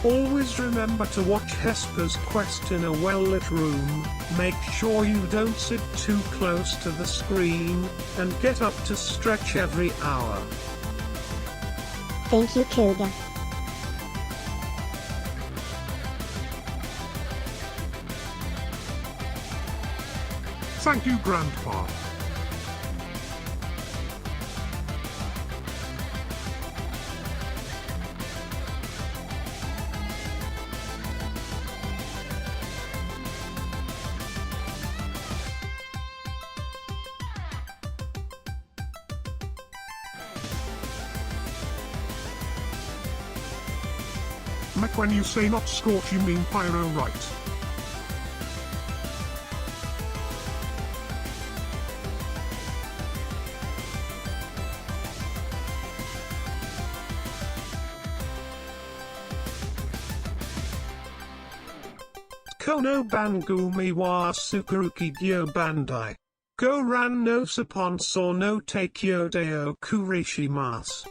Always remember to watch Hesper's quest in a well-lit room, make sure you don't sit too close to the screen, and get up to stretch every hour. Thank you, Kuga. Thank you, Grandpa. Mac, when you say not scorch, you mean pyro, right? Kono Bangumi wa Sukuruki Gyo Bandai. Go ran no Saponso no Teikyo Deo Kurishimasu.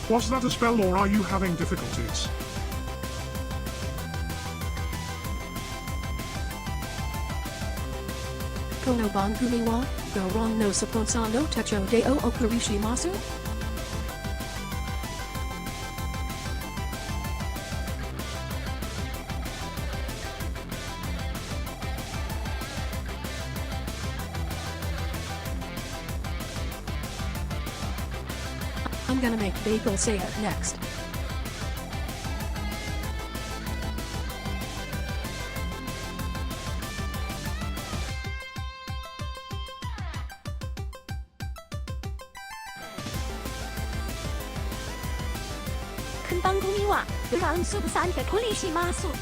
Was that a spell or are you having difficulties? Kono Bangumi wa go ron no Saponsa no Techo Deo Okurishimasu? I'm gonna make Bagel say it next. 큰 방구미와 그라운 수부산테 콜리시마수.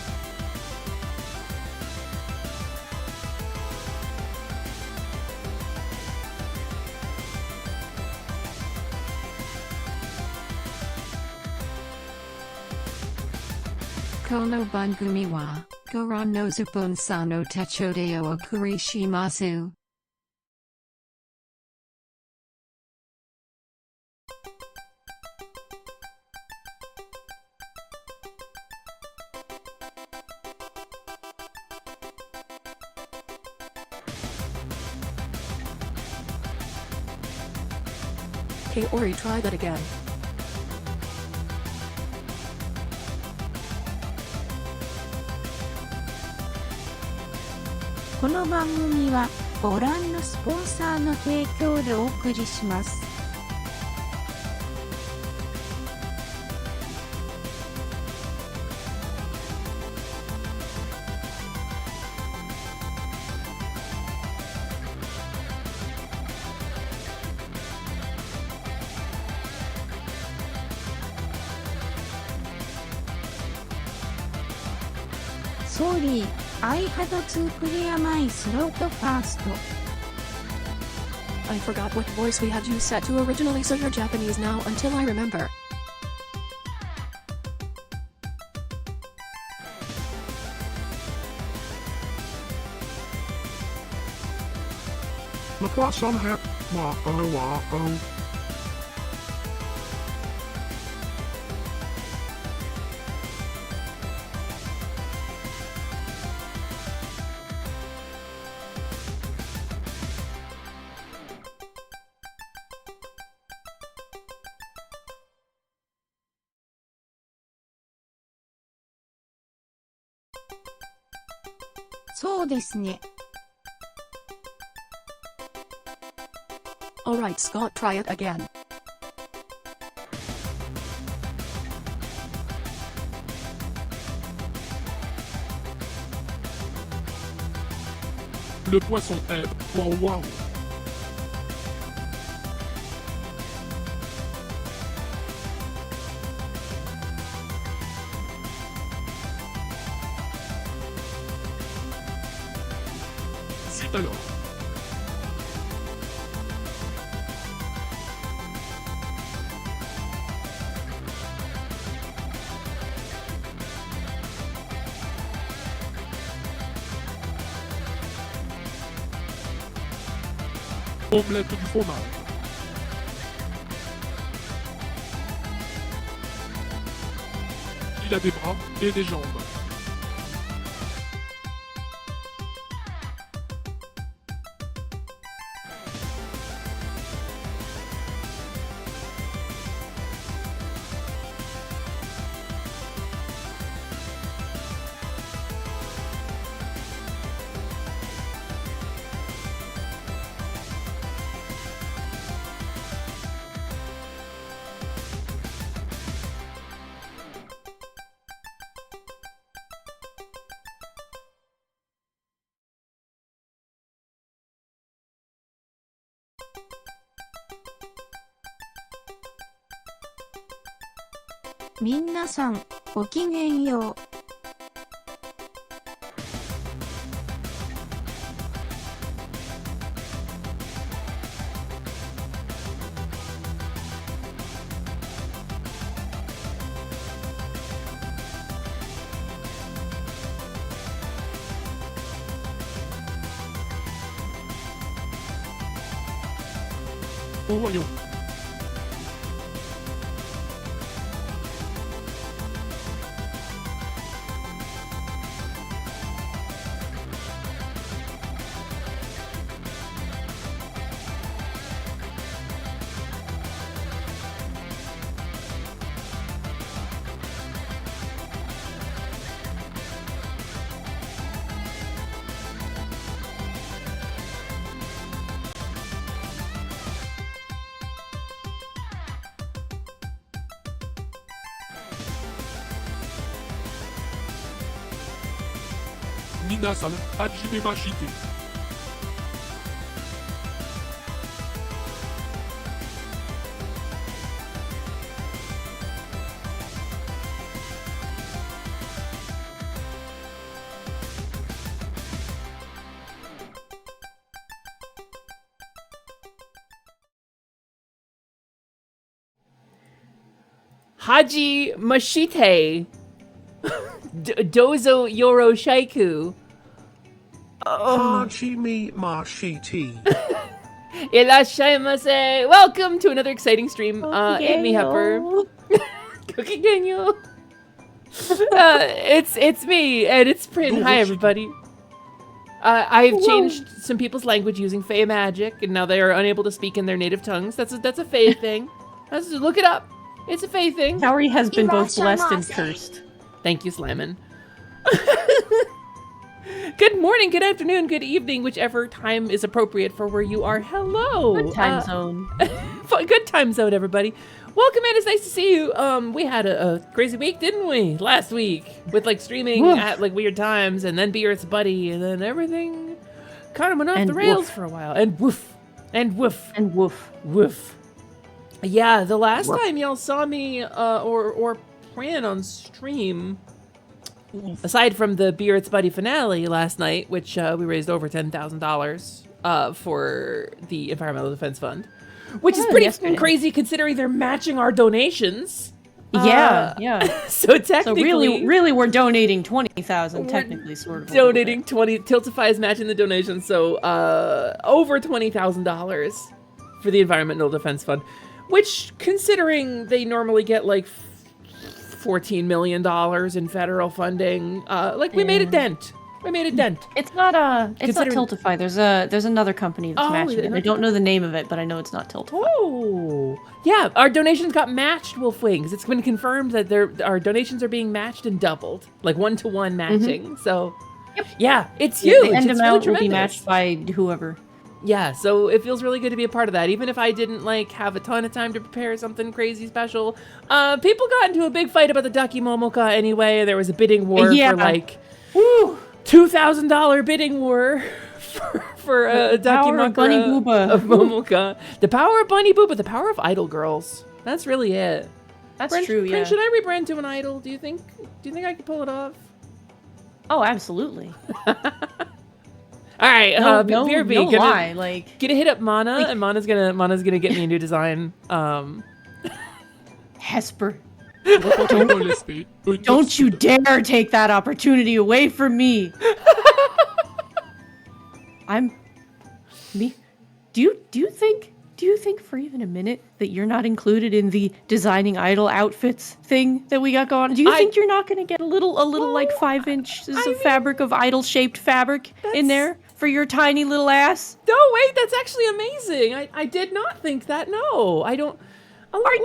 Kono Bangumi wa go ron no Saponsa no Techo Deo Okurishimasu. Hey Ori, try that again. この番組はご覧のスポンサーの提供でお送りします。Sorry, I had to clear my throat first. I forgot what voice we had you set to originally, so you're Japanese now until I remember. The poisson hat, oh. So ですね。Alright, Scott, try it again. Le poisson est, wow. Zut alors. Omelette du fromage. Il a des bras et des jambes. Minna san, ごきげんよう。Voyons. Minasan, hajime mashite. Haji Mashite. Dozo Yoro Shaiku. Hajime Mashiti. Irashaimase. Welcome to another exciting stream. Amy Hepper. Kokigenyo. It's me, and it's Prin. Hi, everybody. I've changed some people's language using Fey magic, and now they are unable to speak in their native tongues. That's a Fey thing. Look it up. It's a Fey thing. Kaori has been both blessed and cursed. Thank you, Slammin. Good morning, good afternoon, good evening, whichever time is appropriate for where you are. Hello. Good time zone. Good time zone, everybody. Welcome in. It's nice to see you. We had a crazy week, didn't we? Last week with like streaming at like weird times, and then Be Earth's Buddy, and then everything kind of went off the rails for a while. And woof, and woof, and woof, woof. Yeah, the last time y'all saw me or Pran on stream, aside from the Be Earth's Buddy finale last night, which we raised over $10,000 for the Environmental Defense Fund. Which is pretty crazy considering they're matching our donations. Yeah. So technically... So really we're donating 20,000 technically, sort of. Donating 20... Tiltify is matching the donation, so over $20,000 for the Environmental Defense Fund. Which, considering they normally get like $14 million in federal funding, we made a dent. We made a dent. It's not Tiltify. There's another company that's matching it. I don't know the name of it, but I know it's not Tiltify. Oh, yeah. Our donations got matched, Wolfwing, because it's been confirmed that our donations are being matched and doubled, like 1-to-1 matching. So, yeah, it's huge. The end it's amount really will be matched by whoever. Yeah, so it feels really good to be a part of that. Even if I didn't have a ton of time to prepare something crazy special, people got into a big fight about the Ducky Momoka anyway. There was a bidding war for $2,000 bidding war for a documentary of Momoka. The power of Bunny Booba, the power of idol girls. That's really it. That's true, yeah. Should I rebrand to an idol? Do you think I could pull it off? Oh, absolutely. All right, no lie. Gonna hit up Mana, and Mana's gonna get me a new design. Hesper. Don't you dare take that opportunity away from me. Do you think for even a minute that you're not included in the designing idol outfits thing that we got going on? Do you think you're not going to get a little 5 inches of fabric of idol shaped fabric in there for your tiny little ass? No, wait, that's actually amazing. I did not think that. No, I don't. I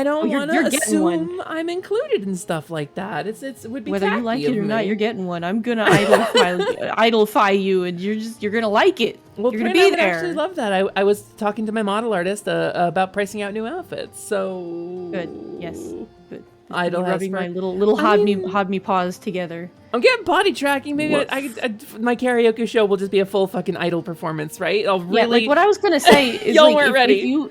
don't want to assume I'm included in stuff like that. It would be whether you like it or not. You're getting one. I'm gonna idolify you, and you're gonna like it. Well, you're gonna be there. I actually love that. I was talking to my model artist about pricing out new outfits. So good. Yes, good. Idol rubbing my little hobby paws together. I'm getting body tracking. Maybe my karaoke show will just be a full fucking idol performance, right? I'll really. Yeah, what I was gonna say is y'all weren't ready.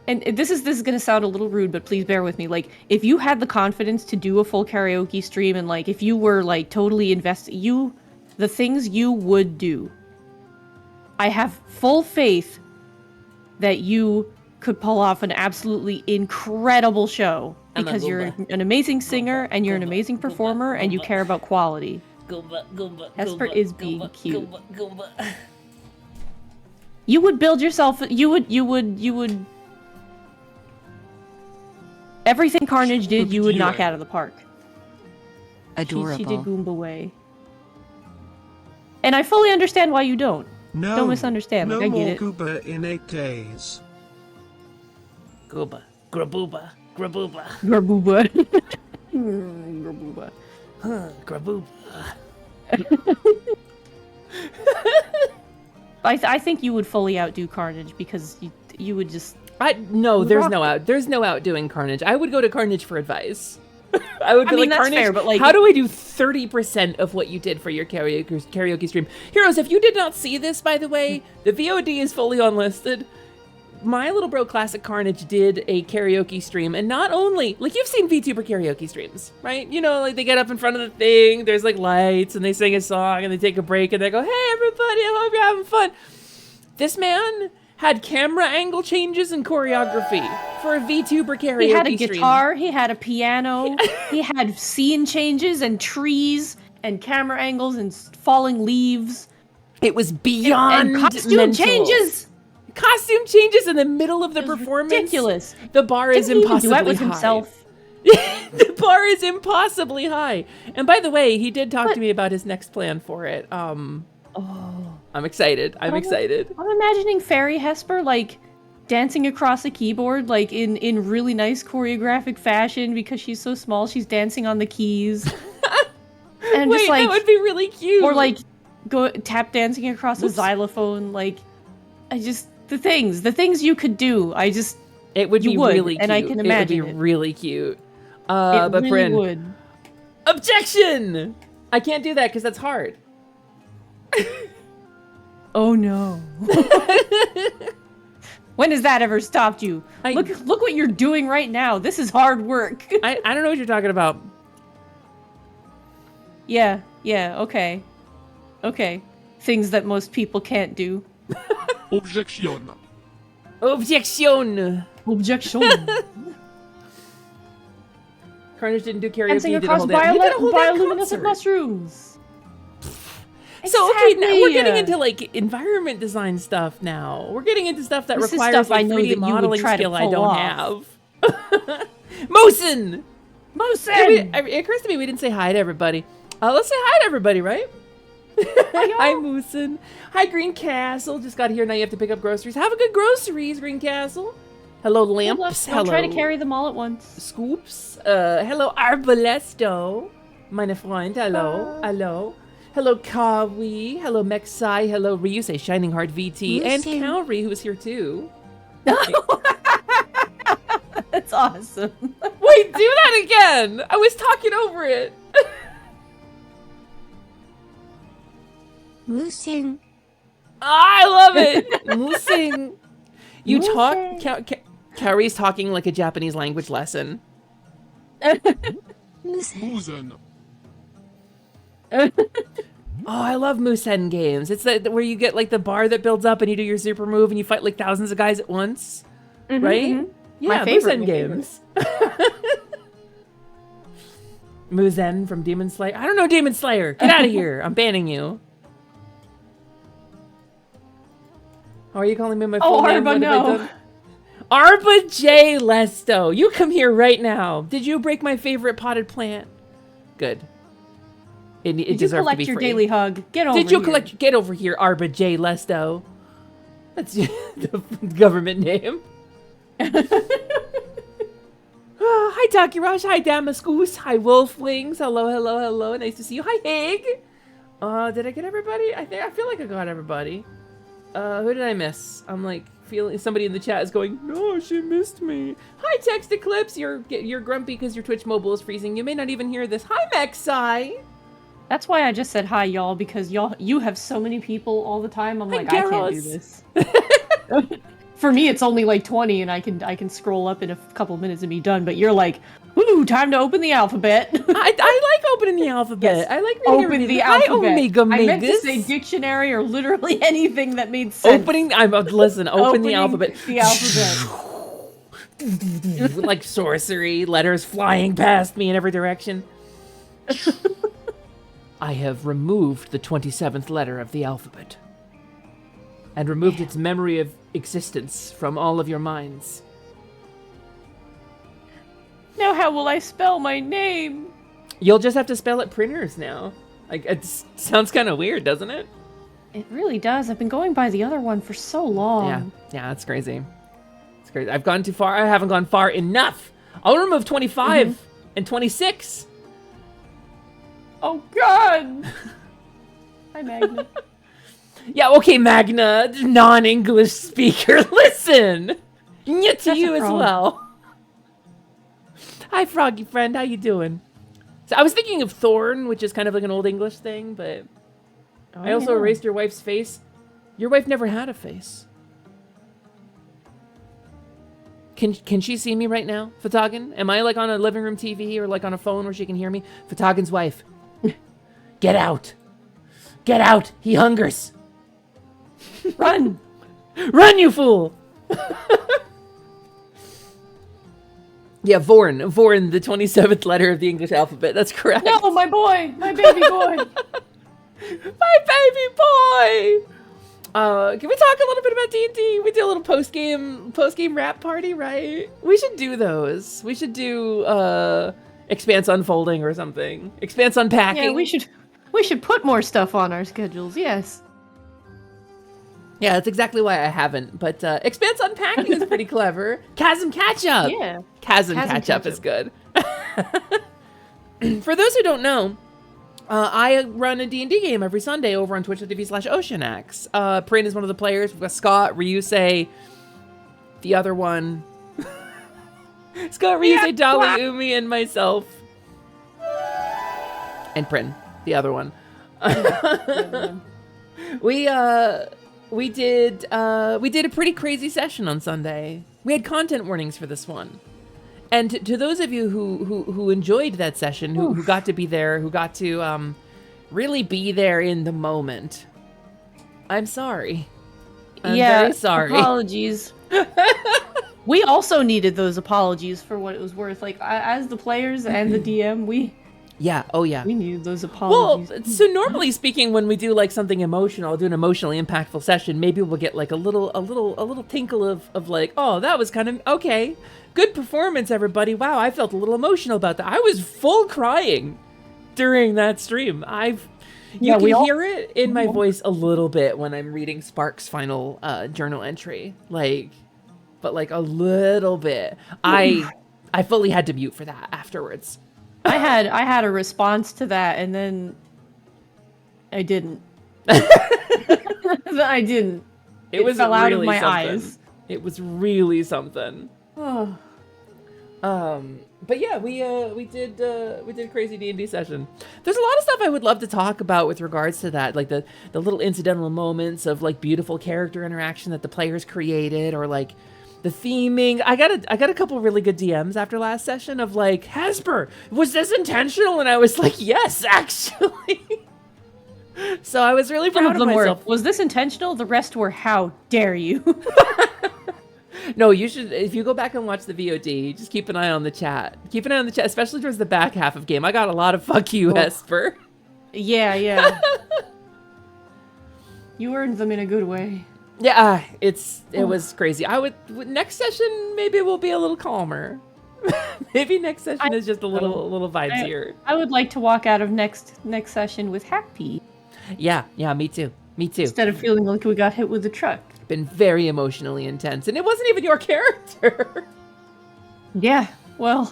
And this is going to sound a little rude, but please bear with me. If you had the confidence to do a full karaoke stream and, if you were, totally invested, the things you would do, I have full faith that you could pull off an absolutely incredible show because you're an amazing singer and you're an amazing performer and you care about quality. Hesper is being cute. You would build yourself, you would everything Carnage did, you would knock out of the park. Adorable. She did Goomba way. And I fully understand why you don't. No, don't misunderstand. No I get it. Gooba in 8 days. Gooba. Grabooba. Grabooba. Grabooba. Grabooba. Grabooba. I think you would fully outdo Carnage because you would just... There's no outdoing Carnage. I would go to Carnage for advice. I would be that's Carnage, fair, but how do I do 30% of what you did for your karaoke stream? Heroes, if you did not see this, by the way, the VOD is fully unlisted. My Little Bro Classic Carnage did a karaoke stream, and not only, you've seen VTuber karaoke streams, right? They get up in front of the thing, there's lights, and they sing a song, and they take a break, and they go, hey everybody, I hope you're having fun. This man had camera angle changes and choreography for a VTuber karaoke stream. He had a guitar, he had a piano, he had scene changes and trees and camera angles and falling leaves. It was beyond and costume changes. Costume changes in the middle of the performance. Ridiculous. The bar is Didn't impossibly he do it with high. himself? The bar is impossibly high. And by the way, he did talk to me about his next plan for it. I'm excited. I'm excited. I'm imagining Fairy Hesper like dancing across a keyboard like in really nice choreographic fashion because she's so small. She's dancing on the keys. And Wait, just like that would be really cute. or like go tap dancing across a xylophone. Like the things you could do. It would be really cute. and I can imagine it would be really cute. But really Bryn, would. objection! I can't do that because that's hard. Oh no. When has that ever stopped you? Look what you're doing right now. This is hard work. I don't know what you're talking about. Yeah, okay. Okay. Things that most people can't do. Objection. Objection! Objection. Carnage didn't do karaoke. Dancing He did a across whole damn bioluminescent concert. mushrooms. So okay, now we're getting Exactly. into like environment design stuff now. We're getting into stuff that This is requires stuff I like know 3D that you would modeling try to skill I pull don't off. have. Mosin! Mosin! It occurs to me we didn't say hi to everybody. Let's say hi to everybody, right? Hi, Moosin. Hi, Green Castle. Just got here. Now you have to pick up groceries. Have a good groceries, Green Castle. Hello, Lamps. Don't Hello. try to carry them all at once. Scoops. Hello, Arbalesto. Meine Freund. Hello. Hello. Hello, Kawi. Hello, Mexai. Hello, Ryusei, Shining Heart VT. And Lucy. Kaori, who is here too. That's awesome. Wait, do that again. I was talking over it. Musen. I love it. Musing. You Musing. talk. Kaori's talking like a Japanese language lesson. Musen. Oh, I love Musen games. It's where you get like the bar that builds up and you do your super move and you fight like thousands of guys at once, right? Yeah, My favorite, Musen my games. Musen from Demon Slayer. I don't know Demon Slayer. Get out of here. I'm banning you. How are you calling me my full name? Arba, What have I no. done? Arba J. Lesto. You come here right now. Did you break my favorite potted plant? Good. It Did you deserved to collect be your free. daily hug? Get over Did you here. collect? Get over here, Arba J. Lesto. That's the government name. Hi, Takirash. Hi, Damascus. Hi, Wolfwings. Hello, hello, hello. Nice to see you. Hi, Hig. Did I get everybody? I feel like I got everybody. Who did I miss? I'm like feeling somebody in the chat is going, no, she missed me. Hi, Text Eclipse. You're grumpy because your Twitch mobile is freezing. You may not even hear this. Hi, Mexai. That's why I just said hi, y'all, because you have so many people all the time. I'm Hi, like, I can't do Garros. this. For me, it's only like 20, and I can scroll up in a couple minutes and be done. But you're like, ooh, time to open the alphabet. I like opening the alphabet. Yes. I like reading Open everything. the Hi, alphabet. Omega I meant to Megas. say dictionary or literally anything that made sense. Opening. Listen. Open the Opening alphabet. The alphabet. Like sorcery, letters flying past me in every direction. I have removed the 27th letter of the alphabet. And removed its memory of existence from all of your minds. Now how will I spell my name? You'll just have to spell it printers now. Like, it sounds kind of weird, doesn't it? It really does. I've been going by the other one for so long. Yeah, it's crazy. It's crazy. I've gone too far. I haven't gone far enough. I'll remove 25 and 26. Oh, God! Hi, Magna. Yeah, okay, Magna, non-English speaker, listen! Yeah, to That's you a as frog. well. Hi, Froggy friend, how you doing? So I was thinking of Thorn, which is kind of like an old English thing, but I also erased your wife's face. Your wife never had a face. Can she see me right now, Fatagan? Am I like on a living room TV or like on a phone where she can hear me? Fatagan's wife. Get out. Get out. He hungers. Run! Run, you fool! Yeah, Vorn, the 27th letter of the English alphabet. That's correct. No, my boy! My baby boy! My baby boy! Can we talk a little bit about D&D? We do a little post-game rap party, right? We should do those. We should do, Expanse Unfolding or something. Expanse Unpacking. Yeah, we should put more stuff on our schedules. Yes. Yeah, that's exactly why I haven't. But Expanse Unpacking is pretty clever. Chasm Catch Up. Yeah. Chasm Catch Up is good. For those who don't know, I run a D&D game every Sunday over on twitch.tv/OceanX. Prin is one of the players. We've got Scott, Ryusei, the other one. Scott, Ryusei, Dolly, Umi, and myself. And Prin, the other one. We did a pretty crazy session on Sunday. We had content warnings for this one. And to those of you who enjoyed that session, who got to be there, who got to really be there in the moment, I'm sorry. I'm very sorry. Apologies. We also needed those apologies for what it was worth. Like, as the players and the DM, we needed those apologies. Well, so normally speaking, when we do like something emotional, do an emotionally impactful session, maybe we'll get like a little tinkle of like, oh, that was kind of okay. Good performance, everybody. Wow, I felt a little emotional about that. I was full crying during that stream. You can hear it in my voice a little bit when I'm reading Spark's final journal entry. But a little bit. I fully had to mute for that afterwards. I had a response to that, and then I didn't. I didn't. It was fell out of really my something. eyes. It was really something. Oh. But yeah, we did a crazy D&D session. There's a lot of stuff I would love to talk about with regards to that, like the little incidental moments of like beautiful character interaction that the players created, or like the theming. I got a couple really good DMs after last session of like, Hesper, was this intentional? And I was like, yes, actually. So I was really proud of myself. Was this intentional? The rest were, how dare you? No, you should, if you go back and watch the VOD, just keep an eye on the chat. Keep an eye on the chat, especially towards the back half of game. I got a lot of fuck you, Hesper. Yeah. You earned them in a good way. Yeah, it was crazy. Next session, maybe we'll be a little calmer. Maybe next session is just a little vibesier. I would like to walk out of next session with happy. Yeah, me too. Instead of feeling like we got hit with a truck. Been very emotionally intense, and it wasn't even your character. Yeah, well,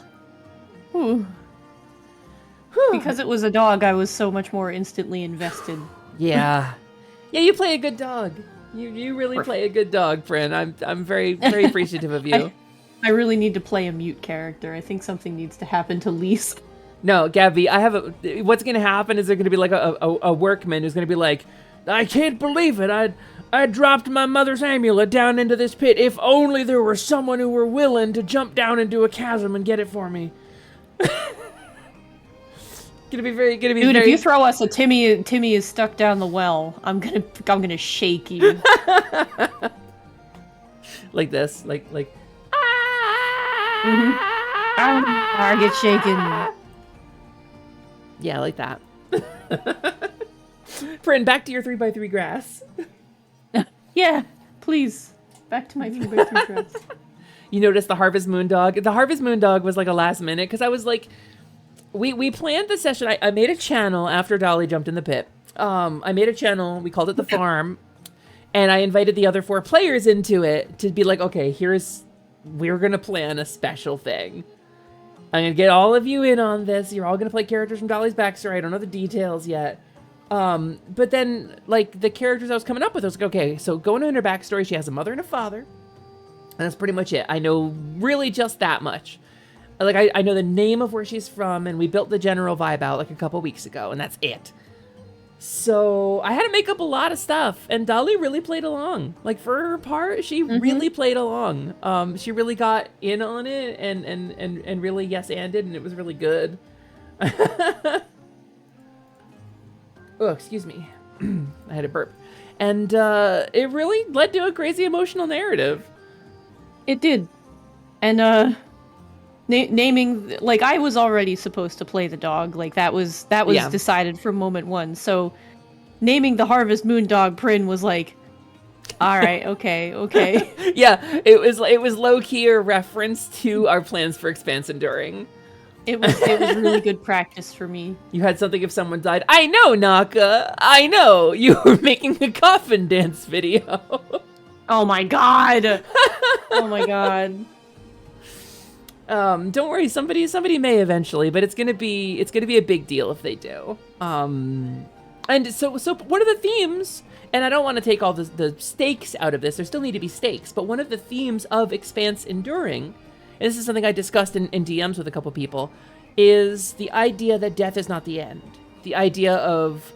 because it was a dog, I was so much more instantly invested. Yeah, you play a good dog. You really play a good dog, Fran. I'm very very appreciative of you. I really need to play a mute character. I think something needs to happen to Lise. No, Gabby, what's gonna happen is there gonna be like a workman who's gonna be like, I can't believe it. I dropped my mother's amulet down into this pit. If only there were someone who were willing to jump down into a chasm and get it for me. Dude, if you throw us a Timmy is stuck down the well, I'm gonna shake you. Like this, like. I get shaken. Yeah, like that. Prin, back to your 3x3 grass. Yeah, please. Back to my 3x3 grass. You noticed the Harvest Moon Dog? The Harvest Moon Dog was like a last minute, because I was like, we planned the session. I made a channel after Dolly jumped in the pit. I made a channel, we called it The Farm, and I invited the other 4 players into it to be like, okay, we're gonna plan a special thing. I'm gonna get all of you in on this. You're all gonna play characters from Dolly's backstory. I don't know the details yet. But then, like, the characters I was coming up with, I was like, okay, so going into her backstory, she has a mother and a father. And that's pretty much it. I know really just that much. Like, I know the name of where she's from, and we built the general vibe out, like, a couple weeks ago, and that's it. So, I had to make up a lot of stuff, and Dolly really played along. Like, for her part, she really played along. She really got in on it, and really yes-anded, and it was really good. Oh, excuse me. I had a burp. And it really led to a crazy emotional narrative. It did. And naming, like, I was already supposed to play the dog. Like, that was decided from moment one. So naming the Harvest Moon Dog Prin was like, all right, okay. Yeah, it was low-key a reference to our plans for Expanse Enduring. It was really good practice for me. You had something if someone died. I know, Naka. I know. You were making a coffin dance video. Oh my god. Oh my god. Don't worry, somebody may eventually, but it's gonna be a big deal if they do. And so one of the themes, and I don't want to take all the stakes out of this, there still need to be stakes, but one of the themes of Expanse Enduring, and this is something I discussed in DMs with a couple people, is the idea that death is not the end. The idea of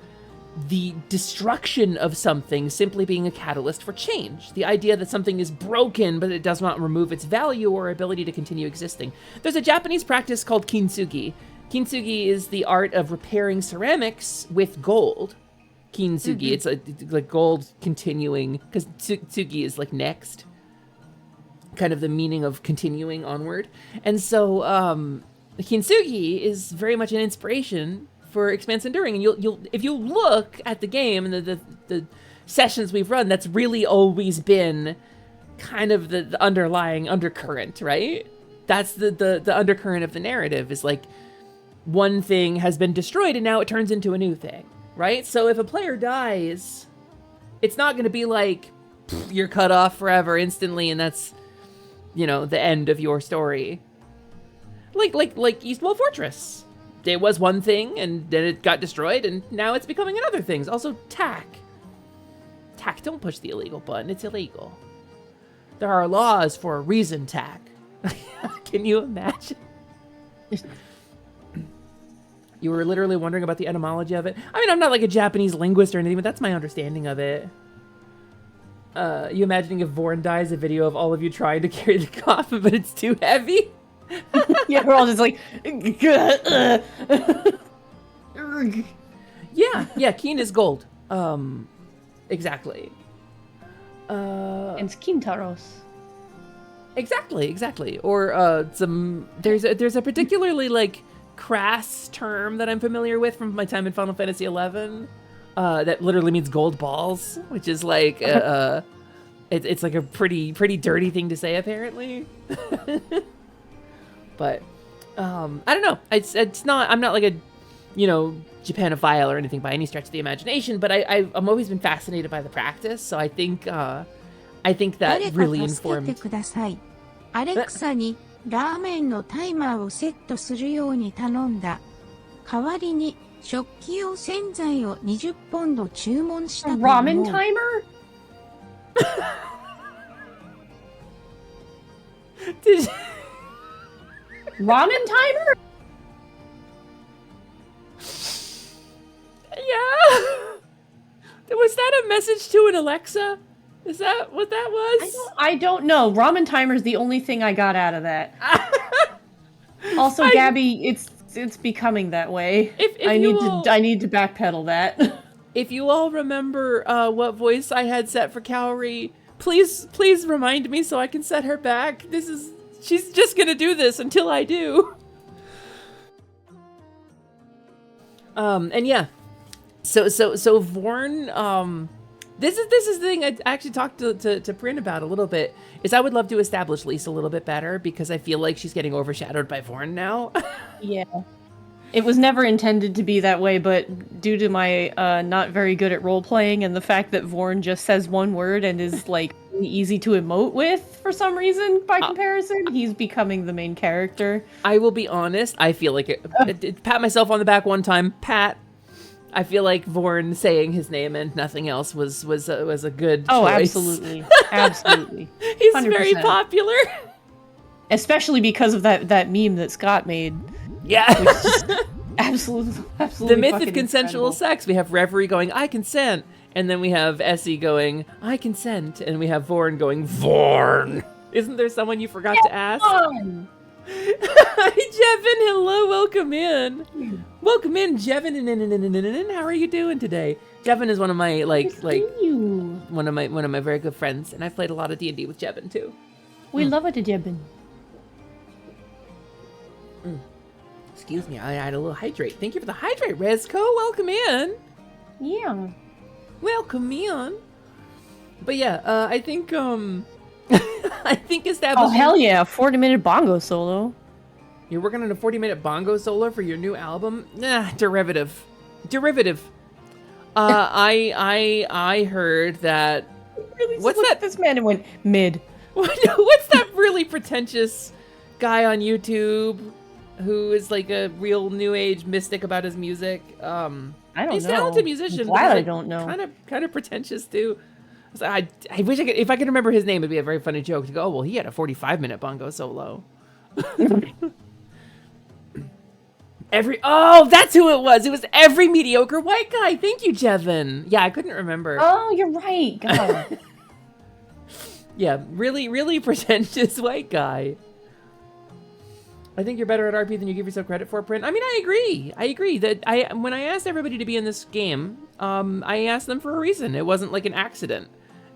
the destruction of something simply being a catalyst for change. The idea that something is broken, but it does not remove its value or ability to continue existing. There's a Japanese practice called kintsugi. Kintsugi is the art of repairing ceramics with gold. Kintsugi, it's like gold continuing, because tsugi is like next. Kind of the meaning of continuing onward. And so kintsugi is very much an inspiration for Expanse Enduring, and you'll if you look at the game and the sessions we've run, that's really always been kind of the underlying undercurrent, right? That's the undercurrent of the narrative, is like one thing has been destroyed and now it turns into a new thing, right? So if a player dies, it's not going to be like you're cut off forever instantly and that's, you know, the end of your story. Like Eastwell Fortress. There was one thing, and then it got destroyed, and now it's becoming another thing. Also, TAC. TAC, don't push the illegal button. It's illegal. There are laws for a reason, TAC. Can you imagine? You were literally wondering about the etymology of it? I mean, I'm not like a Japanese linguist or anything, but that's my understanding of it. You imagining if Vorn dies, a video of all of you trying to carry the coffin, but it's too heavy? Yeah, we're all just like yeah, Keen is gold. Exactly. and Kintaros. Exactly. Or there's a particularly like crass term that I'm familiar with from my time in Final Fantasy XI that literally means gold balls, which is like it's like a pretty dirty thing to say apparently. But I don't know. It's not. I'm not like a, Japanophile or anything by any stretch of the imagination. But I'm always been fascinated by the practice. So I think that really informed. ください。アレクサにラーメンのタイマーをセットするように頼んだ。代わりに食器用洗剤を20ポンド注文したと思う。 Ramen timer? Did you... Ramen timer? Yeah. Was that a message to an Alexa? Is that what that was? I don't know. Ramen timer is the only thing I got out of that. Also, Gabby, it's becoming that way. I need to backpedal that. If you all remember what voice I had set for Cowrie, please remind me so I can set her back. She's just gonna do this until I do. And yeah. So Vorn, this is the thing I actually talked to Prin about a little bit, is I would love to establish Lisa a little bit better because I feel like she's getting overshadowed by Vorn now. Yeah. It was never intended to be that way, but due to my not very good at role-playing and the fact that Vorn just says one word and is like really easy to emote with for some reason by comparison, he's becoming the main character. I will be honest, I feel like it pat myself on the back one time, pat. I feel like Vorn saying his name and nothing else was a good choice. Oh, absolutely. Absolutely. He's 100%. very popular. Especially because of that meme that Scott made. Yeah. Absolutely. The myth of fucking consensual incredible. sex. We have Reverie going, I consent. And then we have Essie going, I consent. And we have Vorn going, Vorn. Isn't there someone you forgot to ask? Fun. Hi, Jevin. Hello. Welcome in. Welcome in, Jevin. How are you doing today? Jevin is one of my one of my very good friends, and I've played a lot of D&D with Jevin too. We love it, Jebin. Excuse me, I had a little hydrate. Thank you for the hydrate, Rezko. Welcome in. Yeah. Welcome in. But yeah, I think I think establishing. Oh hell yeah! 40-minute bongo solo. You're working on a 40-minute bongo solo for your new album? Nah, derivative. I heard that. Really What's looked that? at this man and went mid. What's that really pretentious guy on YouTube who is like a real new age mystic about his music? I don't he's a know. talented musician. I'm but glad he's, I like, don't know. Kind of pretentious too. So I wish I could, if I could remember his name, it'd be a very funny joke to go, oh, well, he had a 45-minute bongo solo. That's who it was. It was every mediocre white guy. Thank you, Jevin. Yeah, I couldn't remember. Oh, you're right. God. Yeah, really pretentious white guy. I think you're better at RP than you give yourself credit for, Print. I mean, I agree that when I asked everybody to be in this game, I asked them for a reason. It wasn't like an accident.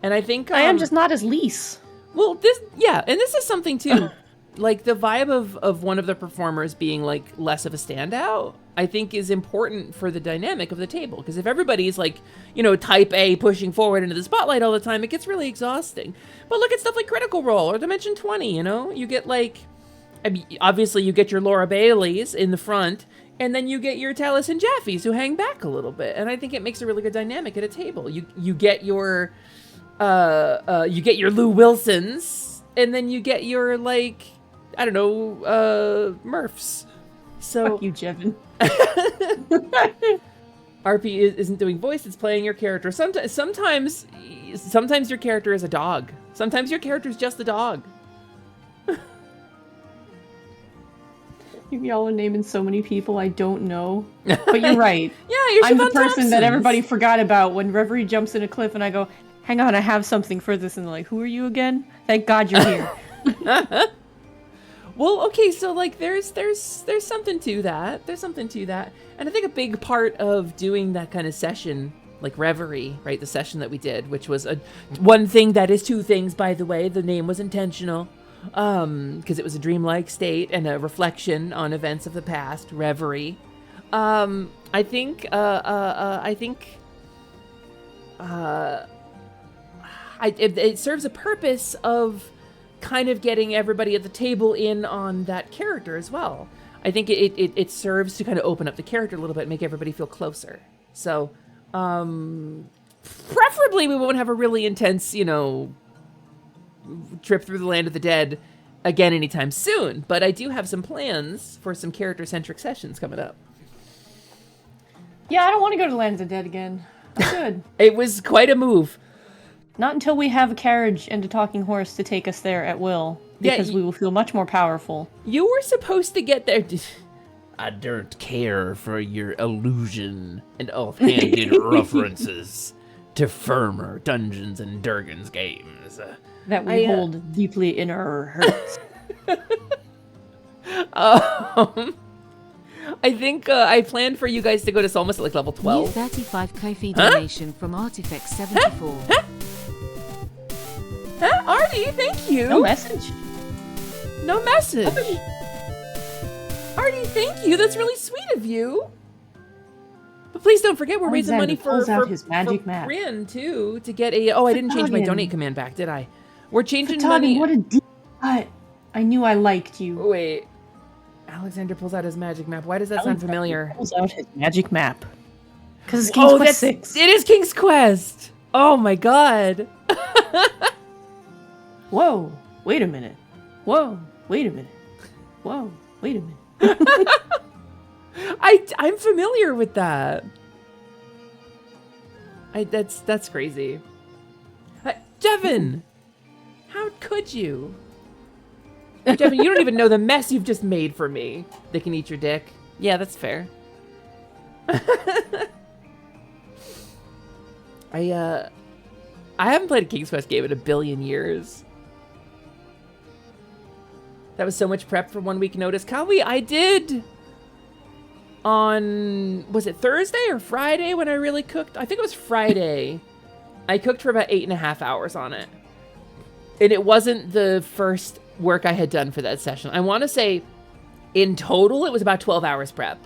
And I think I am just not as Lise. Well, and this is something too. Like the vibe of one of the performers being like less of a standout, I think is important for the dynamic of the table. Because if everybody's like, type A pushing forward into the spotlight all the time, it gets really exhausting. But look at stuff like Critical Role or Dimension 20, you get like, obviously you get your Laura Baileys in the front, and then you get your Tallis and Jaffes who hang back a little bit. And I think it makes a really good dynamic at a table. You get your Lou Wilsons, and then you get your like, I don't know, Murphs. So Fuck you, Jevin. RP isn't doing voice, it's playing your character. Sometimes your character is a dog. Sometimes your character is just a dog. Y'all are naming so many people I don't know. But you're right. Yeah, you're I'm the Siobhan person Thompson's. that everybody forgot about when Reverie jumps in a cliff and I go, hang on, I have something for this. And they're like, who are you again? Thank God you're here. Well, okay, so like there's something to that. There's something to that. And I think a big part of doing that kind of session, like Reverie, right, the session that we did, which was one thing that is two things, by the way. The name was intentional. Because it was a dreamlike state and a reflection on events of the past, Reverie. I think it serves a purpose of kind of getting everybody at the table in on that character as well. I think it serves to kind of open up the character a little bit, make everybody feel closer. So, preferably we won't have a really intense, trip through the land of the dead again anytime soon. But I do have some plans for some character-centric sessions coming up. Yeah, I don't want to go to Land of the Dead again. I'm good. It was quite a move. Not until we have a carriage and a talking horse to take us there at will. Because we will feel much more powerful. You were supposed to get there. I don't care for your illusion and offhanded references to firmer Dungeons and Dragons games. That we hold deeply in our hearts. I think I planned for you guys to go to Solmus at like level 12. New 35 Kofi donation from Artifact 74. Artie, thank you. No message. No message. Artie, thank you. That's really sweet of you. But please don't forget, we're raising money for his magic map. Bryn, too, to get a... Oh, I didn't change my donate command back, did I? We're changing money... What a deep cut. I knew I liked you. Wait. Alexander pulls out his magic map. Why does that sound familiar? Pulls out his magic map. Because it's King's Quest 6. It is King's Quest! Oh my god. Whoa, wait a minute. Whoa, wait a minute. Whoa, wait a minute. I'm familiar with that. That's crazy. Jevin! How could you? Jevin, you don't even know the mess you've just made for me. They can eat your dick. Yeah, that's fair. I haven't played a King's Quest game in a billion years. That was so much prep for 1 week notice. Kawi, I did on, was it Thursday or Friday when I really cooked? I think it was Friday. I cooked for about 8.5 hours on it. And it wasn't the first work I had done for that session. I want to say in total, it was about 12 hours prep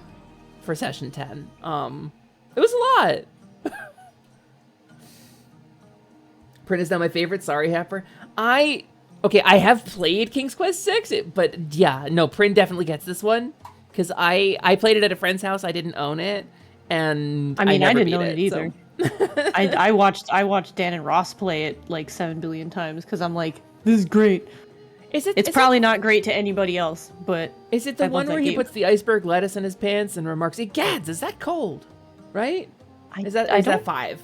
for session 10. It was a lot. Print is now my favorite. Sorry, Happer. Okay, I have played King's Quest 6, but yeah, no, Prin definitely gets this one. Because I played it at a friend's house, I didn't own it, and I mean, I never didn't beat own it either. So. I watched Dan and Ross play it like 7 billion times because I'm like, this is great. It's probably not great to anybody else, but is it the one where he puts the iceberg lettuce in his pants and remarks, "Gads, is that cold?" Right? Is that 5?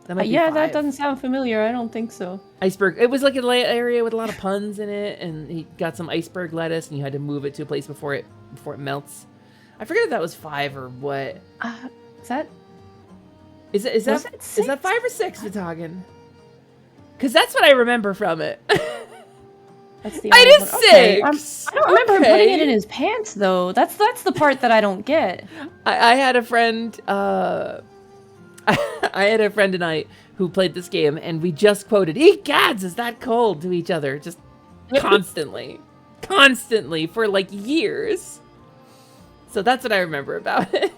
That might be 5. That doesn't sound familiar. I don't think so. Iceberg. It was like an area with a lot of puns in it, and he got some iceberg lettuce, and you had to move it to a place before it melts. I forget if that was 5 or what. Is that 5 or 6, Vitagen? Because that's what I remember from it. That's the it is 6. I don't remember him putting it in his pants though. That's the part that I don't get. I had a friend. I had a friend tonight who played this game, and we just quoted "Egads, is that cold?" to each other, just constantly for like years. So that's what I remember about it.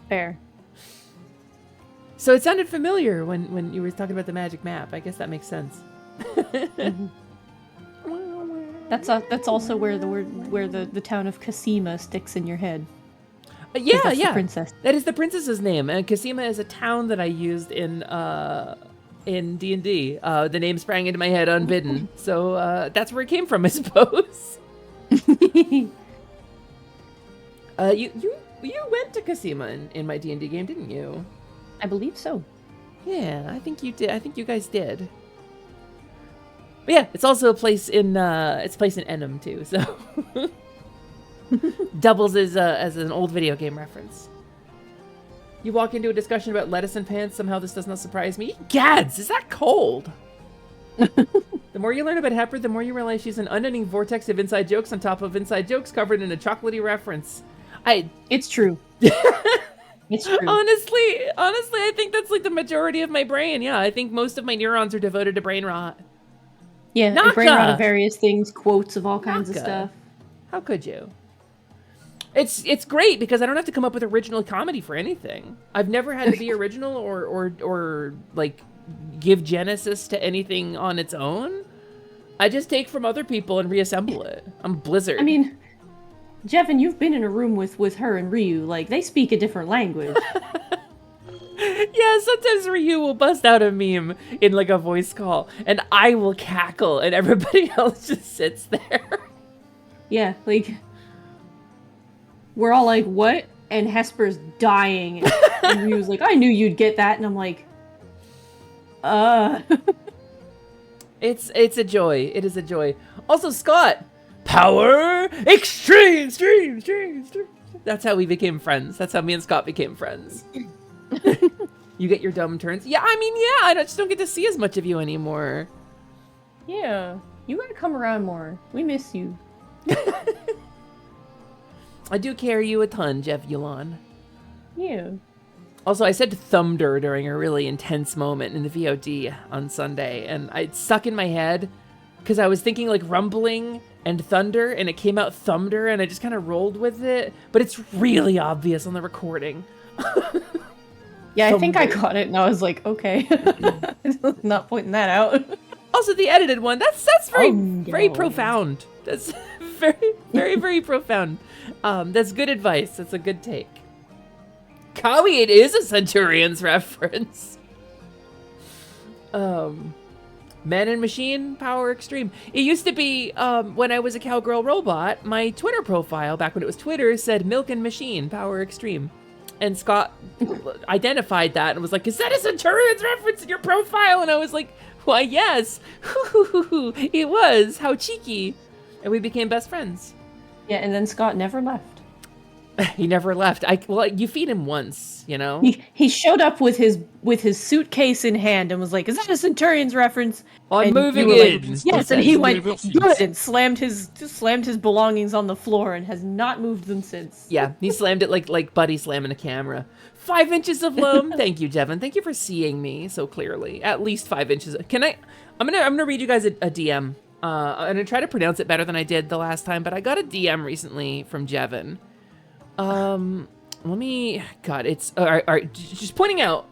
Fair. So it sounded familiar when you were talking about the magic map. I guess that makes sense. Mm-hmm. That's also where the town of Kasima sticks in your head. Yeah. The princess. That is the princess's name, and Kasima is a town that I used in D&D. The name sprang into my head unbidden, so that's where it came from, I suppose. You went to Kasima in my D&D game, didn't you? I believe so. Yeah, I think you did. I think you guys did. But yeah, it's also a place in Enum too, so doubles as an old video game reference. You walk into a discussion about lettuce and pants. Somehow this does not surprise me. Gads, is that cold? The more you learn about Hepper, the more you realize she's an unending vortex of inside jokes on top of inside jokes covered in a chocolatey reference. It's true. It's true. Honestly, I think that's like the majority of my brain. Yeah, I think most of my neurons are devoted to brain rot. Yeah, brain rot of various things, quotes of all kinds of stuff. How could you? It's great because I don't have to come up with original comedy for anything. I've never had to be original or like give genesis to anything on its own. I just take from other people and reassemble it. I'm Blizzard. I mean, Jevin, you've been in a room with her and Ryu. Like, they speak a different language. Yeah, sometimes Ryu will bust out a meme in like a voice call, and I will cackle, and everybody else just sits there. Yeah, like, we're all like, what? And Hesper's dying, and Ryu's like, I knew you'd get that, and I'm like, It's a joy. It is a joy. Also, Scott, power, extreme. That's how we became friends. That's how me and Scott became friends. You get your dumb turns. Yeah, I mean, yeah, I just don't get to see as much of you anymore. yeah, you gotta come around more. We miss you. I do carry you a ton, Jeff Yulon. Yeah. Also, I said thunder during a really intense moment in the VOD on Sunday, and it stuck in my head because I was thinking like rumbling and thunder, and it came out thunder, and I just kind of rolled with it, but it's really obvious on the recording. Yeah, I think I caught it, and I was like, okay. Not pointing that out. Also, the edited one, that's very profound. That's very profound. That's good advice. That's a good take. Kawi, it is a Centurions reference. Man and Machine, Power Extreme. It used to be, when I was a Cowgirl Robot, my Twitter profile, back when it was Twitter, said Milk and Machine, Power Extreme. And Scott identified that and was like, is that a Centurions reference in your profile? And I was like, why, yes. It was. How cheeky. And we became best friends. Yeah, and then Scott never left. He never left. Well, you feed him once, you know? He showed up with his suitcase in hand and was like, is that a Centurions reference? I'm and moving in. Like, yes, and he went, good, and slammed his belongings on the floor and has not moved them since. Yeah, he slammed it like Buddy slamming a camera. 5 inches of loam. Thank you, Jevin. Thank you for seeing me so clearly. At least 5 inches. I'm gonna read you guys a DM. I'm gonna try to pronounce it better than I did the last time, but I got a DM recently from Jevin. It's all right, just pointing out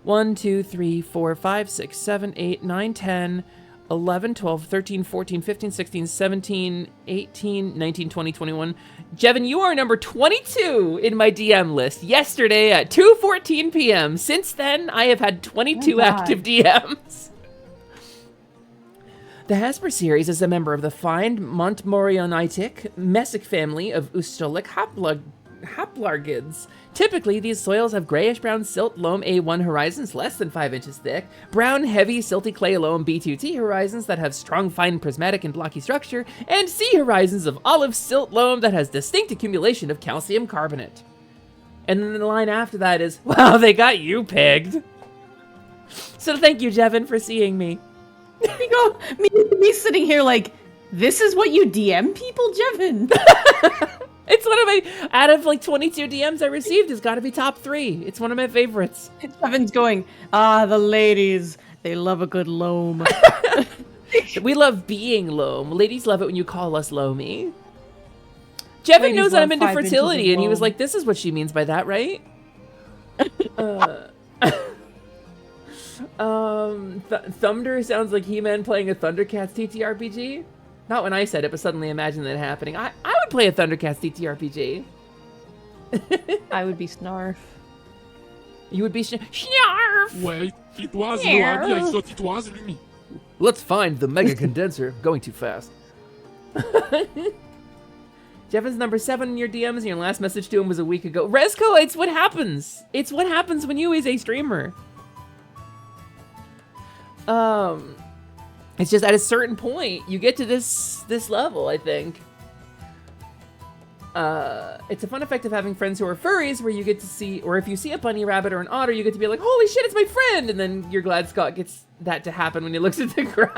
1, 2, 3, 4, 5, 6, 7, 8, 9, 10, 11, 12, 13, 14, 15, 16, 17, 18, 19, 20, 21. Jevin, you are number 22 in my DM list yesterday at 2:14 p.m. Since then, I have had 22 active DMs. The Hasper series is a member of the fine Montmorillonitic Mesic family of Ustolic haplargids. Typically, these soils have grayish-brown silt loam A1 horizons less than 5 inches thick, brown, heavy, silty clay loam B2T horizons that have strong, fine, prismatic, and blocky structure, and C horizons of olive silt loam that has distinct accumulation of calcium carbonate. And then the line after that is, wow, they got you pegged. So thank you, Jevin, for seeing me. You go, me sitting here like, this is what you DM people, Jevin? It's one of my, out of like 22 DMs I received, it's got to be top 3. It's one of my favorites. Jevin's going, the ladies, they love a good loam. We love being loam. Ladies love it when you call us loamy. Jevin Ladies knows love I'm into 5 inches fertility, of and he was loam. like, this is what she means by that, right? Thunder sounds like He-Man playing a Thundercats TTRPG. Not when I said it, but suddenly imagine that happening. I would play a Thundercats TTRPG. I would be Snarf. You would be Snarf! Wait, it was Luadi, I thought it was Lumi. Let's find the mega condenser. Going too fast. Jevin's number 7 in your DMs, and your last message to him was a week ago. Resco, it's what happens. It's what happens when you is a streamer. It's just at a certain point, you get to this level, I think. It's a fun effect of having friends who are furries, where you get to see, or if you see a bunny rabbit or an otter, you get to be like, holy shit, it's my friend! And then you're glad Scott gets that to happen when he looks at the ground.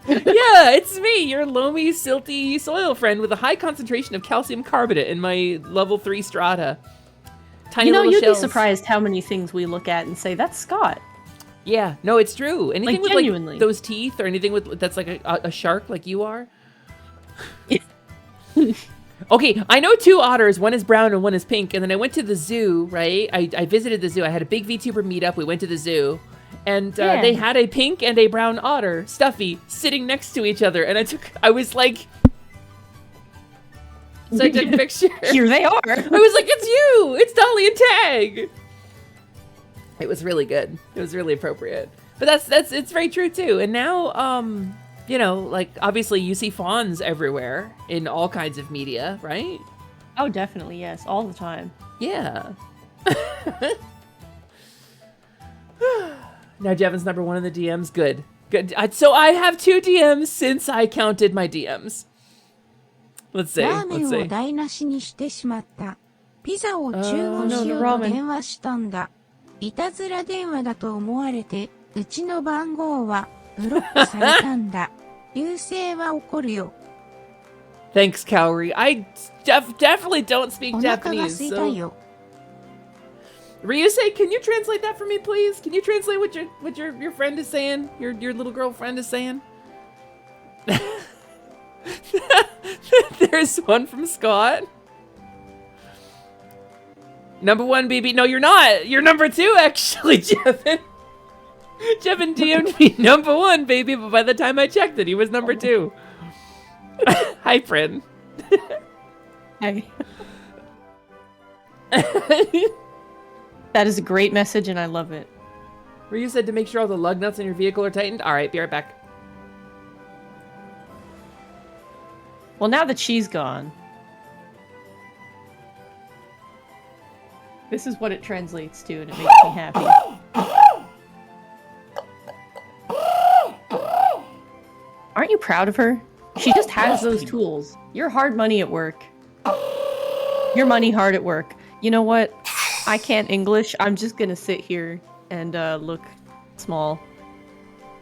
Yeah, it's me, your loamy, silty soil friend with a high concentration of calcium carbonate in my level 3 strata. Tiny little you'd shells. be surprised how many things we look at and say, that's Scott. Yeah, no, it's true. Anything Like, with genuinely. like those teeth, or anything with that's like a shark, like you are. Okay, I know 2 otters. One is brown and one is pink. And then I went to the zoo. Right, I visited the zoo. I had a big VTuber meetup. We went to the zoo, and they had a pink and a brown otter, Stuffy, sitting next to each other. And I was like, so I took a picture. Here they are. I was like, it's you! It's Dolly and Tag! It was really good. It was really appropriate. But it's very true too. And now, you know, like obviously you see fawns everywhere in all kinds of media, right? Oh, definitely, yes. All the time. Yeah. Now Jevin's number 1 in the DMs. Good. Good. So I have 2 DMs since I counted my DMs. Let's see. ラーメ Let's ンを see. 台無しにしてしまった。ピザを注文 no, し the ようと ramen. 電話したんだ。いたずら電話だと思われて、うちの番号はブロックされたんだ。流星は怒るよ。 Thanks, Cowrie. I definitely don't speak お腹が Japanese. 空いた So... よ。 Ryusei, can you translate that for me, please? Can you translate what your friend is saying? Your little girlfriend is saying? There's one from Scott. Number 1, BB. No, you're not. You're number 2, actually, Jevin. Jevin DM'd me number 1, baby, but by the time I checked it, he was number 2. Hi, friend. Hey. That is a great message, and I love it. Ryu said to make sure all the lug nuts in your vehicle are tightened. All right, be right back. Well, now that she's gone, this is what it translates to, and it makes me happy. Aren't you proud of her? She just has those tools. You're hard money at work. You're money hard at work. You know what? I can't English. I'm just gonna sit here and look small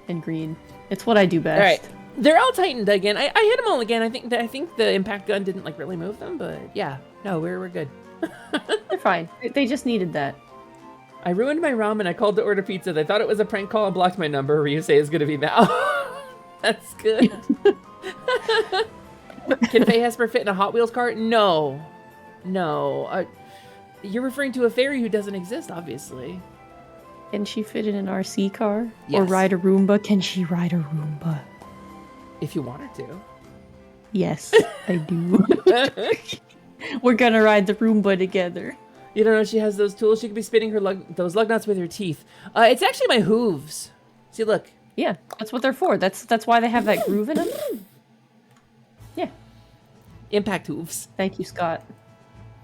and green. It's what I do best. All right, they're all tightened again. I hit them all again. I think the impact gun didn't like really move them, but yeah, no, we're good. They're fine. They just needed that. I ruined my ramen. I called to order pizza. They thought it was a prank call and blocked my number. Ryusei is gonna be mad. That's good. Can Faye Hesper fit in a Hot Wheels cart? No. You're referring to a fairy who doesn't exist, obviously. Can she fit in an RC car? Or Yes. ride a Roomba? Can she ride a Roomba? If you want her to. Yes, I do. We're gonna ride the Roomba together. You don't know she has those tools? She could be spinning her those lug nuts with her teeth. It's actually my hooves. See, look. Yeah, that's what they're for. That's why they have that groove in them. Yeah. Impact hooves. Thank you, Scott.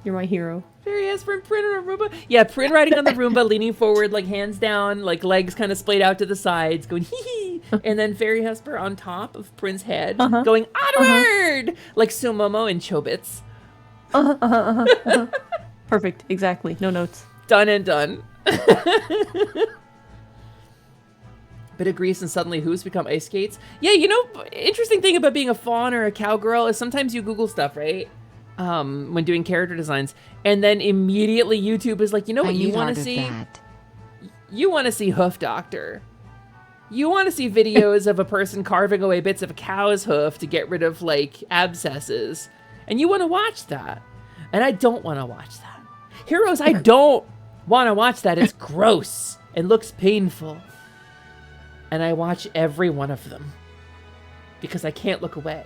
You're my hero. Fairy Hesper and Prin on a Roomba. Yeah, Prin riding on the Roomba, leaning forward, like hands down, like legs kind of splayed out to the sides, going hee hee. And then Fairy Hesper on top of Prin's head, going onward, like Sumomo and Chobits. Perfect. Exactly. No notes. Done and done. Bit of grease and suddenly hooves become ice skates. Yeah, you know, interesting thing about being a fawn or a cowgirl is sometimes you Google stuff, right? When doing character designs, and then immediately YouTube is like, you know what you want to see? You want to see Hoof Doctor. You want to see videos of a person carving away bits of a cow's hoof to get rid of like abscesses, and you want to watch that. And I don't want to watch that. Heroes, I don't want to watch that. It's gross and looks painful. And I watch every one of them because I can't look away.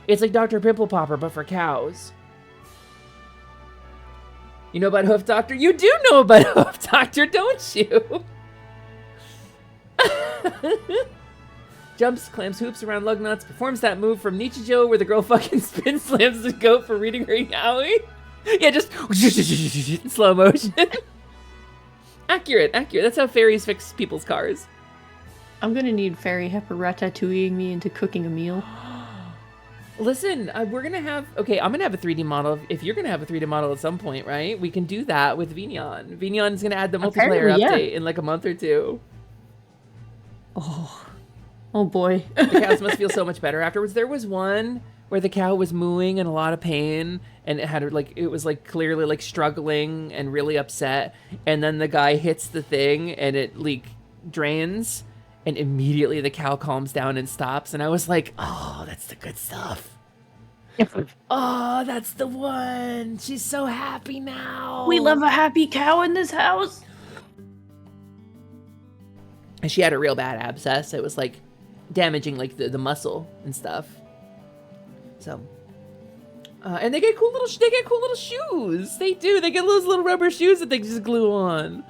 It's like Dr. Pimple Popper, but for cows. You know about Hoof Doctor? You do know about Hoof Doctor, don't you? Jumps, clams hoops around lug nuts, performs that move from Nichijou where the girl fucking spin slams the goat for reading her yaoi. Yeah, just in slow motion. Accurate. That's how fairies fix people's cars. I'm gonna need Fairy Hepper ratatouilleing me into cooking a meal. Listen, we're gonna have, okay, I'm gonna have a 3D model. If you're gonna have a 3D model at some point, right? We can do that with Vignon. Vignon's gonna add the multiplayer update in like a month or two. Oh boy. The cows must feel so much better afterwards. There was one where the cow was mooing in a lot of pain, and it was like clearly like struggling and really upset. And then the guy hits the thing, and it drains, and immediately the cow calms down and stops. And I was like, oh, that's the good stuff. Oh, that's the one. She's so happy now. We love a happy cow in this house. And she had a real bad abscess. It was like damaging like the muscle and stuff. So, and they get cool little shoes. They do. They get those little rubber shoes that they just glue on.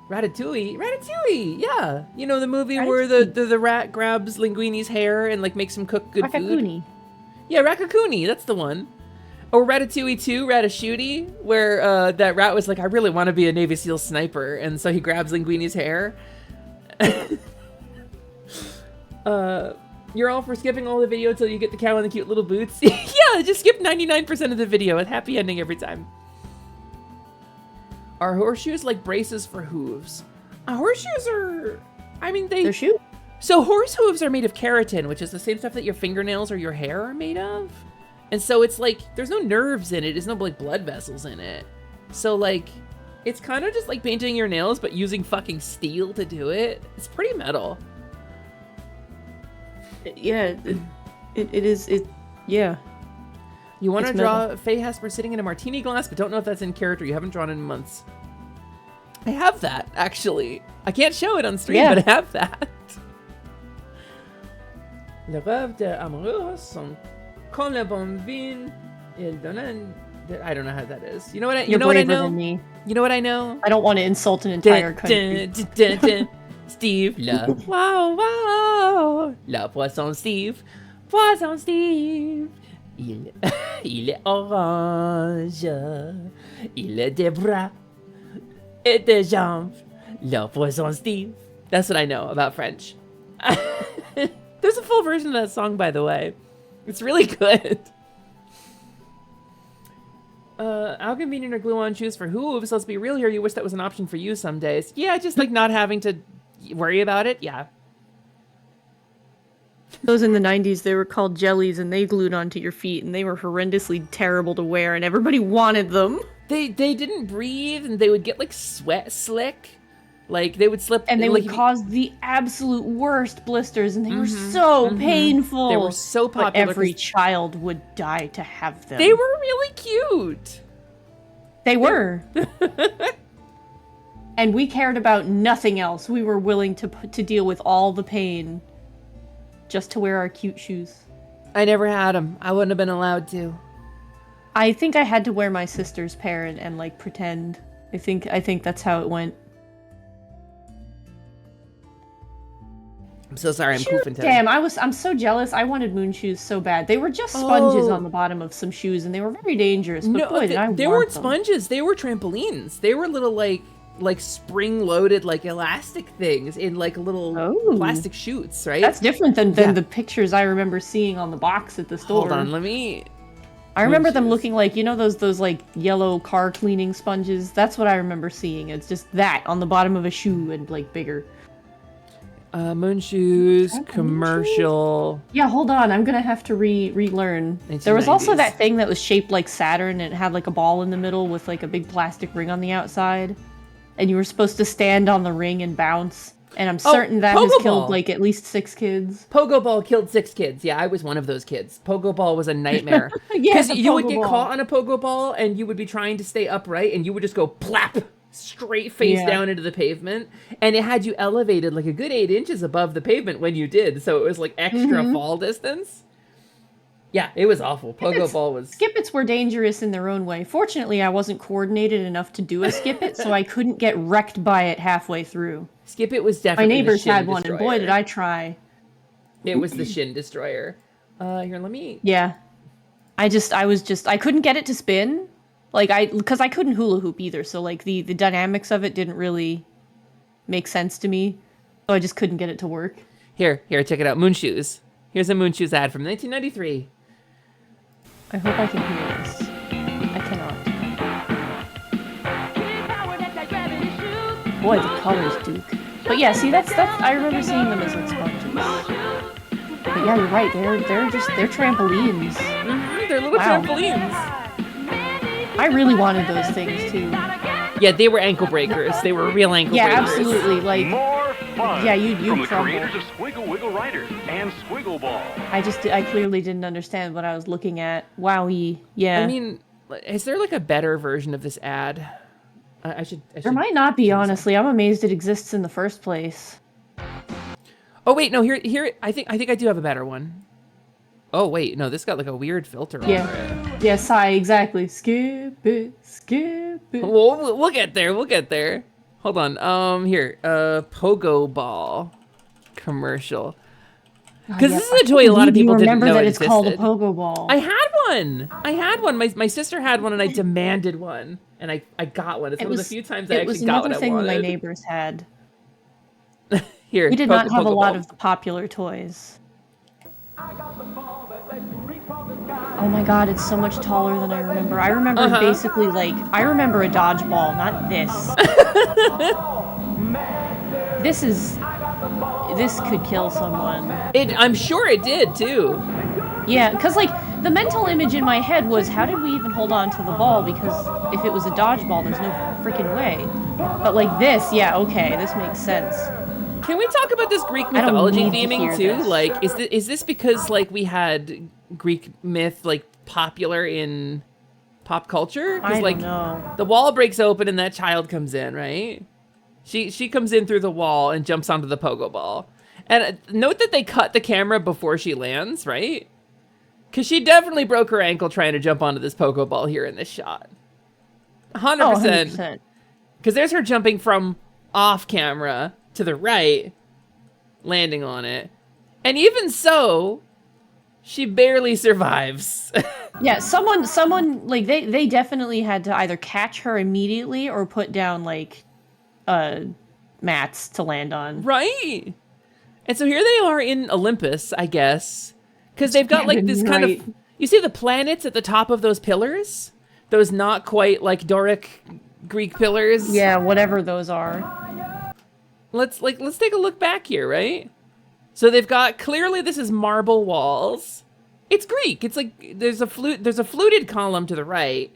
Ratatouille. Yeah, you know the movie where the rat grabs Linguini's hair and like makes him cook good food. Yeah, Ratatouille. That's the one. Or Ratatouille 2, Ratatouille, where that rat was like, I really want to be a Navy SEAL sniper, and so he grabs Linguini's hair. You're all for skipping all the video until you get the cow in the cute little boots. Yeah, just skip 99% of the video. A happy ending every time. Are horseshoes like braces for hooves? Horseshoes are, I mean, they're shoe. So horse hooves are made of keratin, which is the same stuff that your fingernails or your hair are made of. And so it's like, there's no nerves in it. There's no like blood vessels in it. So like, it's kind of just like painting your nails, but using fucking steel to do it. It's pretty metal. Yeah, it is. Yeah. You want to It's draw metal. Faye Hesper sitting in a martini glass, but don't know if that's in character. You haven't drawn in months. I have that, actually. I can't show it on stream, Yeah. but I have that. Le rêve de amoureux sont comme le bon vin. Il donne. I don't know how that is. You know what I? You're know what I braver know? than me. You know what I know? I don't want to insult an entire country. Steve, la wow. La poisson Steve. Poisson Steve. Il est orange. Il a des bras et des jambes. Le poisson Steve. That's what I know about French. There's a full version of that song, by the way. It's really good. How convenient are glue-on shoes for hooves? Let's be real here. You wish that was an option for you some days. Yeah, just like not having to worry about it. Yeah. Those in the 90s, they were called jellies, and they glued onto your feet, and they were horrendously terrible to wear, and everybody wanted them. They didn't breathe, and they would get like sweat slick. Like they would slip, And they like, would cause the absolute worst blisters, and they were so painful. They were so popular. But every child would die to have them. They were really cute. They were. and we cared about nothing else. We were willing to deal with all the pain just to wear our cute shoes. I never had them. I wouldn't have been allowed to. I think I had to wear my sister's pair and like pretend. I think that's how it went. I'm so sorry. I'm Shoe, poofing. damn, I'm so jealous. I wanted moon shoes so bad. They were just sponges on the bottom of some shoes, and they were very dangerous. But boy, did I want they weren't them. sponges. They were trampolines. They were little like spring-loaded like elastic things in like little plastic chutes, right? That's different than the pictures I remember seeing on the box at the store. Hold on, let me. I remember them looking like, you know, those like yellow car cleaning sponges. That's what I remember seeing. It's just that on the bottom of a shoe and like bigger. Moon shoes, commercial. Yeah, hold on. I'm gonna have to relearn. There was also that thing that was shaped like Saturn and it had like a ball in the middle with like a big plastic ring on the outside. And you were supposed to stand on the ring and bounce. And I'm certain that has killed like at least 6 kids. Pogo Ball killed 6 kids. Yeah, I was one of those kids. Pogo Ball was a nightmare. Because you would get caught on a Pogo Ball and you would be trying to stay upright and you would just go plap straight face down into the pavement. And it had you elevated like a good 8 inches above the pavement when you did. So it was like extra fall distance. Yeah, it was awful. Pogo Ball was... Skip-its were dangerous in their own way. Fortunately, I wasn't coordinated enough to do a skip-it, so I couldn't get wrecked by it halfway through. Skip-it was definitely my neighbors the shin had one, destroyer. and boy, did I try. It was the shin destroyer. Here, let me... Yeah. I couldn't get it to spin. Because I couldn't hula hoop either, so like the dynamics of it didn't really make sense to me. So I just couldn't get it to work. Here, check it out. Moon Shoes. Here's a Moon Shoes ad from 1993. I hope I can hear this. I cannot. Boy, the colors, Duke. But yeah, see, that's I remember seeing them as like sponges. But yeah, you're right. They're trampolines. They're little trampolines. I really wanted those things too. Yeah, they were ankle breakers. They were real ankle breakers. Yeah, absolutely. Like, more fun. Yeah, you from the crumble. creators of Squiggle Wiggle Riders and Squiggle Ball. I clearly didn't understand what I was looking at. Wowie. Yeah. I mean, is there like a better version of this ad? I should. There might not be, honestly. I'm amazed it exists in the first place. Oh wait, no. Here. I think I do have a better one. Oh wait, no. This got like a weird filter over it. Yeah, sigh, exactly. Skip it. Well, we'll get there. We'll get there. Hold on. Here. Pogo Ball commercial. Because this is a toy a lot of people didn't know remember that existed. it's called a Pogo Ball. I had one. My sister had one, and I demanded one, and I got one. It's one of the few times I actually got what I wanted. It was another thing that my neighbors had. Here, we did not have a lot of the popular toys. Oh my god, it's so much taller than I remember. I remember basically I remember a dodgeball, not this. This could kill someone. I'm sure it did too. Yeah, because the mental image in my head was, how did we even hold on to the ball? Because if it was a dodgeball, there's no freaking way. But this, yeah, okay, this makes sense. Can we talk about this Greek mythology need to theming hear too? this. Is this because we had Greek myth popular in pop culture? I don't know. The wall breaks open and that child comes in, right? She comes in through the wall and jumps onto the pogo ball. And note that they cut the camera before she lands, right? Because she definitely broke her ankle trying to jump onto this pogo ball here in this shot. 100%. 100%. Because there's her jumping from off camera to the right, landing on it. And even so, she barely survives. Yeah, someone they definitely had to either catch her immediately or put down mats to land on. Right. And so here they are in Olympus, I guess. Because they've got this kind of, you see the planets at the top of those pillars? Those not quite Doric Greek pillars? Yeah, whatever those are. Let's take a look back here, right? So they've got, clearly this is marble walls. It's Greek. It's there's a fluted column to the right.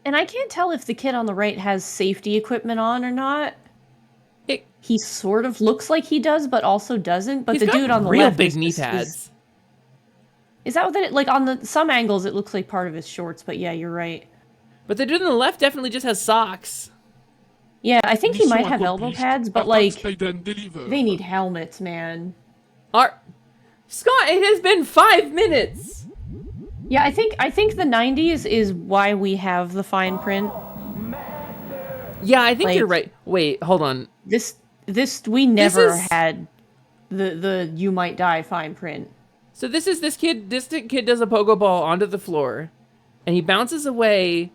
And I can't tell if the kid on the right has safety equipment on or not. He sort of looks like he does, but also doesn't. But the dude on the real left big knee pads. Is that what that on some angles it looks like part of his shorts? But yeah, you're right. But the dude on the left definitely just has socks. Yeah, I think he Mission might have elbow accomplished. pads, but Attacks like they then deliver. they need helmets, man. Scott, it has been 5 minutes. Yeah, I think the 90s is why we have the fine print. Yeah, I think Like- you're right. Wait, hold on. This we never is- had the you might die fine print. So this kid does a pogo ball onto the floor, and he bounces away,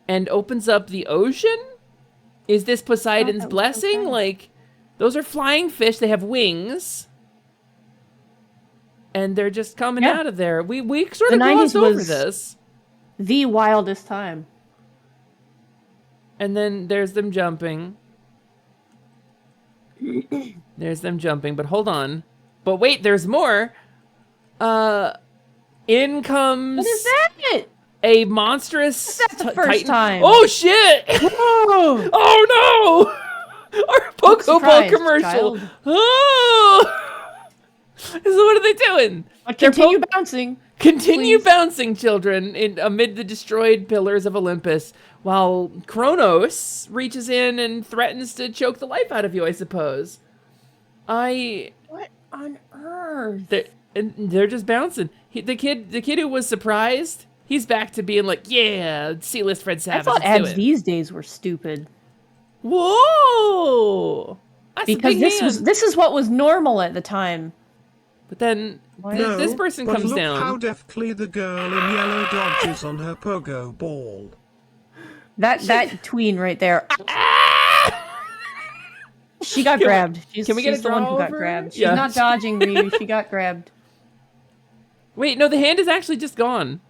and opens up the ocean. Is this Poseidon's that was so blessing? fast. Like, those are flying fish. They have wings, and they're just coming Yeah. out of there. We sort The of 90s glossed over was- this, The wildest time. and then there's them jumping. There's them jumping, but hold on. But wait, there's more. In comes What is that? a monstrous That's the first titan. time. Oh shit! Whoa! Oh no! Our Pogo Ball surprised, commercial. child. Oh! So what are they doing? But They're continue bouncing. Continue please. bouncing, children, amid the destroyed pillars of Olympus, while Kronos reaches in and threatens to choke the life out of you, I suppose. What on earth? They're just bouncing. The kid who was surprised, he's back to being like, yeah, C-list Fred I Savage. thought let's do ads it." these days were stupid. Whoa! That's a Because big hand. this is what was normal at the time. But then No, this person but comes look down. how deftly the girl in yellow dodges on her pogo ball. That tween right there. She got grabbed. She's can we get she's a the one draw who got over? grabbed. She's Yeah. not dodging Ryu. She got grabbed. Wait, no, the hand is actually just gone.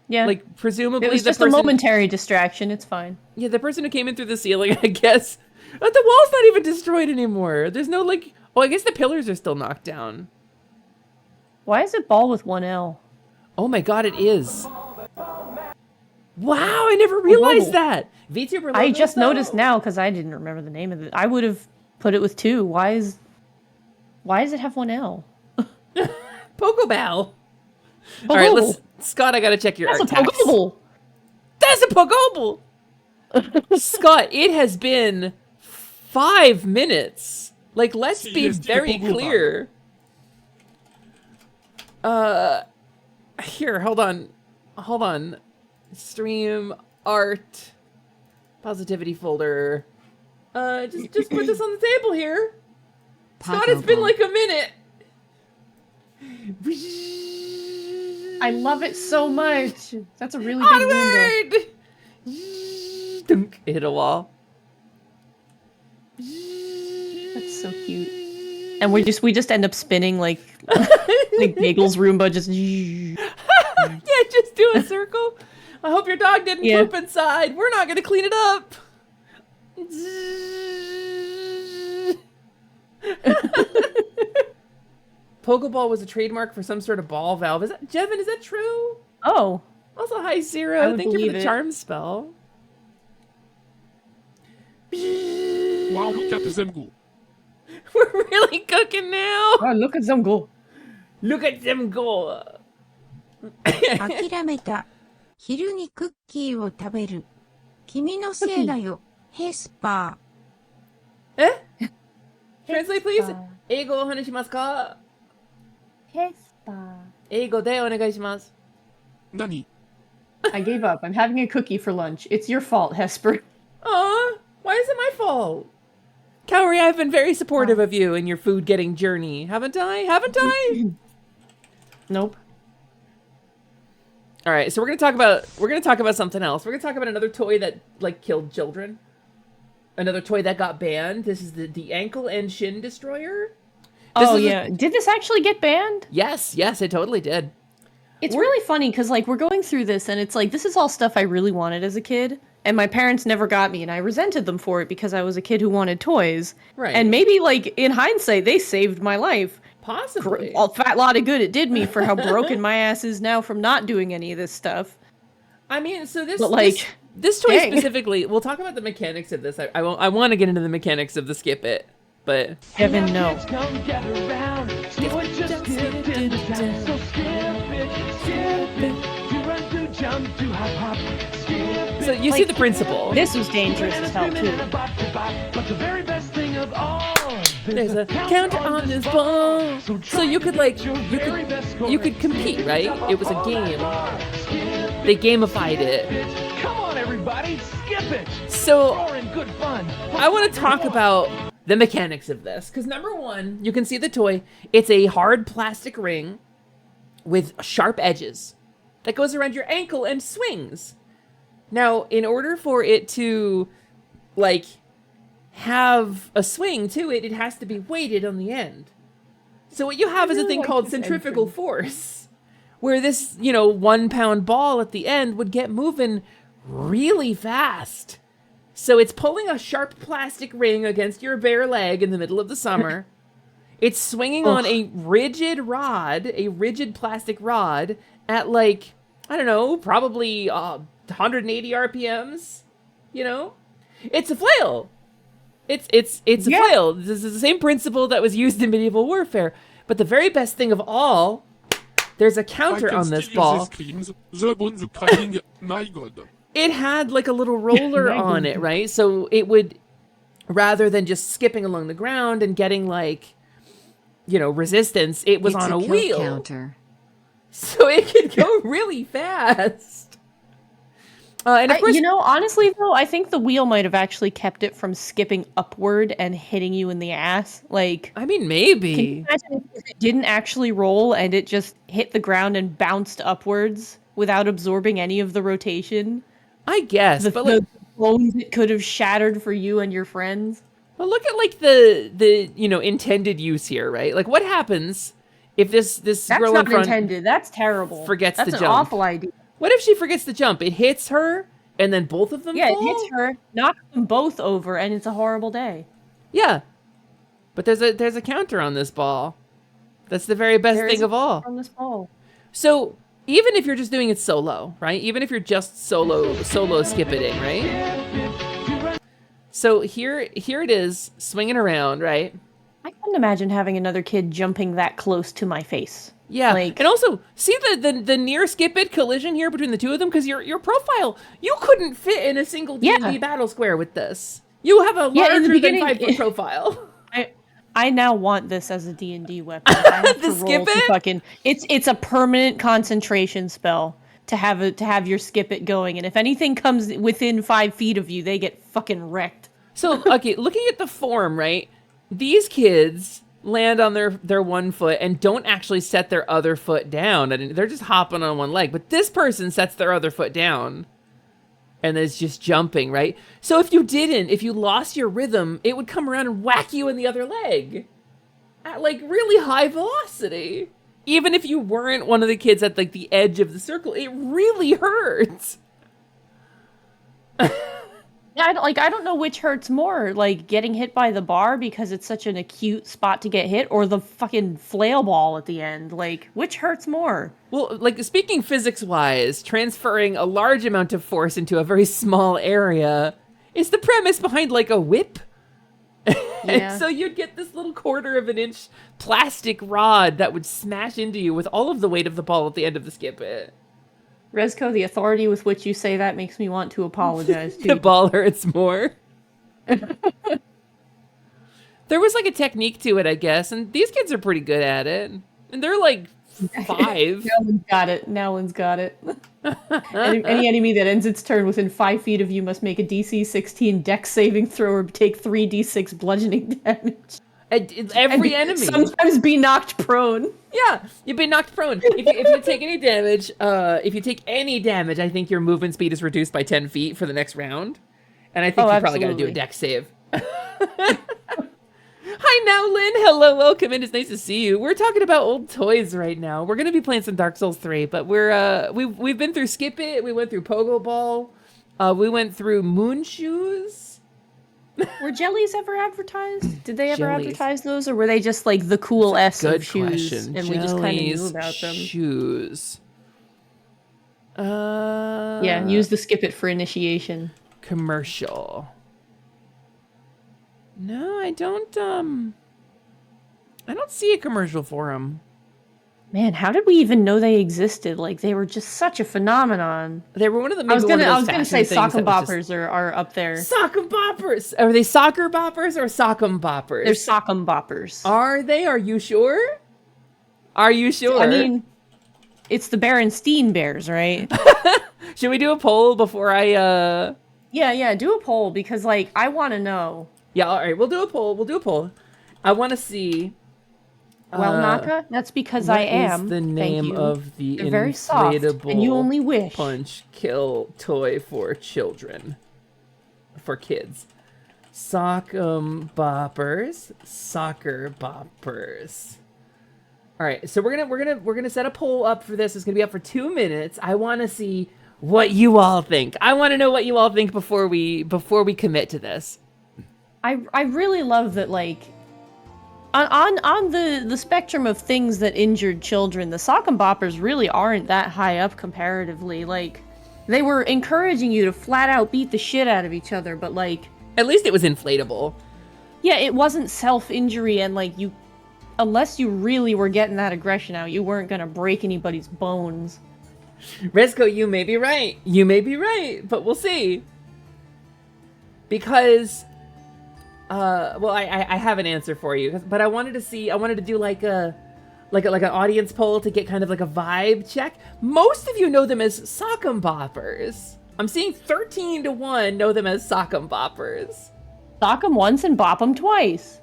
Yeah. Like, presumably it was the just person... a momentary distraction. It's fine. Yeah, the person who came in through the ceiling, I guess. But the wall's not even destroyed anymore. There's no, like... Oh, I guess the pillars are still knocked down. Why is it ball with one L? Oh my god, it is. Wow, I never realized Whoa. that. VTuber I logos, just though? noticed now because I didn't remember the name of it. I would have put it with two. Why does it have one L? Pokeball. All right, let's... Scott, I gotta check your That's art a tax. Pokeball. That's a Pokeball! Scott, it has been 5 minutes. Like, let's be Yes, very Pokeball. clear. Here, hold on. Stream art positivity folder. Just put this on the table here. Scott, it's been Pokeball. like a minute. I love it so much. That's a really big window. Onward! Dunk, hit a wall. That's so cute. And we just end up spinning like Nagel's Roomba just. Yeah, just do a circle. I hope your dog didn't Yeah. poop inside. We're not gonna clean it up. Pokeball was a trademark for some sort of ball valve. Is that Jevin? Is that true? Oh, Also, hi I Zero. would Thank you for believe the it. charm spell. Wow, look at them go. We're really cooking now. oh look at them go. Look at them go. 諦めた。昼にクッキーを食べる。君のせいだよ。ヘスパ Eh? Translate, please. 英語をお話しますか？ヘスパ英語でお願いします。Nani? I gave up. I'm having a cookie for lunch. It's your fault, Hesper. Aw, why is it my fault? Kaori, I've been very supportive of you and your food getting journey, haven't I? Haven't I? Nope. All right, so we're gonna talk about something else. We're gonna talk about another toy that like killed children. Another toy that got banned. This is the ankle and shin destroyer. This Oh is a- yeah. Did this actually get banned? Yes, it totally did. It's really funny because like we're going through this and it's like this is all stuff I really wanted as a kid. And my parents never got me, and I resented them for it because I was a kid who wanted toys. Right. And maybe, like, in hindsight, they saved my life. Possibly. A fat lot of good it did me for how broken my ass is now from not doing any of this stuff. I mean, so this But, like, this toy dang. specifically. We'll talk about the mechanics of this. I want to get into the mechanics of the skip it, but Kevin, no. so you see the principle. This was dangerous as hell too. There's a counter on this ball, so you could you could compete, right? It was a game. They gamified it. Come on, everybody, skip it. So You're in good fun. I want to talk about the mechanics of this, because number one, you can see the toy. It's a hard plastic ring with sharp edges that goes around your ankle and swings. Now, in order for it to like have a swing to it, it has to be weighted on the end. So what you have is a thing called centrifugal force, where this, 1 pound ball at the end would get moving really fast. So it's pulling a sharp plastic ring against your bare leg in the middle of the summer. It's swinging on a rigid plastic rod at like, I don't know, probably 180 RPMs, It's a flail. It's a flail. This is the same principle that was used in medieval warfare. But the very best thing of all, there's a counter on this ball. My God. It had like a little roller on it, right? So it would, rather than just skipping along the ground and getting like, resistance, it was on a wheel. Counter. So it could go really fast. And of course, honestly though, I think the wheel might have actually kept it from skipping upward and hitting you in the ass. Like, I mean, maybe. Can you imagine if it didn't actually roll and it just hit the ground and bounced upwards without absorbing any of the rotation? I guess, the bones it could have shattered for you and your friends. Well, look at like the intended use here, right? Like, what happens if this That's girl not in front intended. That's terrible. Forgets That's the an jump? awful idea. What if she forgets the jump? It hits her, and then both of them. Yeah, fall? it hits her, knocks them both over, and it's a horrible day. Yeah, but there's a counter on this ball. That's the very best thing of all. On this ball. So even if you're just doing it solo, right? Even if you're just solo skip-itting, right? So here it is, swinging around, right? I couldn't imagine having another kid jumping that close to my face. Yeah, and also, see the near skip-it collision here between the two of them? Because your profile, you couldn't fit in a single D&D battle square with this. You have a larger than 5 foot profile. I now want this as a D&D weapon. I have The to roll to fucking, it's a permanent concentration spell to have your skip it going, and if anything comes within 5 feet of you, they get fucking wrecked. So, okay, looking at the form, right? These kids land on their 1 foot and don't actually set their other foot down. And they're just hopping on one leg. But this person sets their other foot down and is just jumping, right? So if you lost your rhythm, it would come around and whack you in the other leg at like really high velocity. Even if you weren't one of the kids at like the edge of the circle, it really hurts. Yeah, I don't know which hurts more, like getting hit by the bar because it's such an acute spot to get hit, or the fucking flail ball at the end. Like, which hurts more? Well, like, speaking physics-wise, transferring a large amount of force into a very small area is the premise behind, like, a whip. Yeah. And so you'd get this little 1/4 of an inch plastic rod that would smash into you with all of the weight of the ball at the end of the skip it. Rezko, the authority with which you say that makes me want to apologize to The you. ball hurts more. There was like a technique to it, I guess, and these kids are pretty good at it. And they're like 5. Now one's got it. Any enemy that ends its turn within 5 feet of you must make a DC 16 Dex saving throw or take 3d6 bludgeoning damage. Every enemy. Sometimes be knocked prone. Yeah, you've been knocked prone. If you take any damage, I think your movement speed is reduced by 10 feet for the next round. And I think you probably got to do a Dex save. Hi now, Lynn. Hello, welcome in. It's nice to see you. We're talking about old toys right now. We're gonna be playing some Dark Souls 3, but we've been through Skip It. We went through Pogo Ball. We went through Moon Shoes. Were jellies ever advertised? Did they ever Jellies. advertise those, or were they just like the cool S Good of shoes, question. and we just kind of knew Jellies, about them? Shoes. Yeah, use the skip it for initiation. Commercial. No, I don't see a commercial for them. Man, how did we even know they existed? Like, they were just such a phenomenon. They were one of the. I was maybe one of gonna those say fashion sock things and that was just- boppers are up there. Sock 'em boppers. Are they soccer boppers or sock 'em boppers? They're sock and boppers. Are they? Are you sure? Are you sure? I mean, it's the Berenstein Bears, right? Should we do a poll before I? Yeah, do a poll because, like, I want to know. Yeah, all right. We'll do a poll. I want to see. Well, Naka, that's because what I am. is the Thank name you. of the They're very soft, inflatable and you only wish. punch kill toy for children, for kids? Sock'em boppers, soccer boppers. All right, so we're gonna set a poll up for this. It's gonna be up for 2 minutes. I want to see what you all think. I want to know what you all think before we commit to this. I really love that, like, on the spectrum of things that injured children, the sock and boppers really aren't that high up comparatively. Like, they were encouraging you to flat out beat the shit out of each other, but, like, At least it was inflatable. yeah, it wasn't self-injury, and, like, unless you really were getting that aggression out, you weren't gonna break anybody's bones. Resco, you may be right. But we'll see. Because, well, I have an answer for you, but I wanted to do like an audience poll to get kind of like a vibe check. Most of you know them as sock'em boppers. I'm seeing 13-1 know them as sock'em boppers. Sock 'em once and bop 'em twice.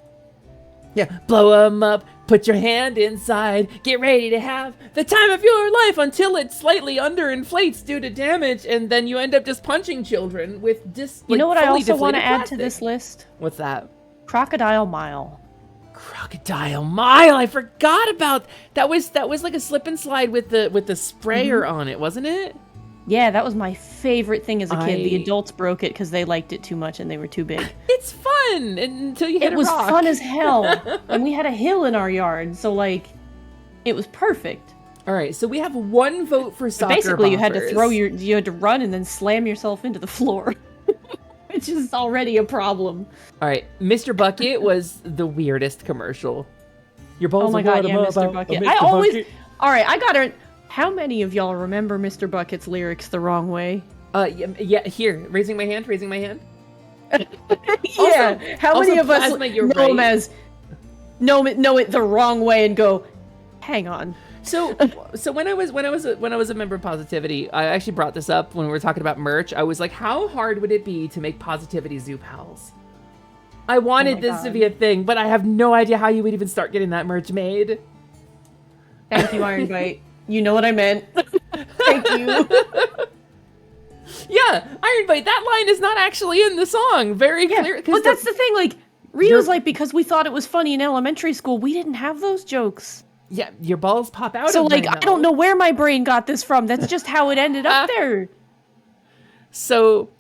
Yeah, blow 'em up, put your hand inside, get ready to have the time of your life until it slightly underinflates due to damage, and then you end up just punching children with You know what I fully also want to deflated add to plastic. this list? What's that? Crocodile Mile. Crocodile Mile. I forgot about that. Was like a slip and slide with the sprayer on it, wasn't it? Yeah, that was my favorite thing as a kid. The I- adults broke it because they liked it too much and they were too big. It's fun until you hit It a was rock. fun as hell. And we had a hill in our yard, so, like, it was perfect. All right, so we have one vote for But soccer. basically, you had to boppers. you had to run and then slam yourself into the floor, which is already a problem. All right, Mr. Bucket was the weirdest commercial. Your balls Oh my are god, what yeah, I'm Mr. about, Bucket. Mr. I always. Bucket. All right, I gotta. How many of y'all remember Mr. Bucket's lyrics the wrong way? Yeah. Here, raising my hand. Yeah. How many also, of us Plasma, you're know him right. as know it the wrong way and go, hang on. So when I was a member of Positivity, I actually brought this up when we were talking about merch. I was like, how hard would it be to make Positivity Zoo Pals? I wanted this to be a thing, but I have no idea how you would even start getting that merch made. Thank you, Iron Bite. You know what I meant. Thank you. Yeah, Iron Bite, that line is not actually in the song. Very clear. But that's the thing, like, Rio's like, because we thought it was funny in elementary school, we didn't have those jokes. Yeah, your balls pop out So, of like, my I don't know where my brain got this from. That's just how it ended up there. So,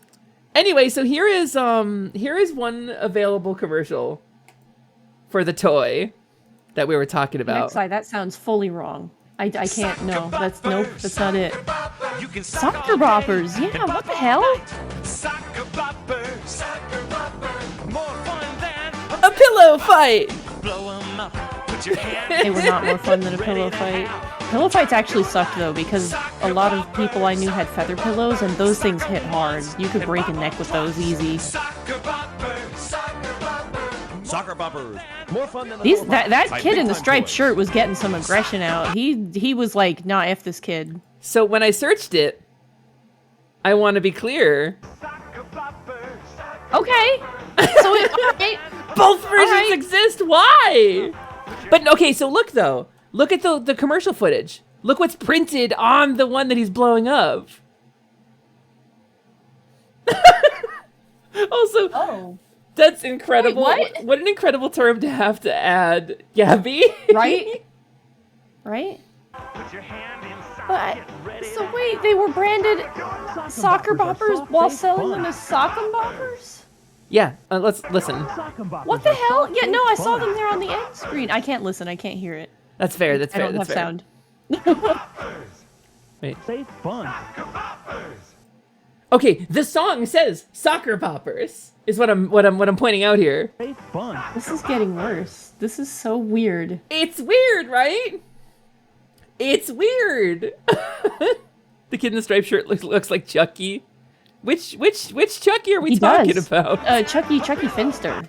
anyway, so here is one available commercial for the toy that we were talking about. Next slide, that sounds fully wrong. I can't, no, that's not it. Soccer boppers, yeah, what the hell? A pillow fight! They were not more fun than a pillow fight. Pillow fights actually sucked though, because a lot of people I knew had feather pillows, and those things hit hard. You could break a neck with those easy. Soccer boppers. More fun than That kid in the striped shirt was getting some aggression out. He was like, nah, F this kid. So when I searched it, I want to be clear. Okay. So okay. Both versions exist. Why? But okay, so look though. Look at the commercial footage. Look what's printed on the one that he's blowing up. Also, that's incredible. Wait, what an incredible term to have to add, Gabby. Right? Right? But, so wait, they were branded soccer boppers while selling them as sock'em boppers? Yeah, let's listen. What the hell? Yeah, no, I saw them there on the end screen. I can't listen, I can't hear it. That's fair. That's fair. I don't have that's fair. sound. Wait. Say fun. Okay, the song says "soccer poppers" is what I'm pointing out here. Say fun. This is getting worse. This is so weird. It's weird, right? It's weird. The kid in the striped shirt looks like Chucky. Which Chucky are we talking about? Chucky Finster.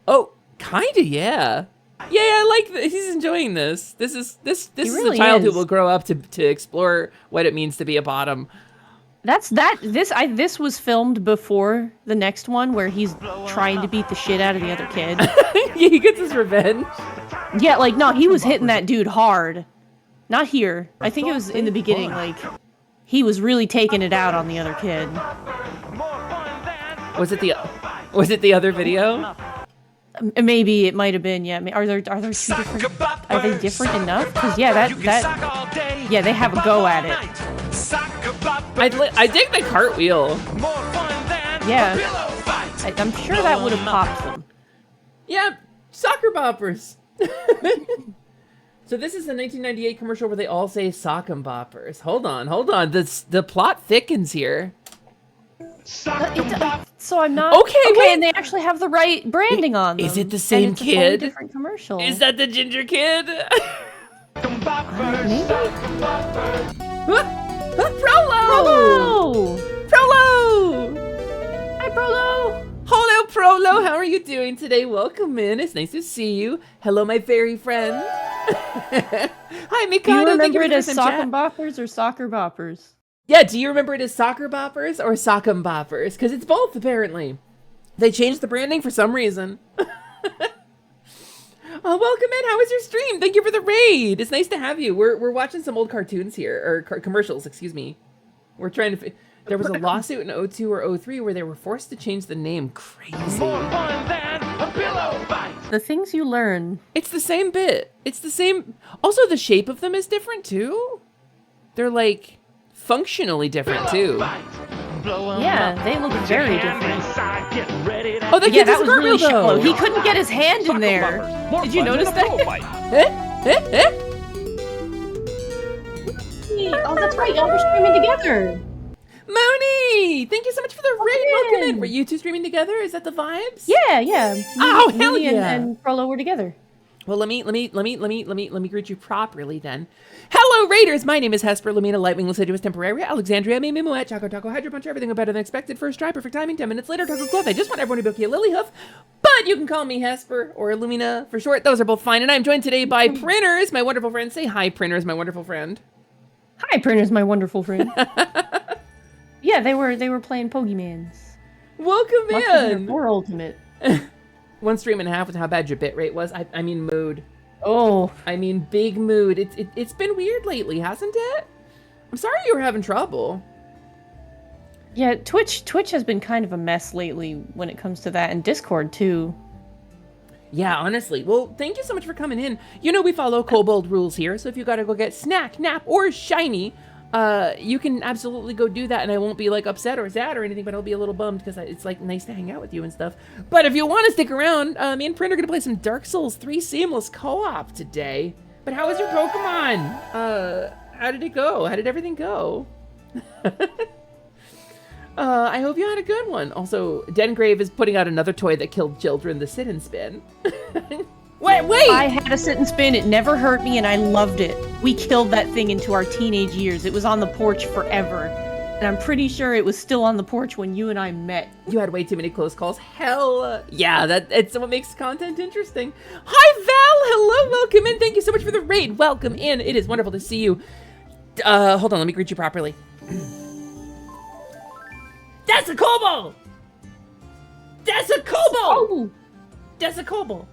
Oh, kinda, yeah. Yeah, I like that. He's enjoying this. This is really a child who is. will grow up to explore what it means to be a bottom. This was filmed before the next one where he's trying to beat the shit out of the other kid. Yeah, he gets his revenge. Yeah, like, no, he was hitting that dude hard. Not here. I think it was in the beginning, like, he was really taking it out on the other kid. Was it the other video? Maybe it might have been, yeah. Are there two different? Are they different enough? Because yeah, yeah, they have a go at it. I dig the cartwheel. Yeah, I'm sure that would have popped them. Yeah, soccer boppers. So this is a 1998 commercial where they all say sock 'em boppers. Hold on. The plot thickens here. So I'm not okay. Wait. And they actually have the right branding on them. Is it the same and it's kid? A totally different commercial. Is that the ginger kid? Maybe. Prolo! Prolo! Hi, Prolo! Hello, Prolo. How are you doing today? Welcome in. It's nice to see you. Hello, my fairy friend. Hi, Mikado. Do you remember it as some sock chat. and boppers or soccer boppers? Yeah, do you remember it as soccer boppers or sock'em boppers? Because it's both, apparently. They changed the branding for some reason. Oh, welcome in. How was your stream? Thank you for the raid. It's nice to have you. We're watching some old cartoons here, or commercials, excuse me. We're trying to... There was a lawsuit in 02 or 03 where they were forced to change the name. Crazy. More fun than a pillow fight. The things you learn. It's the same bit. It's the same... Also, the shape of them is different, too. They're, like, functionally different, too. Yeah, they look very different. Oh, the Yeah, kid's that was really though. shallow. He couldn't get his hand in there. Did you notice that? Oh, that's right. Y'all were streaming together. Mooney! Thank you so much for the raid. Welcome in. Were you two streaming together? Is that the vibes? Yeah. Oh, hell Mooney yeah. and Prolo were together. Well, let me greet you properly then. Hello, Raiders! My name is Hesper, Lumina, Lightwing, Deciduous, Temporary, Alexandria, Mimi, Moet, Choco, Taco, Hydro Punch, everything better than expected. First try, perfect timing, 10 minutes later, Taco Cloth. I just want everyone to book you a lily hoof, but you can call me Hesper or Lumina for short. Those are both fine. And I'm joined today by Printers, my wonderful friend. Say hi, Printers, my wonderful friend. Hi, Printers, my wonderful friend. Yeah, they were playing Pokemans. Welcome in! Or Ultimate. One stream and a half with how bad your bitrate was. I mean mood. Oh. I mean big mood. It's been weird lately, hasn't it? I'm sorry you were having trouble. Yeah, Twitch has been kind of a mess lately when it comes to that, and Discord too. Yeah, honestly. Well, thank you so much for coming in. You know we follow Kobold rules here, so if you gotta go get snack, nap, or shiny, you can absolutely go do that, and I won't be like upset or sad or anything, but I'll be a little bummed because it's like nice to hang out with you and stuff. But if you want to stick around, me and Print are gonna play some Dark Souls 3 Seamless Co-op today. But how was your Pokemon? How did it go? How did everything go? I hope you had a good one. Also, Dengrave is putting out another toy that killed children, the Sit and Spin. Wait! I had a sit and spin. It never hurt me, and I loved it. We killed that thing into our teenage years. It was on the porch forever. And I'm pretty sure it was still on the porch when you and I met. You had way too many close calls. Hell yeah, it's what makes content interesting. Hi, Val! Hello, welcome in. Thank you so much for the raid. Welcome in. It is wonderful to see you. Hold on, let me greet you properly. That's a kobold! That's a kobold! Oh! That's a kobold.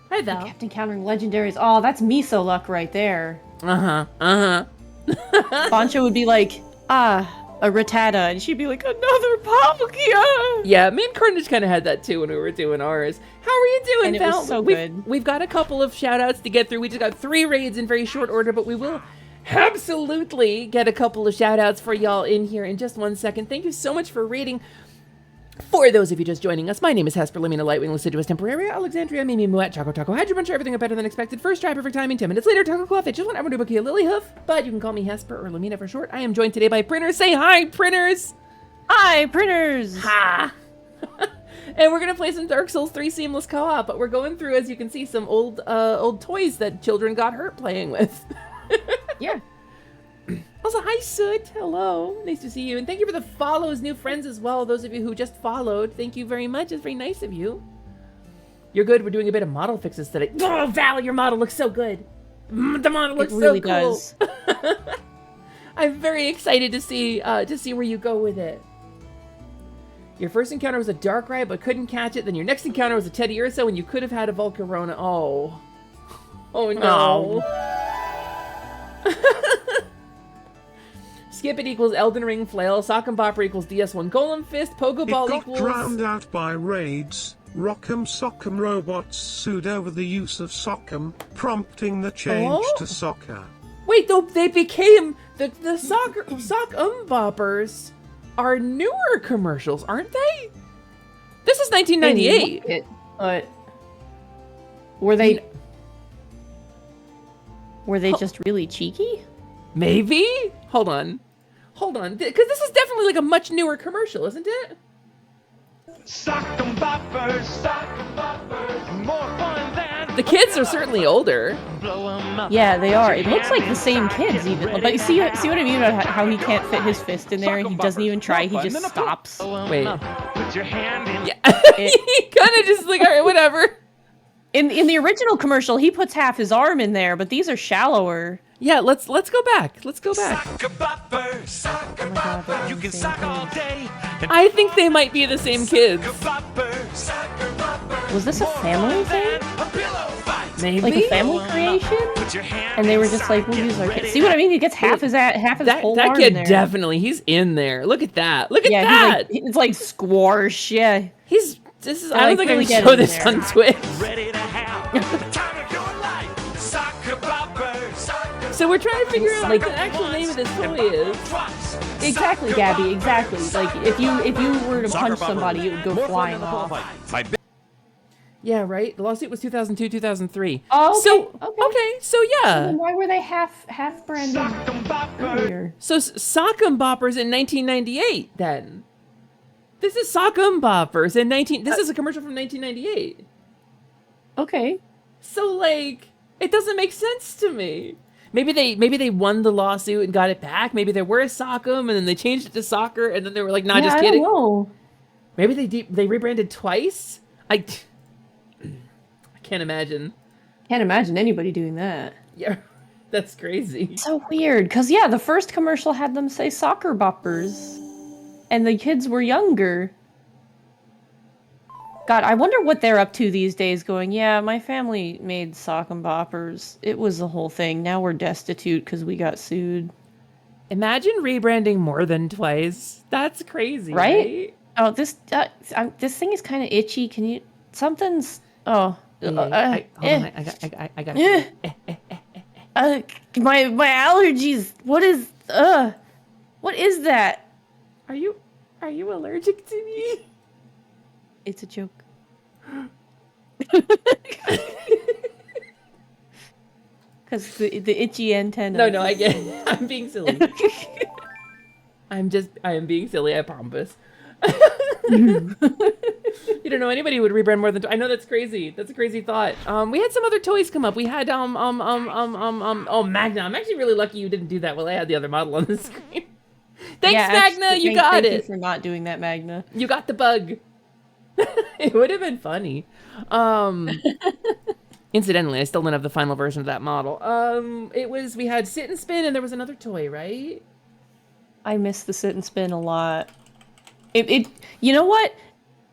Hi, Val. Kept encountering legendaries. Oh, that's miso luck right there. Bancho would be like, a Rattata, and she'd be like, another Palkia! Yeah, me and Carnage kind of had that too when we were doing ours. How are you doing, And it Val? was so good. We've got a couple of shout-outs to get through. We just got 3 raids in very short order, but we will absolutely get a couple of shout-outs for y'all in here in just 1 second. Thank you so much for raiding. For those of you just joining us, my name is Hesper, Lumina, Lightwing, Deciduous, Temporary, Alexandria, Mimi, Moet, Choco, Taco, Hydro Punch, everything better than expected. First try, perfect timing, 10 minutes later, Taco Cloth. I just want everyone to book you a lily hoof, but you can call me Hesper or Lumina for short. I am joined today by Printers. Say hi, Printers! Hi, Printers! Ha! And we're gonna play some Dark Souls 3 Seamless Co-op, but we're going through, as you can see, some old toys that children got hurt playing with. hi, Soot. Hello. Nice to see you. And thank you for the follows, new friends as well. Those of you who just followed, thank you very much. It's very nice of you. You're good. We're doing a bit of model fixes today. Oh, Val, your model looks so good. The model looks really so cool. does. I'm very excited to see where you go with it. Your first encounter was a Darkrai, but couldn't catch it. Then your next encounter was a Teddy Ursa, and you could have had a Volcarona. Oh. Oh, no. Skip it equals Elden Ring Flail. Sock and Bopper equals DS1 Golem Fist. Pokeball It got equals... drowned out by raids. Rock'em Sock'em robots sued over the use of Sock'em, prompting the change to Soccer. Wait, though, they became... The Sock Boppers are newer commercials, aren't they? This is 1998. But were they... Were they just really cheeky? Maybe? Hold on. Because this is definitely like a much newer commercial, isn't it? Sock'em boppers, more fun than The kids are certainly older. blow 'em up. Yeah, they are. It looks like the same kids even. But see what I mean about how he can't fit his fist in there? He doesn't even try. He just stops. Blow 'em Wait. up. Put your hand in. Yeah. He kind of just like, all right, whatever. In the original commercial, he puts half his arm in there, but these are shallower. Yeah, let's go back. Let's go back. Sock bopper, you can sock all day. I think they might be the same kids. Was this a family thing? Maybe. Like a family creation? And they were just like, we'll use our kid. See what I mean? He gets half his whole that arm kid in there. definitely, he's in there. Look at that. Look at Yeah, that. it's like squash. Yeah. I don't think I can show this on Twitch. Ready to have the time of your life. Sock bopper, So we're trying to figure out like the actual name of this toy is. Exactly, Gabby. Exactly. Like if you were to punch somebody, it would go flying off. Yeah, right. The lawsuit was 2002, 2003. Oh, okay. So Okay. so yeah. Then why were they half branded earlier? So Sock'em Boppers in 1998 then. This is Sock'em Boppers in 19 This is a commercial from 1998. Okay. So like it doesn't make sense to me. Maybe they won the lawsuit and got it back. Maybe there were a Sock'em and then they changed it to soccer and then they were like, nah, just kidding. I don't know. Maybe they rebranded twice. I can't imagine. Can't imagine anybody doing that. Yeah, that's crazy. So weird, because yeah, the first commercial had them say soccer boppers, and the kids were younger. God, I wonder what they're up to these days going, yeah, my family made sock and boppers. It was the whole thing. Now we're destitute because we got sued. Imagine rebranding more than twice. That's crazy, right? Oh, this thing is kind of itchy. Can you... Something's... Oh. Hold on, I got it. My allergies. What is that? Are you allergic to me? It's a joke. Because the itchy antenna. No, I get it. I'm being silly. I am being silly, I promise. You don't know anybody who would rebrand more than I know that's crazy. That's a crazy thought. We had some other toys come up. We had Magna. I'm actually really lucky you didn't do that while I had the other model on the screen. Thanks, Magna. You got it. Thank you for not doing that, Magna. You got the bug. It would have been funny. Incidentally, I still don't have the final version of that model. We had Sit and Spin and there was another toy, right? I miss the Sit and Spin a lot. You know what?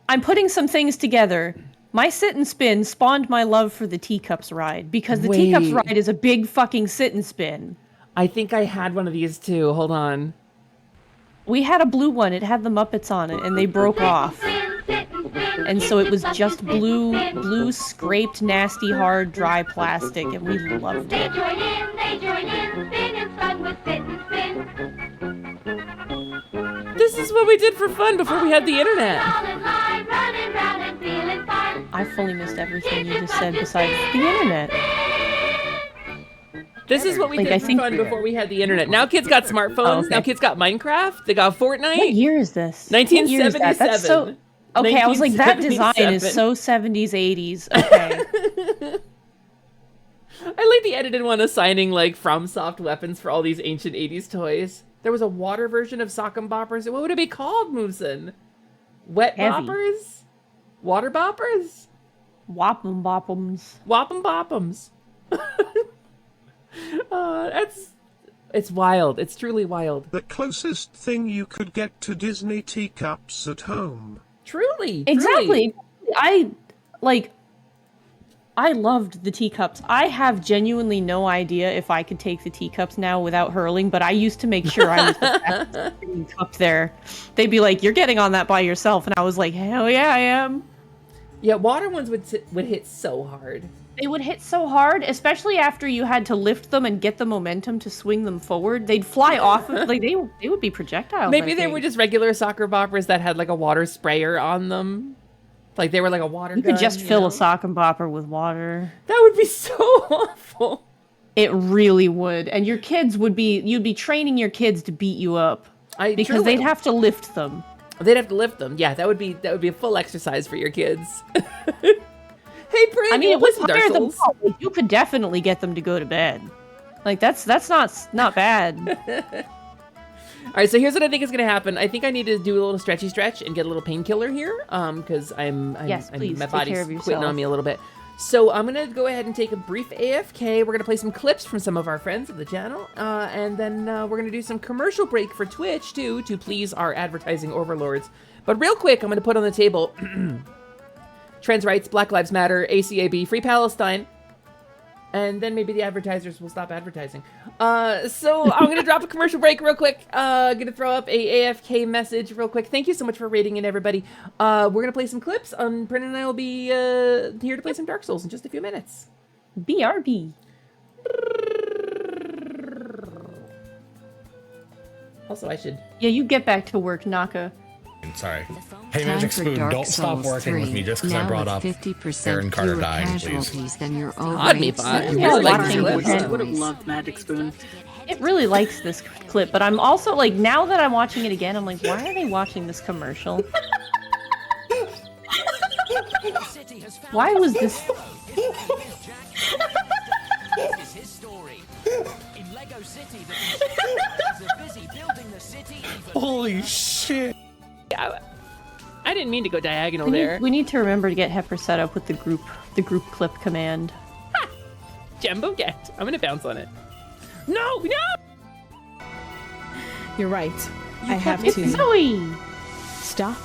I'm putting some things together. My Sit and Spin spawned my love for the Teacups ride because the Teacups ride is a big fucking sit and spin. I think I had one of these too. Hold on. We had a blue one. It had the Muppets on it and they broke off. And so it was just blue scraped, nasty, hard, dry plastic, and we loved it. They join in, spin and fun with Sit and Spin. This is what we did for fun before we had the internet. Running round and feeling fine. I fully missed everything you just said besides the internet. This is what we did for fun before we had the internet. Now kids got smartphones. Oh, okay. Now kids got Minecraft. They got Fortnite. What year is this? 1977. That's so... Okay, I was like, that design is so 70s, 80s. Okay. I like the edited one assigning like FromSoft weapons for all these ancient 80s toys. There was a water version of Sock'em Boppers. What would it be called, Moveson? Wet Heavy. Boppers? Water Boppers? Whoppum boppums. Whoppum Boppums. It's wild. It's truly wild. The closest thing you could get to Disney teacups at home. Truly. Exactly. I loved the teacups. I have genuinely no idea if I could take the teacups now without hurling, but I used to make sure I was the best up there. They'd be like, "You're getting on that by yourself," and I was like, "Hell yeah, I am." Yeah, water ones would hit so hard. They would hit so hard, especially after you had to lift them and get the momentum to swing them forward. They'd fly off, like they would be projectiles. Maybe they were just regular soccer boppers that had like a water sprayer on them. Like they were like a water gun. You could just fill a sock and bopper with water. That would be so awful. It really would. And your kids would be, you'd be training your kids to beat you up. Because they'd have to lift them. They'd have to lift them. Yeah, that would be a full exercise for your kids. Hey, Brandon, I mean, it was Dark higher than Souls. that. Like, you could definitely get them to go to bed. Like that's not bad. All right, so here's what I think is going to happen. I think I need to do a little stretchy stretch and get a little painkiller here, because Yes, please, my take body's care of quitting yourself. on me a little bit. So I'm going to go ahead and take a brief AFK. We're going to play some clips from some of our friends of the channel, and then we're going to do some commercial break for Twitch too, to please our advertising overlords. But real quick, I'm going to put on the table trans rights, Black Lives Matter, ACAB, Free Palestine. And then maybe the advertisers will stop advertising. So I'm going to drop a commercial break real quick. Going to throw up a AFK message real quick. Thank you so much for rating in, everybody. We're going to play some clips. Brennan and I will be here to play some Dark Souls in just a few minutes. BRB. Also, I should... Yeah, you get back to work, Naka. Sorry. Hey, Time Magic for Spoon, Dark don't stop Souls working with 3, me just because I now brought with up 50% Aaron Carter fewer dying, please. casualties than your over I'd be fine. Yeah, I like watching these with clips. him. Would have loved Magic Spoon. It really likes this clip, but I'm also like, now that I'm watching it again, I'm like, why are they watching this commercial? Why was this? Holy shit! I didn't mean to go diagonal We there. need to remember to get Heifer set up with the group clip command. Jumbo get. I'm going to bounce on it. No! You're right. I have It's to Zoe! stop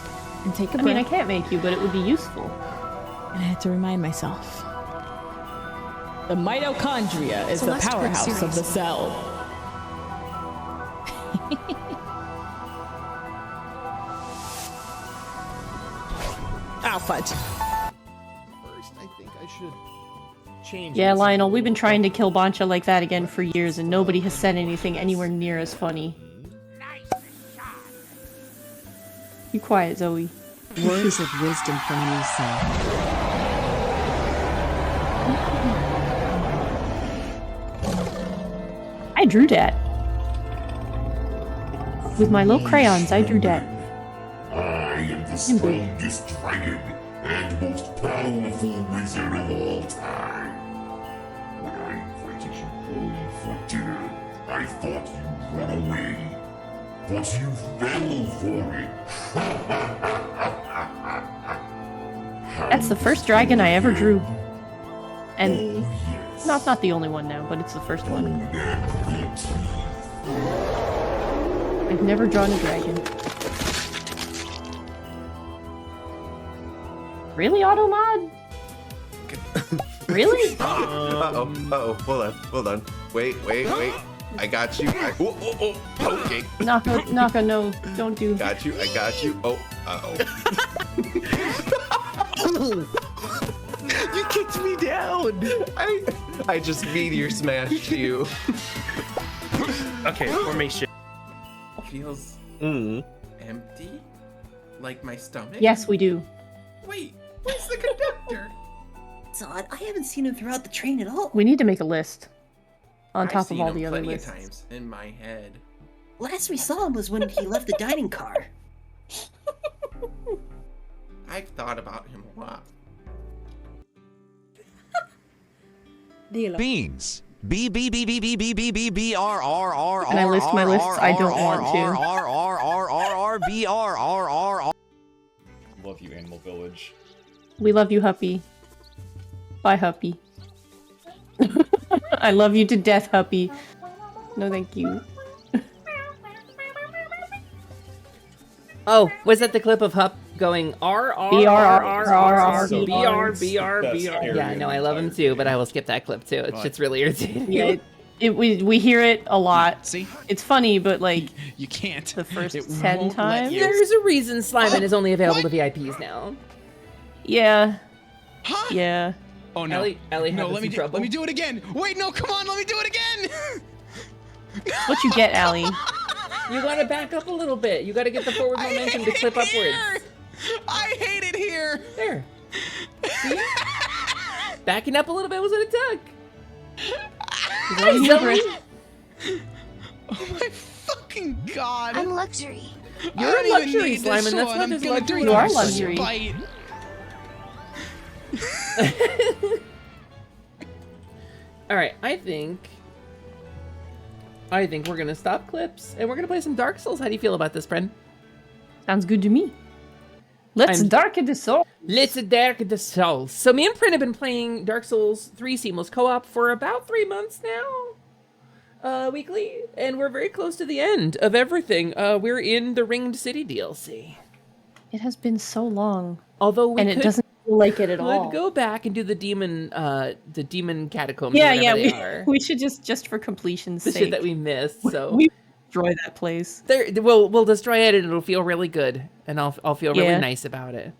and take a I breath. mean, I can't make you, but it would be useful. And I had to remind myself. The mitochondria is Celeste the Quick powerhouse of the Series. cell. Ow, fudge. First, I think I should change. Yeah, it. Lionel, we've been trying to kill Bancha like that again for years, and nobody has said anything anywhere near as funny. You quiet, Zoe. Words of wisdom from Lisa. I drew that. With my little crayons, I drew that. I am the strongest dragon and most powerful wizard of all time. When I invited you home for dinner, I thought you'd run away. But you fell for it. That's the first dragon I ever drew. And Oh, yes. no, it's not the only one now, but it's the first one. I've never drawn a dragon. Really, Automod? Really? Hold on. Wait. I got you. Okay. Naka, no, don't do. I got you. Oh, you kicked me down. I just meteor smashed you. Okay, formation. Feels empty, like my stomach. Yes, we do. Wait, where's the conductor? It's odd. I haven't seen him throughout the train at all. We need to make a list. On I've top of seen all him the other plenty lists. of times in my head. Last we saw him was when he left the dining car. I've thought about him a lot. Beans. B B B B B B B B B R R R R. Can I list my lists? I don't want to. R R R R R R B R R R R. Love you, Animal Village. We love you, Huppy. Bye, Huppy. I love you to death, Huppy. No, thank you. Oh, was that the clip of Hup going R R R R R B R B R B R? Yeah, no, I love him too, but I will skip that clip too. It's just really irritating. Yeah, we hear it a lot. See, it's funny, but like you can't. The first 10 times. There's a reason Slimin is only available to VIPs now. Yeah. Yeah. Oh no! Ellie no, let me do it again. Wait, no, come on, let me do it again. What you get, Allie? You gotta back up a little bit. You gotta get the forward momentum to clip upwards. I hate it here. There. See? Backing up a little bit was what it took. Oh my fucking god! I'm luxury. You're a luxury, Slimin. That's why there's luxury. You are luxury. All right, I think we're gonna stop clips and we're gonna play some Dark Souls. How do you feel about this, friend? Sounds good to me. Let's darken the soul. Let's darken the souls. So me and Prin have been playing Dark Souls 3 Seamless Co-op for about 3 months now, weekly, and we're very close to the end of everything. We're in the Ringed City DLC. It has been so long. Although we it doesn't feel like it at all. Could go back and do the demon catacombs. Yeah, we should just for completion's the sake. shit that we missed. So we destroy that place. We'll destroy it, and it'll feel really good, and I'll feel really nice about it.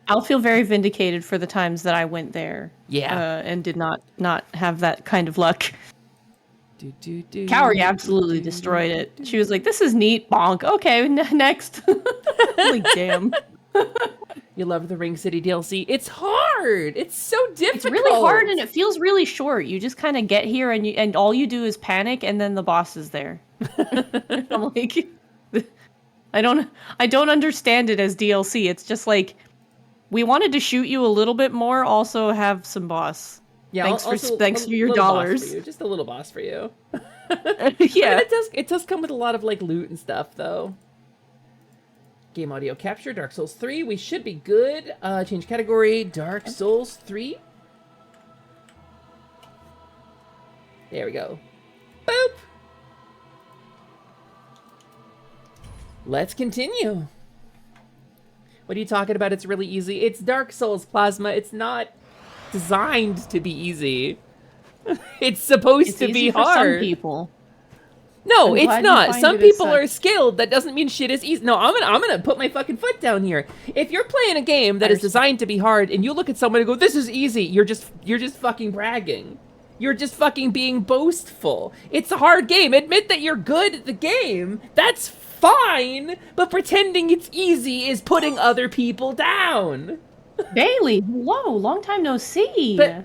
I'll feel very vindicated for the times that I went there. Yeah, and did not have that kind of luck. Cowrie absolutely destroyed it. She was like, "This is neat, bonk. Okay, next." Like, damn. You love the Ring City DLC. It's hard. It's so difficult. It's really hard, and it feels really short. You just kind of get here, and all you do is panic, and then the boss is there. I'm like, I don't understand it as DLC. It's just like, we wanted to shoot you a little bit more. Also, have some boss. Yeah, thanks for your dollars. Just a little boss for you. Yeah, it does come with a lot of like loot and stuff though. Game audio capture, Dark Souls 3. We should be good. Change category, Dark Souls 3. There we go. Boop. Let's continue. What are you talking about? It's really easy. It's Dark Souls, Plasma. It's not designed to be easy. It's supposed to be hard. For some people. No, it's not. Some people are skilled. That doesn't mean shit is easy. No, I'm gonna put my fucking foot down here. If you're playing a game that is designed to be hard, and you look at someone and go, "This is easy," you're just fucking bragging. You're just fucking being boastful. It's a hard game. Admit that you're good at the game. That's fine. But pretending it's easy is putting other people down. Bailey, whoa, long time no see. Bailey?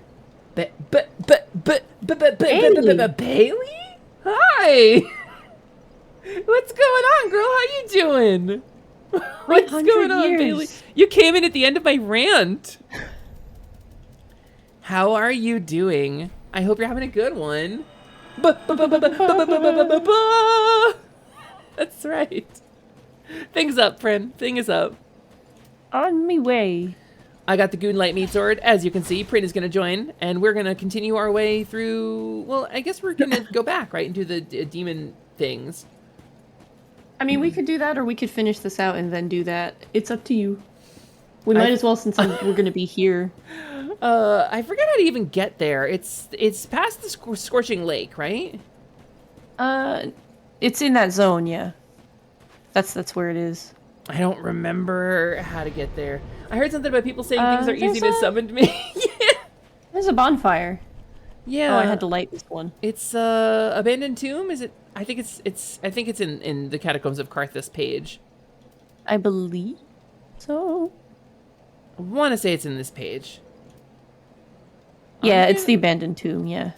Hi! What's going on, girl? How you doing? What's going on, Bailey? You came in at the end of my rant. How are you doing? I hope you're having a good one. That's right. Thing's up, friend. Thing is up. On me way. I got the Goon Light Meat Sword. As you can see, Prin is going to join, and we're going to continue our way through... Well, I guess we're going to go back, right, and do the demon things. I mean, we could do that, or we could finish this out and then do that. It's up to you. We might as well, since we're going to be here. I forget how to even get there. It's past the Scorching Lake, right? It's in that zone, yeah. That's where it is. I don't remember how to get there. I heard something about people saying things are easy to summon to me. Yeah. There's a bonfire. Yeah. Oh, I had to light this one. It's Abandoned Tomb. Is it? I think it's in the Catacombs of Karthus page. I believe so. I want to say it's in this page. Yeah, it's the Abandoned Tomb. Yeah.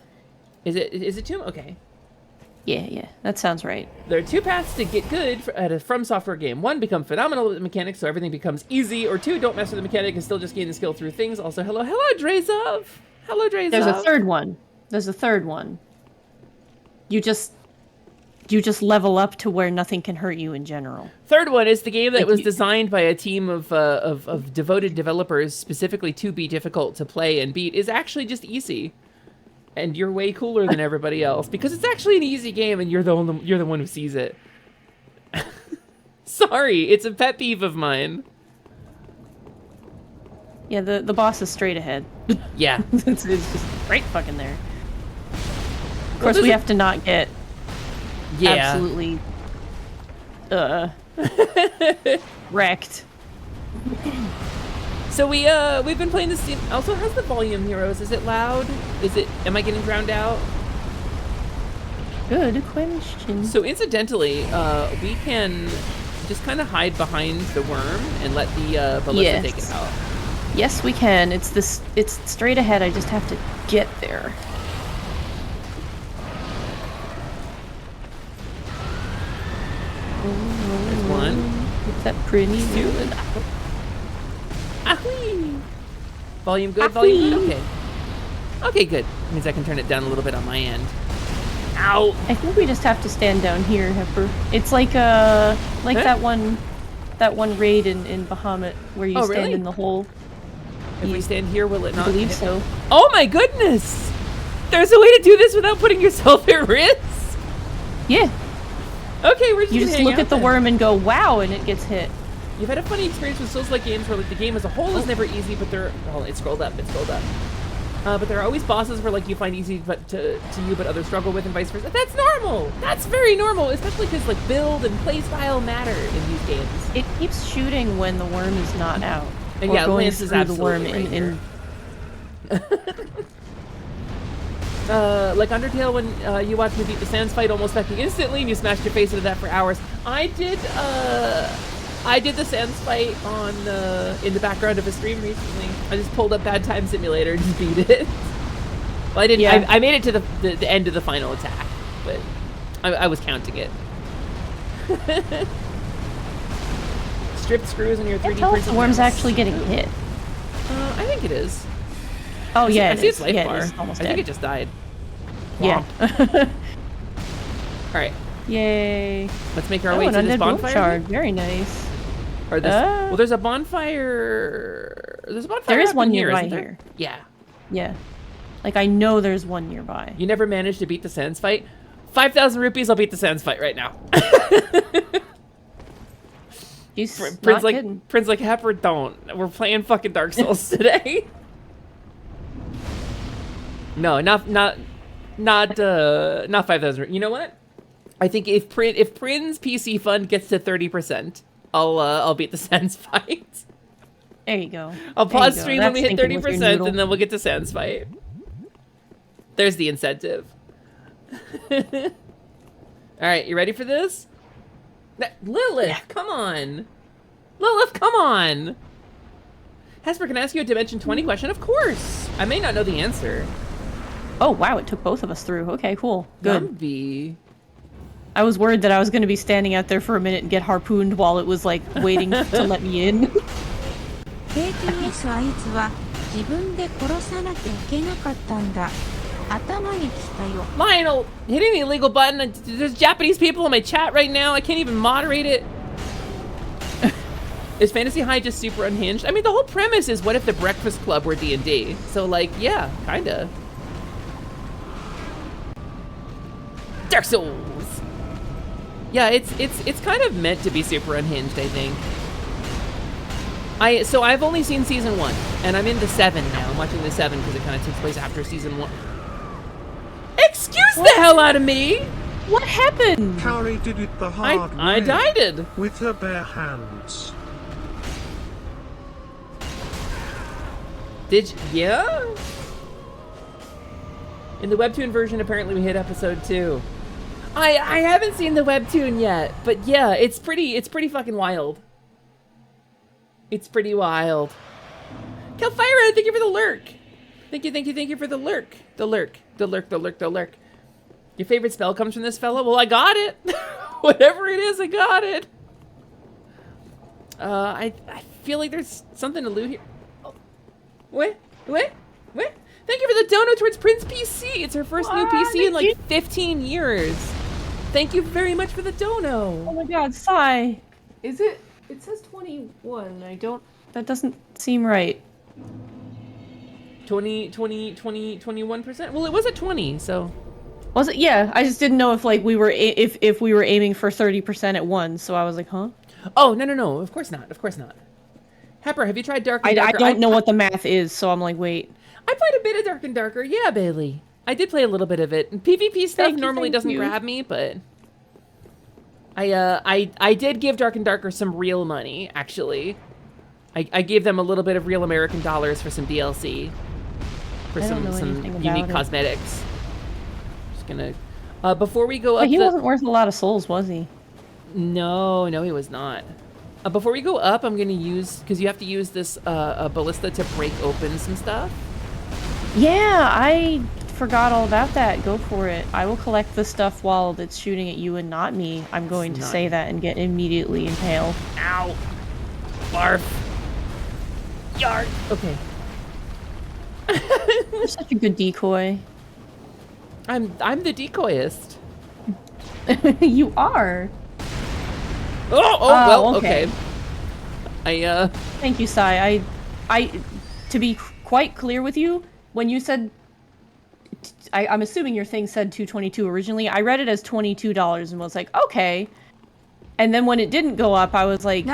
Is it Tomb? Okay. Yeah, that sounds right. There are two paths to get good at a From Software game. One, become phenomenal with the mechanics so everything becomes easy. Or two, don't mess with the mechanic and still just gain the skill through things. Also, hello, Drazov. Hello, Drazov. There's a third one. There's a third one. You just level up to where nothing can hurt you in general. Third one is the game that was designed by a team of devoted developers specifically to be difficult to play and beat is actually just easy. And you're way cooler than everybody else because it's actually an easy game and you're the one who sees it. Sorry, it's a pet peeve of mine. Yeah, the boss is straight ahead. Yeah. it's just right fucking there. Of course, we have to not get absolutely wrecked. So we've been playing this game. Also, how's the volume, Heroes? Is it loud? Am I getting drowned out? Good question. So incidentally, we can just kind of hide behind the worm and let the ballista take it out. Yes, we can. It's straight ahead. I just have to get there. There's one. Is that pretty? Two. Volume good, volume good? Okay. Okay, good. Means I can turn it down a little bit on my end. Ow! I think we just have to stand down here, Heifer. It's like that one raid in Bahamut where you stand really? in the hole. If we stand here, will it not? I believe so. Oh my goodness! There's a way to do this without putting yourself at risk? Yeah. Okay, we're just You just look at the worm and go, wow, and it gets hit. You've had a funny experience with Souls-like games where like the game as a whole is never easy, but it scrolled up. But there are always bosses where like you find easy but to you, but others struggle with, and vice versa. That's normal. That's very normal, especially because like build and play style matter in these games. It keeps shooting when the worm is not out. And or yeah, going Lance is through the worm absolutely in like Undertale, when you watched me beat the Sans fight almost fucking instantly, and you smashed your face into that for hours. I did the Sans fight on in the background of a stream recently. I just pulled up Bad Time Simulator and just beat it. Well, I didn't. Yeah. I made it to the end of the final attack, but I was counting it. Stripped screws in your 3D printer. The worm's actually getting hit. I think it is. Oh yeah, I see its life yeah, bar. it is almost I dead. think it just died. Yeah. All right. Yay. Let's make our way to this bonfire. Shard. Very nice. Or this. Well, there's a bonfire. There's a bonfire. There is one here, nearby isn't there? here. Yeah. Yeah. Like I know there's one nearby. You never managed to beat the Sans fight? 5,000 rupees, I'll beat the Sans fight right now. Prince like Hepper, don't. We're playing fucking Dark Souls today. No, not 5,000. You know what? I think if Prin's PC fund gets to 30%, I'll beat the Sans fight. There you go. I'll pause stream when we hit 30%, and then we'll get to Sans fight. There's the incentive. All right, you ready for this? Lilith, come on. Lilith, come on. Hesper, can I ask you a Dimension 20 question? Of course. I may not know the answer. Oh, wow, it took both of us through. Okay, cool. Good. Gumby. I was worried that I was going to be standing out there for a minute and get harpooned while it was, like, waiting to let me in. KTS あいつは自分で殺さなきゃいけなかったんだ。頭にきたよ。 Lionel, hitting the illegal button. There's Japanese people in my chat right now. I can't even moderate it. Is Fantasy High just super unhinged? I mean, the whole premise is what if the Breakfast Club were D&D? So, like, yeah, kinda. Dark Souls. Yeah, it's kind of meant to be super unhinged, I think. So I've only seen season 1, and I'm into 7 now. I'm watching the 7 because it kind of takes place after season 1. Excuse the hell out of me! What happened? Carrie did it the hard way. I died it. With her bare hands. Did you? Yeah? In the webtoon version, apparently we hit episode 2. I haven't seen the webtoon yet, but yeah, it's pretty fucking wild. It's pretty wild. Calfira, thank you for the lurk. Thank you for the lurk. The lurk. Your favorite spell comes from this fella? Well, I got it. Whatever it is, I got it. I feel like there's something to loot here. Oh. What? Thank Thank you for the dono towards Prince PC. It's her first new PC in like 15 years. Thank you very much for the dono. Oh my god, Sai. Is it? It says 21. That doesn't seem right. 21%? Well, it was at 20, so. Was it? Yeah, I just didn't know if like we were if we were aiming for 30% at once, so I was like, huh? Oh, no. Of course not. Of course not. Hepper, have you tried Dark and I Darker? don't know what the math is, so I'm like, wait. I played a bit of Dark and Darker. Yeah, Bailey. I did play a little bit of it. And PvP stuff normally doesn't grab me, but I did give Dark and Darker some real money, actually. I gave them a little bit of real American dollars for some DLC. For some unique cosmetics. Just gonna before we go up, he wasn't worth a lot of souls, was he? No, he was not. Before we go up, I'm gonna use, because you have to use this ballista to break open some stuff. Yeah, I forgot all about that. Go for it. I will collect the stuff while it's shooting at you and not me. I'm going to say that and get immediately impaled. Ow! Barf! Yark! Okay. You're such a good decoy. I'm the decoyist. You are. Well, okay. Thank you, Sai. I to be quite clear with you, when you said, I'm assuming your thing said $222 originally. I read it as $22 and was like, okay. And then when it didn't go up, I was like,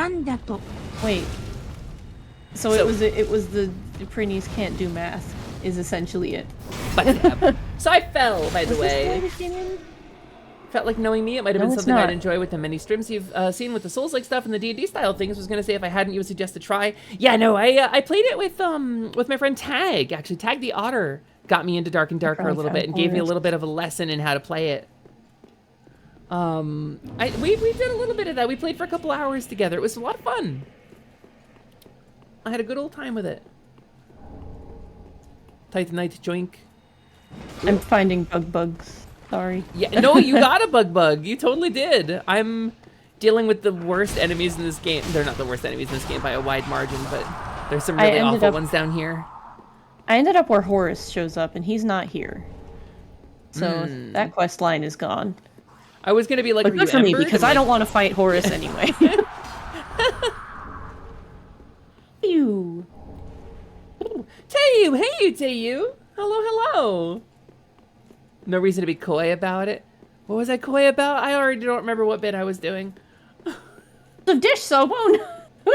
wait. So it was the Prinnies can't do math is essentially it. So I fell, by the way. Felt like knowing me, it might have been something I'd enjoy with the many streams you've seen with the Souls-like stuff and the D&D style things. Was gonna say if I hadn't, you would suggest a try. Yeah, no, I played it with my friend Tag. Actually, Tag the Otter got me into Dark and Darker a little bit and gave me a little bit of a lesson in how to play it. We did a little bit of that. We played for a couple hours together. It was a lot of fun. I had a good old time with it. Titanite joink. I'm finding bugs. Sorry. Yeah, no, you got a bug. You totally did. I'm dealing with the worst enemies in this game. They're not the worst enemies in this game by a wide margin, but there's some really awful ones down here. I ended up where Horus shows up, and he's not here. So that quest line is gone. I was gonna be like, but good for me, because I don't want to fight Horus anyway. Ew. Tayu, hey Tayu. Hello. No reason to be coy about it. What was I coy about? I already don't remember what bit I was doing. The dish soap. Oh no.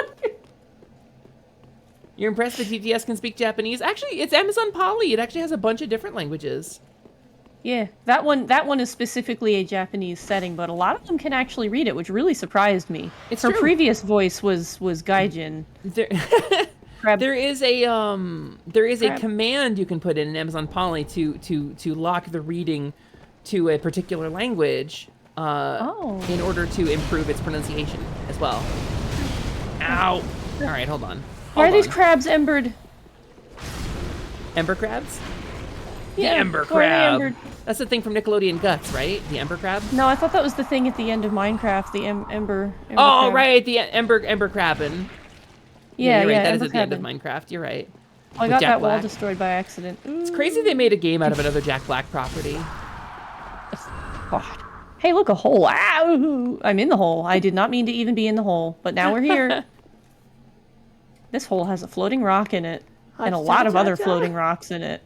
You're impressed that TTS can speak Japanese? Actually, it's Amazon Poly. It actually has a bunch of different languages. Yeah, that one is specifically a Japanese setting, but a lot of them can actually read it, which really surprised me. Her previous voice was Gaijin. There is a command you can put in Amazon Poly to lock the reading to a particular language in order to improve its pronunciation as well. Ow! All right, hold on. Why are these crabs embered? Ember crabs? Yeah, the Ember crab. That's the thing from Nickelodeon Guts, right? The Ember crab? No, I thought that was the thing at the end of Minecraft, the ember oh, crab. right, the Ember crabbin'. Yeah, you're right. yeah, That is at the end of Minecraft. You're right. I got that wall destroyed by accident. It's crazy they made a game out of another Jack Black property. God. Hey, look, a hole. Ow! I'm in the hole. I did not mean to even be in the hole, but now we're here. This hole has a floating rock in it, and a lot of other floating rocks in it.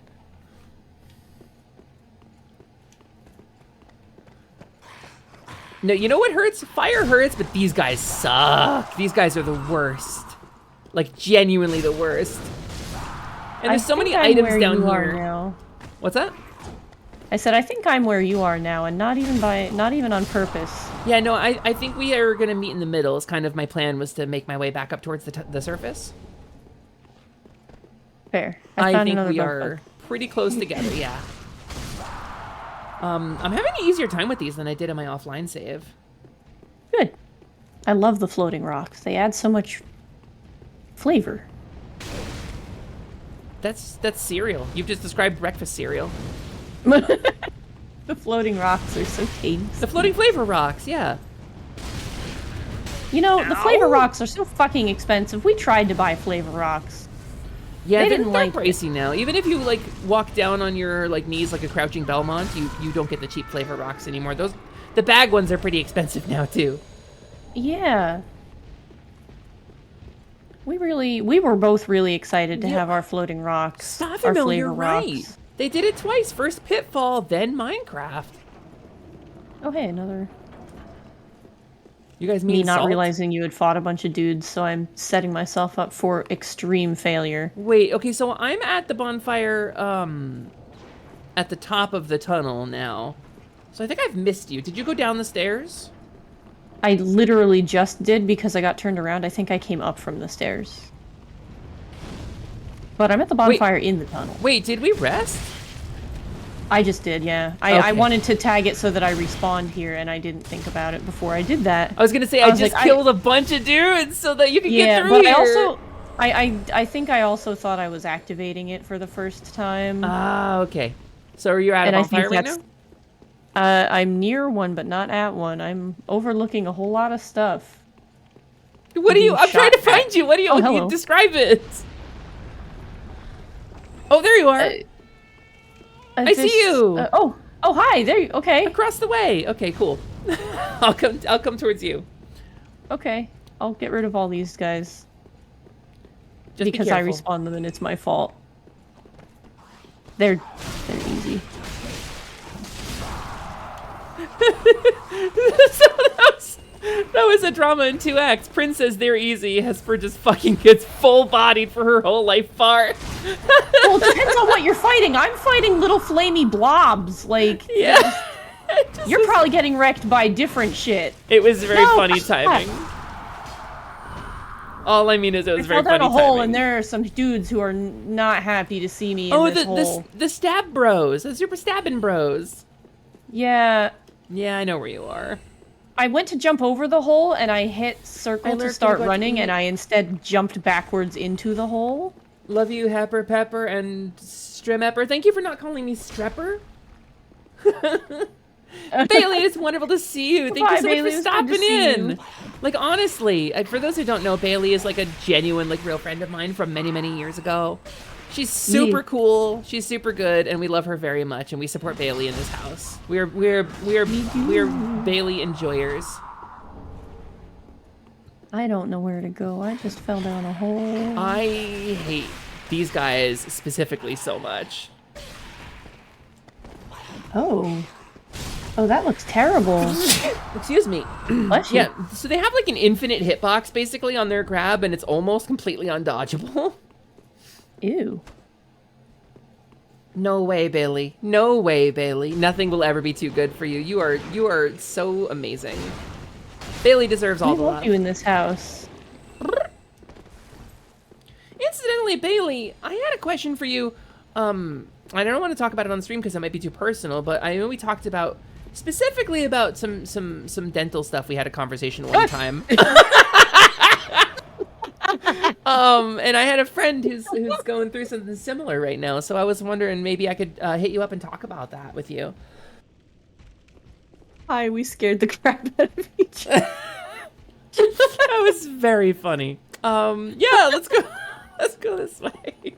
No, you know what hurts? Fire hurts, but these guys suck. These guys are the worst. Like, genuinely the worst. And there's so many items down here. Now. What's that? I said I think I'm where you are now, and not even on purpose. Yeah, no, I think we are gonna meet in the middle. Is kind of my plan was to make my way back up towards the surface. Fair. I think we are pretty close together. Yeah. I'm having an easier time with these than I did in my offline save. Good. I love the floating rocks. They add so much flavor. That's cereal. You've just described breakfast cereal. The floating rocks are so tasty. The floating flavor rocks, yeah. You know, the flavor rocks are so fucking expensive. We tried to buy flavor rocks. Yeah, they they're didn't like pricey now. Even if you like walk down on your like knees like a crouching Belmont, you don't get the cheap flavor rocks anymore. The bag ones are pretty expensive now too. Yeah. We were both really excited to have our floating rocks. Our Sofamil, flavor you're right. rocks. They did it twice. First Pitfall, then Minecraft. Oh hey, another. You guys Me mean not salt? realizing you had fought a bunch of dudes, so I'm setting myself up for extreme failure. Wait, okay, so I'm at the bonfire at the top of the tunnel now. So I think I've missed you. Did you go down the stairs? I literally just did because I got turned around. I think I came up from the stairs. But I'm at the bonfire in the tunnel. Wait, did we rest? I just did, yeah. I wanted to tag it so that I respawned here, and I didn't think about it before I did that. I was gonna say I just killed a bunch of dudes so that you could get through here. I also, I think I also thought I was activating it for the first time. Ah, okay. So are you at a bonfire right now? I'm near one, but not at one. I'm overlooking a whole lot of stuff. What are you? I'm trying to find you. What are you? Oh, hello. Describe it. Oh, there you are. I see you. Oh, hi. There you. Okay. Across the way. Okay, cool. I'll come towards you. Okay. I'll get rid of all these guys. Just because I respawn them and it's my fault. They're easy. So that was a drama in 2 acts. Prince says they're easy. Hesper just fucking gets full-bodied for her whole life bar. Well, it depends on what you're fighting. I'm fighting little flamey blobs. Like, yeah. You're probably getting wrecked by different shit. It was very funny timing. All I mean is it was very funny timing. I fell down a hole, timing. and there are some dudes who are not happy to see me in this hole. the stab bros, the super stabbing bros. Yeah. Yeah, I know where you are. I went to jump over the hole, and I hit circle to start running, and I instead jumped backwards into the hole. Love you, Hepper Pepper and Strimepper. Thank you for not calling me Strepper. Bailey, it's wonderful to see you. Thank you so much for stopping in. Like, honestly, for those who don't know, Bailey is like a genuine, like, real friend of mine from many, many years ago. She's super cool. She's super good, and we love her very much. And we support Bailey in this house. We're Bailey enjoyers. I don't know where to go. I just fell down a hole. I hate these guys specifically so much. Oh, that looks terrible. Excuse me. Yeah, so they have like an infinite hitbox basically on their grab, and it's almost completely undodgeable. Ew. No way, Bailey. No way, Bailey. Nothing will ever be too good for you. You are so amazing. Bailey deserves all the love. I love you in this house. Incidentally, Bailey, I had a question for you. I don't want to talk about it on stream because that might be too personal, but I know we talked about specifically about some dental stuff. We had a conversation one time. And I had a friend who's going through something similar right now, so I was wondering maybe I could hit you up and talk about that with you. Hi, we scared the crap out of each other. That was very funny. Yeah, let's go. Let's go this way.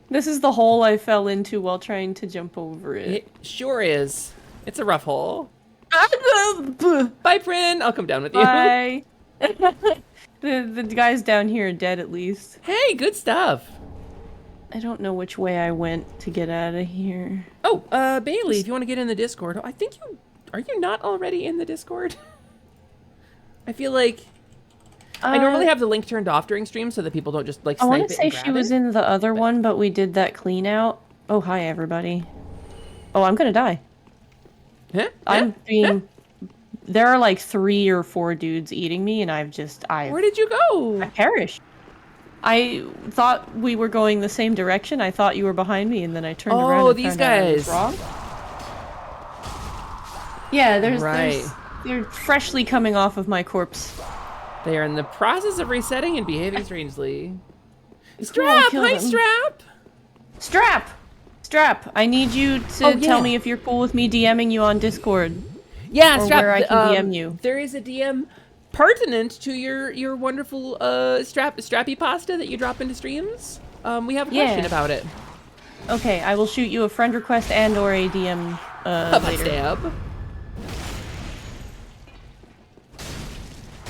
This is the hole I fell into while trying to jump over it. It sure is. It's a rough hole. Bye, Prin. I'll come down with you. Bye. The guys down here are dead at least. Hey, good stuff. I don't know which way I went to get out of here. Oh, Bailey, if you want to get in the Discord, I think are you not already in the Discord? I feel like I normally have the link turned off during stream so that people don't just like snipe it. I want to say she was in the other one, but we did that clean out. Oh, hi everybody. Oh, I'm gonna die. Huh? I'm being. There are like 3 or 4 dudes eating me, and Where did you go? I perished. I thought we were going the same direction. I thought you were behind me, and then I turned around. Oh, and these found out I was guys. wrong. Yeah, Right. they're freshly coming off of my corpse. They are in the process of resetting and behaving strangely. Strap! kill Hi, them. Strap! Strap! I need you to tell me if you're cool with me DMing you on Discord. Yeah, or Strap, where I can DM you. There is a DM pertinent to your wonderful strappy pasta that you drop into streams. We have a question about it. Okay, I will shoot you a friend request and or a DM later. Stab.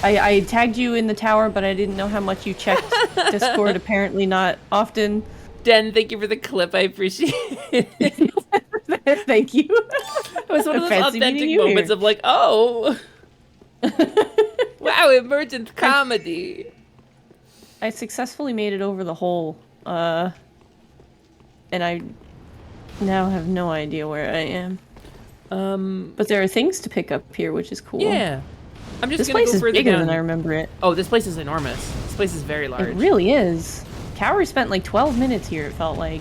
I tagged you in the tower, but I didn't know how much you checked Discord. Apparently not often. Den, thank you for the clip. I appreciate it. Thank you. It was one of those authentic moments of like, oh. Wow, emergent comedy. I successfully made it over the hole. And I now have no idea where I am. But there are things to pick up here, which is cool. Yeah. I'm just this gonna place go is further bigger down. than I remember it. Oh, this place is enormous. This place is very large. It really is. Cowrie spent like 12 minutes here, it felt like.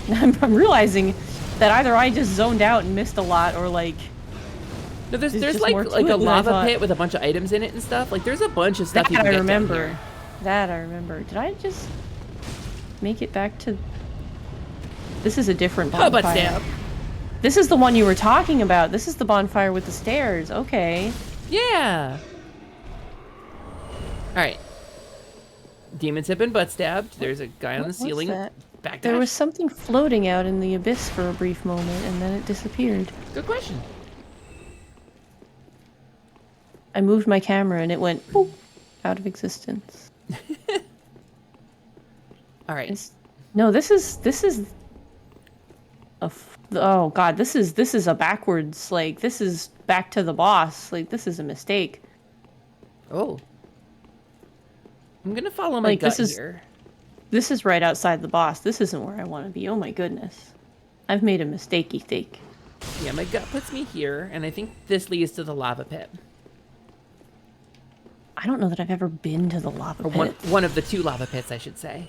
I'm realizing that either I just zoned out and missed a lot, or like... No, there's like a lava pit with a bunch of items in it and stuff. Like, there's a bunch of stuff you can get down here. That I remember. Did I just make it back to... This is a different bonfire. Butt stab. This is the one you were talking about. This is the bonfire with the stairs. Okay. Yeah. Alright. Demons have been butt stabbed. There's a guy on the ceiling. Back there was something floating out in the abyss for a brief moment, and then it disappeared. Good question. I moved my camera, and it went boop, out of existence. Alright. No, this is a... Oh god, this is a backwards, like, this is back to the boss. Like, this is a mistake. Oh. I'm gonna follow my gut here. This is right outside the boss. This isn't where I want to be. Oh my goodness. I've made a mistakey think. Yeah, my gut puts me here, and I think this leads to the lava pit. I don't know that I've ever been to the lava pit. One of the two lava pits, I should say.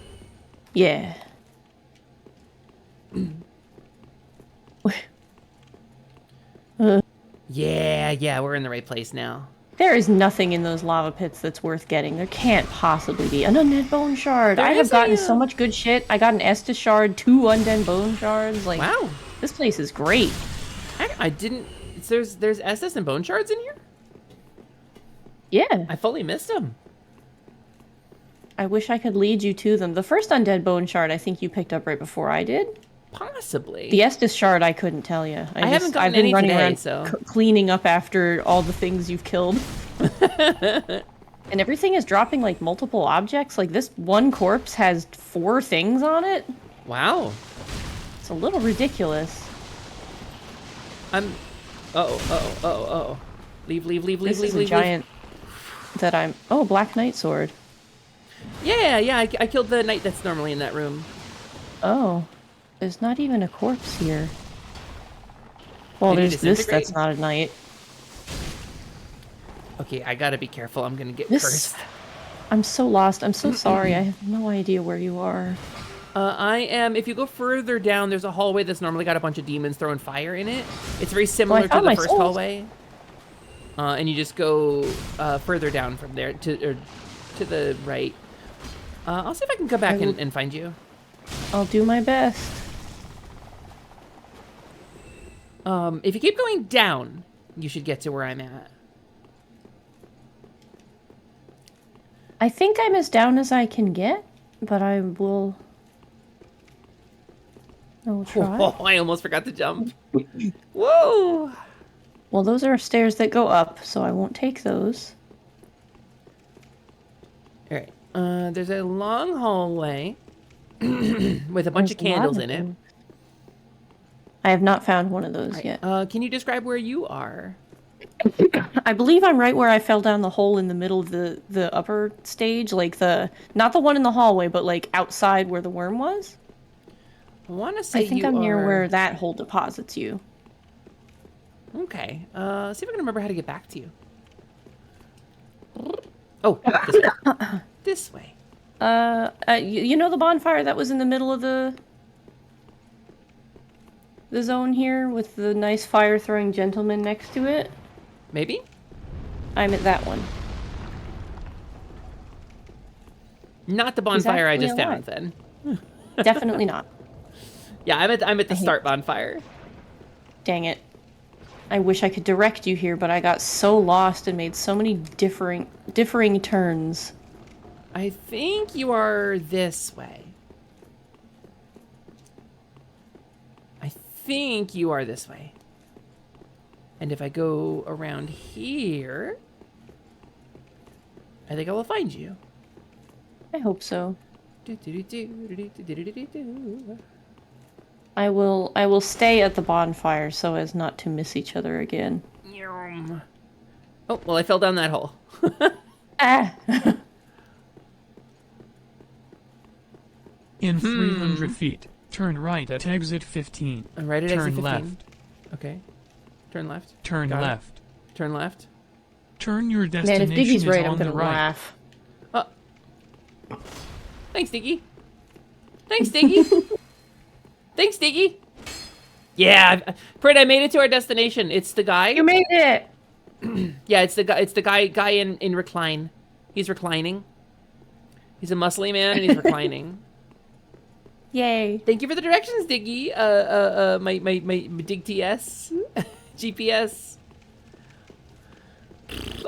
Yeah. Yeah, we're in the right place now. There is nothing in those lava pits that's worth getting. There can't possibly be. An undead bone shard. I have gotten so much good shit. I got an Estus shard, 2 undead bone shards. Like, wow. This place is great. I didn't... There's Estus and bone shards in here? Yeah. I fully missed them. I wish I could lead you to them. The first undead bone shard I think you picked up right before I did. Possibly. The Estus shard I couldn't tell you. I've been any running today, around so cleaning up after all the things you've killed. And everything is dropping like multiple objects. Like this one corpse has 4 things on it. Wow. It's a little ridiculous. Oh. Leave. This is a giant that I'm... Oh, Black Knight sword. Yeah, I killed the knight that's normally in that room. Oh. There's not even a corpse here. Well, there's this that's not a knight. Okay, I gotta be careful. I'm gonna get cursed. I'm so lost. I'm so sorry. I have no idea where you are. I am... If you go further down, there's a hallway that's normally got a bunch of demons throwing fire in it. It's very similar to the first hallway. And you just go further down from there to the right. I'll see if I can come back and find you. I'll do my best. If you keep going down, you should get to where I'm at. I think I'm as down as I can get, but I will try. Oh, I almost forgot to jump. Whoa! Well, those are stairs that go up, so I won't take those. Alright. There's a long hallway with a bunch of candles in it. I have not found one of those yet. Can you describe where you are? I believe I'm right where I fell down the hole in the middle of the upper stage, like not the one in the hallway, but like outside where the worm was. I want to say I think I'm near where that hole deposits you. Okay. See if I can remember how to get back to you. Oh, this way. This way. You know the bonfire that was in the middle of the zone here with the nice fire-throwing gentleman next to it? Maybe? I'm at that one. Not the bonfire I just found, then. Definitely not. Yeah, I'm at the start bonfire. Dang it. I wish I could direct you here, but I got so lost and made so many differing turns. I think you are this way. I think you are this way. And if I go around here, I think I will find you. I hope so. I will stay at the bonfire so as not to miss each other again. Oh, well, I fell down that hole. Ah! In 300 feet, turn right at exit 15. Right at exit 15. Turn left. Okay. Turn left. Turn Got left. It. Turn left. Turn your Man, destination if Diggy's right, is I'm on gonna the right. laugh. Oh. Thanks, Diggy. Thanks, Diggy. Thanks, Diggy. Yeah, Prit, I made it to our destination. It's the guy. You made it. Yeah, it's the guy. It's the guy in recline. He's reclining. He's a muscly man and he's reclining. Yay! Thank you for the directions, Diggy. My Dig TS, GPS.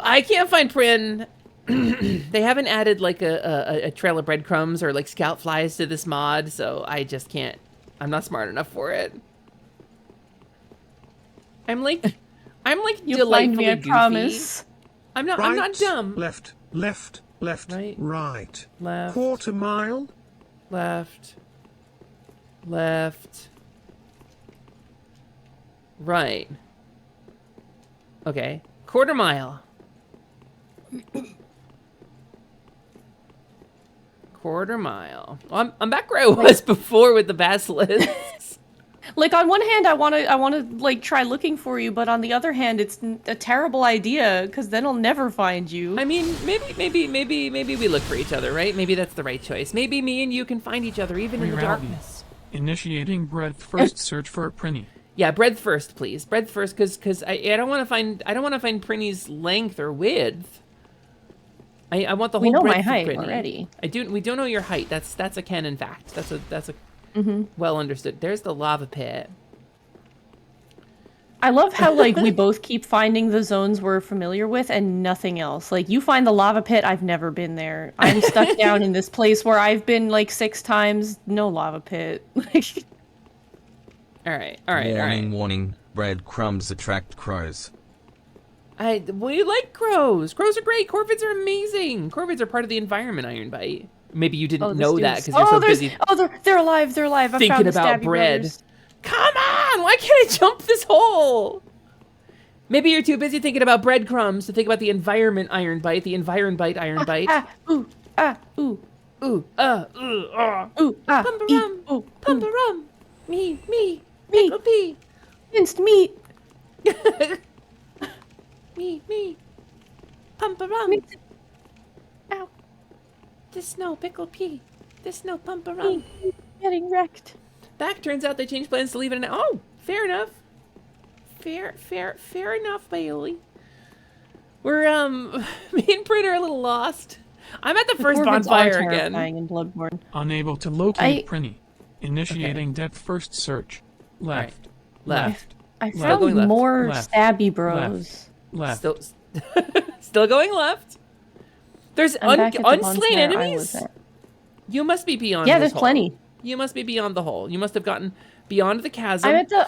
I can't find Prin. They haven't added like a trail of breadcrumbs or like scout flies to this mod, so I just can't. I'm not smart enough for it. I'm like You'll delightfully find me, I goofy. promise. I'm not dumb. Left, left, Right. right. Left. Quarter mile. Left. Right. Okay. Quarter mile. Quarter mile. Well, I'm back where I was before with the basilisks. Like on one hand, I wanna like try looking for you, but on the other hand, it's a terrible idea because then I'll never find you. I mean, maybe we look for each other, right? Maybe that's the right choice. Maybe me and you can find each other even in the darkness. Initiating breadth first. Search for Prinny. Yeah, breadth first, please. Breadth first, because I don't want to find Prinny's length or width. I want the whole. We know breadth my height of Prinny. already. We don't know your height. That's a canon fact. That's a well understood. There's the lava pit. I love how like we both keep finding the zones we're familiar with and nothing else. Like you find the lava pit, I've never been there. I'm stuck down in this place where I've been like 6 times, no lava pit. All right. Warning, breadcrumbs attract crows. We like crows. Crows are great. Corvids are amazing. Corvids are part of the environment, Ironbite. Maybe you didn't know that because you're so busy. Oh, they're alive. They're alive. I thinking found the about stabby bread. brothers. Come on! Why can't I jump this hole? Maybe you're too busy thinking about breadcrumbs to think about the environment, Ironbite. The Ironbite. Ooh, ooh, ooh, ooh, Pump-a-rum, ooh, pump-a-rum. Me, pickle pea. Minced meat. Me, pump-a-rum. Ow. This no pickle pea. This no pump-a-rum. Getting wrecked. Back, turns out they changed plans to leave it in. Oh, fair enough. Fair enough, Bailey. We're, me and Prit are a little lost. I'm at the first bonfire again. In Bloodborne. Unable to locate Prinny. Initiating depth first search. Left. Left. I found more left. stabby bros. Left. Still going left. There's unslain enemies. at. You must be beyond. Yeah, this there's plenty. hole. You must be beyond the hole. You must have gotten beyond the chasm. I'm at the.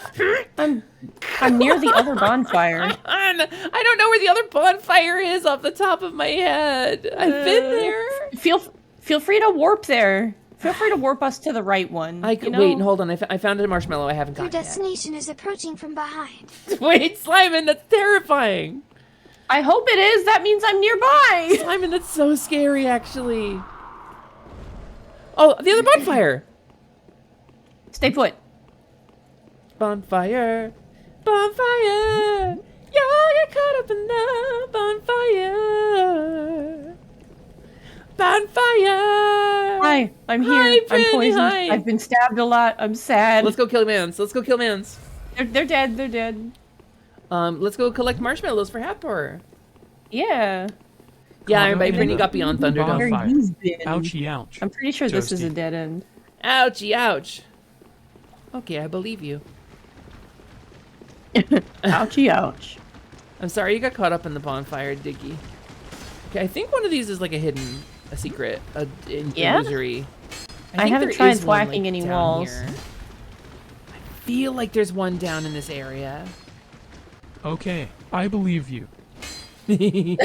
I'm near the other bonfire. I don't know where the other bonfire is off the top of my head. I've been there. Feel free to warp there. Feel free to warp us to the right one. Wait, hold on. I found a marshmallow I haven't Your got yet. destination is approaching from behind. Wait, Simon, that's terrifying. I hope it is. That means I'm nearby. Simon, that's so scary, actually. Oh, the other bonfire. Stay put. Bonfire. Bonfire. Yeah, get caught up in the bonfire. Bonfire. Hi, I'm here. Hi, I'm Prinny, poisoned. hi. I've been stabbed a lot. I'm sad. Let's go kill Mans. They're dead. They're dead. Let's go collect marshmallows for Hathor. Yeah. Yeah, everybody, Brittany got beyond Thunderdome. Where you've been. Ouchie, ouch. I'm pretty sure this is a dead end. Ouchie, ouch. Okay, I believe you. Ouchie, ouch. I'm sorry you got caught up in the bonfire, Diggy. Okay, I think one of these is like a secret, illusory. I haven't tried whacking any walls. Here. I feel like there's one down in this area. Okay, I believe you. Yeah,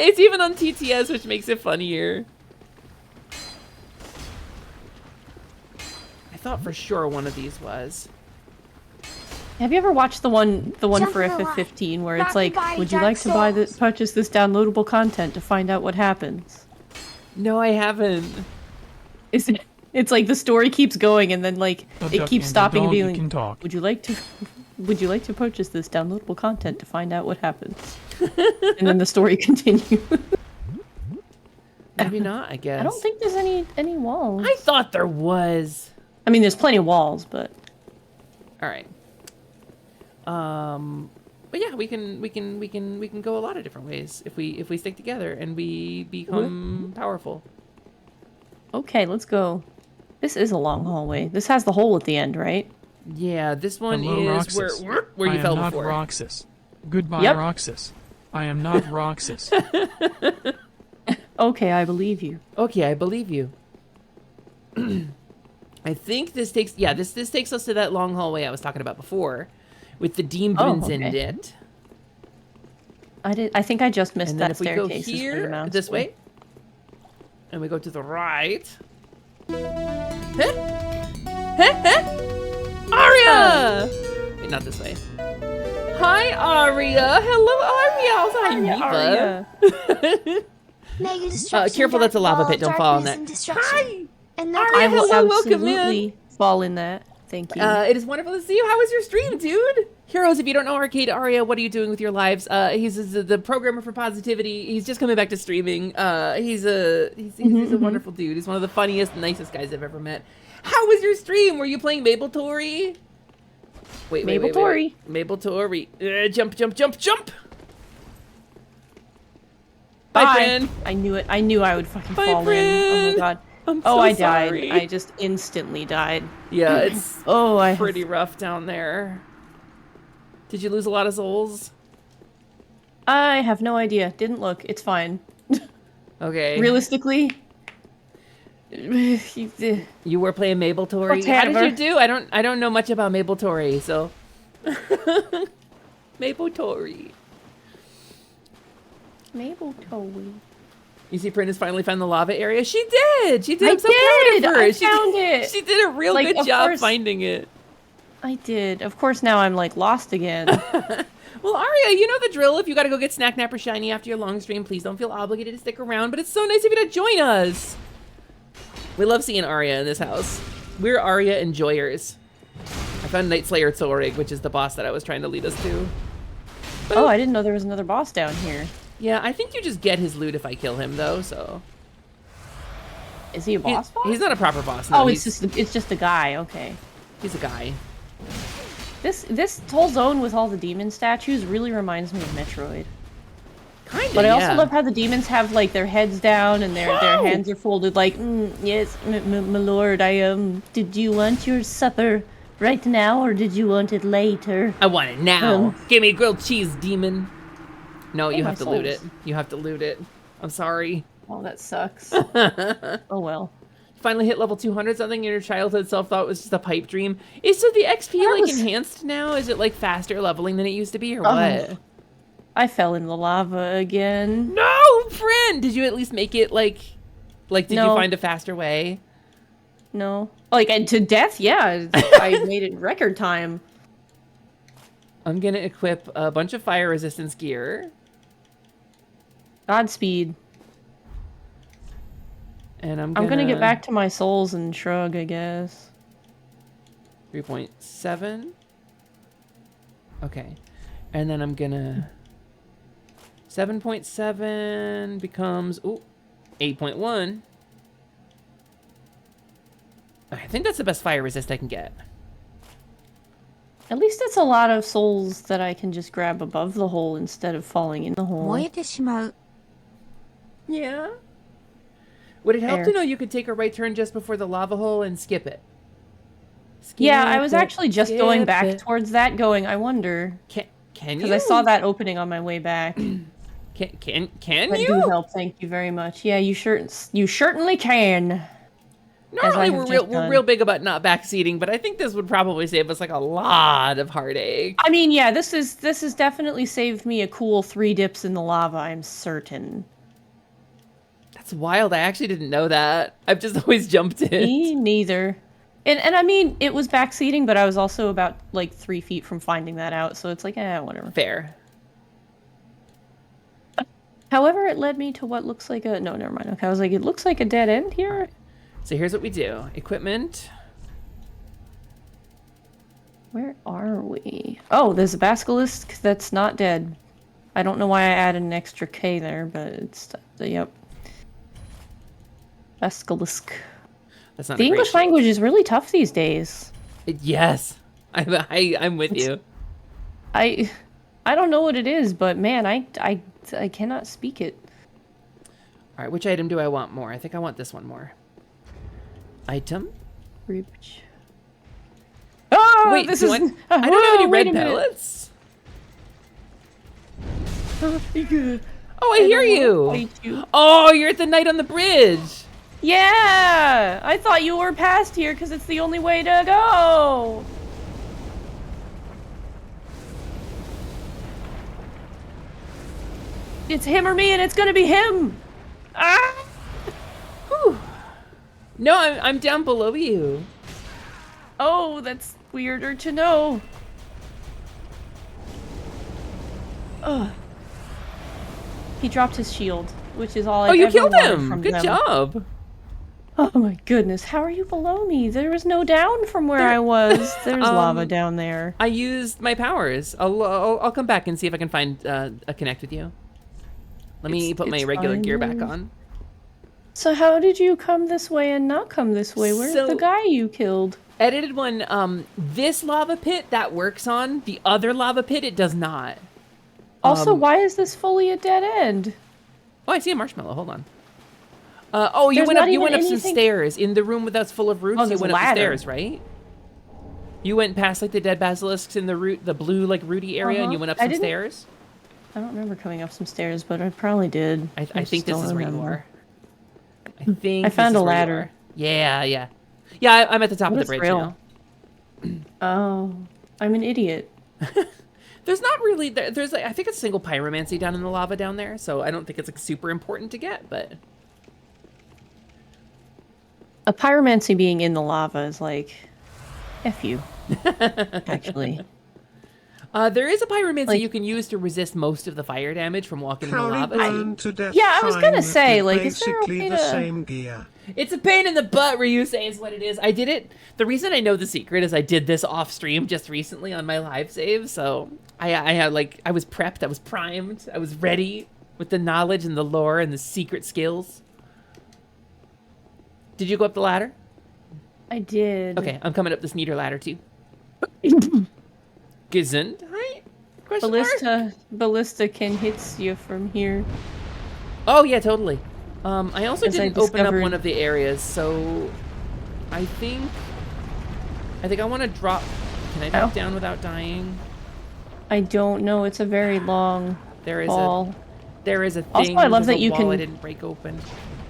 it's even on TTS, which makes it funnier. I thought for sure one of these was. Have you ever watched the one for FF15 where it's like, would you like to purchase this downloadable content to find out what happens? No, I haven't. It's like the story keeps going and then like it keeps stopping and being can talk. would you like to purchase this downloadable content to find out what happens? And then the story continues. Maybe not, I guess. I don't think there's any walls. I thought there was. I mean, there's plenty of walls, but all right. But yeah, we can go a lot of different ways if we stick together and we become powerful. Okay, let's go. This is a long hallway. This has the hole at the end, right? Yeah, this one Hello, is Roxas. where you fell I am before. not Roxas. Goodbye, Yep. Roxas. I am not Roxas. Okay, I believe you. Okay, I believe you. I think this takes this takes us to that long hallway I was talking about before, with the demons in it. I think I just missed And then that if we staircase. go is where the here, mouse this went. way, and we go to the right. Aria! Wait, not this way. Hi, Aria. Hello, Aria. Hi, Miva. Careful, that's a lava pit. Don't fall in that. Hi, Aria. I will Hello, welcome in. absolutely fall in that. Thank you. It is wonderful to see you. How was your stream, dude? Heroes, if you don't know Arcade Aria, what are you doing with your lives? He's the programmer for Positivity. He's just coming back to streaming. He's a wonderful dude. He's one of the funniest, nicest guys I've ever met. How was your stream? Were you playing Mabel Tori? Wait. Mabel Tori. Jump. Bye, friend. I knew it. I knew I would fucking Bye, fall friend. in. Oh my god. I'm Oh, so I died. sorry. I just instantly died. Yeah, it's I pretty rough down there. Did you lose a lot of souls? I have no idea. Didn't look. It's fine. Okay. Realistically, you were playing Mabel Tori. How Whatever. did you do? I don't know much about Mabel Tori, so Mabel Tori. Mabel Tori. You see, Prentice finally found the lava area. She did. I'm so proud of her. I found it. She did a real Like, good of job course- finding it. I did. Of course, now I'm like lost again. Well, Aria, you know the drill. If you gotta go get Snack Nap or Shiny after your long stream, please don't feel obligated to stick around. But it's so nice of you to join us. We love seeing Aria in this house. We're Aria enjoyers. I found Night Slayer Tsorig, which is the boss that I was trying to lead us to. Oh, I didn't know there was another boss down here. Yeah, I think you just get his loot if I kill him, though. So. Is he a boss? He's not a proper boss. No, Oh, it's just a guy. Okay. He's a guy. This whole zone with all the demon statues really reminds me of Metroid. Kinda, But I also yeah. love how the demons have like their heads down and their hands are folded like, yes, my lord, did you want your supper right now or did you want it later? I want it now. Give me grilled cheese, demon. No, you my have to loot it. souls. You have to loot it. I'm sorry. Oh, that sucks. Oh well. Finally hit level 200, something in your childhood self thought was just a pipe dream. Is so the XP like enhanced now? Is it like faster leveling than it used to be or what? I fell in the lava again. No, friend! Did you at least make it like did No. you find a faster way? No. Like to death, yeah. I made it in record time. I'm gonna equip a bunch of fire resistance gear. Godspeed. And I'm gonna get back to my souls and shrug, I guess. 3.7. Okay. And then I'm gonna 7.7 becomes 8.1. I think that's the best fire resist I can get. At least it's a lot of souls that I can just grab above the hole instead of falling in the hole. 燃えてしまう。 Yeah. Would it help Fair. to know you could take a right turn just before the lava hole and skip it? Yeah, I was Skip it, actually just going skip back it. towards that, going, I wonder. Can you? Because I saw that opening on my way back. Can That you? do help, thank you very much. Yeah, you certainly can. Normally we're real big about not backseating, but I think this would probably save us like a lot of heartache. I mean, yeah, this has definitely saved me a cool 3 dips in the lava, I'm certain. That's wild. I actually didn't know that. I've just always jumped in. Me neither. And I mean, it was backseating, but I was also about like 3 feet from finding that out, so it's like, whatever. Fair. However, it led me to what looks like a... No, never mind. Okay, I was like, it looks like a dead end here. Right. So here's what we do. Equipment. Where are we? Oh, there's a basilisk that's not dead. I don't know why I added an extra K there, but it's... Yep. Basilisk. That's not the English language is really tough these days. Yes. I'm with you. I don't know what it is, but man, I cannot speak it. All right, which item do I want more? I think I want this one more. Item? Oh, wait, this do is... I don't have any red pellets? Oh, I hear you. Oh, you're at the night on the bridge. Yeah! I thought you were past here because it's the only way to go! It's him or me, and it's gonna be him! Ah! Whew. No, I'm down below you. Oh, that's weirder to know. Ugh. He dropped his shield, which is all I've you ever killed wanted him! from Good them. job! Oh my goodness, how are you below me? There was no down from where I was. There's lava down there. I used my powers. I'll come back and see if I can find a connect with you. Let me put my regular gear back on. So how did you come this way and not come this way? Where's the guy you killed? Edited one, this lava pit, that works on. The other lava pit, it does not. Also, why is this fully a dead end? Oh, I see a marshmallow. Hold on. You went up some stairs. In the room that's full of roots, you went up the stairs, right? You went past like the dead basilisks in the blue like rooty area, and you went up some stairs? I don't remember coming up some stairs, but I probably did. I think this is where you are. I found a ladder. Yeah, I'm at the top of the bridge now. Oh, I'm an idiot. There's not really, there's like, I think it's single pyromancy down in the lava down there, so I don't think it's like super important to get, but... A pyromancy being in the lava is like, F you, actually. There is a pyromancy you can use to resist most of the fire damage from walking in the lava. Yeah, I was gonna say, like, is there a basically way the to... same gear. It's a pain in the butt, Ryusei is what it is. I did it. The reason I know the secret is I did this off stream just recently on my live save, so I had like, I was prepped, I was primed, I was ready with the knowledge and the lore and the secret skills. Did you go up the ladder? I did. Okay, I'm coming up this neater ladder too. Gesundheit? Ballista can hit you from here. Oh yeah, totally. I also didn't open up discovered- one of the areas, so I think I want to drop. Can I drop down without dying? I don't know. It's a very long fall. There is a thing. Also, I love There's that a you wall can. I didn't break open.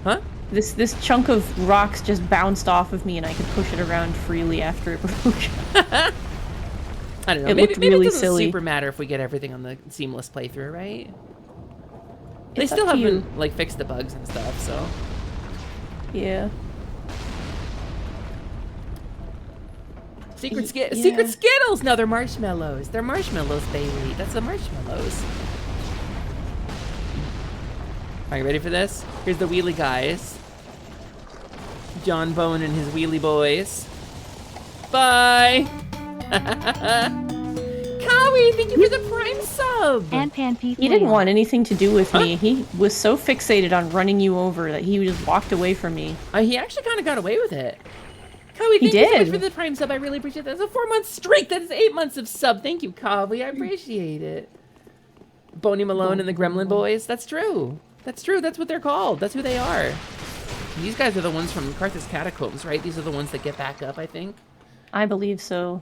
Huh? This chunk of rocks just bounced off of me, and I could push it around freely after it broke. I don't know. It Maybe looked it really doesn't silly. super matter if we get everything on the seamless playthrough, right? They It's still up to you. haven't like fixed the bugs and stuff, so. Yeah. Secret Skittles! No, they're marshmallows. They're marshmallows, baby. That's the marshmallows. Are you ready for this? Here's the wheelie guys. John Bone and his wheelie boys. Bye! Kawi, thank you for the prime sub! And Pan He didn't want anything to do with me. He was so fixated on running you over that he just walked away from me. He actually kind of got away with it. Kawi, thank you so much for the prime sub. I really appreciate that. That's a 4-month streak. That is 8 months of sub. Thank you, Kawi. I appreciate it. Boney Malone and the Gremlin Boys. That's true. That's true. That's what they're called. That's who they are. These guys are the ones from Carthus Catacombs, right? These are the ones that get back up, I think. I believe so.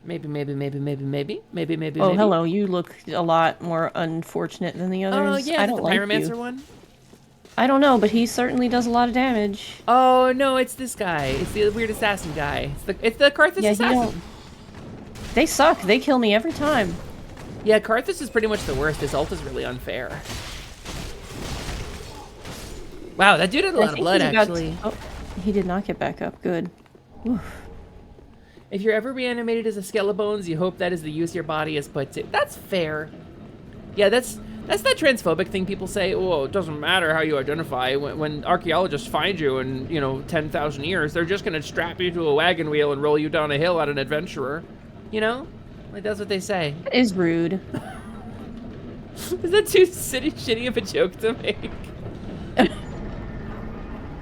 Maybe. Oh, hello. You look a lot more unfortunate than the others. Oh, yeah, I is it don't the like Pyromancer you. one? I don't know, but he certainly does a lot of damage. Oh, no, it's this guy. It's the weird assassin guy. It's the Karthus Yeah, assassin. They suck. They kill me every time. Yeah, Karthus is pretty much the worst. His ult is really unfair. Wow, that dude had a lot of blood, actually. Oh, he did not get back up. Good. Oof. If you're ever reanimated as a Skelebones, you hope that is the use your body is put to. That's fair. Yeah, that's that transphobic thing people say. Oh, it doesn't matter how you identify. When archaeologists find you in, 10,000 years, they're just gonna strap you to a wagon wheel and roll you down a hill at an adventurer. You know? Like, that's what they say. That is rude. Is that too shitty of a joke to make?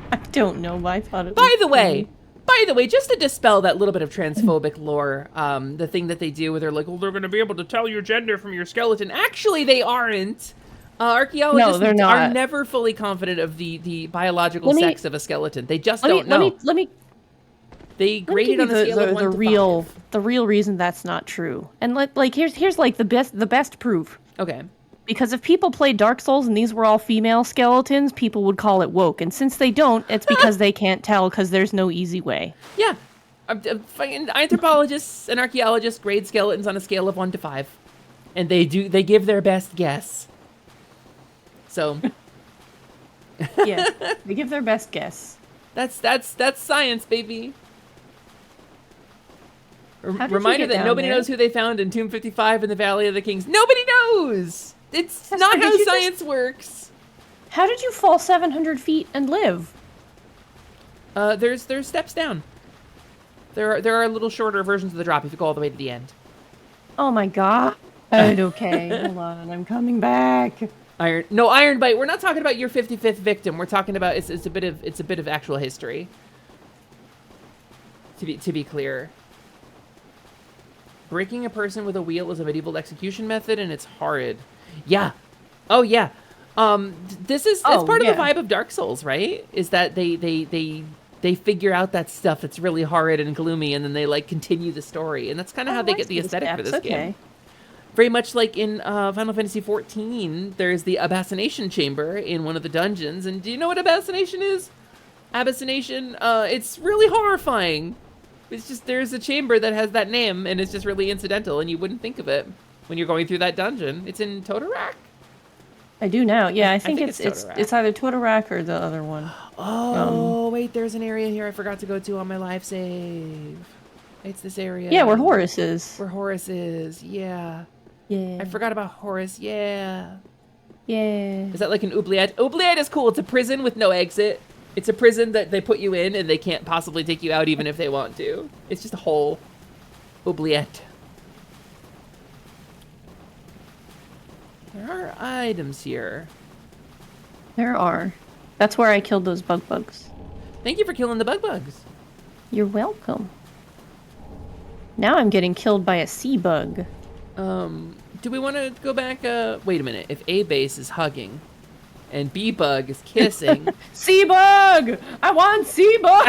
I don't know, but I thought it was By the way, just to dispel that little bit of transphobic lore, the thing that they do where they're like, they're going to be able to tell your gender from your skeleton. Actually, they aren't. Archaeologists are never fully confident of the biological sex of a skeleton. They just don't know. They grade it on a scale of 1 to 5. The real reason that's not true. And here's like the best proof. Okay. Because if people played Dark Souls and these were all female skeletons, people would call it woke. And since they don't, it's because they can't tell because there's no easy way. Yeah. Fucking anthropologists and archaeologists grade skeletons on a scale of 1 to 5. And they give their best guess. So. Yeah, they give their best guess. That's science, baby. Reminder that down nobody there? knows who they found in Tomb 55 in the Valley of the Kings. Nobody knows! It's not how science works. How did you fall 700 feet and live? There's steps down. There are little shorter versions of the drop if you go all the way to the end. Oh my god. Okay, hold on, I'm coming back. Iron Bite. We're not talking about your 55th victim. We're talking about it's a bit of actual history. To be clear. Breaking a person with a wheel is a medieval execution method, and it's horrid. Yeah. Oh yeah. It's part of the vibe of Dark Souls, right? Is that they figure out that stuff that's really horrid and gloomy, and then they like continue the story, and that's kind of how they get the aesthetic for this game. Very much like in Final Fantasy XIV, there's the Abassination Chamber in one of the dungeons, and do you know what Abassination is? Abassination, it's really horrifying. It's just, there's a chamber that has that name, and it's just really incidental, and you wouldn't think of it when you're going through that dungeon. It's in Totorak? I do now. Yeah, I think it's Totorak. either Totorak or the other one. Oh, wait, there's an area here I forgot to go to on my live save. It's this area. Yeah, where Horus is. Where Horus is, yeah. Yeah. I forgot about Horus, yeah. Yeah. Is that like an oubliette? Oubliette is cool. It's a prison with no exit. It's a prison that they put you in and they can't possibly take you out even if they want to. It's just a whole oubliette. There are items here. There are. That's where I killed those bugs. Thank you for killing the bugs. You're welcome. Now I'm getting killed by a sea bug. Do we want to go back? Wait a minute. If A base is hugging and B bug is kissing. Sea bug! I want sea bug!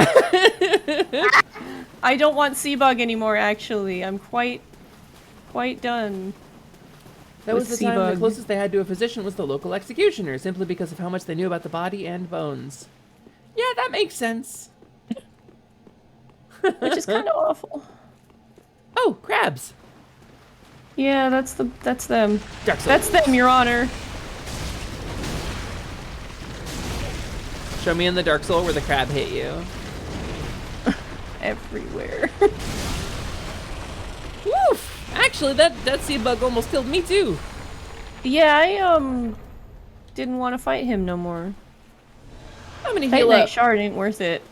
I don't want sea bug anymore, actually. I'm quite done. That was the time the closest they had to a physician was the local executioner, simply because of how much they knew about the body and bones. Yeah, that makes sense. Which is kind of awful. Oh, crabs. Yeah, that's them. Dark Souls. That's them, Your Honor. Show me in the Dark Soul where the crab hit you. Everywhere. Woof! Actually, that sea bug almost killed me too. Yeah, I didn't want to fight him no more. I'm gonna heal up. Shard ain't worth it.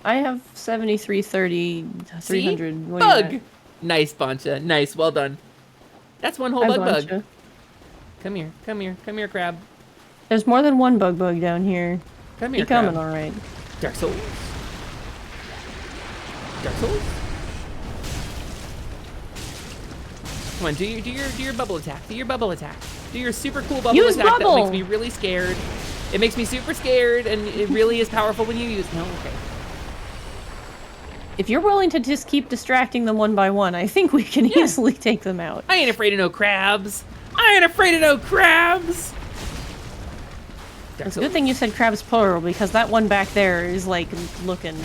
I have 73, 30, 300. What bug! Nice, Bancha. Nice, well done. That's one whole bug. Come here, crab. There's more than one bug down here. Come here, Keep coming, all right. Dark Souls. Dark Souls. Come on, do your bubble attack. Do your bubble attack. Do your super cool bubble attack that makes me really scared. It makes me super scared, and it really is powerful when you use. No, okay. if you're willing to just keep distracting them one by one, I think we can easily take them out. I ain't afraid of no crabs. I ain't afraid of no crabs. It's a good thing you said crabs plural, because that one back there is like looking.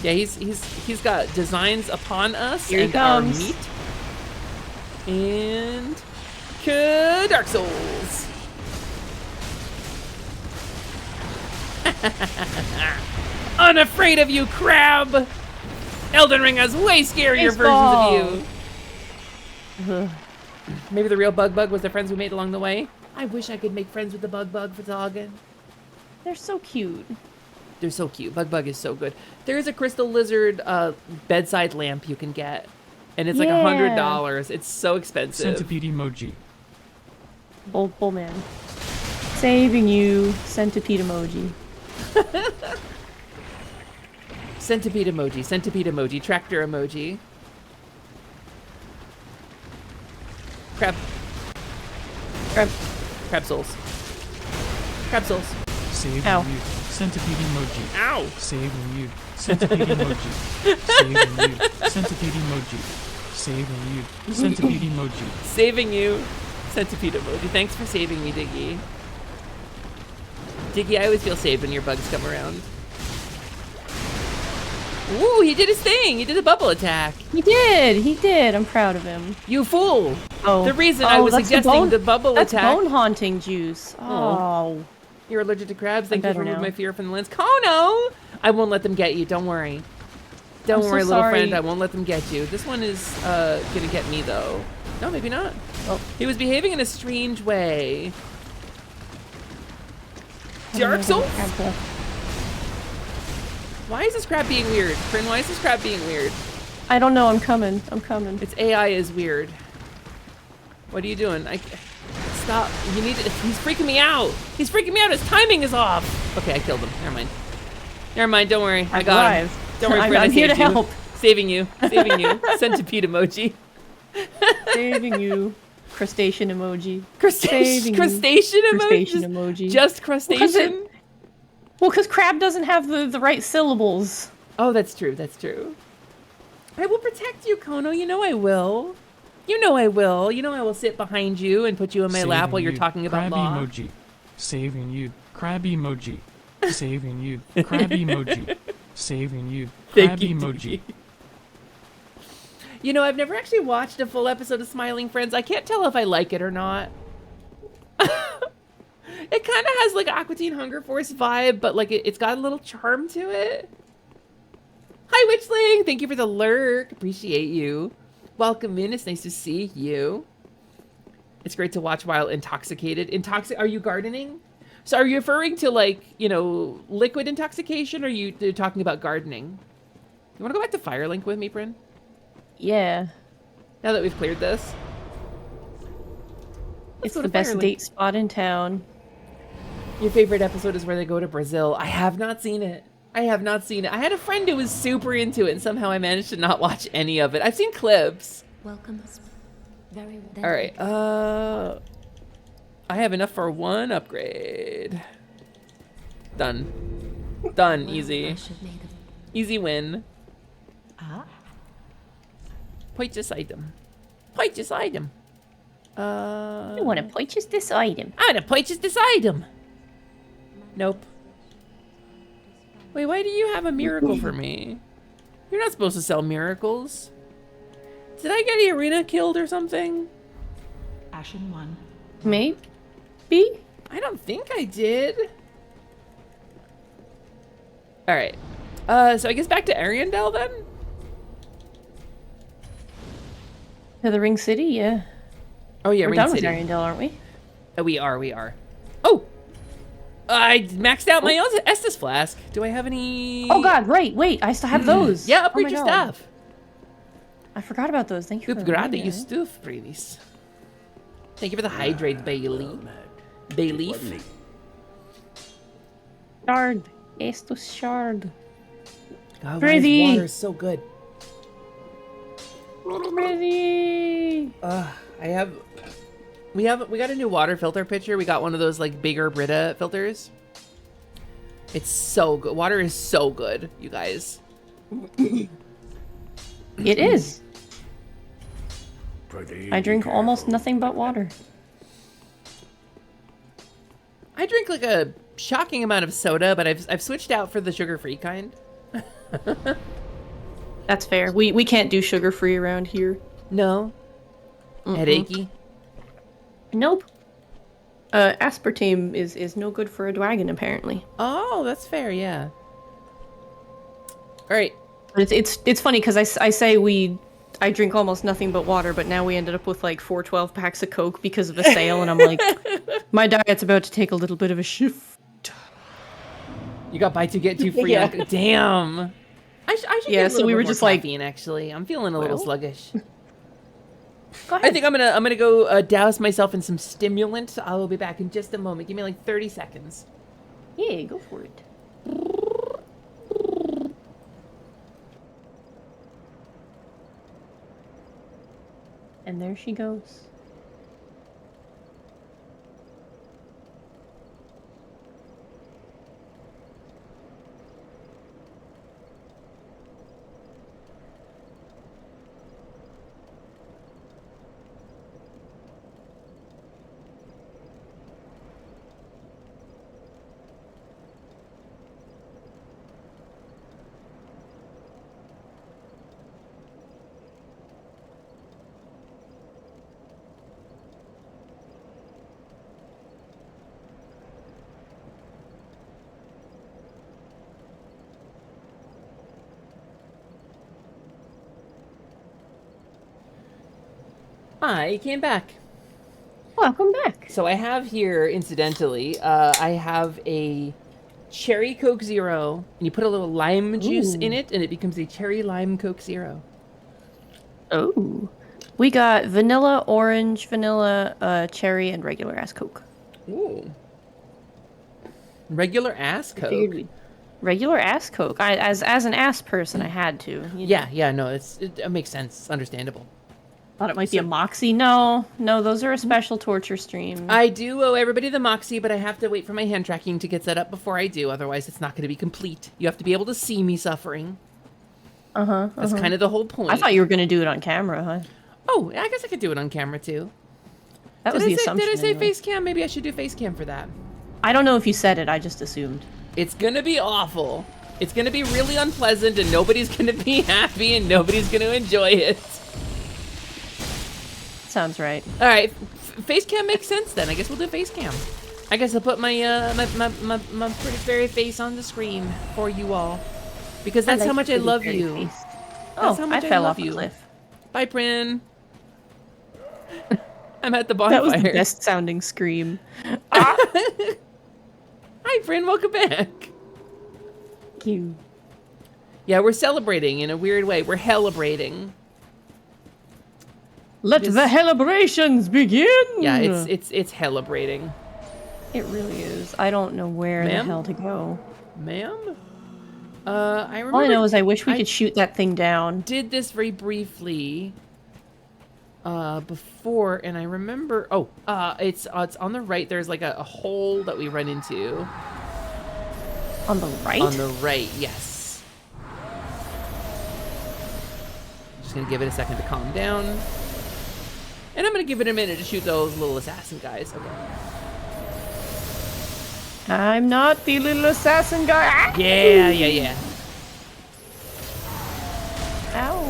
Yeah, he's got designs upon us. Here he and our comes. meat. And Dark Souls. Unafraid of you, crab. Elden Ring has way scarier versions of you. Maybe the real Bug was the friends we made along the way. I wish I could make friends with the Bug for Doggin. They're so cute. They're so cute. Bug is so good. There is a crystal lizard bedside lamp you can get. And it's like $100. It's so expensive. Centipede emoji. Bull man. Saving you, centipede emoji. Centipede emoji, tractor emoji. Crab souls. Saving Ow. you. Centipede emoji. Ow. Saving you. Centipede emoji. Saving you. Centipede emoji. Saving you. Centipede emoji. Saving you. Centipede emoji. Thanks for saving me, Diggy. Diggy, I always feel safe when your bugs come around. Ooh, he did his thing. He did a bubble attack. He did. I'm proud of him. You fool. Oh. The reason I was that's suggesting the bubble that's attack. bone haunting juice. Oh. You're allergic to crabs? Thank you better for removing now. my fear from the lens. Kono! I won't let them get you. Don't worry. Don't I'm worry, so little sorry. friend. I won't let them get you. This one is gonna get me, though. No, maybe not. Oh. He was behaving in a strange way. Dark Souls? Why is this crab being weird? Prin, why is this crab being weird? I don't know. I'm coming. Its AI is weird. What are you doing? Stop. You need to, he's freaking me out. He's freaking me out. His timing is off. Okay, I killed him. Never mind. Don't worry. I got him. Don't worry, Fred. I'm here to saved you. help. Saving you. Centipede emoji. Saving you. Crustacean emoji. Crustacean emoji? Just crustacean? Well, because crab doesn't have the right syllables. Oh, that's true. I will protect you, Kono. You know I will. You know I will sit behind you and put you in my lap while you're talking about crab law. emoji. Saving you. Crab emoji. Saving you. Crab emoji. Saving you. Crab Thank you, emoji. You know, I've never actually watched a full episode of Smiling Friends. I can't tell if I like it or not. It kind of has like Aqua Teen Hunger Force vibe, but like it's got a little charm to it. Hi, Witchling! Thank you for the lurk. Appreciate you. Welcome in. It's nice to see you. It's great to watch while intoxicated. Are you gardening? So are you referring to like, you know, liquid intoxication, or you're talking about gardening? You want to go back to Firelink with me, Bryn? Yeah. Now that we've cleared this. It's the best date spot in town. Your favorite episode is where they go to Brazil. I have not seen it. I had a friend who was super into it, and somehow I managed to not watch any of it. I've seen clips. Welcome. Very well. All right. I have enough for one upgrade. Done. Easy. Easy win. Purchase item. I want to purchase this item. Nope. Wait, why do you have a miracle for me? You're not supposed to sell miracles. Did I get Irina killed or something? Ashen 1. Maybe? I don't think I did. All right. So I guess back to Ariandel then? To the Ring City, yeah. Oh yeah, We're Ring done City. with Ariandel, aren't we? We are. Oh! I maxed out my own Estus flask. Do I have any... Oh god, right, wait, I still have those. Yeah, Oh upgrade my your God. stuff. I forgot about those. Thank you for Upgrade reminding your me. stuff, please. Thank you for the hydrate, Bayleaf. Shard. Estus shard. God, Pretty. water is so good. Pretty. We got a new water filter pitcher. We got one of those like bigger Brita filters. It's so good. Water is so good, you guys. It is. I drink almost nothing but water. I drink like a shocking amount of soda, but I've switched out for the sugar-free kind. That's fair. We can't do sugar-free around here. No. Headachy. Nope. Aspartame is no good for a dragon, apparently. Oh, that's fair, yeah. All right. But it's funny because I say I drink almost nothing but water, but now we ended up with like 4 12-packs of Coke because of a sale, and I'm like, my diet's about to take a little bit of a shift. You got buy two get two free. Yeah. Damn. I should Yeah, get a so little we bit were more just like- caffeine, actually. I'm feeling a little sluggish. Go ahead. I think I'm gonna go douse myself in some stimulant. I will be back in just a moment. Give me like 30 seconds. Yeah, go for it. And there she goes. I came back. Welcome back. So I have here, incidentally, I have a cherry Coke Zero, and you put a little lime juice in it, and it becomes a cherry lime Coke Zero. Oh. We got vanilla, orange, vanilla, cherry, and regular ass Coke. Ooh. Regular ass Coke. Regular ass Coke. As an ass person, I had to. Yeah, no, it makes sense. It's understandable. Thought it might be a Moxie. No, those are a special torture stream. I do owe everybody the Moxie, but I have to wait for my hand tracking to get set up before I do. Otherwise, it's not going to be complete. You have to be able to see me suffering. That's kind of the whole point. I thought you were going to do it on camera, huh? Oh, I guess I could do it on camera, too. That was the assumption. Did I say anyway. face cam? Maybe I should do face cam for that. I don't know if you said it. I just assumed. It's going to be awful. It's going to be really unpleasant, and nobody's going to be happy, and nobody's going to enjoy it. Sounds right. All right, face cam makes sense then. I guess we'll do face cam. I guess I'll put my my pretty fairy face on the screen for you all, because that's how much I love you. Oh, I fell off a cliff. Bye, Prin. I'm at the bonfire. That was the best sounding scream. Hi, Prin. Welcome back. Thank you. Yeah, we're celebrating in a weird way. We're celebrating. Let the celebrations begin! Yeah, it's celebrating. It really is. I don't know where the hell to go. Ma'am? I remember... All I know is I wish we could shoot that thing down. Did this very briefly before, and I remember... Oh, it's on the right. There's like a hole that we run into. On the right? On the right, yes. Just gonna give it a second to calm down. And I'm gonna give it a minute to shoot those little assassin guys. Okay. I'm not the little assassin guy. Ah! Yeah. Ow.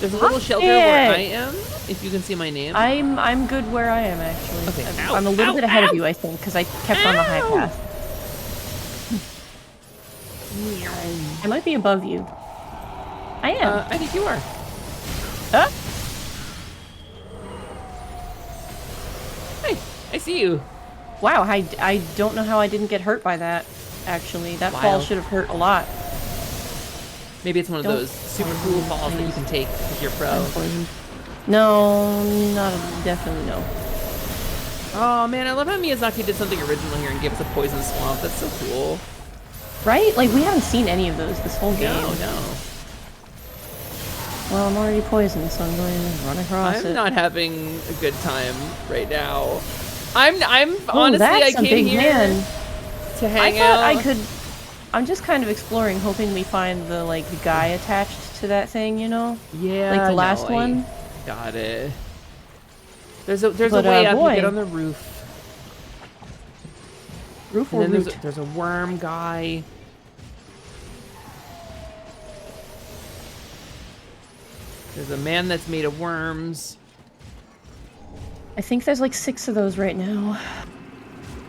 There's a little shelter where I am, if you can see my name. I'm good where I am, actually. Okay. I'm a little bit ahead of you, I think, because I kept on the high path. I might be above you. I am. I think you are. Huh? Hey, I see you. Wow, I don't know how I didn't get hurt by that, actually. That fall should have hurt a lot. Maybe it's one of those super cool falls that you can take if you're pro. No, definitely no. Oh man, I love how Miyazaki did something original here and gave us a poison swamp. That's so cool. Right? Like, we haven't seen any of those this whole game. No. Well, I'm already poisoned, so I'm going to run across it. I'm not having a good time right now. I'm honestly, I came here to hang out. I thought I could I'm just kind of exploring, hoping we find the like the guy attached to that thing, you know? Yeah, like the no, last one. Got it. There's a But, way up. boy. You get on the roof. Roof And or then root? there's a worm guy. There's a man that's made of worms. I think there's like 6 of those right now.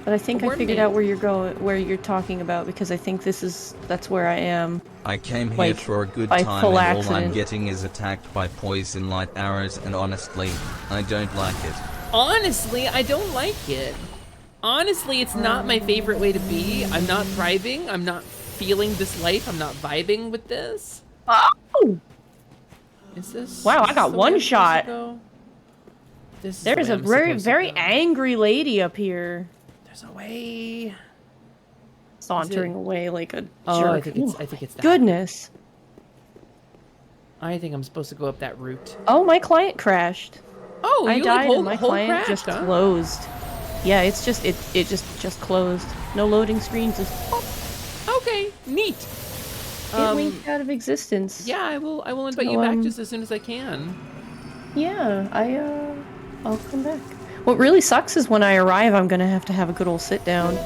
But I think I figured out where you're going, where you're talking about, because I think that's where I am. I came here Like, for a good by time full and all I'm accident. getting is attacked by poison light arrows and honestly, I don't like it. Honestly, I don't like it. Honestly, it's not my favorite way to be. I'm not thriving. I'm not feeling this life. I'm not vibing with this. Oh! Is this? Wow, I is got this the way one I'm supposed to shot. go? This is There's the a way I'm very, supposed to very go. angry lady up here. There's a way. Sauntering away like a Oh, jerk. I think it's that. Goodness. I think I'm supposed to go up that route. Oh, my client crashed. Oh, I you died like and my client crashed, just huh? closed. Yeah, it's just it just closed. No loading screens. Just pop. Okay, neat. It winked out of existence. Yeah, I will invite So, you back just as soon as I can. Yeah, I'll come back. What really sucks is when I arrive, I'm gonna have to have a good old sit down. Wait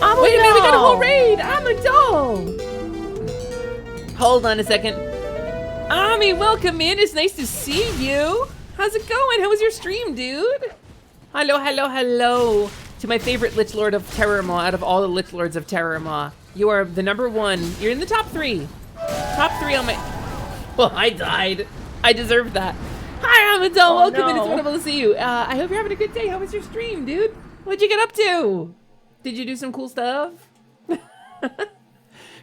a minute, we got a whole raid! I'm a doll! Hold on a second. Ami, welcome in. It's nice to see you. How's it going? How was your stream, dude? Hello, hello, hello. To my favorite Lich Lord of Terrormaw out of all the Lich Lords of Terrormaw. You are the #1. You're in the top 3. Top 3 on my... Well, I died. I deserve that. Hi, I'm a doll. Welcome in. It's wonderful to see you. I hope you're having a good day. How was your stream, dude? What'd you get up to? Did you do some cool stuff?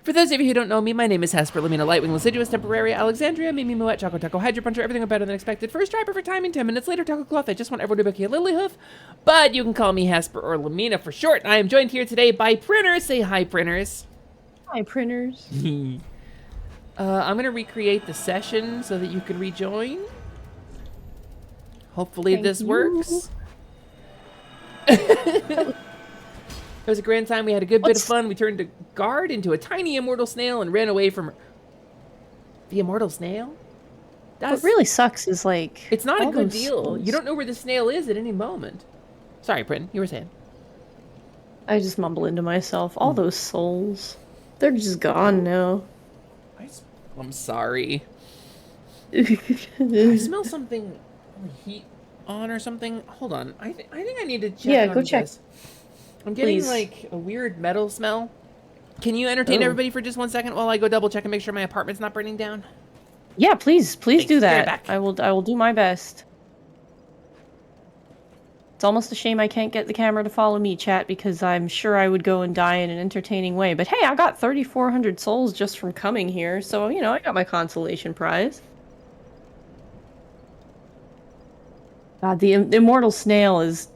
For those of you who don't know me, my name is Hesper Lamina Lightwing, Lasiduous Temporary, Alexandria, Mimi Moet, Choco Taco, Hydro Puncher, everything better than expected. First try, perfect timing, 10 minutes later, Taco Cloth. I just want everyone to be a Lilyhoof, but you can call me Hesper or Lamina for short. I am joined here today by Printers. Say hi, Printers. Hi, Printers. I'm going to recreate the session so that you can rejoin. Hopefully this works. It was a grand time. We had a good bit of fun. We turned a guard into a tiny immortal snail and ran away from her. The immortal snail? What really sucks is like... It's not a all good those deal. souls. You don't know where the snail is at any moment. Sorry, Britton, you were saying. I just mumble into myself. All those souls. They're just gone now. I'm sorry. I smell something heat on or something. Hold on. I think I need to check. Yeah, on go check. this. I'm getting Please. like a weird metal smell. Can you entertain everybody for just 1 second while I go double check and make sure my apartment's not burning down? Yeah, please do Be right that. back. I will do my best. It's almost a shame I can't get the camera to follow me, chat, because I'm sure I would go and die in an entertaining way. But hey, I got 3,400 souls just from coming here, so, you know, I got my consolation prize. God, the immortal snail is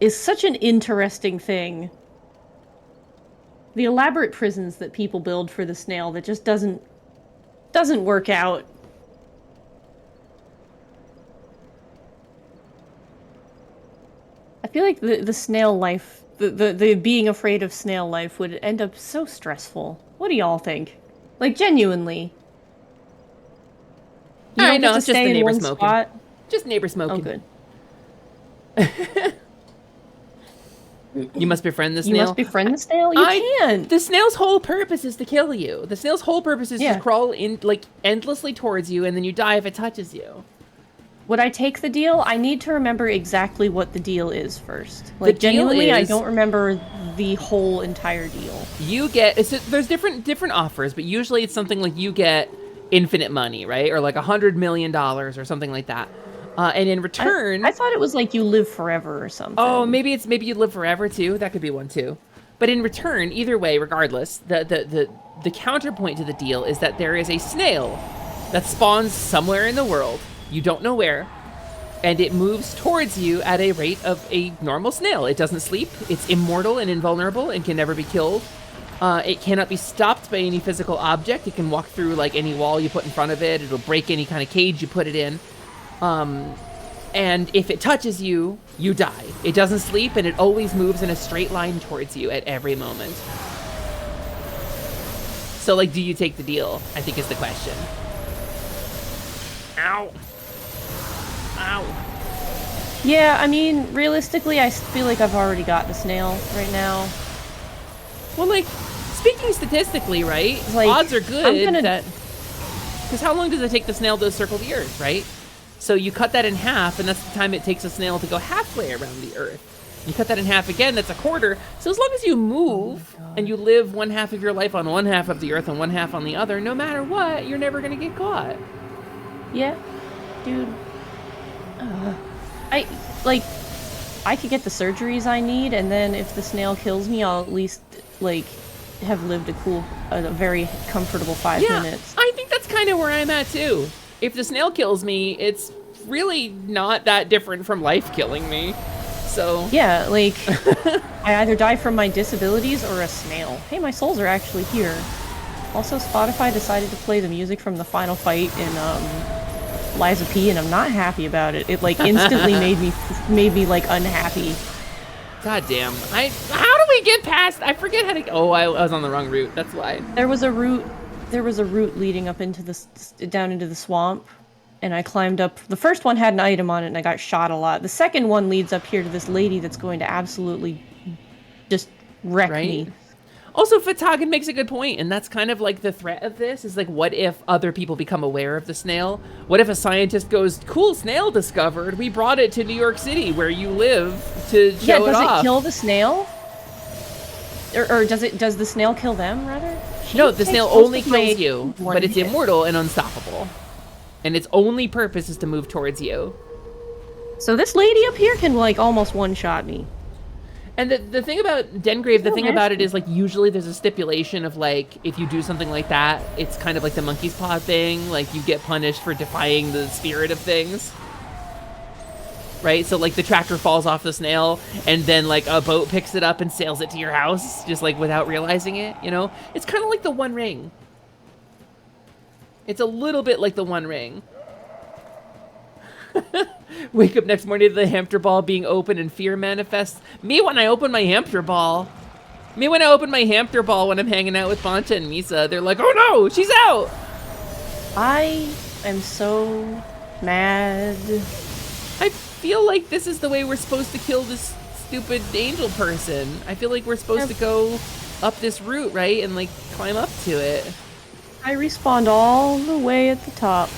such an interesting thing. The elaborate prisons that people build for the snail that just doesn't work out. I feel like the snail life, the being afraid of snail life would end up so stressful. What do y'all think? Like, genuinely. You I don't know, get to it's just stay the in neighbor one smoking. spot? Just neighbor smoking. Oh, good. You must befriend the You snail. must befriend the snail? You can't! The snail's whole purpose is to kill you. The snail's whole purpose is to crawl in like endlessly towards you, and then you die if it touches you. Would I take the deal? I need to remember exactly what the deal is first. Like, deal genuinely, I is- don't remember the whole entire deal. You get there's different offers, but usually it's something like you get infinite money, right? Or like $100 million or something like that. And in return, I thought it was like you live forever or something. oh, maybe you live forever too. That could be one too. But in return, either way, regardless, the counterpoint to the deal is that there is a snail that spawns somewhere in the world. You don't know where, and it moves towards you at a rate of a normal snail. It doesn't sleep. It's immortal and invulnerable and can never be killed. It cannot be stopped by any physical object. It can walk through like any wall you put in front of it. It'll break any kind of cage you put it in. And if it touches you, you die. It doesn't sleep, and it always moves in a straight line towards you at every moment. So, like, do you take the deal? I think is the question. Ow. Ow. Yeah, I mean, realistically, I feel like I've already got the snail right now. Well, like, speaking statistically, right? Like, odds are good I'm gonna... that... Because how long does it take the snail to circle the Earth, right? So you cut that in half, and that's the time it takes a snail to go halfway around the Earth. You cut that in half again, that's a quarter. So as long as you move, and you live one half of your life on one half of the Earth and one half on the other, no matter what, you're never gonna get caught. Yeah, dude. I could get the surgeries I need, and then if the snail kills me, I'll at least, like, have lived a very comfortable 5 minutes. I think that's kind of where I'm at, too. If the snail kills me, it's really not that different from life killing me. So... Yeah, like, I either die from my disabilities or a snail. Hey, my souls are actually here. Also, Spotify decided to play the music from the final fight in, Lies of P, and I'm not happy about it. It, like, instantly made me, like, unhappy. God damn. How do we get past... I forget how to... Oh, I was on the wrong route. That's why. There was a route leading up into down into the swamp, and I climbed up. The first one had an item on it, and I got shot a lot. The second one leads up here to this lady that's going to absolutely just wreck me. Also, Fatagan makes a good point, and that's kind of like the threat of this, is like, what if other people become aware of the snail? What if a scientist goes, cool, snail discovered, we brought it to New York City, where you live, to show it off. Does it kill the snail? Or does the snail kill them, rather? No, the snail only kills you, but it's immortal and unstoppable. And its only purpose is to move towards you. So this lady up here can, like, almost one-shot me. And the thing about Dengrave, the thing about it is, like, usually there's a stipulation of, like, if you do something like that, it's kind of like the monkey's paw thing. Like, you get punished for defying the spirit of things. Right? So, like, the tractor falls off the snail, and then, like, a boat picks it up and sails it to your house, just, like, without realizing it, you know? It's kind of like the One Ring. It's a little bit like the One Ring. Wake up next morning to the hamster ball being open and fear manifests. Me when I open my hamster ball. Me when I open my hamster ball when I'm hanging out with Bancha and Misa. They're like, oh no, she's out! I am so mad. I feel like this is the way we're supposed to kill this stupid angel person. I feel like we're supposed to go up this route, right? And, like, climb up to it. I respawned all the way at the top.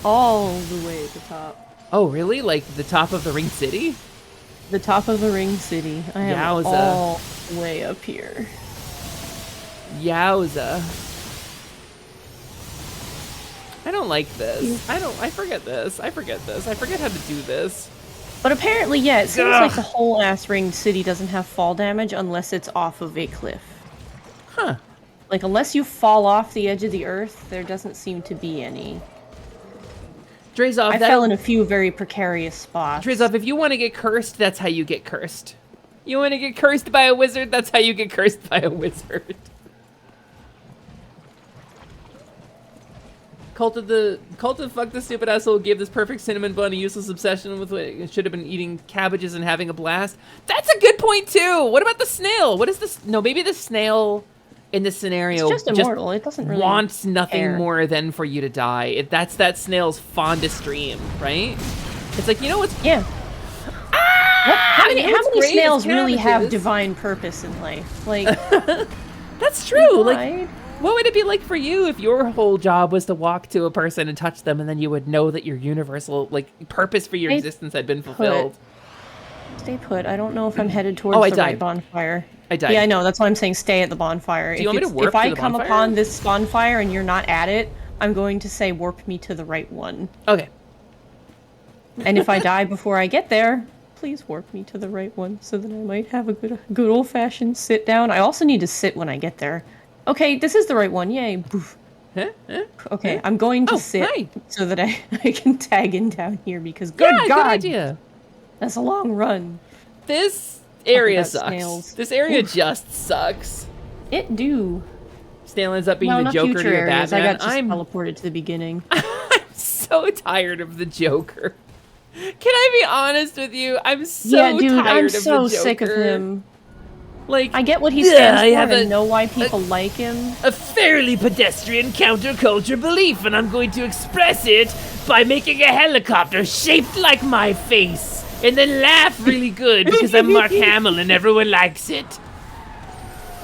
All the way at the top. Oh, really? Like the top of the Ring City? The top of the Ring City. I am all the way up here. Yowza. I don't like this. I forget this. I forget how to do this. But apparently, yeah, it seems like the whole ass Ring City doesn't have fall damage unless it's off of a cliff. Huh. Like, unless you fall off the edge of the earth, there doesn't seem to be any. Drazov, I fell in a few very precarious spots. Drazov, if you want to get cursed, that's how you get cursed. You want to get cursed by a wizard, that's how you get cursed by a wizard. Cult of fuck the stupid asshole gave this perfect cinnamon bun a useless obsession with what it should have been eating cabbages and having a blast. That's a good point too. What about the snail? What is this? No, maybe the snail in this scenario it's just immortal. It doesn't really wants nothing care. more than for you to die. That's that snail's fondest dream, right? It's like, you know what's... Yeah. How many great snails is really have cabbages. divine purpose in life? Like, that's true. Like, what would it be like for you if your whole job was to walk to a person and touch them, and then you would know that your universal, like, purpose for your existence had been fulfilled? Stay put. I don't know if I'm headed towards the right bonfire. I died. Yeah, I know. That's why I'm saying stay at the bonfire. Do you want me to warp if I to the come bonfire? upon this bonfire and you're not at it, I'm going to say warp me to the right one. Okay. And if I die before I get there, please warp me to the right one so that I might have a good old-fashioned sit down. I also need to sit when I get there. Okay, this is the right one. Yay. Boof. Okay, I'm going to sit so that I can tag in down here because good God, good idea. That's a long run. This area sucks. Snails. This area just sucks. It do. Snail ends up being the Joker to your areas. Batman. I got just teleported to the beginning. I'm so tired of the Joker. Can I be honest with you? I'm so tired of the Joker. I'm so sick of him. Like, I get what he yeah, stands I for have and know why people like him. a fairly pedestrian counterculture belief, and I'm going to express it by making a helicopter shaped like my face, and then laugh really good because I'm Mark Hamill and everyone likes it.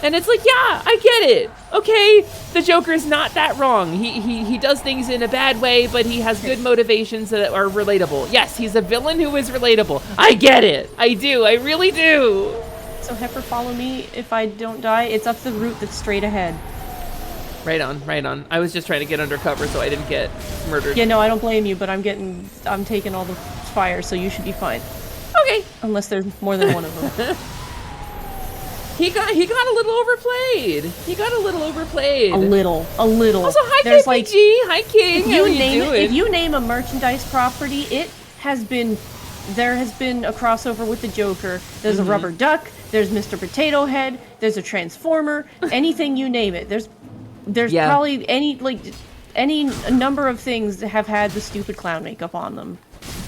And it's like, yeah, I get it. Okay, the Joker's not that wrong. He does things in a bad way, but he has good motivations that are relatable. Yes, he's a villain who is relatable. I get it. I do. I really do. So Heifer, follow me. If I don't die, it's up the route that's straight ahead. Right on, right on. I was just trying to get undercover so I didn't get murdered. Yeah, no, I don't blame you, but I'm taking all the fire, so you should be fine. Okay. Unless there's more than one of them. He got a little overplayed. He got a little overplayed. A little. Also, hi there's KPG, hi King. If you name a merchandise property, there has been a crossover with the Joker. There's a rubber duck. There's Mr. Potato Head. There's a Transformer. Anything you name it. There's probably any number of things that have had the stupid clown makeup on them.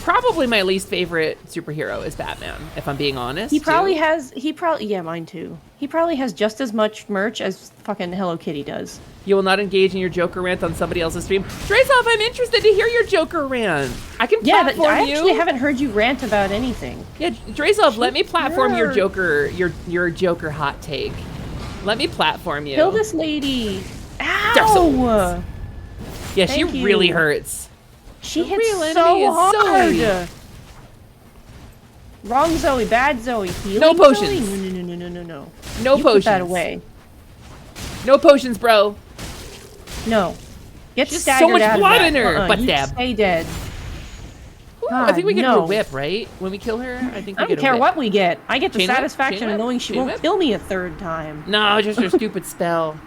Probably my least favorite superhero is Batman, if I'm being honest. Yeah, mine too. He probably has just as much merch as fucking Hello Kitty does. You will not engage in your Joker rant on somebody else's stream. Dracoff, I'm interested to hear your Joker rant. I can platform you. I actually haven't heard you rant about anything. Yeah, Dracoff, let me platform your Joker, your Joker hot take. Let me platform you. Kill this lady. Ow! Yeah, she really hurts. She hits so hard. Zoe. Wrong Zoe, bad Zoe. Healing no potions. Zoe? No. No you potions. Put that away. No potions, bro. No. Get just staggered so much out blood of in her. Butt you dab. Stay dead. I think we get her whip, right? When we kill her, I think we I don't get care a whip. what we get. I get the Chain whip? satisfaction Chain of whip? knowing she Chain won't whip? kill me a third time. No, just her stupid spell.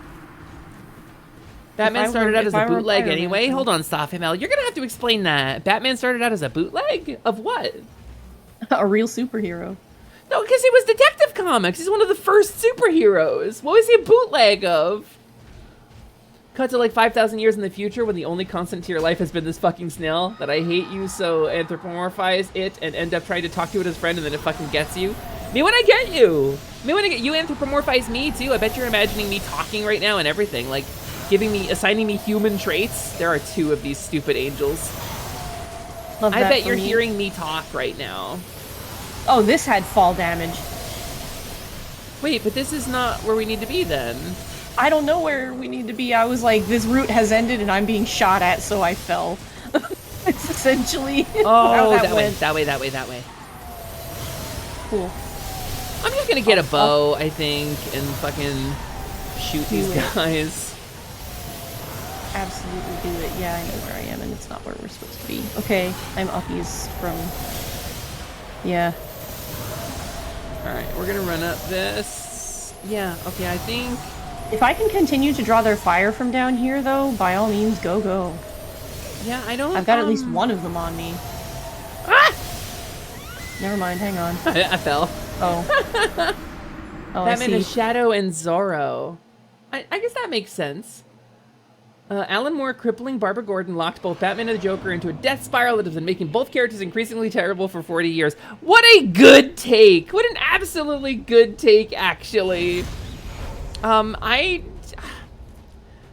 Batman started out as a bootleg anyway. Hold on, stop him, Al. You're gonna have to explain that. Batman started out as a bootleg? Of what? A real superhero. No, because he was Detective Comics. He's one of the first superheroes. What was he a bootleg of? Cut to like 5,000 years in the future when the only constant to your life has been this fucking snail that I hate you, so anthropomorphize it and end up trying to talk to it as friend and then it fucking gets you. Me when I get you. Me when I get you anthropomorphize me too. I bet you're imagining me talking right now and everything. Like assigning me human traits. There are 2 of these stupid angels. Love I that bet for you're me. hearing me talk right now. Oh, this had fall damage. Wait, but this is not where we need to be then. I don't know where we need to be. I was like, this route has ended and I'm being shot at, so I fell. It's essentially Oh, how that went. That way. Cool. I'm just gonna get a bow, I think, and fucking shoot these guys. Absolutely do it. Yeah, I know where I am, and it's not where we're supposed to be. Okay, I'm uppies from... Yeah. Alright, we're gonna run up this. Yeah, okay, I think... If I can continue to draw their fire from down here, though, by all means, go. Yeah, I don't... I've got at least one of them on me. Ah! Never mind, hang on. I fell. Oh. Oh, I Batman see. is Shadow and Zorro. I guess that makes sense. Alan Moore crippling Barbara Gordon locked both Batman and the Joker into a death spiral that has been making both characters increasingly terrible for 40 years. What a good take! What an absolutely good take, actually. Can I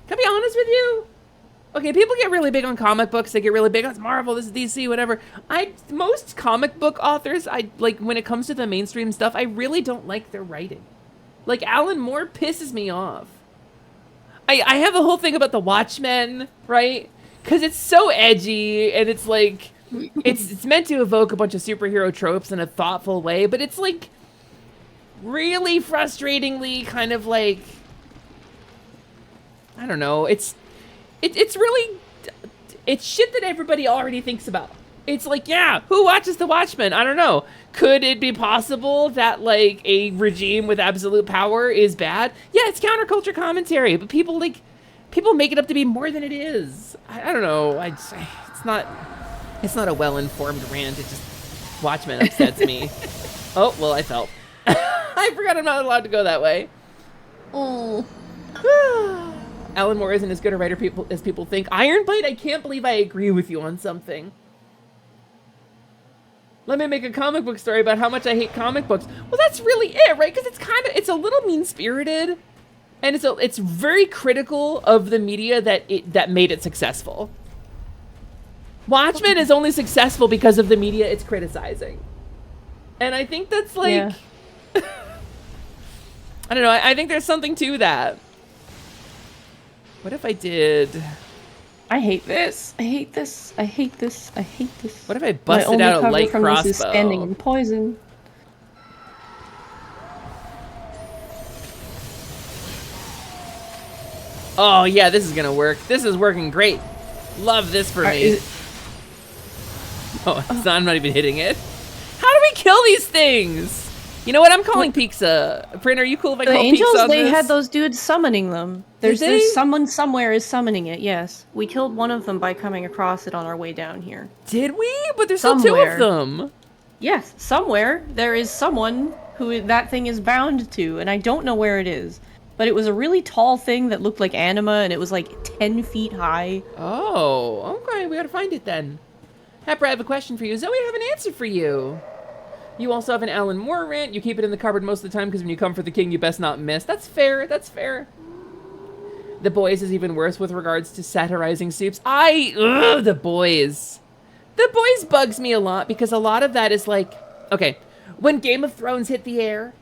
be honest with you? Okay, people get really big on comic books. They get really big on Marvel, this is DC, whatever. Most comic book authors, when it comes to the mainstream stuff, I really don't like their writing. Like, Alan Moore pisses me off. I have a whole thing about the Watchmen, right? Because it's so edgy, and it's like, it's meant to evoke a bunch of superhero tropes in a thoughtful way, but it's like, really frustratingly kind of like, I don't know, it's really, it's shit that everybody already thinks about. It's like, yeah, who watches The Watchmen? I don't know. Could it be possible that, like, a regime with absolute power is bad? Yeah, it's counterculture commentary, but people make it up to be more than it is. I don't know. It's not a well-informed rant. It just, Watchmen upsets me. Oh, well, I fell. I forgot I'm not allowed to go that way. Oh. Alan Moore isn't as good a writer as people think. Ironbite, I can't believe I agree with you on something. Let me make a comic book story about how much I hate comic books. Well, that's really it, right? Because it's a little mean-spirited, and it's very critical of the media that made it successful. Watchmen is only successful because of the media it's criticizing. And I think that's like, yeah. I don't know, I think there's something to that. What if I did... I hate this. I hate this. I hate this. I hate this. What if I busted out a light crossbow? This is standing in poison. Oh yeah, this is gonna work. This is working great. Love this for me. Oh, I'm not even hitting it. How do we kill these things? You know what? I'm calling Pizza. Printer, are you cool if I call Angels, Pizza on they this? had those dudes summoning them. There's someone somewhere is summoning it, yes. We killed one of them by coming across it on our way down here. Did we? But there's still two of them. Yes, somewhere there is someone who that thing is bound to, and I don't know where it is. But it was a really tall thing that looked like anima, and it was like 10 feet high. Oh, okay. We gotta find it then. Happer, I have a question for you. Zoe, I have an answer for you. You also have an Alan Moore rant. You keep it in the cupboard most of the time because when you come for the king, you best not miss. That's fair. That's fair. The Boys is even worse with regards to satirizing soups. Ugh, The Boys. The Boys bugs me a lot because a lot of that is like, okay, when Game of Thrones hit the air,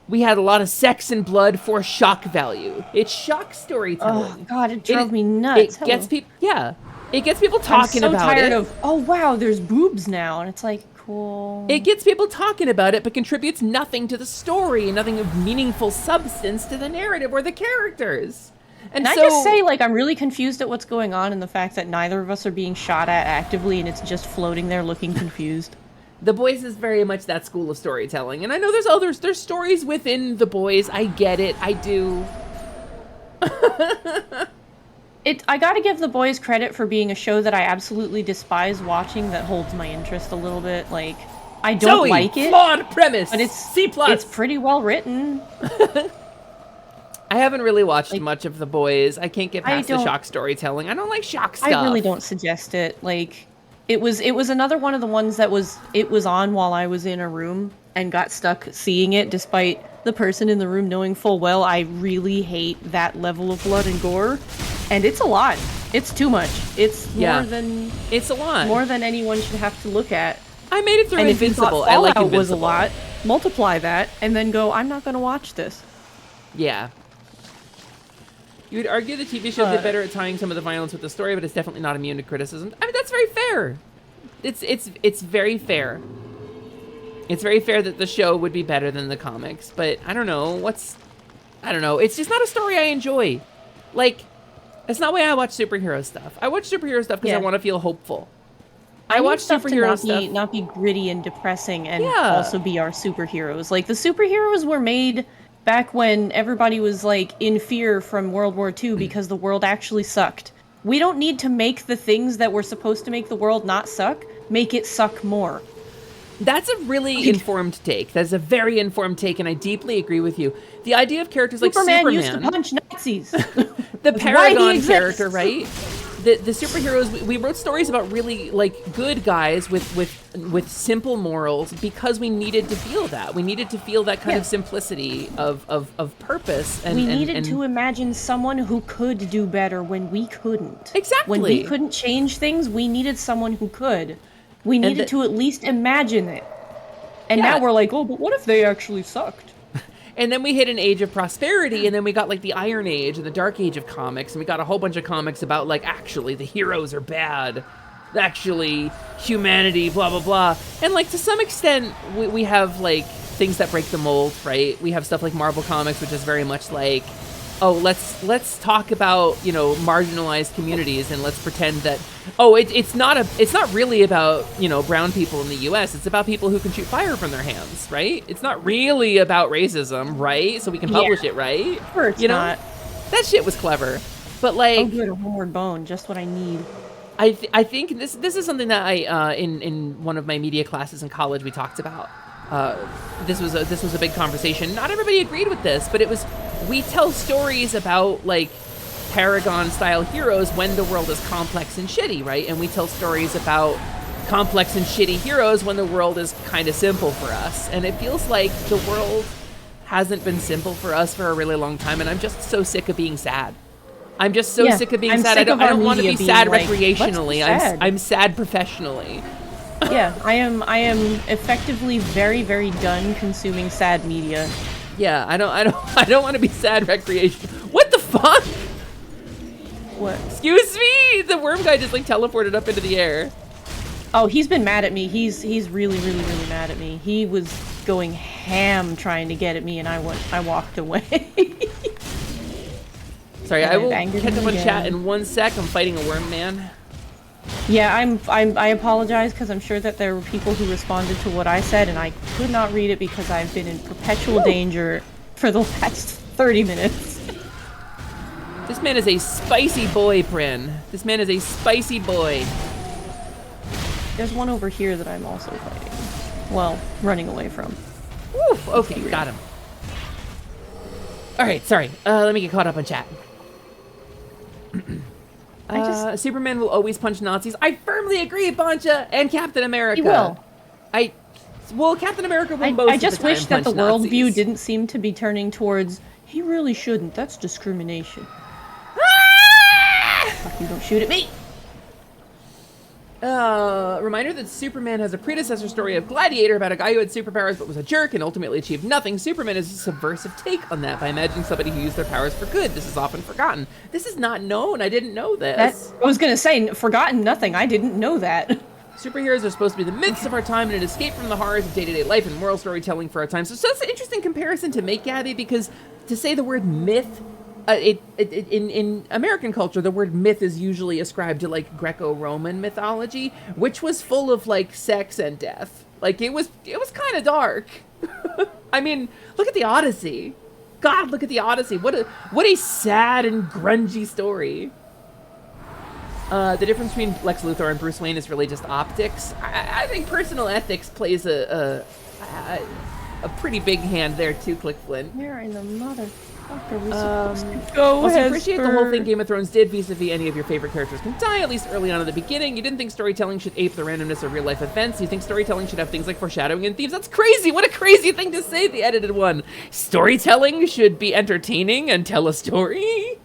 we had a lot of sex and blood for shock value. It's shock storytelling. Oh God, it drove me nuts. It gets people, yeah, it gets people talking about it. I'm so tired of, oh wow, there's boobs now, and it's like, cool. It gets people talking about it, but contributes nothing to the story, nothing of meaningful substance to the narrative or the characters. And Can I just say, like, I'm really confused at what's going on and the fact that neither of us are being shot at actively and it's just floating there looking confused. The Boys is very much that school of storytelling. And I know there's stories within The Boys. I get it. I do. I gotta give The Boys credit for being a show that I absolutely despise watching that holds my interest a little bit. Like, I don't like it. Flawed premise. But it's C+. It's pretty well written. I haven't really watched much of The Boys. I can't get past the shock storytelling. I don't like shock stuff. I really don't suggest it. Like, it was another one of the ones that was on while I was in a room and got stuck seeing it, despite the person in the room knowing full well I really hate that level of blood and gore. And it's a lot. It's too much. It's more than it's a lot. More than anyone should have to look at. I made it through and Invincible. If you thought I like Fallout Invincible. was a lot. Multiply that and then go, I'm not going to watch this. Yeah. You would argue the TV show did better at tying some of the violence with the story, but it's definitely not immune to criticism. I mean, that's very fair. It's very fair. It's very fair that the show would be better than the comics, but I don't know. I don't know. It's just not a story I enjoy. Like, it's not why I watch superhero stuff. I watch superhero stuff because I want to feel hopeful. I watch superhero stuff. Not be gritty and depressing and also be our superheroes. Like, the superheroes were made back when everybody was, like, in fear from World War II because the world actually sucked. We don't need to make the things that were supposed to make the world not suck, make it suck more. That's a really informed take. That's a very informed take, and I deeply agree with you. The idea of characters like Superman used to punch Nazis. The Paragon character, right? The superheroes. We wrote stories about really like good guys with simple morals because we needed to feel that. We needed to feel that kind of simplicity of purpose. And we needed to imagine someone who could do better when we couldn't. Exactly. When we couldn't change things, we needed someone who could. We needed to at least imagine it. And now we're like, oh, but what if they actually sucked? And then we hit an age of prosperity, and then we got like the Iron Age and the Dark Age of comics, and we got a whole bunch of comics about like, actually, the heroes are bad. Actually, humanity, blah, blah, blah. And like, to some extent, we have like things that break the mold, right? We have stuff like Marvel Comics, which is very much like, oh, let's talk about, you know, marginalized communities, and let's pretend that, oh, it's not really about, you know, brown people in the U.S. It's about people who can shoot fire from their hands, right? It's not really about racism, right? So we can publish it, right? Sure, it's not. That shit was clever, but like, oh, good, a homeward bone, just what I need. I think this is something that I in one of my media classes in college we talked about. This was a big conversation. Not everybody agreed with this, but it was, we tell stories about like Paragon style heroes when the world is complex and shitty, right? And we tell stories about complex and shitty heroes when the world is kind of simple for us. And it feels like the world hasn't been simple for us for a really long time, and I'm just so sick of being sad. I'm just so sick of being sad. I don't want to be sad recreationally. I'm sad professionally. Yeah, I am effectively very, very done consuming sad media. Yeah, I don't want to be sad recreation. What the fuck? What? Excuse me! The worm guy just like teleported up into the air. Oh, he's been mad at me. He's really, really, really mad at me. He was going ham trying to get at me, and I walked away. Sorry, I will catch up on chat in 1 sec. I'm fighting a worm man. Yeah, I apologize because I'm sure that there were people who responded to what I said, and I could not read it because I've been in perpetual danger for the last 30 minutes. This man is a spicy boy, Prin. This man is a spicy boy. There's one over here that I'm also fighting. Well, running away from. Woof, okay, got him. Alright, sorry. Let me get caught up on chat. Superman will always punch Nazis. I firmly agree, Pancha, and Captain America. He will. Well, Captain America will most I just of the time wish that the punch worldview Nazis. didn't seem to be turning towards, he really shouldn't, that's discrimination. Fuck you, don't shoot at me! Reminder that Superman has a predecessor story of Gladiator about a guy who had superpowers but was a jerk and ultimately achieved nothing. Superman is a subversive take on that by imagining somebody who used their powers for good. This is often forgotten. This is not known. I didn't know this. I was gonna say, forgotten nothing. I didn't know that. Superheroes are supposed to be the myths of our time and an escape from the horrors of day-to-day life and moral storytelling for our time. So that's an interesting comparison to make, Gabby, because to say the word myth, in American culture, the word myth is usually ascribed to like Greco-Roman mythology, which was full of like sex and death. Like it was kind of dark. I mean, look at the Odyssey. God, look at the Odyssey. What a sad and grungy story. The difference between Lex Luthor and Bruce Wayne is really just optics. I think personal ethics plays a pretty big hand there too, Click Flynn. Where in the motherfucker we supposed to go, Also, appreciate the whole Hesper? thing Game of Thrones did vis-a-vis any of your favorite characters can die, at least early on in the beginning. You didn't think storytelling should ape the randomness of real-life events. You think storytelling should have things like foreshadowing and themes. That's crazy! What a crazy thing to say, the edited one. Storytelling should be entertaining and tell a story?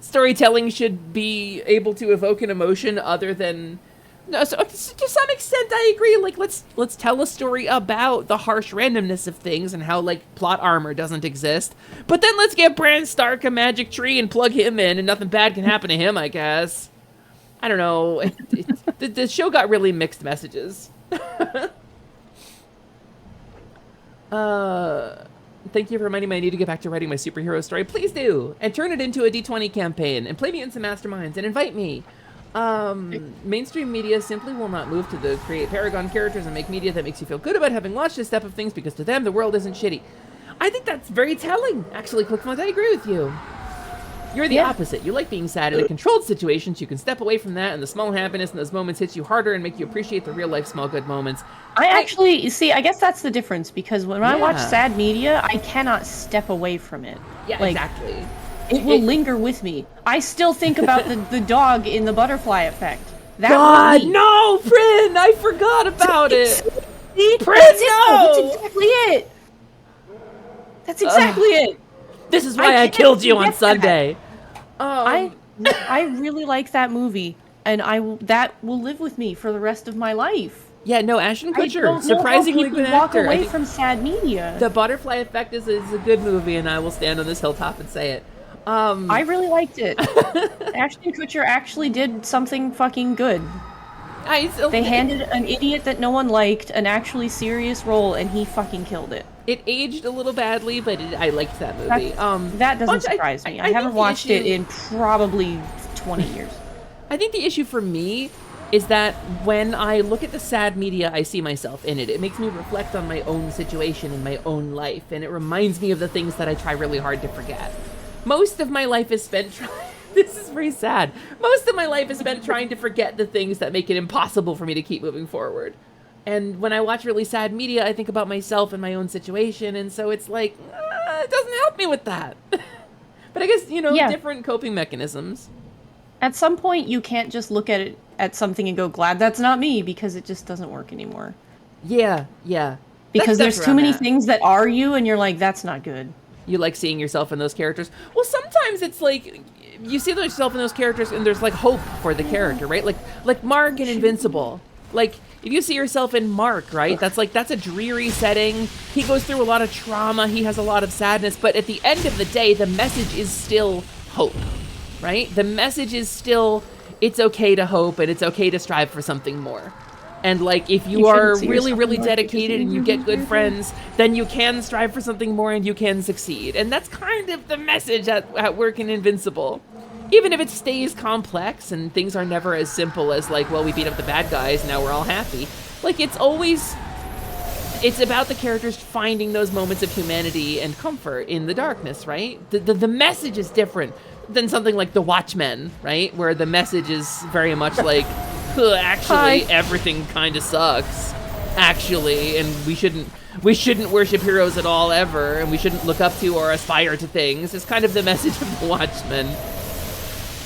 Storytelling should be able to evoke an emotion other than... No, so to some extent, I agree. Like, let's tell a story about the harsh randomness of things and how, like, plot armor doesn't exist. But then let's get Bran Stark a magic tree and plug him in, and nothing bad can happen to him, I guess. I don't know. The show got really mixed messages. Thank you for reminding me I need to get back to writing my superhero story. Please do! And turn it into a D20 campaign, and play me in some masterminds, and invite me. Mainstream media simply will not move to create Paragon characters and make media that makes you feel good about having watched this step of things because to them the world isn't shitty. I think that's very telling, actually, Clickfont. I agree with you. You're the opposite. You like being sad in a controlled situation, so you can step away from that, and the small happiness in those moments hits you harder and make you appreciate the real life small good moments. I actually, you see, I guess that's the difference, because when I watch sad media, I cannot step away from it. Yeah, like, exactly. It will linger with me. I still think about the dog in the butterfly effect. That God, no, Prin! I forgot about it! See? Prin, That's no! exactly it! That's exactly it! This is why I killed you on Sunday. I really like that movie, and that will live with me for the rest of my life. Yeah, no, Ashton I Kutcher, don't know surprisingly how people good walk actor. I away think from sad media. The Butterfly Effect is a good movie, and I will stand on this hilltop and say it. I really liked it. Ashton Kutcher actually did something fucking good. They handed an idiot that no one liked an actually serious role, and he fucking killed it. It aged a little badly, but I liked that movie. That doesn't surprise me. I haven't watched it in probably 20 years. I think the issue for me is that when I look at the sad media, I see myself in it. It makes me reflect on my own situation in my own life, and it reminds me of the things that I try really hard to forget. Most of my life is spent trying... This is very sad. Most of my life is spent trying to forget the things that make it impossible for me to keep moving forward. And when I watch really sad media, I think about myself and my own situation, and so it's like, it doesn't help me with that. But I guess, different coping mechanisms. At some point, you can't just look at it at something and go, glad that's not me, because it just doesn't work anymore. Yeah, yeah. Because That's there's too where many I'm at. things that are you, and you're like, that's not good. You like seeing yourself in those characters. Well, sometimes it's like you see yourself in those characters, and there's like hope for the character, right? Like Mark in Invincible. Like if you see yourself in Mark, right? That's a dreary setting. He goes through a lot of trauma. He has a lot of sadness. But at the end of the day, the message is still hope, right? The message is still it's okay to hope and it's okay to strive for something more. And like, if you are really, really dedicated and you get good friends, then you can strive for something more and you can succeed. And that's kind of the message at work in Invincible. Even if it stays complex and things are never as simple as like, well, we beat up the bad guys, now we're all happy. Like, it's about the characters finding those moments of humanity and comfort in the darkness, right? The message is different than something like The Watchmen, right? Where the message is very much like, actually, everything kind of sucks, actually, and we shouldn't worship heroes at all ever, and we shouldn't look up to or aspire to things. It's kind of the message of The Watchmen.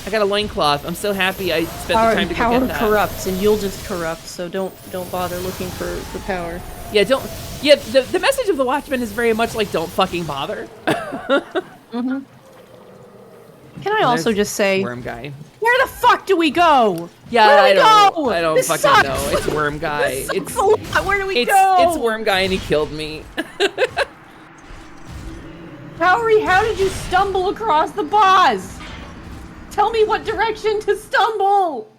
I got a loincloth. I'm so happy I spent the time to go get that. Power corrupts, and you'll just corrupt, so don't bother looking for power. Yeah, the message of The Watchmen is very much like, don't fucking bother. Mm-hmm. Can I also just say, Worm Guy. Where the fuck do we go? Yeah, Where do we go? I don't This fucking sucks. know. It's Worm Guy. This sucks a lot. Where do we go? It's Worm Guy and he killed me. How did you stumble across the boss? Tell me what direction to stumble.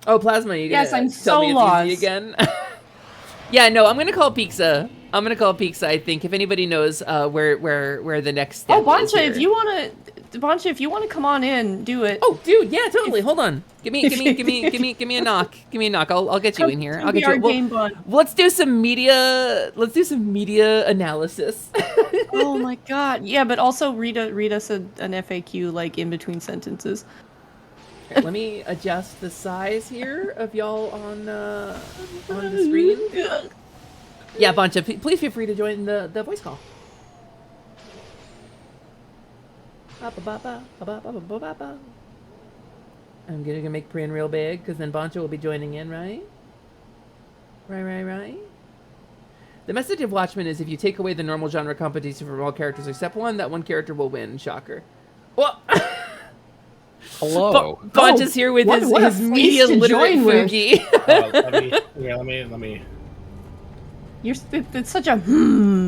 Oh, Plasma, you Yes, gonna I'm tell so me it's lost. easy again? Yeah, no, I'm gonna call Pizza. I think, if anybody knows where the next step is. Bancha, here. if you wanna come on in, do it. Oh, dude, yeah, totally. Hold on. Give me a knock. Give me a knock. I'll get you in here. I'll get you. Let's do some media analysis. Oh my god. Yeah, but also read us an FAQ like in between sentences. Here, let me adjust the size here of y'all on the screen. Yeah, Bancha, please feel free to join the voice call. I'm gonna make Prin real big, because then Bancha will be joining in, right? Right. The message of Watchmen is if you take away the normal genre competition from all characters except one, that one character will win. Shocker. Well, hello. Bancha's here with his media literate Fugi. Let me. It's such a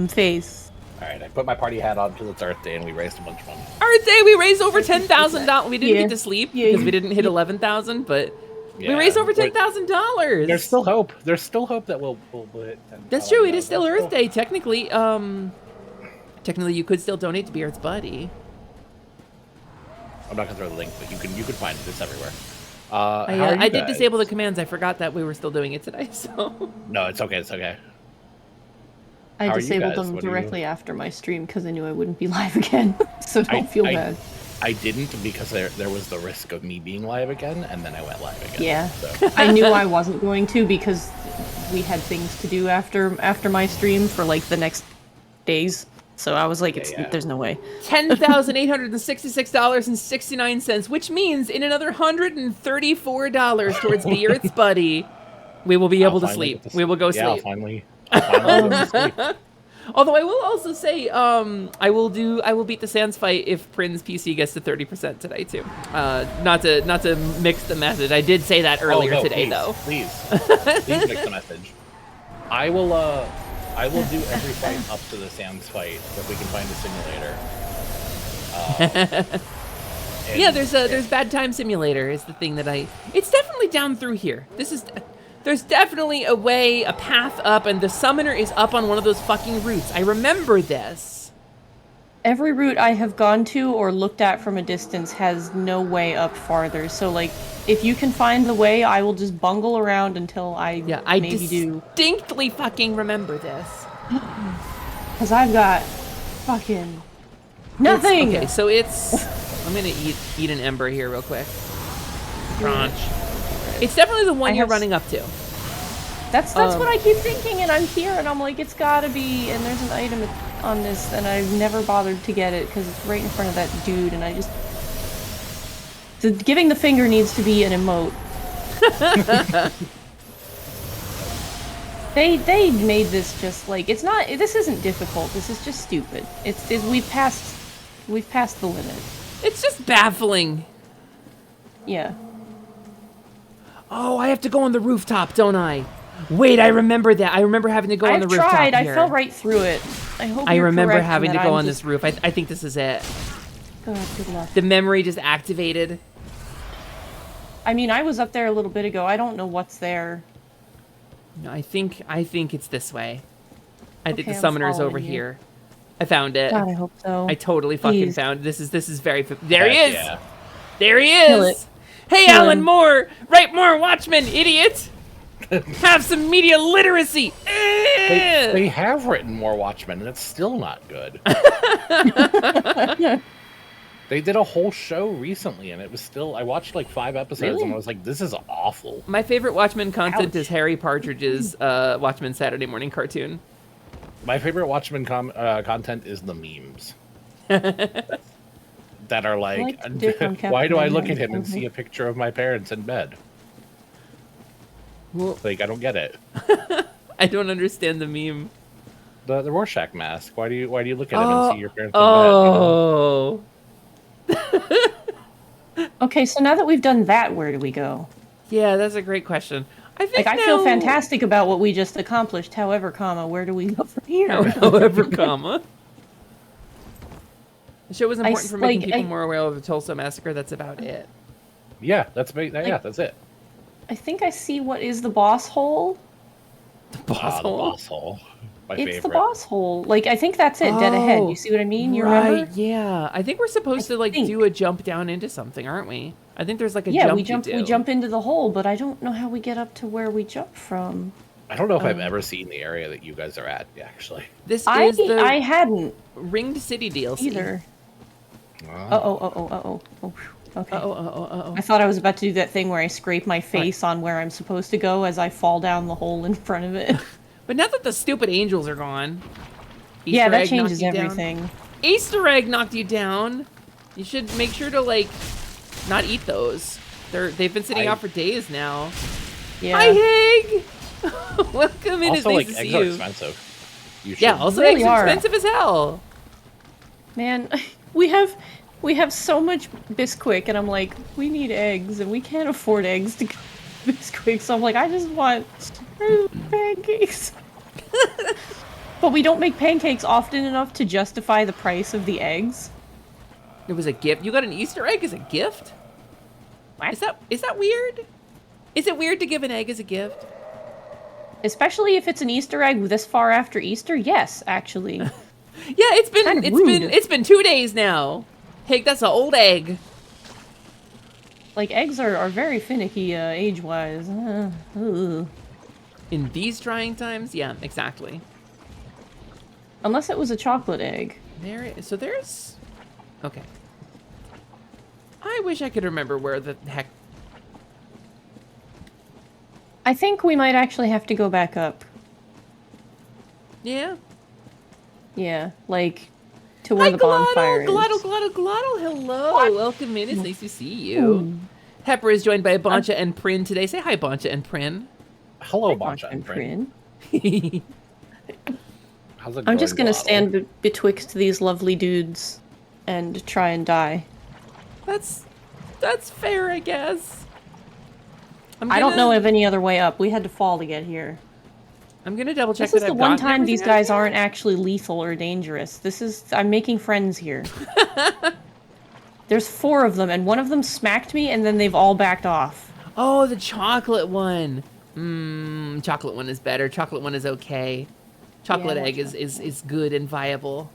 face. Alright, I put my party hat on because it's Earth Day and we raised a bunch of money. Earth Day, we raised over $10,000. We didn't get to sleep because we didn't hit 11,000, but we raised over $10,000. There's still hope. There's still hope that we'll hit 10,000. That's true. It is still Earth Day, technically. Technically, you could still donate to Be Earth's Buddy. I'm not gonna throw the link, but you can find it. It's everywhere. I did disable the commands. I forgot that we were still doing it today. So no, it's okay. It's okay. I disabled them directly after my stream because I knew I wouldn't be live again. So don't feel bad. I didn't because there was the risk of me being live again, and then I went live again. Yeah, so. I knew I wasn't going to because we had things to do after my stream for like the next days. So I was like, there's no way. $10,866.69, which means in another $134 towards Be Earth's Buddy, we will be able to sleep. We will go sleep. I'll finally go to sleep. Although I will also say, I will beat the Sans fight if Prin's PC gets to 30% today too. Not to mix the message. I did say that earlier today, though. Please mix the message. I will do every fight up to the Sans fight if we can find a simulator. Yeah, there's Bad Time Simulator is the thing that it's definitely down through here. There's definitely a path up, and the summoner is up on one of those fucking routes. I remember this. Every route I have gone to or looked at from a distance has no way up farther. So, like, if you can find the way, I will just bungle around until I maybe do. I distinctly fucking remember this. Because I've got fucking nothing! Okay, so I'm gonna eat an ember here real quick. Crunch. It's definitely the one you're running up to. That's what I keep thinking, and I'm here, and I'm like, it's gotta be, and there's an item on this, and I've never bothered to get it, because it's right in front of that dude, and I just... giving the finger needs to be an emote. They made this just like it's not. This isn't difficult. This is just stupid. We've passed the limit. It's just baffling. Yeah. Oh, I have to go on the rooftop, don't I? Wait, I remember that. I remember having to go on the rooftop. I've tried. Here. I fell right through it. I hope. I you're remember correct having in to that go I'm on just- this roof. I think this is it. God, good luck. The memory just activated. I mean, I was up there a little bit ago. I don't know what's there. No, I think it's this way. I think Okay, the I'm summoner's over following you. here. I found it. God, I hope so. I totally fucking Please. found it. This is very. There he Heck is. yeah. There he Kill is. it. Hey, Kill Alan him. Moore. Write more Watchmen, idiot. Have some media literacy. They have written more Watchmen, and it's still not good. They did a whole show recently, and it was still. I watched like 5 episodes, Really? and I was like, "This is awful." My favorite Watchmen content Ouch. is Harry Partridge's Watchmen Saturday morning cartoon. My favorite Watchmen content is the memes that are like, like Dick on "Why do I Captain look at America. him and see a picture of my parents in bed?" Like, I don't get it. I don't understand the meme. The Rorschach mask. Why do you look at him and see your parents in Oh. Okay, so now that we've done that, where do we go? Yeah, that's a great question. I think Like, I feel now- fantastic about what we just accomplished. However, comma, where do we go from here? However, comma. The show was I important for making like- people I- more aware of the Tulsa massacre. That's about it. bed? Yeah, that's it. I think I see what is the boss hole. The boss The hole. boss hole. My It's favorite. the boss hole. Like, I think that's it, dead ahead. You see what I mean? You remember? Yeah. I think we're supposed to like do a jump down into something, aren't we? I think there's like a Yeah, jump we jump. you do. We jump into the hole, but I don't know how we get up to where we jump from. I don't know if I've ever seen the area that you guys are at, actually. This I is the I hadn't Ringed City DLC. either. Oh. Okay. Uh-oh. I thought I was about to do that thing where I scrape my face on where I'm supposed to go as I fall down the hole in front of it. But now that the stupid angels are gone, Yeah, Easter that egg changes knocked you down. everything. Easter egg knocked you down. You should make sure to like not eat those. They've been sitting out for days now. Yeah. Hi, Hig. Welcome in. It's Also, nice like, to see eggs you. are expensive. You Yeah. should- Also, Really eggs are are. expensive as hell. Man, we have so much Bisquick, and I'm like, we need eggs, and we can't afford eggs to get Bisquick, so I'm like, I just want pancakes. But we don't make pancakes often enough to justify the price of the eggs. It was a gift. You got an Easter egg as a gift? What? Is that weird? Is it weird to give an egg as a gift? Especially if it's an Easter egg this far after Easter? Yes, actually. Yeah, it's been 2 days now. Hig, that's an old egg. Like, eggs are very finicky age-wise. Ugh. In these trying times, yeah, exactly. Unless it was a chocolate egg. So there's... Okay. I wish I could remember where the heck... I think we might actually have to go back up. Yeah? Yeah, like, to where the bonfire is. Glottal, hello. Welcome in. It's nice to see you. Pepper is joined by Boncha and Prin today. Say hi, Boncha and Prin. Hello, Boncha and Prin. How's it I'm just going, gonna Glottal? stand betwixt these lovely dudes and try and die. That's fair, I guess. I don't know of any other way up. We had to fall to get here. I'm gonna double check This is that the I've one gotten time these everything guys aren't actually lethal or dangerous. I'm making friends here. There's 4 of them, and one of them smacked me, and then they've all backed off. Oh, the chocolate one. Chocolate one is better. Chocolate one is okay. Chocolate egg is good and viable.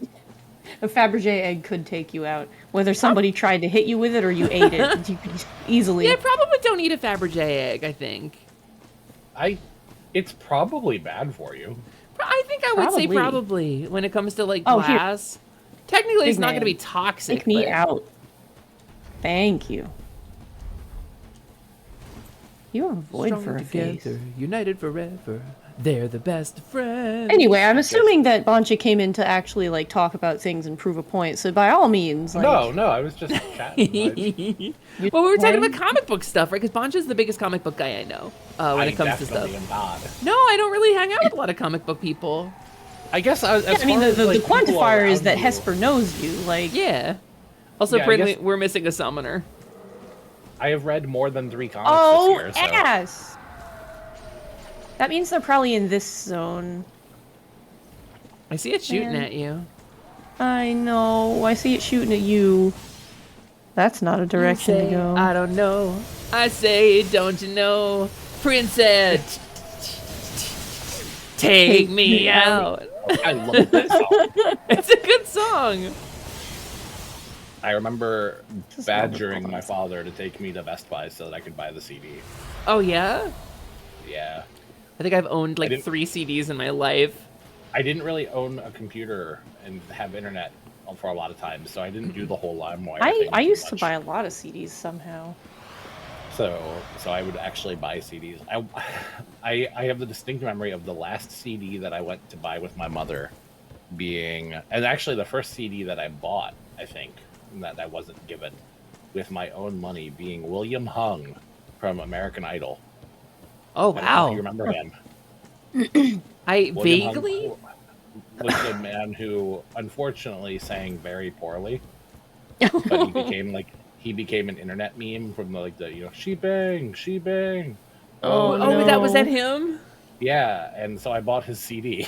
A Fabergé egg could take you out. Whether somebody tried to hit you with it or you ate it, you could easily. Yeah, probably don't eat a Fabergé egg, I think. It's probably bad for you. I think I would say probably when it comes to like Oh, here. glass. Technically, it's Big not man. going to be toxic. Take me but- out. Thank you. You have a void Strong for a together, face. united forever. They're the best friends. Anyway, I'm assuming that Bancha came in to actually like talk about things and prove a point. So by all means, like, No, I was just chatting. Well, we were talking about comic book stuff, right? Because Bancha's the biggest comic book guy I know when it comes to stuff. Am not. No, I don't really hang out with a lot of comic book people. I guess I mean, the quantifier is that Hesper knows you. Like, yeah. Also, Yeah, I apparently, guess- we're missing a summoner. I have read more than 3 comics oh, this year. So. ass. That means they're probably in this zone. I see it shooting Man. at you. I know. I see it shooting at you. That's not a direction to Say, go. I don't know. I say, don't you know, Princess, take me out. I love that song. It's a good song. I remember badgering my father to take me to Best Buy so that I could buy the CD. Oh yeah. Yeah. I think I've owned I like didn't- 3 CDs in my life. I didn't really own a computer and have internet for a lot of times, so I didn't do the whole LimeWire thing I too used to much. buy a lot of CDs somehow. So I would actually buy CDs. I have the distinct memory of the last CD that I went to buy with my mother being, and actually the first CD that I bought, I think, that I wasn't given with my own money, being William Hung from American Idol. Oh I don't know if wow. you remember him? I William Hung vaguely. was the man who unfortunately sang very poorly, but he became an internet meme from the she bang, she bang. Oh, no. that was at him. Yeah, and so I bought his CD.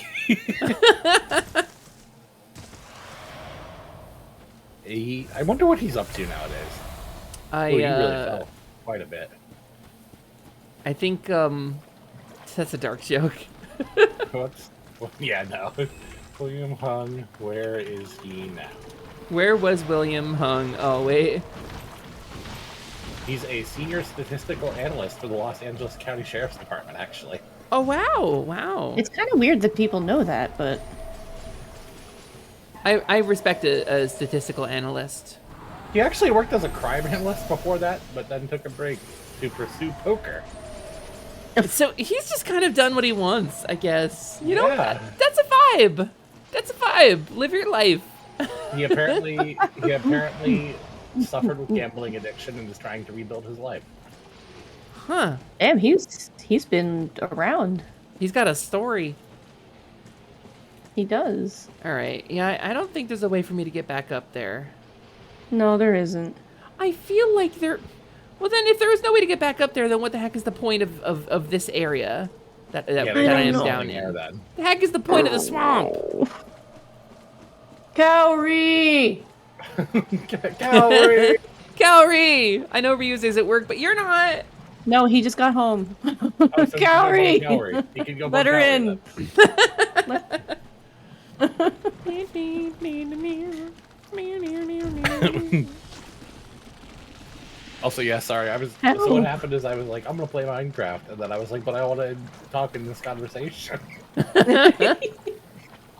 I wonder what he's up to nowadays. I He really fell quite a bit. I think that's a dark joke. Yeah, no. William Hung, where is he now? Where was William Hung? Oh wait. He's a senior statistical analyst for the Los Angeles County Sheriff's Department, actually. Oh wow, wow. It's kind of weird that people know that, but I respect a statistical analyst. He actually worked as a crime analyst before that, but then took a break to pursue poker. So he's just kind of done what he wants, I guess. You know, Yeah. that's a vibe. That's a vibe. Live your life. He apparently suffered with gambling addiction and is trying to rebuild his life. Huh. damn, he's been around. He's got a story. He does. All right. Yeah, I don't think there's a way for me to get back up there. No, there isn't. I feel like there... Well, then, if there is no way to get back up there, then what the heck is the point of this area that I am down in? The heck is the point of the swamp? Cowrie! Cowrie! Cowrie! I know Ryu's is at work, but you're not. No, he just got home. So Cowrie! He can go Let her in. Also, yeah, sorry. Help. So what happened is I was like, I'm gonna play Minecraft, and then I was like, but I want to talk in this conversation.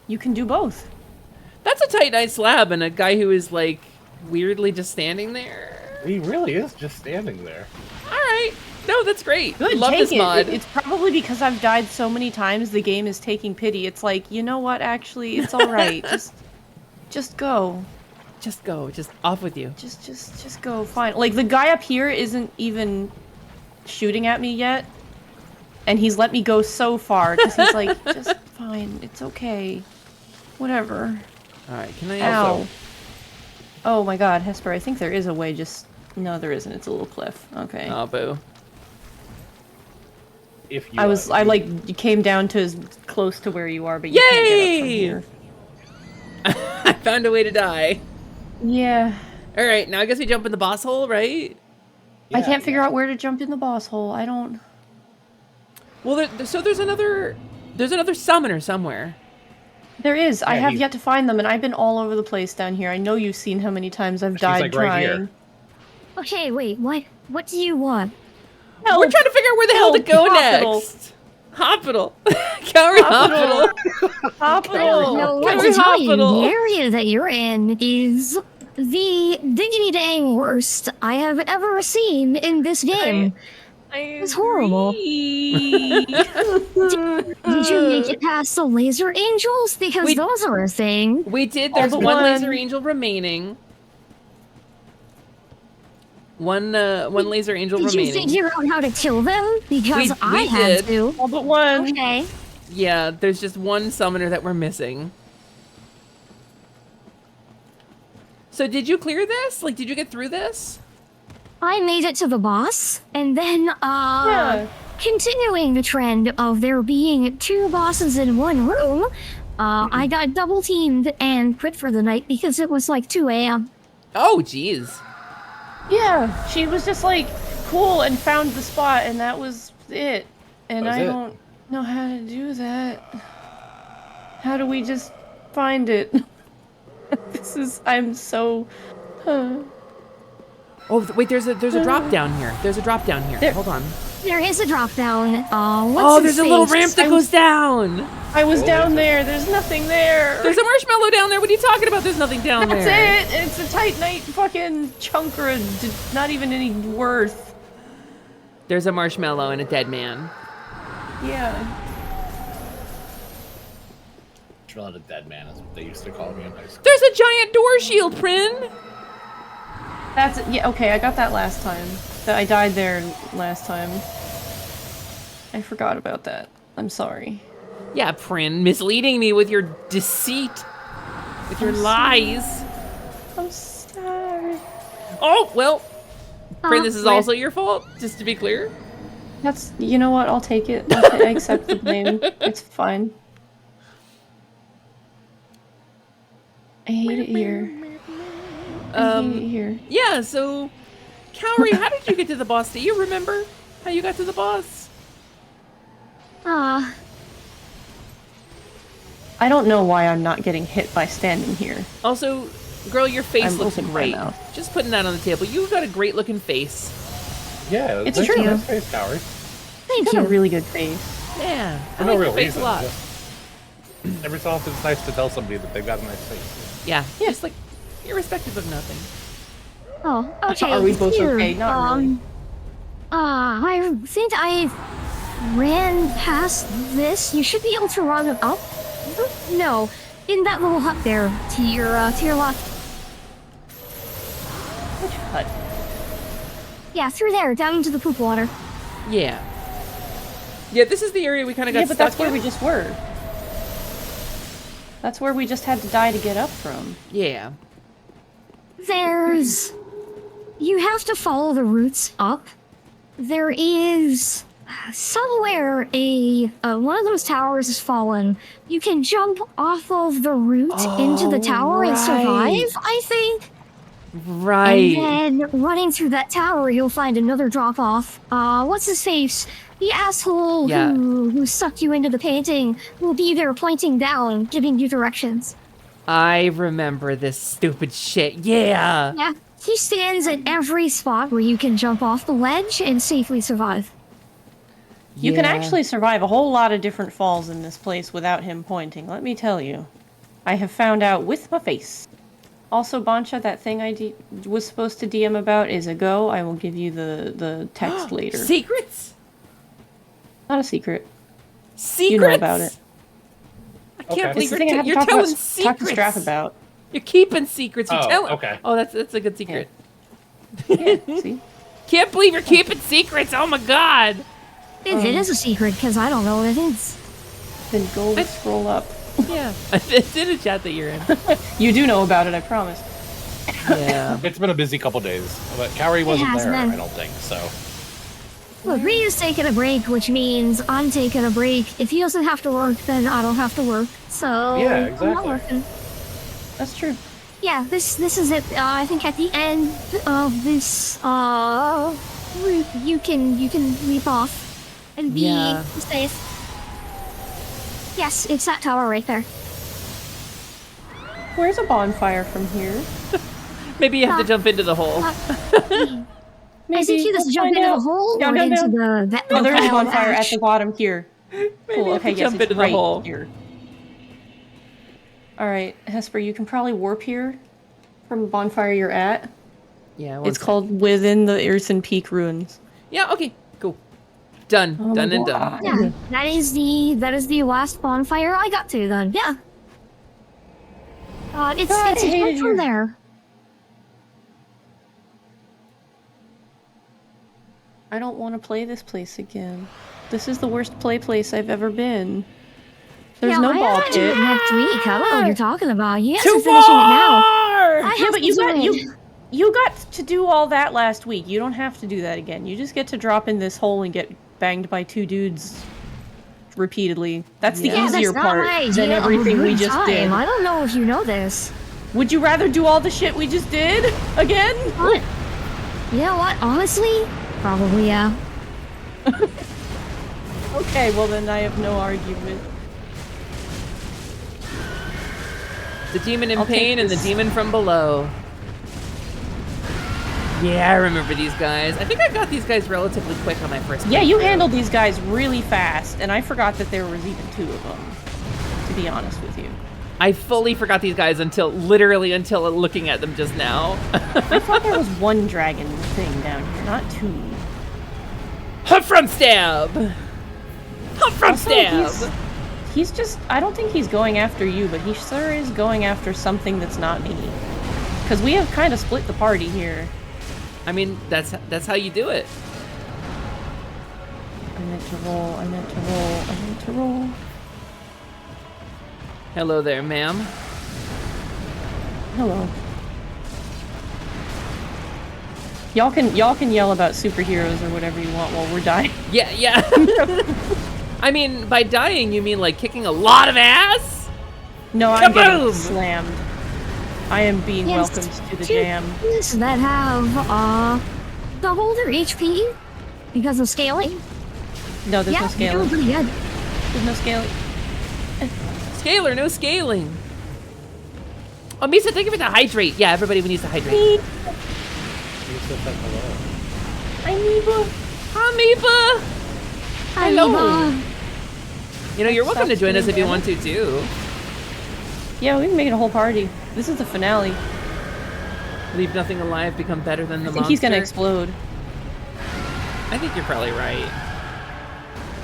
You can do both. That's a tight, nice slab, and a guy who is, like, weirdly just standing there. He really is just standing there. All right. No, that's great. Good, Love take this it. mod. It's probably because I've died so many times the game is taking pity. It's like, you know what, actually, it's alright. just go. Just go. Just off with you. Just go. Fine. Like, the guy up here isn't even shooting at me yet. And he's let me go so far, because he's like, just fine, it's okay. Whatever. Alright, can I Ow. also... Oh my god, Hesper, I think there is a way just... No, there isn't. It's a little cliff. Okay. Oh, boo. If you, I like came down to as close to where you are, but you can't get up from here. I found a way to die. Yeah. Alright, now I guess we jump in the boss hole, right? I can't figure out where to jump in the boss hole. I don't... Well, so there's another summoner somewhere. There is. I Yeah, have he's- yet to find them, and I've been all over the place down here. I know you've seen how many times I've died like, right here. trying. Okay, wait, what do you want? Help. We're trying to figure out where the hell to go Hospital. next. Hospital. Cowrie Hospital. Hospital. No, what Cowrie to tell you, Hospital. the area that you're in is the diggity dang worst I have ever seen in this game. It's horrible. Did you make it past the laser angels? Because those are a thing. We did. There's one laser angel remaining. One laser angel remaining. Did you figure out how to kill them? Because I had to. All but one. Okay. Yeah, there's just one summoner that we're missing. So did you clear this? Like, did you get through this? I made it to the boss, and then, continuing the trend of there being 2 bosses in one room, I got double teamed and quit for the night because it was like 2 a.m. Oh, jeez. Yeah, she was just like cool and found the spot, and that was it. And I don't know how to do that. How do we just find it? I'm so. Oh wait, there's a drop down here. There's a drop down here. Hold on. There is a drop down. There's a little ramp that goes down. I was down there. There's nothing there. There's a marshmallow down there. What are you talking about? There's nothing down there. That's it. It's a Titanite fucking chunker. Not even any worth. There's a marshmallow and a dead man. Yeah. Not a dead man is what they used to call me in high school. There's a giant door shield, Prin. That's yeah. Okay, I got that last time. I died there last time. I forgot about that. I'm sorry. Yeah, Prin, misleading me with your deceit, with your lies. I'm sorry. Oh well, Prin, this is also your fault. Just to be clear. That's. You know what? I'll take it. I accept the blame. It's fine. I hate it here. I hate it here. Yeah, so, Cowrie, how did you get to the boss? Do you remember how you got to the boss? I don't know why I'm not getting hit by standing here. Also, girl, your face looks great. Right just putting that on the table. You've got a great looking face. Yeah, it's nice true. Nice face, Cowrie. Thank you. A really good face. Yeah, For no real reason. Every so often it's nice to tell somebody that they've got a nice face. Yeah, just like irrespective of nothing. Oh, okay. Are we both here, okay? Not really. I think I ran past this. You should be able to run up. No, in that little hut there, to your left. Which hut? Yeah, through there, down into the poop water. Yeah. Yeah, this is the area we kind of got but stuck that's where in. we just were. That's where we just had to die to get up from. Yeah. You have to follow the roots up. There is somewhere one of those towers has fallen. You can jump off of the root into the tower and survive, I think. Right. And then running through that tower, you'll find another drop off. What's his face? The asshole who sucked you into the painting will be there pointing down, giving you directions. I remember this stupid shit. Yeah. Yeah, he stands at every spot where you can jump off the ledge and safely survive. You can actually survive a whole lot of different falls in this place without him pointing, let me tell you. I have found out with my face. Also, Bancha, that thing I was supposed to DM about is a go. I will give you the text later. Secrets? Not a secret. Secrets? You know about it. I can't believe you're telling secrets. Talk to Straff about. You're keeping secrets. You're telling. Okay. Oh, that's a good secret. Yeah, see? Can't believe you're keeping secrets. Oh my god. It is a secret because I don't know what it is. Then go scroll up. Yeah. It's in a chat that you're in. You do know about it, I promise. Yeah. It's been a busy couple days, but Cowrie wasn't has there, been. I don't think, so. Look, Ryu's taking a break, which means I'm taking a break. If he doesn't have to work, then I don't have to work. So Yeah, exactly. I'm not working. That's true. Yeah, this is it. I think at the end of this route, you can leap off and be safe. Yes, it's that tower right there. Where's a bonfire from here? Maybe you have to jump into the hole. I think you just jump into the hole or into the Oh, there's a bonfire at the bottom here. Cool. Okay, yes, jump it's into the right hole. here. All right, Hesper, you can probably warp here from the bonfire you're at. Yeah. It's called Within the Earthen Peak Ruins. Yeah. Okay. Cool. Done. Oh Done my and God. done. Yeah, that is the last bonfire I got to then. Yeah. It's God, I hate right it from here. there. I don't want to play this place again. This is the worst play place I've ever been. There's Yeah, no I ball have to do pit. it next week. I don't know what you're talking about. You guys Too are finishing it now. far! I Yeah, have but to you do got it. you got to do all that last week. You don't have to do that again. You just get to drop in this hole and get banged by 2 dudes repeatedly. That's the Yeah, easier that's not part my than idea of a everything we good just time. did. I don't know if you know this. Would you rather do all the shit we just did again? What? You know what? Honestly, probably yeah. Okay, well then I have no argument. The demon in I'll take pain and the this. demon from below. Yeah, I remember these guys. I think I got these guys relatively quick on my first Yeah, you playthrough. handled these guys really fast, and I forgot that there was even 2 of them, to be honest with you. I fully forgot these guys until looking at them just now. I thought there was 1 dragon thing down here, not 2. Hop from stab! Hop from Also, stab! He's just, I don't think he's going after you, but he sure is going after something that's not me. Because we have kind of split the party here. I mean, that's how you do it. I meant to roll, I meant to roll, I meant to roll. Hello there, ma'am. Hello. Y'all can yell about superheroes or whatever you want while we're dying. Yeah. I mean, by dying, you mean like kicking a lot of ass? No, I'm getting Kaboom! slammed. I am being welcomed to the jam. Units that have double their HP because of scaling. No, there's yeah, no scaling. Pretty good. There's no scaling. Scalar, no scaling. Oh, Misa, thank you for the hydrate. Yeah, everybody needs to hydrate. Amoeba. Amoeba. Hello. Amoeba. You know, you're welcome to join us if you want to, too. Yeah, we can make it a whole party. This is the finale. Leave nothing alive, become better than the I think monster. he's gonna explode. I think you're probably right.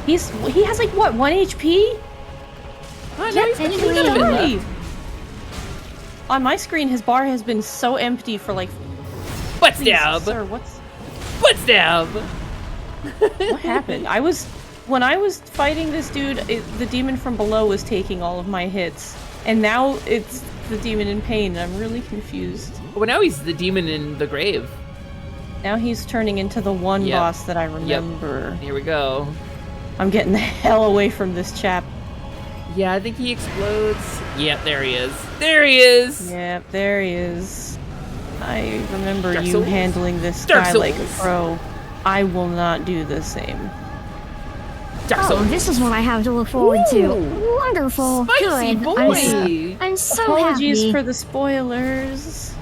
He has like what, 1 HP? Oh, Yeah, no, he's he's got a bit already. left. On my screen, his bar has been so empty for like. Butt Please, stab. sir, what's Butt stab. what happened? When I was fighting this dude, the demon from below was taking all of my hits, and now it's the demon in pain. I'm really confused. Well, now he's the demon in the grave. Now he's turning into the one Yep. boss that I remember. Here we go. I'm getting the hell away from this chap. Yeah, I think he explodes. Yep, there he is. There he is. Yep, there he is. I remember Dark you Souls. handling this Dark guy like a Souls. pro. I will not do the same. Dark Oh, Souls. this is what I have to look forward to. Ooh. Wonderful. Spicy Good. boy. I'm so Apologies happy. for the spoilers.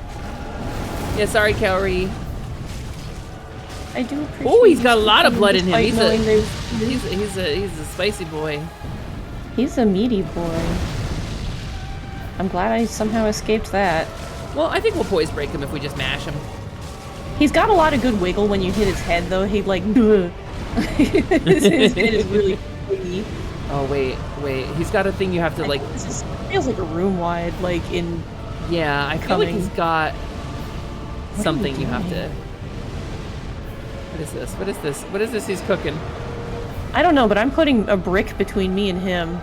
Yeah, sorry, Cowrie. I do appreciate. Oh, he's got a you lot of coming blood in him. despite knowing He's a spicy boy. He's a meaty boy. I'm glad I somehow escaped that. Well, I think we'll poise break him if we just mash him. He's got a lot of good wiggle when you hit his head, though. He like, his head is really biggy. Oh wait. He's got a thing you have to like. This feels like a room wide, like in. Yeah, I feel like coming. he's got What are something you you have doing? to. What is this? What is this? What is this he's cooking? I don't know, but I'm putting a brick between me and him.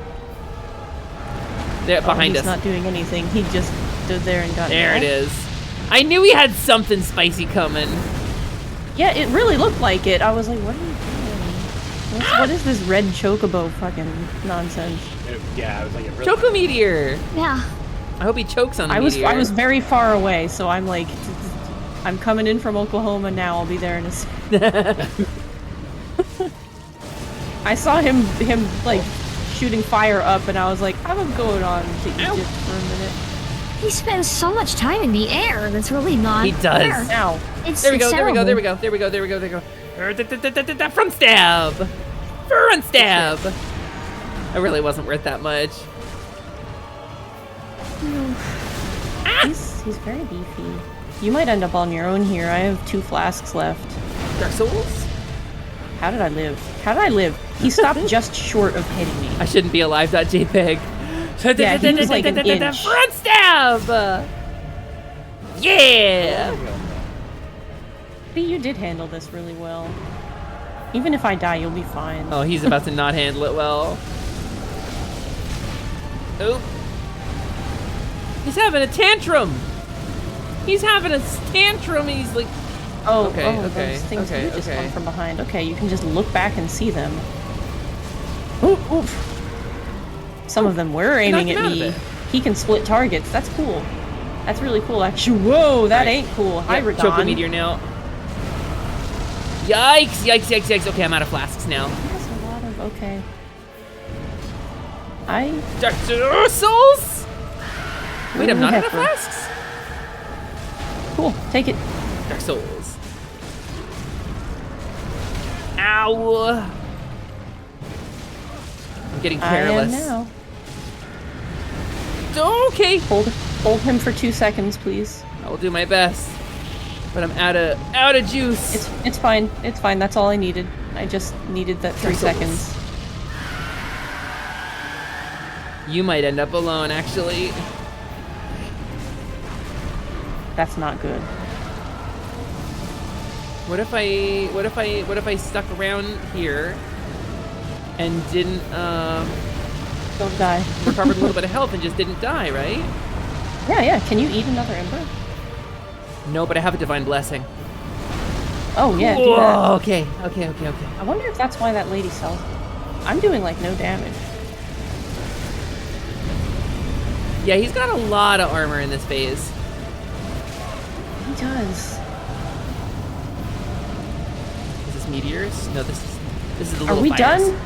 There, behind he's us. not doing anything. He just stood there and got. There it nailed. is. I knew he had something spicy coming. Yeah, it really looked like it. I was like, what are you doing? What is this red chocobo fucking nonsense? Yeah, I was like, it really. Choco meteor. Yeah. I hope he chokes on the I meteor. was very far away, so I'm like, I'm coming in from Oklahoma now. I'll be there in a second. I saw him like shooting fire up, and I was like, I'm going on to Egypt for a minute. He spends so much time in the air. That's really not. He does. fair. Now, It's There we go. it's There we go. There we terrible. go. There we go. There we go. There we go. Front stab. Front stab. It really wasn't worth that much. he's very beefy. You might end up on your own here. I have 2 flasks left. Dark Souls. How did I live? How did I live? He stopped just short of hitting me. I shouldn't be alive.jpg. Yeah, he was like an inch. Front stab! Yeah! But you did handle this really well. Even if I die, you'll be fine. Oh, he's about to not handle it well. Oh. He's having a tantrum! He's having a tantrum, he's like... Oh, okay, those things do just come from behind. Okay, you can just look back and see them. Oof, oof. Some of them were aiming at me. He can split targets. That's cool. That's really cool, actually. Whoa, that ain't cool. Hi, Yep, Radon. choke a meteor now. Yikes, yikes, yikes, yikes. Okay, I'm out of flasks now. That's a lot of... Okay. Dark Souls! Wait, I'm not out of flasks? Cool, take it. Dark Souls. Ow! I'm getting careless. I am now. Okay. Hold him for 2 seconds, please. I will do my best. But I'm out of juice. It's fine. It's fine. That's all I needed. I just needed that 3 seconds. You might end up alone, actually. That's not good. What if I stuck around here and didn't don't die. Recovered a little bit of health and just didn't die, right? Yeah. Can you eat another ember? No, but I have a divine blessing. Oh yeah. Whoa, Do that. okay. I wonder if that's why that lady sells it. I'm doing like no damage. Yeah, he's got a lot of armor in this phase. He does. Is this meteors? No, this is the little Are we fires. done?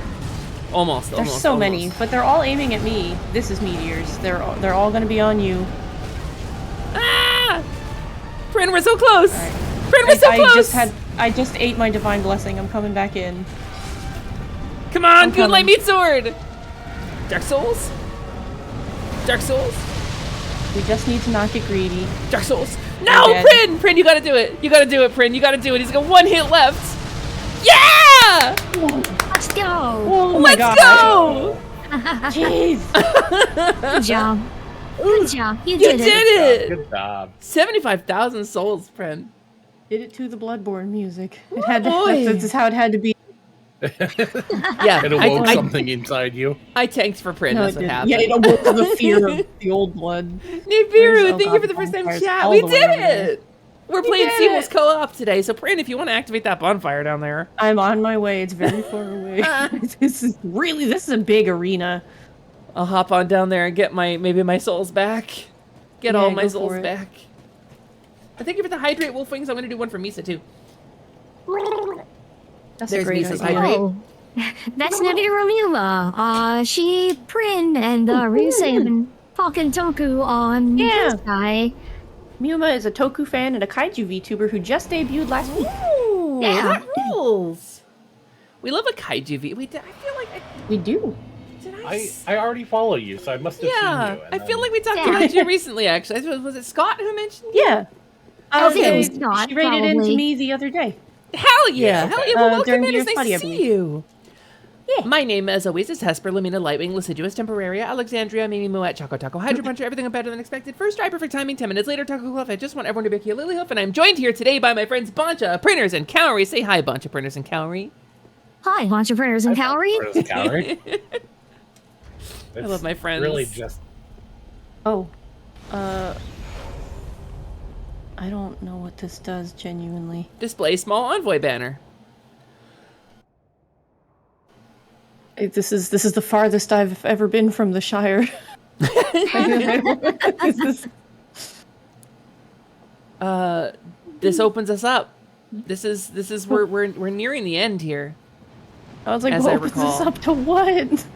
Almost. There's so many, but they're all aiming at me. This is meteors. They're all gonna be on you. Ah! Prin, we're so close. Right. Prin, we're so close. I just ate my divine blessing. I'm coming back in. Come on, good light meat sword. Dark Souls. Dark Souls. We just need to not get greedy. Dark Souls. No, Prin, you gotta do it. You gotta do it, Prin. You gotta do it. He's got 1 hit left. Yeah! Let's go. Oh my Let's gosh. go. Jeez. Good job. Good job. You did did it. Good job. 75,000 souls, Prin. Did it to the Bloodborne music. It had to, this is how it had to be. Yeah, it awoke something inside you. I tanked for Prin. No, That's it what didn't. happened. Yeah, it awoke the fear of the old blood. Nibiru, thank you for the first time chat. We did it. We're playing seamless co-op today, so Prin, if you want to activate that bonfire down there. I'm on my way. It's very far away. This is a big arena. I'll hop on down there and get maybe my souls back. Get all my souls back. And thank you for the hydrate wolf wings. I'm gonna do one for Misa too. That's There's a great Misa's idea. hydrate. Oh, that's Nibiru Mila. She, Prin, and Ryusei have been talking Toku on this guy. Muma is a Toku fan and a Kaiju VTuber who just debuted last week. Ooh, Yeah. that rules. We love a kaiju V. I feel like we do. I already follow you, so I must have seen you. I feel like we talked about you recently, actually. Was it Scott who mentioned you? Yeah. I think it was Scott, She rated into probably. me the other day. Hell yeah! Hell yeah! Well, welcome during in. the It's nice party, I to see believe. you. Yeah. My name, as always, is Hesper, Lamina, Lightwing, Liciduous, Temporaria, Alexandria, Mimi, Moet, Choco Taco, Hydro Puncher, everything better than expected. First try, perfect timing, 10 minutes later, Taco Club. I just want everyone to be here, Lilyhoof, and I'm joined here today by my friends Boncha, Printers, and Calorie. Say hi, Boncha, Printers, and Calorie. Hi, entrepreneurs and Calorie. Calorie. I love my friends. Really just. Oh. I don't know what this does, genuinely. Display small envoy banner. This is the farthest I've ever been from the Shire. This opens us up. This is we're nearing the end here. I was like, as what I opens recall. this up to what?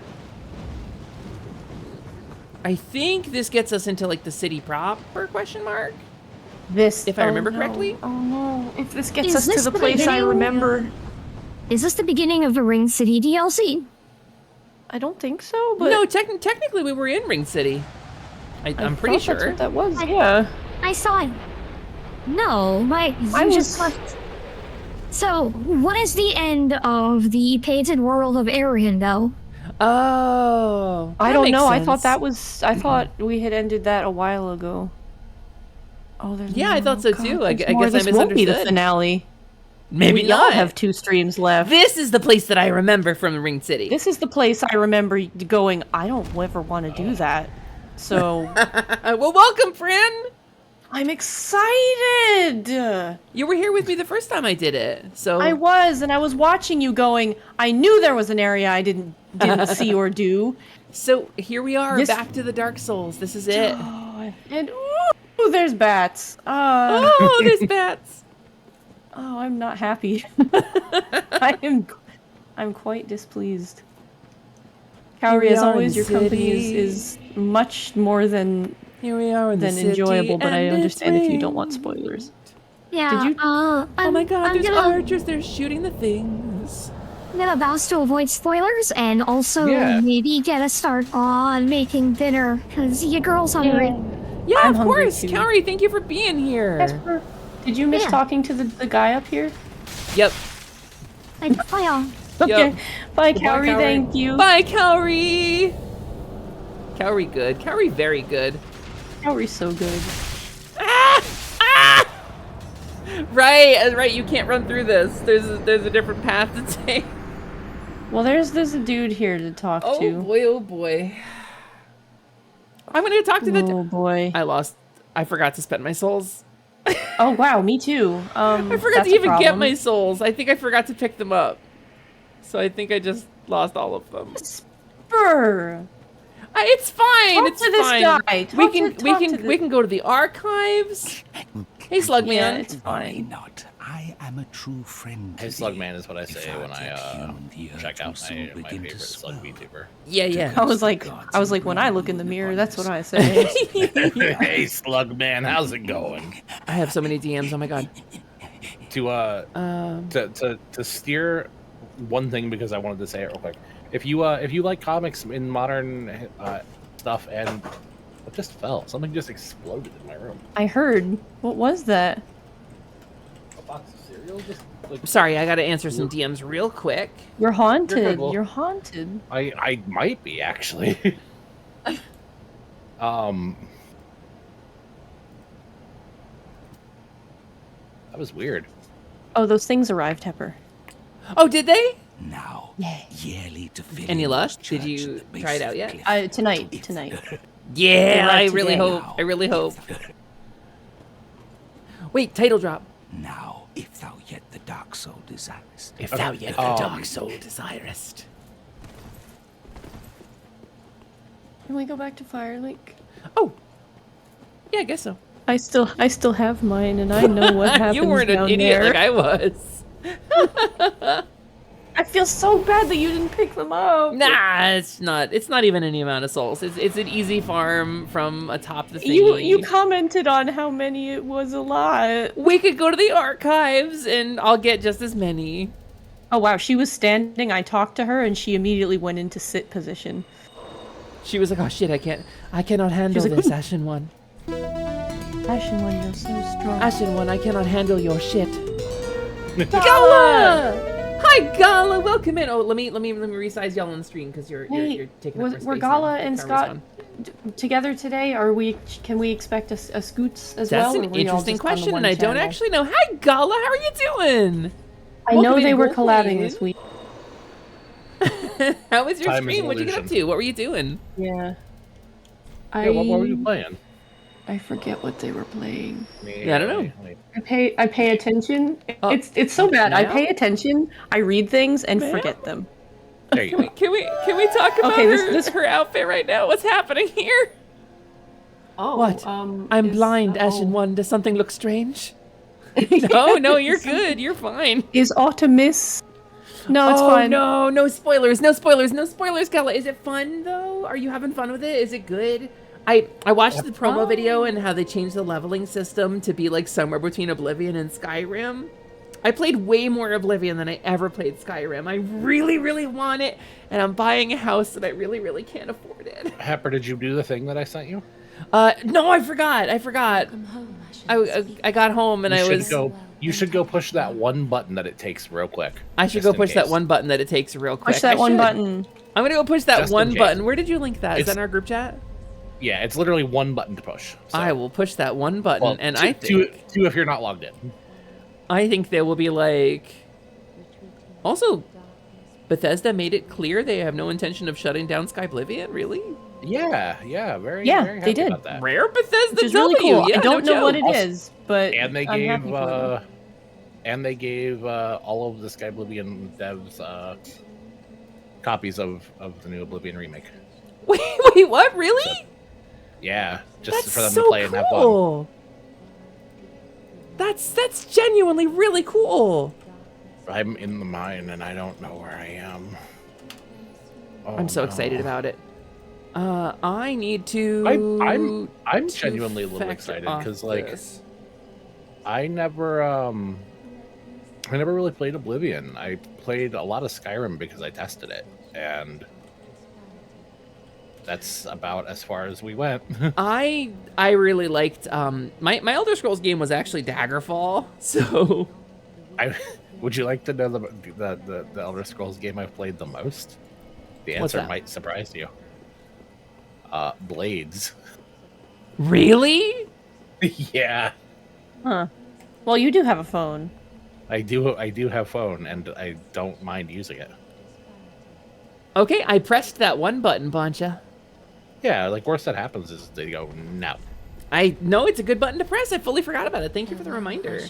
I think this gets us into like the city proper? Question mark. This, if I remember correctly. Oh no! If this gets Is us to this the the place I beginning? remember, Is this the beginning of the Ring City DLC? I don't think so. But No, technically we were in Ring City. I'm pretty thought that's sure. what that was. Yeah. I saw it. No, I you just was- left. So, what is the end of the painted world of Arian, though? Oh, I that don't makes know. I sense. thought that was. I thought we had ended that a while ago. Oh, there's Yeah, more. I thought so God, too. I there's guess more. I This won't be the misunderstood. finale. Maybe we all not. have 2 streams left. This is the place that I remember from the Ring City. This is the place I remember going. I don't ever want to do that. So, well, welcome, friend. I'm excited. You were here with me the first time I did it, so I was, and I was watching you going. I knew there was an area I didn't see or do. So here we are, This- back to the Dark Souls. This is it. And ooh, there's bats. Oh, there's bats. Oh, I'm not happy. I'm quite displeased. Kaori, Here we as are always, in your the company city. is much more than Here we are in the city, enjoyable, but I and understand it's if you don't want spoilers. Yeah, Did you? Oh my god, I'm there's gonna- archers, they're shooting the things. I'm gonna vows to avoid spoilers and also Yeah. maybe get a start on making dinner, because your girl's hungry. Yeah, I'm of hungry course. too. Kaori, thank you for being here. Did you miss Yeah. talking to the guy up here? Yep. Bye, y'all. Okay. Yep. Bye, Goodbye, Kaori. Thank you. Bye, Kaori. Kaori good. Kaori very good. Kaori's so good. Right, you can't run through this. There's a different path to take. Well, there's a dude here to talk Oh to. boy, oh boy. I'm gonna talk to the. Oh boy. I forgot to spend my souls. Oh wow, me too. I forgot that's to a even get problem. my souls. I think I forgot to pick them up. So I think I just lost all of them. Spur. It's fine. Talk It's to this fine. guy. Talk to We can go to the archives. Hey, Slugman. Yeah, it's Why fine. not? I am a true friend. Hey, Slugman is what I say when I check out my favorite Slug VTuber. Yeah. I was like, when I look in the mirror, that's what I say. Hey, Slugman, how's it going? I have so many DMs. Oh my god. To steer one thing, because I wanted to say it real quick. If you like comics in modern stuff, and what just fell? Something just exploded in my room. I heard. What was that? A box of cereal just like. Sorry, I gotta answer some DMs real quick. You're haunted. cool. You're haunted. I might be actually. That was weird. Oh, those things arrived, Tepper. Oh, did they? Now, yearly to fill Any in luck? this Did church you that try it makes out the yet? cliff. Tonight. Yeah, arrived I today. really hope. I really hope. Wait, title drop. Now, if thou yet the dark soul desirest. If thou yet the dark soul desirest. Can we go back to Firelink? Oh. Yeah, I guess so. I still have mine, and I know what happens You weren't an down idiot there. like I was. I feel so bad that you didn't pick them up. Nah, it's not. It's not even any amount of souls. It's an easy farm from atop the thing. You commented on how many it was a lot. We could go to the archives and I'll get just as many. Oh wow, she was standing. I talked to her, and she immediately went into sit position. She was like, "Oh shit, I cannot handle like, this, Ashen One. Ashen One, you're so strong. Ashen One, I cannot handle your shit." Gala! Gala! Hi, Gala. Welcome in. Oh, let me resize y'all on the stream because you're taking up more space. Were Gala now. and That Scott was fun. together today? Can we expect a Scoots as That's well? an or were y'all interesting just on the question, one and I don't channel? actually know. Hi, Gala. How are you doing? I know Welcome they in, were Goin. collabing this week. How was your Time is stream? What'd you get up illusion. to? What were you doing? Yeah. Yeah, what were you playing? I forget what they were playing. Yeah, I don't know. I pay attention. It's so bad. I now? pay attention. I read things and Now? forget them. There you go. Can we talk about Okay, her outfit right now? What's happening here? Oh, What? I'm blind, Ashen One. Does something look strange? No, you're good. You're fine. Is Optimus? No, it's Oh, fine. no spoilers, Gala. Is it fun though? Are you having fun with it? Is it good? I watched the promo video and how they changed the leveling system to be like somewhere between Oblivion and Skyrim. I played way more Oblivion than I ever played Skyrim. I really, really want it, and I'm buying a house and I really, really can't afford it. Happer, did you do the thing that I sent you? No, I forgot. I got home and You I should was. go You should go push that one button that it takes real quick. I should go push that one button that it takes real quick. Push that one button. I'm gonna go push that Just in one case. button. Where did you link that? Is It's- that in our group chat? Yeah, it's literally one button to push. So. I will push that one button, Well, and two, I think two if you're not logged in. I think they will be like. Also, Bethesda made it clear they have no intention of shutting down Skyblivion. Really? Yeah, very Yeah, very they happy did. about that. Rare Bethesda Which is really W. cool. Yeah, I don't no know what joke. it is, but And they I'm happy gave for them. all of the Skyblivion devs copies of the new Oblivion remake. Wait, what? Really? So, yeah, just That's for them so to play and have fun. cool. That's genuinely really cool. I'm in the mine and I don't know where I am. Oh, I'm so no. excited about it. I need to. I'm genuinely a little excited because like I never really played Oblivion. I played a lot of Skyrim because I tested it, and that's about as far as we went. I really liked my Elder Scrolls game was actually Daggerfall. So Would you like to know the Elder Scrolls game I've played the most? The What's answer that? might surprise you. Blades. Really? Yeah, Huh. Well, you do have a phone. I do have phone, and I don't mind using it. Okay, I pressed that one button, Boncha. Yeah, like worst that happens is they go no. I know it's a good button to press. I fully forgot about it. Thank you for the reminder.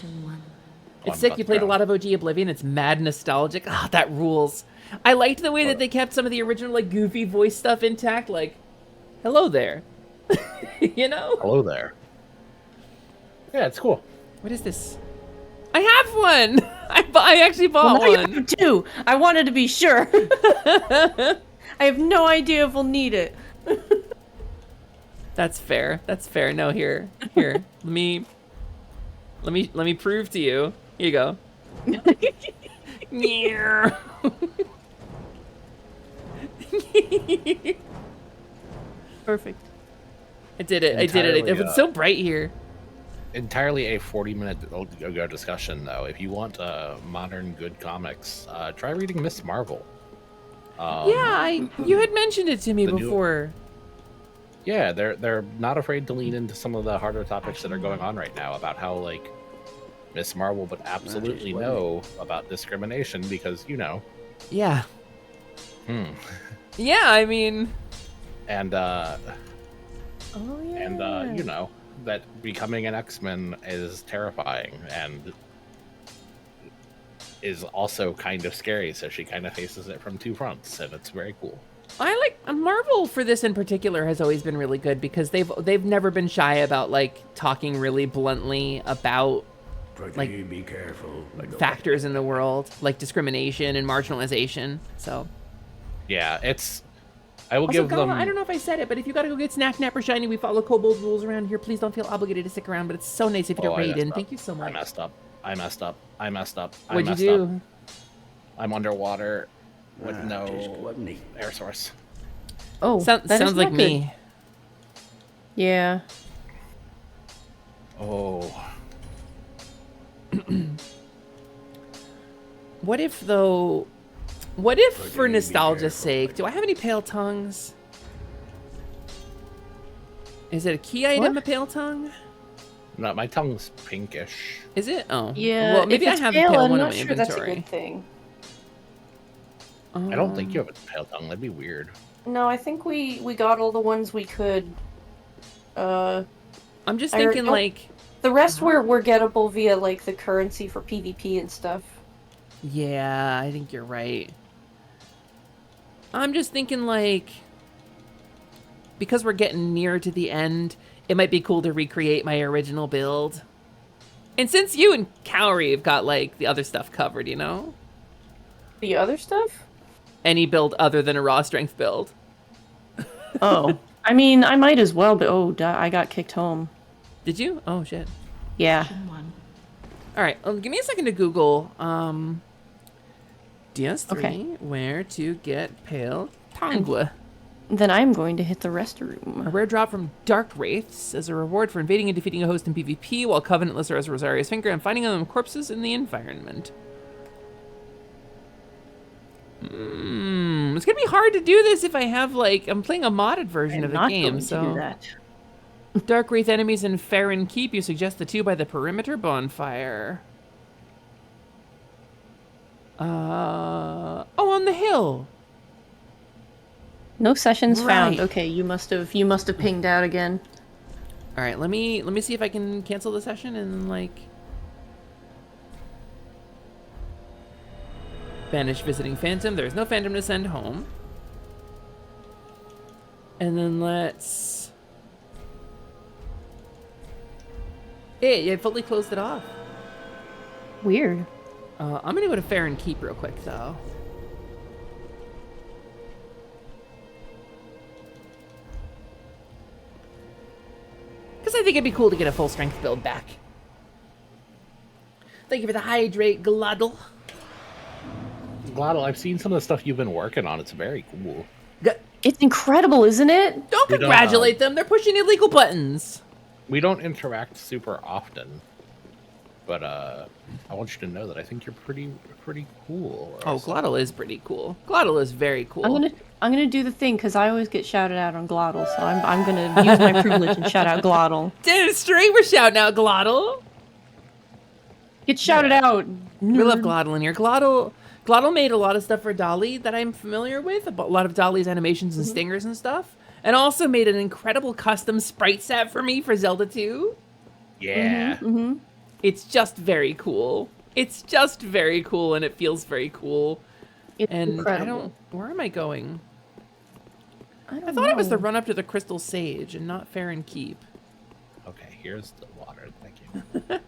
It's sick. You played a lot of OG Oblivion. It's mad nostalgic. Ah, that rules. I liked the way that they kept some of the original like goofy voice stuff intact. Like, hello there. You know? Hello there. Yeah, it's cool. What is this? I have one. I actually bought Well, now one. you have two. I wanted to be sure. I have no idea if we'll need it. That's fair. That's fair. No, here. Let me prove to you. Here you go. Yeah. Perfect. I did it. I did it. It was so bright here. Entirely a 40-minute ago discussion, though. If you want modern good comics, try reading Miss Marvel. Yeah, you had mentioned it to me the new- before. Yeah, they're not afraid to lean into some of the harder topics that are going on right now about how like Miss Marvel would absolutely know about discrimination because Yeah. Hmm. Yeah, I mean. And Oh yeah. and that becoming an X-Men is terrifying and is also kind of scary. So she kind of faces it from two fronts, and it's very cool. I like Marvel for this in particular has always been really good because they've never been shy about like talking really bluntly about like be careful. factors in the world like discrimination and marginalization. So Yeah, it's. I will also, give Gala, them. I don't know if I said it, but if you gotta go get Snack Napper Shiny, we follow Kobold rules around here. Please don't feel obligated to stick around, but it's so nice if you don't I raid messed in. up. Thank you so much. I messed up. I messed up. I messed up. I What'd messed you do? Up. I'm underwater with no wasn't he? air source. Oh, that is sounds like not good. me. Yeah. Oh. What if though? What if, for nostalgia's sake, do I have any pale tongues? Is it a key item, a pale tongue? No, my tongue's pinkish. Is it? Oh. Yeah. Well, maybe if I it's have pale, a pale I'm one not in my sure that's a inventory. good thing. I don't think you have a pale tongue. That'd be weird. No, I think we got all the ones we could. I'm just thinking like the rest were gettable via like the currency for PvP and stuff. Yeah, I think you're right. I'm just thinking like because we're getting near to the end, it might be cool to recreate my original build. And since you and Cowrie have got like the other stuff covered, you know? The other stuff? Any build other than a raw strength build. Oh. I mean, I might as well, but I got kicked home. Did you? Oh shit. Yeah. All right, give me a second to Google DS3 Okay. where to get pale tongue. Then I'm going to hit the restroom. A rare drop from Dark Wraiths as a reward for invading and defeating a host in PvP while Covenantless or as Rosaria's Finger and finding them corpses in the environment. It's gonna be hard to do this if I have I'm playing a modded version of the game. So do that. Dark Wraith enemies in Faun Keep. You suggest the 2 by the perimeter bonfire. Oh, on the hill. No sessions found. Right. Okay, you must have pinged out again. All right, let me see if I can cancel the session and banish visiting phantom. There's no phantom to send home. And then let's... Hey, I fully closed it off. Weird. I'm gonna go to Faun Keep real quick though. Because I think it'd be cool to get a full strength build back. Thank you for the hydrate, Glottal. Glottal, I've seen some of the stuff you've been working on. It's very cool. It's incredible, isn't it? Don't congratulate them. They're pushing illegal buttons. We don't interact super often, but I want you to know that I think you're pretty cool. Oh, Glottal is pretty cool. Glottal is very cool. I'm gonna do the thing because I always get shouted out on Glottal, so I'm gonna use my privilege and shout out Glottal. Dude, straight we're shouting out Glottal. Get shouted out. We love Glottal in here. Glottal made a lot of stuff for Dolly that I'm familiar with. A lot of Dolly's animations and stingers and stuff. And also made an incredible custom sprite set for me for Zelda 2. Yeah. It's just very cool. It's just very cool, and it feels very cool. It's and incredible. Where am I going? I thought it was the run up to the Crystal Sage and not Faun Keep. Okay, here's the water. Thank you.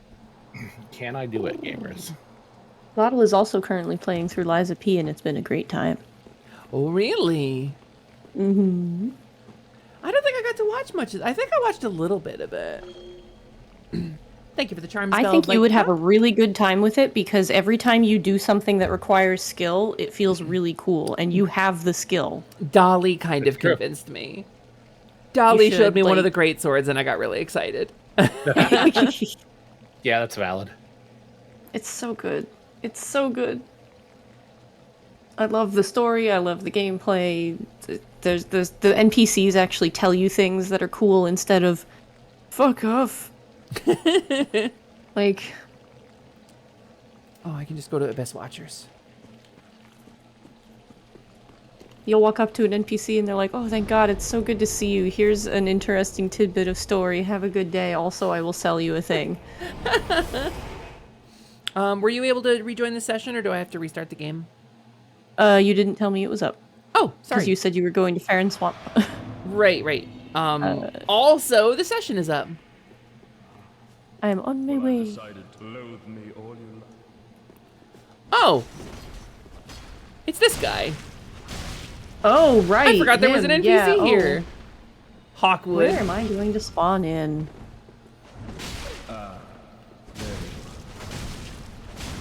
Can I do it, gamers? Glottal is also currently playing through Liza P, and it's been a great time. Oh, really? Mm-hmm. I don't think I got to watch much. I think I watched a little bit of it. Thank you for the charm spell. I think you would have a really good time with it because every time you do something that requires skill, it feels really cool, and you have the skill. Dolly kind of convinced me. Dolly showed me one of the great swords, and I got really excited. Yeah, that's valid. It's so good. It's so good. I love the story. I love the gameplay. There's the NPCs actually tell you things that are cool instead of fuck off. Like, oh, I can just go to Abyss Watchers. You'll walk up to an NPC and they're like, oh, thank God, it's so good to see you. Here's an interesting tidbit of story. Have a good day. Also, I will sell you a thing. Were you able to rejoin the session, or do I have to restart the game? You didn't tell me it was up. Oh, sorry. Because you said you were going to Faron Swamp. Right. Also, the session is up. I am on my way. Oh! It's this guy. Oh, right. I forgot there was an NPC here. Hawkwood. Where am I going to spawn in?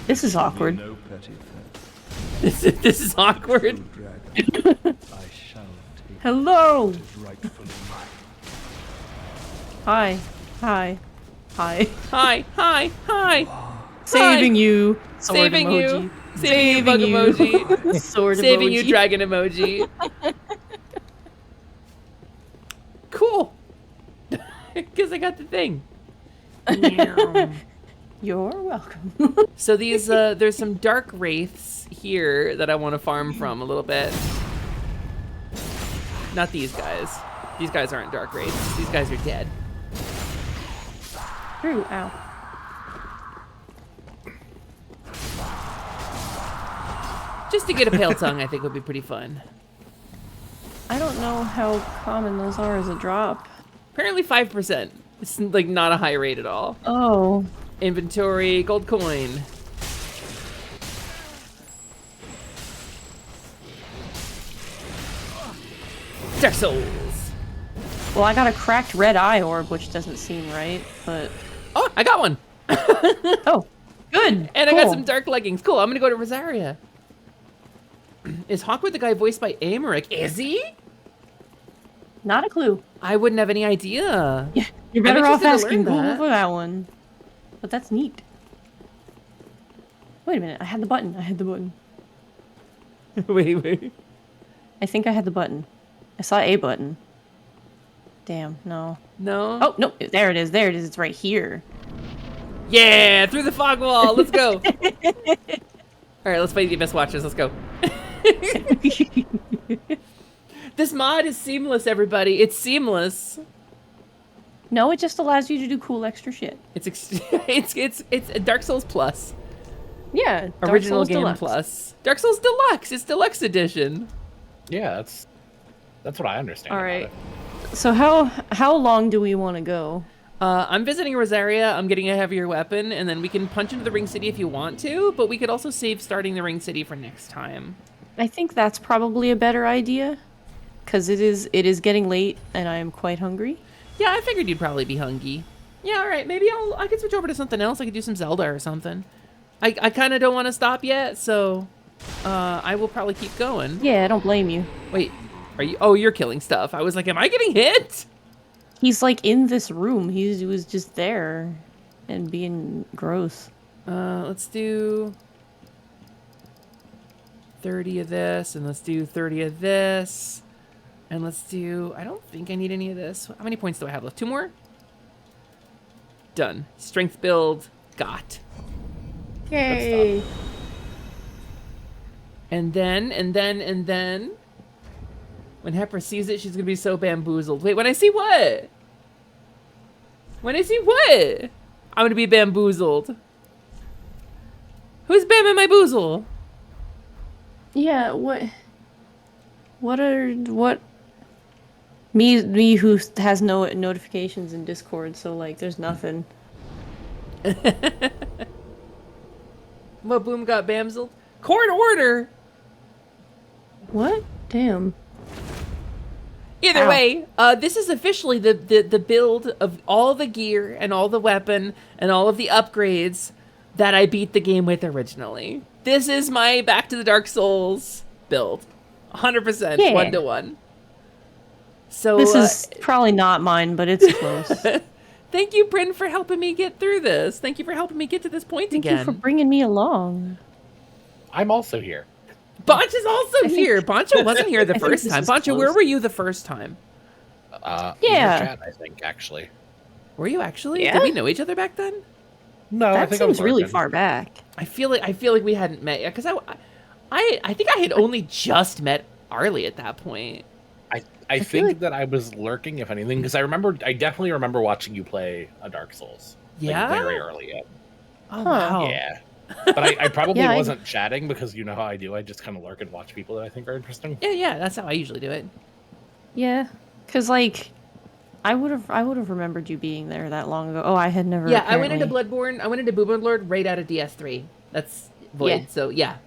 This is awkward. This is awkward. Hello. Hi. Hi. Hi. Hi. Hi. Hi. Saving you. Sword Saving emoji. you. Saving you, bug emoji. Sword Saving emoji. you, dragon emoji. Cool. Because I got the thing. You're welcome. So these, there's some dark wraiths here that I want to farm from a little bit. Not these guys. These guys aren't dark wraiths. These guys are dead. True. Ow. Just to get a pale tongue, I think would be pretty fun. I don't know how common those are as a drop. Apparently 5%. It's like not a high rate at all. Oh. Inventory, gold coin. Dark Souls. Well, I got a cracked red eye orb, which doesn't seem right, but... Oh, I got one. Oh, good. And cool. I got some dark leggings. Cool, I'm gonna go to Rosaria. Is Hawkwood the guy voiced by Amaric? Is he? Not a clue. I wouldn't have any idea. Yeah, you're I'm better off interested to asking learn Google for that one. But that's neat. Wait a minute, I had the button. Wait. I think I had the button. I saw a button. Damn, no. No? Oh, no, there it is. It's right here. Yeah, through the fog wall. Let's go. All right, let's play the Abyss Watchers. Let's go. This mod is seamless, everybody. It's seamless. No, it just allows you to do cool extra shit. It's Dark Souls Plus. Yeah, Dark Original Souls game Deluxe. Plus. Dark Souls Deluxe. It's Deluxe Edition. Yeah, that's what I understand. All right. So how long do we want to go? I'm visiting Rosaria. I'm getting a heavier weapon, and then we can punch into the Ring City if you want to, but we could also save starting the Ring City for next time. I think that's probably a better idea, because it is getting late, and I am quite hungry. Yeah, I figured you'd probably be hungry. Yeah, all right. Maybe I could switch over to something else. I could do some Zelda or something. I kind of don't want to stop yet, so I will probably keep going. Yeah, I don't blame you. Wait, are you? Oh, you're killing stuff. I was like, am I getting hit? He's like in this room. He was just there and being gross. Let's do 30 of this, and let's do 30 of this. And let's do, I don't think I need any of this. How many points do I have left? 2 more? Done. Strength build, got. Yay. And then, when Hepra sees it, she's gonna be so bamboozled. Wait, when I see what? When I see what? I'm gonna be bamboozled. Who's bamming my boozle? Yeah, me who has no notifications in Discord, so like there's nothing. What boom got bamzled? Court order! What? Damn. Either way, this is officially the build of all the gear and all the weapon and all of the upgrades that I beat the game with originally. This is my Back to the Dark Souls build. 100%, Yeah. 1-to-1. So This is probably not mine, but it's close. Thank you, Bryn, for helping me get through this. Thank you for helping me get to this point Thank again. you for bringing me along. I'm also here. Boncha's also here. Boncha wasn't here the I think first this time. is Boncha, where close. were you the first time? In Yeah. your chat, I think, actually. Were you actually? Yeah? Did we know each other back then? No, I That think I was seems really working. far back. I feel like we hadn't met yet, because I think I had only just met Arlie at that point. I think that I was lurking, if anything, because I definitely remember watching you play a Dark Souls. Yeah? Like, very early in. Oh, wow. Yeah. But I probably Yeah, wasn't chatting because you know how I do. I just kind of lurk and watch people that I think are interesting. Yeah, that's how I usually do it. Yeah, because like I would have remembered you being there that long ago. Oh, I had never. Yeah, I went apparently- into Bloodborne. I went into Boomers Lord right out of DS3. That's Void. Yeah. So yeah,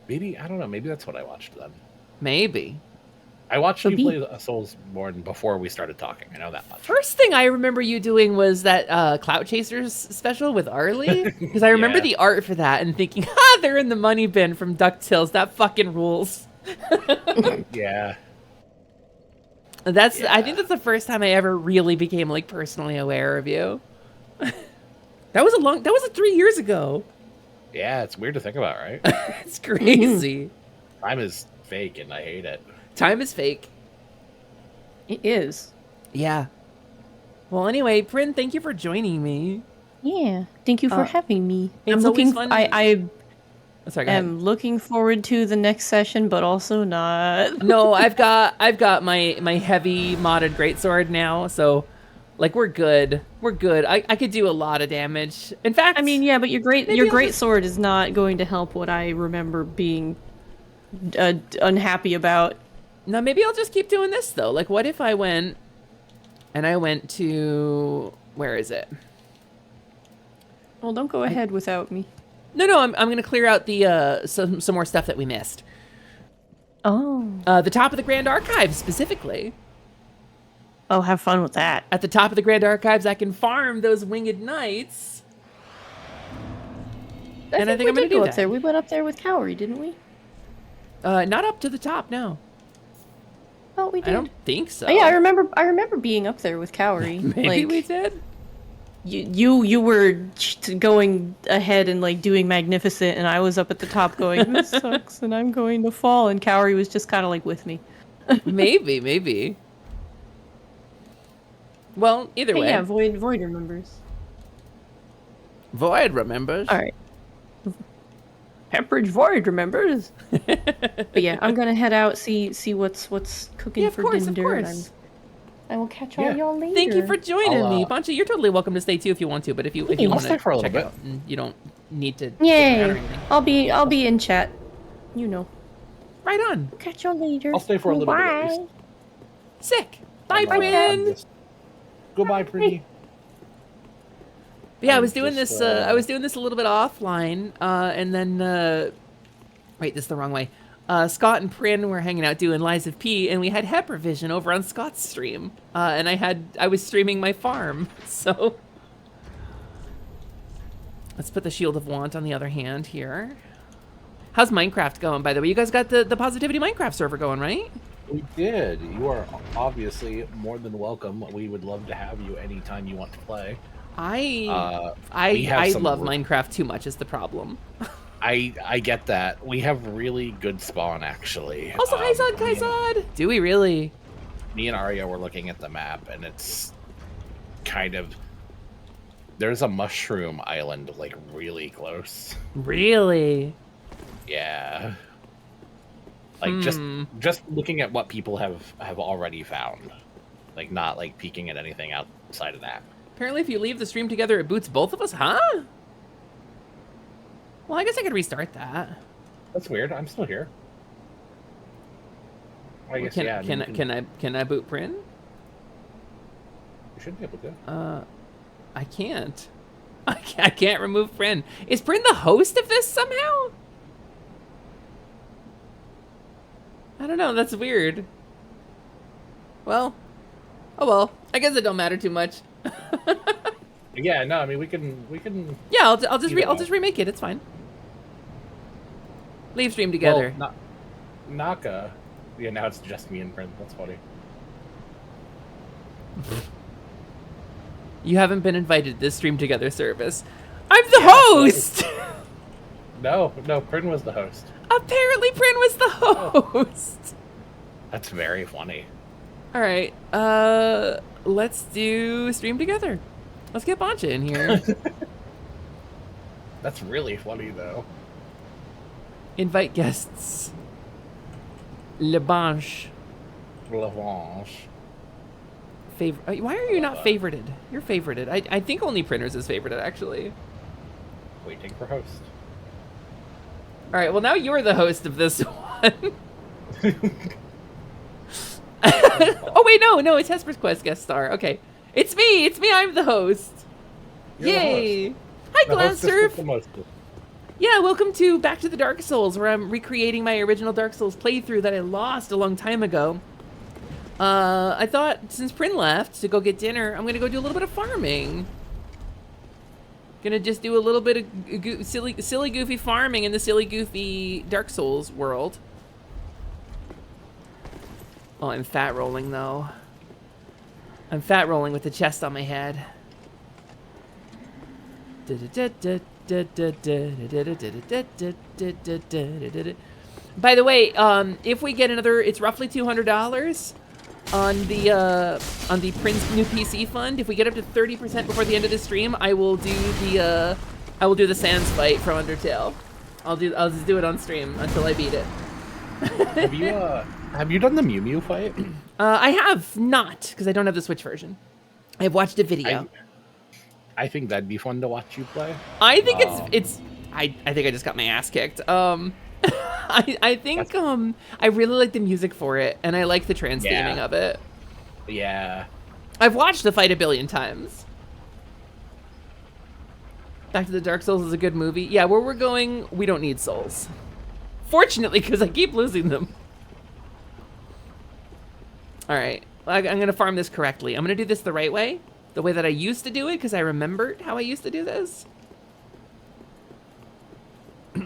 Maybe, I don't know, maybe that's what I watched then. maybe. I watched So you be- play Soulsborne before we started talking. I know that much. First thing I remember you doing was that Clout Chasers special with Arlie, because I remember Yeah. the art for that and thinking, ha, they're in the money bin from DuckTales. That fucking rules. Yeah. I think that's the first time I ever really became like personally aware of you. That was 3 years ago. Yeah, it's weird to think about, right? It's crazy. Time is fake and I hate it. Time is fake. It is. Yeah. Well, anyway, Prin, thank you for joining me. Yeah. Thank you for having me. it's I'm always looking. fun- I Sorry, go ahead. am looking forward to the next session, but also not. No, I've got my heavy modded greatsword now, so like we're good. We're good. I could do a lot of damage. In fact, I mean, yeah, but your maybe I'll great just- sword is not going to help what I remember being unhappy about. No, maybe I'll just keep doing this though. Like, what if I went to where is it? Well, don't go ahead without me. No, I'm gonna clear out the some more stuff that we missed. Oh. The top of the Grand Archives specifically. Oh, have fun with that. At the top of the Grand Archives, I can farm those winged knights. And I think I'm we gonna did do go that. up there. We went up there with Cowrie, didn't we? Not up to the top, no. Oh, we did. I don't think so. Oh, yeah, I remember being up there with Cowrie. Maybe we did. You were going ahead and like doing magnificent, and I was up at the top going, "This sucks," and I'm going to fall, and Cowrie was just kind of like with me. maybe. Well, either way. Yeah, Void remembers. Void remembers. All right. Pepperidge Void remembers. But yeah, I'm gonna head out, see what's cooking for dinner. Of course. I will catch all y'all later. Thank you for joining me, Pancha. You're totally welcome to stay too if you want to, but if you want to stay for a little check bit. out, you don't need to. Yay! I'll be in chat. You know. Right on. Catch y'all later. I'll stay for a little bit at least. Sick. Bye, Prin. Goodbye, Pretty. Yeah, I was doing this. I was doing this a little bit offline, and then wait, this is the wrong way. Scott and Prin were hanging out doing Lies of P, and we had Heiper Vision over on Scott's stream, and I was streaming my farm. So let's put the Shield of Want on the other hand here. How's Minecraft going, by the way? You guys got the Positivity Minecraft server going, right? We did. You are obviously more than welcome. We would love to have you anytime you want to play. I love Minecraft too much is the problem. I get that. We have really good spawn, actually. Also, hi Zod, Kaizad. Do we really? Me and Arya were looking at the map, and it's kind of... There's a mushroom island, like, really close. Really? Yeah. Like, just looking at what people have already found. Like, not, like, peeking at anything outside of that. Apparently, if you leave the stream together, it boots both of us, huh? Well, I guess I could restart that. That's weird. I'm still here. I guess, yeah. Can I boot Prin? You should be able to. I can't. I can't remove Prin. Is Prin the host of this somehow? I don't know. That's weird. Well, oh well. I guess it don't matter too much. Yeah, no. I mean, we can. Yeah, I'll just remake it. It's fine. Leave stream together. Well, Naka. Yeah, now it's just me and Prin. That's funny. You haven't been invited to this stream together service. I'm the host. No, Prin was the host. Apparently, Prin was the host. That's very funny. All right, let's do stream together. Let's get Pancha in here. That's really funny, though. Invite guests. Lebanche. Why are you not favorited? You're favorited. I think only Printers is favorited, actually. Waiting for host. All right, well, now you're the host of this one. Oh, wait, no, it's Hesper's Quest guest star. Okay. It's me, I'm the host. You're Yay. the host. Hi, The Glass hostess Surf. with the mostest. Yeah, welcome to Back to the Dark Souls, where I'm recreating my original Dark Souls playthrough that I lost a long time ago. I thought, since Prin left to go get dinner, I'm gonna go do a little bit of farming. Gonna just do a little bit of silly, goofy farming in the silly, goofy Dark Souls world. Oh, I'm fat rolling, though. I'm fat rolling with the chest on my head. By the way, if we get another, it's roughly $200 on the Prince new PC fund. If we get up to 30% before the end of the stream, I will do the Sans fight from Undertale. I'll just do it on stream until I beat it. Have you done the Mew Mew fight? I have not, because I don't have the Switch version. I've watched a video. I think that'd be fun to watch you play. I think I think I just got my ass kicked. I think I really like the music for it, and I like the trans theming of it. Yeah. I've watched the fight a billion times. Back to the Dark Souls is a good movie. Yeah, where we're going, we don't need souls. Fortunately, because I keep losing them. All right, I'm gonna farm this correctly. I'm gonna do this the right way, the way that I used to do it, because I remembered how I used to do this.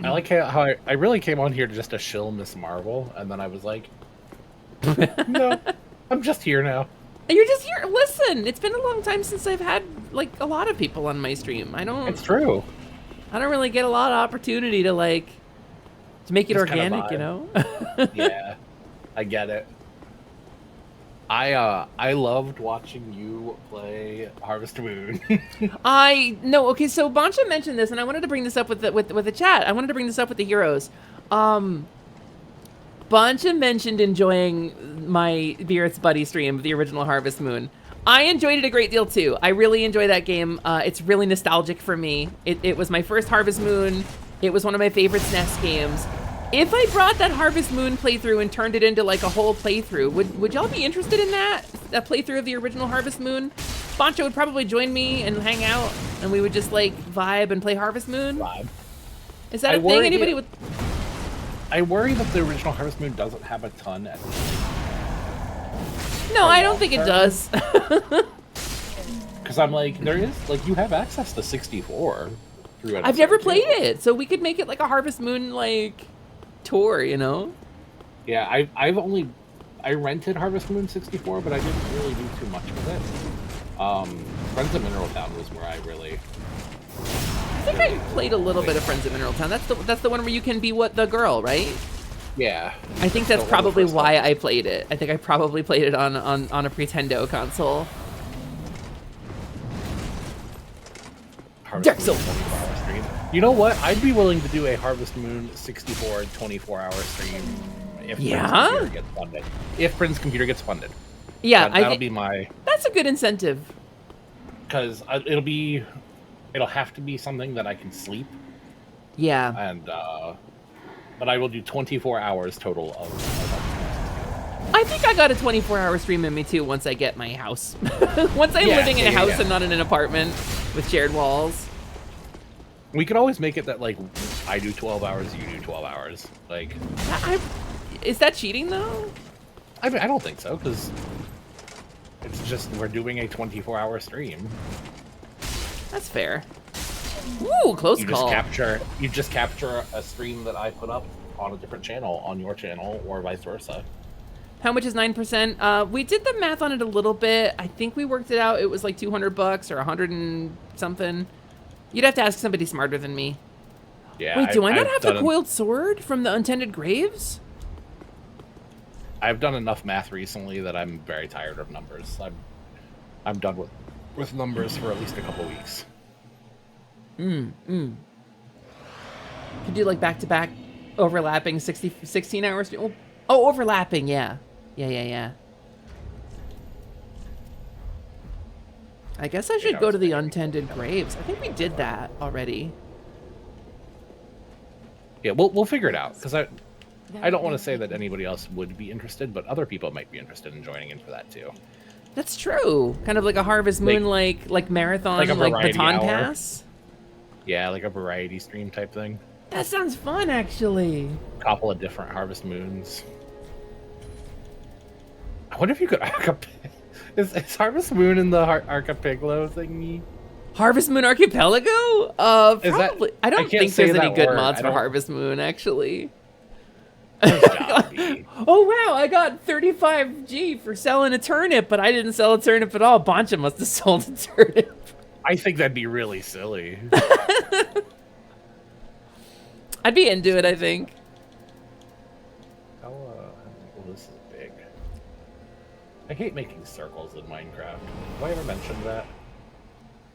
I like how I really came on here just to shill Miss Marvel, and then I was like, No, I'm just here now. You're just here. Listen, it's been a long time since I've had like a lot of people on my stream. It's true. I don't really get a lot of opportunity to make it Just kinda organic, you vibe. know? Yeah, I get it. I loved watching you play Harvest Moon. Okay, so Bancha mentioned this, and I wanted to bring this up with the chat. I wanted to bring this up with the heroes. Bancha mentioned enjoying my Beereth's Buddy stream of the original Harvest Moon. I enjoyed it a great deal too. I really enjoy that game. It's really nostalgic for me. It was my first Harvest Moon. It was one of my favorite SNES games. If I brought that Harvest Moon playthrough and turned it into like a whole playthrough, would y'all be interested in that playthrough of the original Harvest Moon? Bancha would probably join me and hang out, and we would just like vibe and play Harvest Moon. Is that a thing? Anybody would? I worry that the original Harvest Moon doesn't have a ton at No, I don't think it does. Because I'm like, there is, like, you have access to 64 through I've never played it, so we could make it like a Harvest Moon, like, tour, you know? Yeah, I rented Harvest Moon 64, but I didn't really do too much with it. Friends of Mineral Town was where I really... I think I played a little bit of Friends of Mineral Town. That's the one where you can be the girl, right? Yeah. I think that's probably why I played it. I think I probably played it on a Pretendo console. Dark Souls. You know what? I'd be willing to do a Harvest Moon 64 24-hour stream if Prince's computer gets funded. If Prince's computer gets funded. Yeah, that'll be my... That's a good incentive. Because it'll have to be something that I can sleep. Yeah. And but I will do 24 hours total of I think I got a 24-hour stream in me too once I get my house. Once I'm living in a house and not in an apartment with shared walls. We could always make it that like I do 12 hours, you do 12 hours. Like is that cheating though? I mean, I don't think so, because it's just we're doing a 24-hour stream. That's fair. Ooh, close call. You just capture a stream that I put up on a different channel, on your channel, or vice versa. How much is 9%? We did the math on it a little bit. I think we worked it out. It was like $200 or 100 and something. You'd have to ask somebody smarter than me. Yeah. Wait, do I not have the coiled sword from the Untended Graves? I've done enough math recently that I'm very tired of numbers. I'm done with numbers for at least a couple weeks. Could do like back-to-back overlapping 16 hours. Oh, overlapping, yeah. Yeah. I guess I should go to the Untended Graves. I think we did that already. Yeah, we'll figure it out, because I don't want to say that anybody else would be interested, but other people might be interested in joining in for that too. That's true. Kind of like a Harvest Moon like marathon, like a like variety baton hour. Pass. Yeah, like a variety stream type thing. That sounds fun, actually. A couple of different Harvest Moons. I wonder if you could is Harvest Moon in the Archipelago thingy? Harvest Moon Archipelago? Probably. I don't think there's any good word. mods for Harvest Moon, actually. Oh wow, I got 35G for selling a turnip, but I didn't sell a turnip at all. Bancha must have sold a turnip. I think that'd be really silly. I'd be into it, I think. Well, this is big. I hate making circles in Minecraft. Have I ever mentioned that?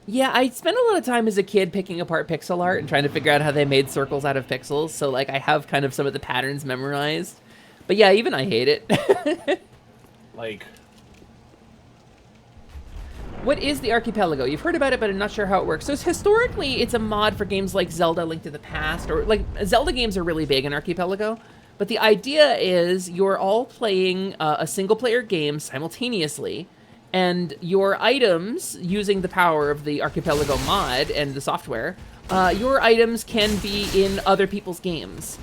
Yeah, I spent a lot of time as a kid picking apart pixel art and trying to figure out how they made circles out of pixels. So, like, I have kind of some of the patterns memorized. But yeah, even I hate it. Like... What is the Archipelago? You've heard about it, but I'm not sure how it works. So historically, it's a mod for games like Zelda: Link to the Past, or like Zelda games are really big in Archipelago. But the idea is you're all playing a single-player game simultaneously, and your items, using the power of the Archipelago mod and the software, your items can be in other people's games.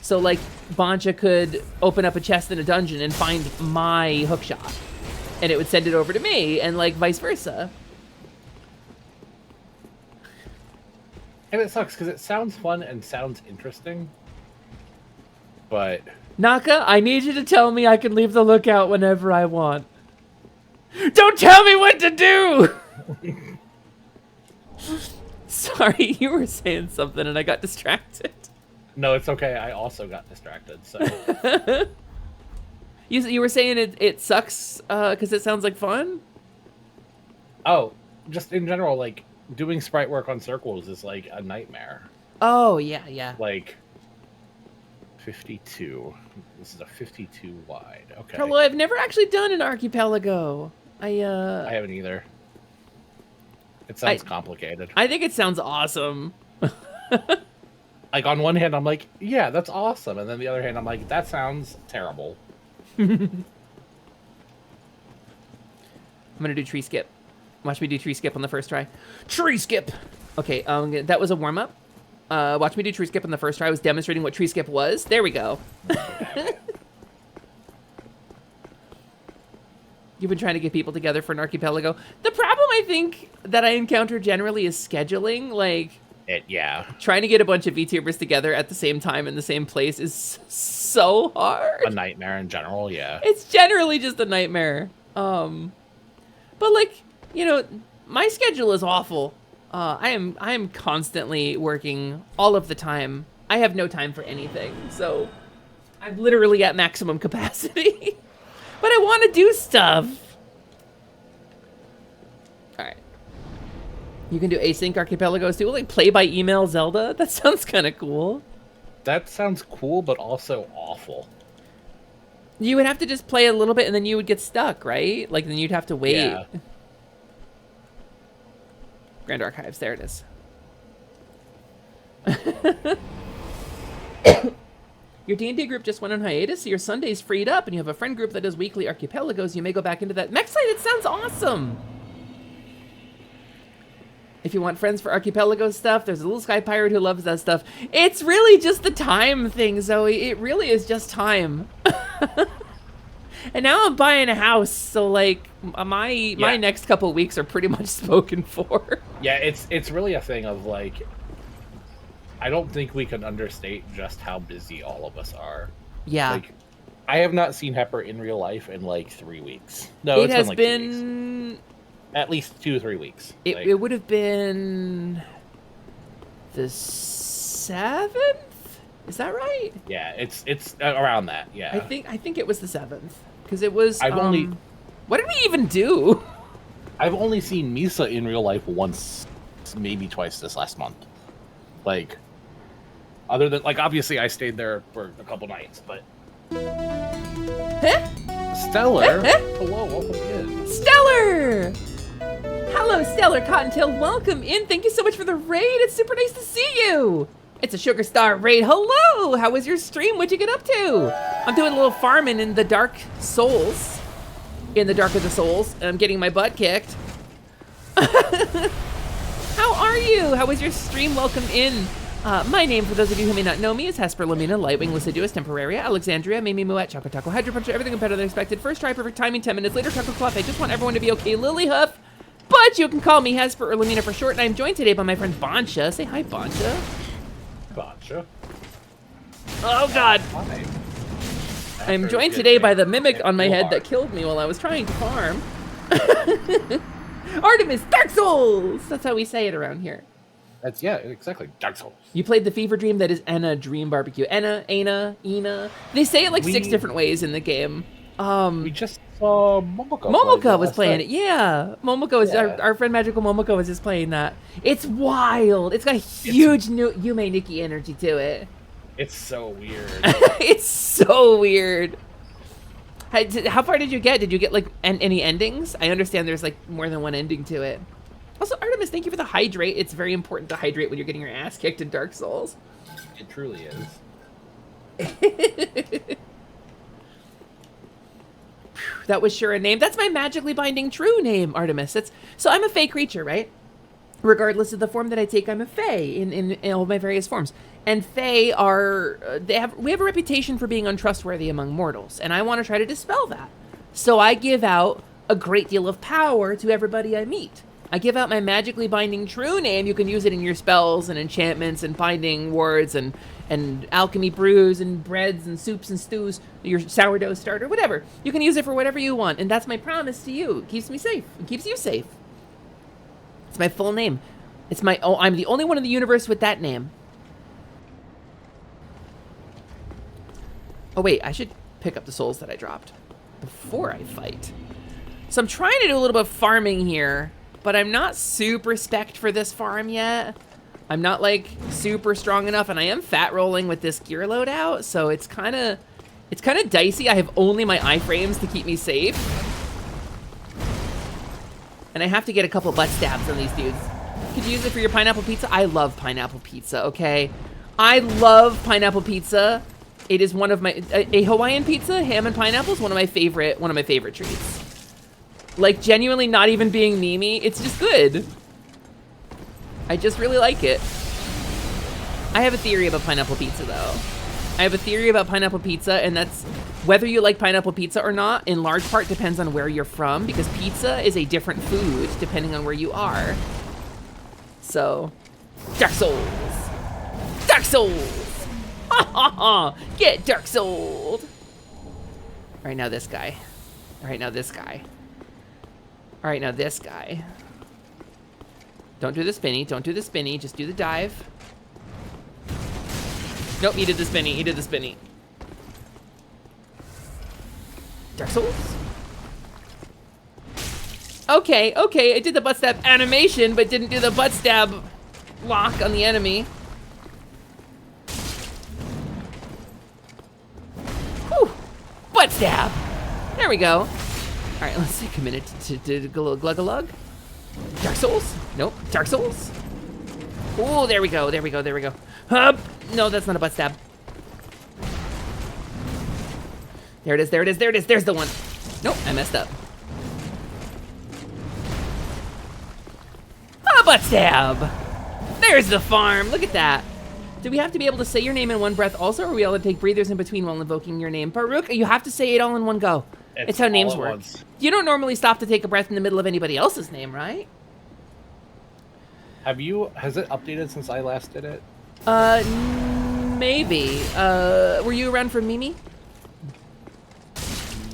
So like Bancha could open up a chest in a dungeon and find my hookshot, and it would send it over to me, and like vice versa. And it sucks because it sounds fun and sounds interesting, but Naka, I need you to tell me I can leave the lookout whenever I want. Don't tell me what to do! Sorry, you were saying something and I got distracted. No, it's okay. I also got distracted. So you were saying it sucks because it sounds like fun? Oh, just in general, like doing sprite work on circles is like a nightmare. Oh, yeah. Like 52. This is a 52 wide. Okay. Hello, I've never actually done an archipelago. I haven't either. It sounds complicated. I think it sounds awesome. Like on one hand, I'm like, yeah, that's awesome, and then the other hand, I'm like, that sounds terrible. I'm gonna do tree skip. Watch me do tree skip on the first try. Tree skip! Okay, that was a warm-up. Watch me do tree skip on the first try. I was demonstrating what tree skip was. There we go. You've been trying to get people together for an archipelago. The problem I think that I encounter generally is scheduling. Like, yeah. Trying to get a bunch of VTubers together at the same time in the same place is so hard. A nightmare in general, yeah. It's generally just a nightmare. But like, you know, my schedule is awful. I am constantly working all of the time. I have no time for anything, so I'm literally at maximum capacity. But I want to do stuff. All right. You can do async archipelagos too, like play by email Zelda. That sounds kind of cool. That sounds cool, but also awful. You would have to just play a little bit and then you would get stuck, right? Like then you'd have to wait. Yeah. Grand Archives, there it is. Your D&D group just went on hiatus, so your Sunday's freed up, and you have a friend group that does weekly archipelagos. You may go back into that. Mechsite, it sounds awesome! If you want friends for archipelago stuff, there's a little sky pirate who loves that stuff. It's really just the time thing, Zoe. It really is just time. And now I'm buying a house, so like my next couple weeks are pretty much spoken for. Yeah, it's really a thing of like, I don't think we can understate just how busy all of us are. Yeah. Like, I have not seen Hepper in real life in like 3 weeks. No, it it's has been like been 2 weeks. At least 2 or 3 weeks. It would have been the 7th? Is that right? Yeah, it's around that. Yeah. I think it was the 7th because it was. I've only. What did we even do? I've only seen Misa in real life once, maybe twice this last month. Like, other than like, obviously I stayed there for a couple nights, but. Stellar. Hello, welcome in. Stellar. Hello, Stellar Cottontail. Welcome in. Thank you so much for the raid. It's super nice to see you. It's a Sugar Star raid. Hello. How was your stream? What'd you get up to? I'm doing a little farming in the Dark Souls. In the Dark of the Souls. And I'm getting my butt kicked. How are you? How was your stream? Welcome in. My name, for those of you who may not know me, is Hesper Lamina, Lightwing, Luciduous, Temporaria, Alexandria, Mimi Muet, Choco Taco, Hydro Puncher, everything better than expected. First try, perfect timing, 10 minutes later, Choco Cloth. I just want everyone to be okay. Lily Huff, but you can call me Hesper or Lamina for short, and I'm joined today by my friend Boncha. Say hi, Boncha. Boncha. Oh, God. Hi. I'm joined today by the mimic on my head that killed me while I was trying to farm. Artemis Dark Souls! That's how we say it around here. That's, yeah, exactly. Dark Souls. You played the Fever Dream that is Enna Dream Barbecue. Enna, Aina, Ina. They say it like 6 different ways in the game. We just saw Momoko. Momoko was playing it. Yeah. Momoko is our friend Magical Momoko was just playing that. It's wild. It's got a huge Yume Nikki energy to it. It's so weird. It's so weird. How far did you get? Did you get like any endings? I understand there's like more than one ending to it. Also, Artemis, thank you for the hydrate. It's very important to hydrate when you're getting your ass kicked in Dark Souls. It truly is. That was sure a name. That's my magically binding true name, Artemis. So I'm a fae creature, right? Regardless of the form that I take, I'm a fae in all my various forms. And fae are we have a reputation for being untrustworthy among mortals, and I want to try to dispel that. So I give out a great deal of power to everybody I meet. I give out my magically binding true name. You can use it in your spells and enchantments and binding words and alchemy brews and breads and soups and stews, your sourdough starter, whatever. You can use it for whatever you want, and that's my promise to you. It keeps me safe. It keeps you safe. It's my full name. I'm the only one in the universe with that name. Oh wait, I should pick up the souls that I dropped before I fight. So I'm trying to do a little bit of farming here, but I'm not super spec'd for this farm yet. I'm not like super strong enough, and I am fat rolling with this gear loadout, so it's kind of dicey. I have only my iframes to keep me safe, and I have to get a couple butt stabs on these dudes. Could you use it for your pineapple pizza? I love pineapple pizza. Okay, I love pineapple pizza. It is one of my a Hawaiian pizza, ham and pineapple is one of my favorite treats. Like, genuinely not even being memey, it's just good. I just really like it. I have a theory about pineapple pizza, though. I have a theory about pineapple pizza, and that's whether you like pineapple pizza or not, in large part depends on where you're from, because pizza is a different food depending on where you are. So, Dark Souls. Dark Souls! Ha ha ha! Get Dark Souled! Alright, now this guy. Alright, now this guy. Alright, now this guy. Don't do the spinny, don't do the spinny, just do the dive. Nope, he did the spinny, he did the spinny. Dark Souls? Okay, okay, I did the butt stab animation, but didn't do the butt stab lock on the enemy. Whew, butt stab. There we go. All right, let's take a minute to glug-a-lug. Dark Souls? Nope. Dark Souls? Oh, there we go, there we go, there we go. Hup! No, that's not a butt stab. There it is, there it is, there it is, there's the one. Nope, I messed up. Ah, butt stab! There's the farm, look at that. Do we have to be able to say your name in one breath also, or are we able to take breathers in between while invoking your name? Baruch, you have to say it all in one go. It's how names work. Once. You don't normally stop to take a breath in the middle of anybody else's name, right? Has it updated since I last did it? Maybe. Were you around for Mimi?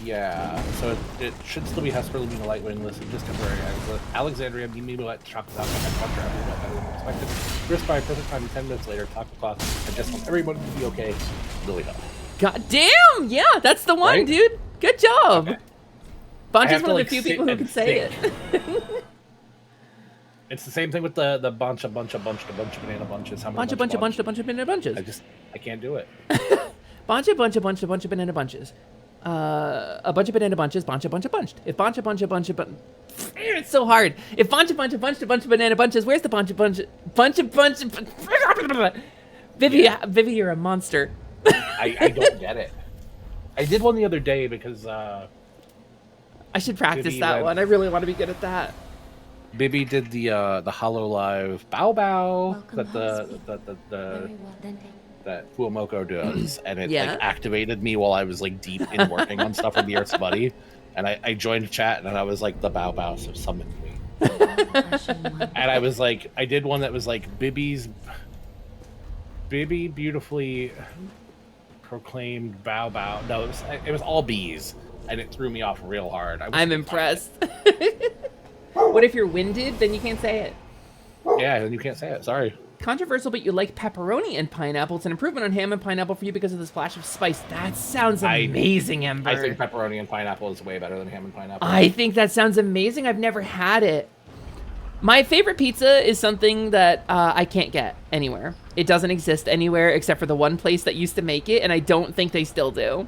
Yeah, so it should still be Hesper, Lumina, Lightwind, listen, just temporary. Alexandria, Mimi, Wet, Chocolate, better than expected. Wrist by perfect time, 10 minutes later, taco clock. I just want everybody to be okay. Really help. God damn! Yeah, that's the one, right? Dude. Good job. Okay. Bunch is one of the few people who can say it. It's the same thing with the bunch of banana bunches. How many bunch of banana bunches. I can't do it. bunch of banana bunches. A bunch of banana bunches, bunch. If bunch of it's so hard. If bunch of banana bunches, where's the bunch of Vivi, you're a monster. I don't get it. I did one the other day because I should practice that one. I really want to be good at that. Bibi did the HoloLive bow bow that that Fuamoko does, and it like activated me while I was like deep in working on stuff with the Earth's Buddy, and I joined chat and I was like the bow bow so summoned me, and I was like I did one that was like Bibi beautifully proclaimed bow bow. No, it was all bees, and it threw me off real hard. I'm impressed. What if you're winded? Then you can't say it. Yeah, then you can't say it. Sorry. Controversial, but you like pepperoni and pineapple. It's an improvement on ham and pineapple for you because of the splash of spice. That sounds amazing, Ember. I think pepperoni and pineapple is way better than ham and pineapple. I think that sounds amazing. I've never had it. My favorite pizza is something that I can't get anywhere. It doesn't exist anywhere except for the one place that used to make it, and I don't think they still do.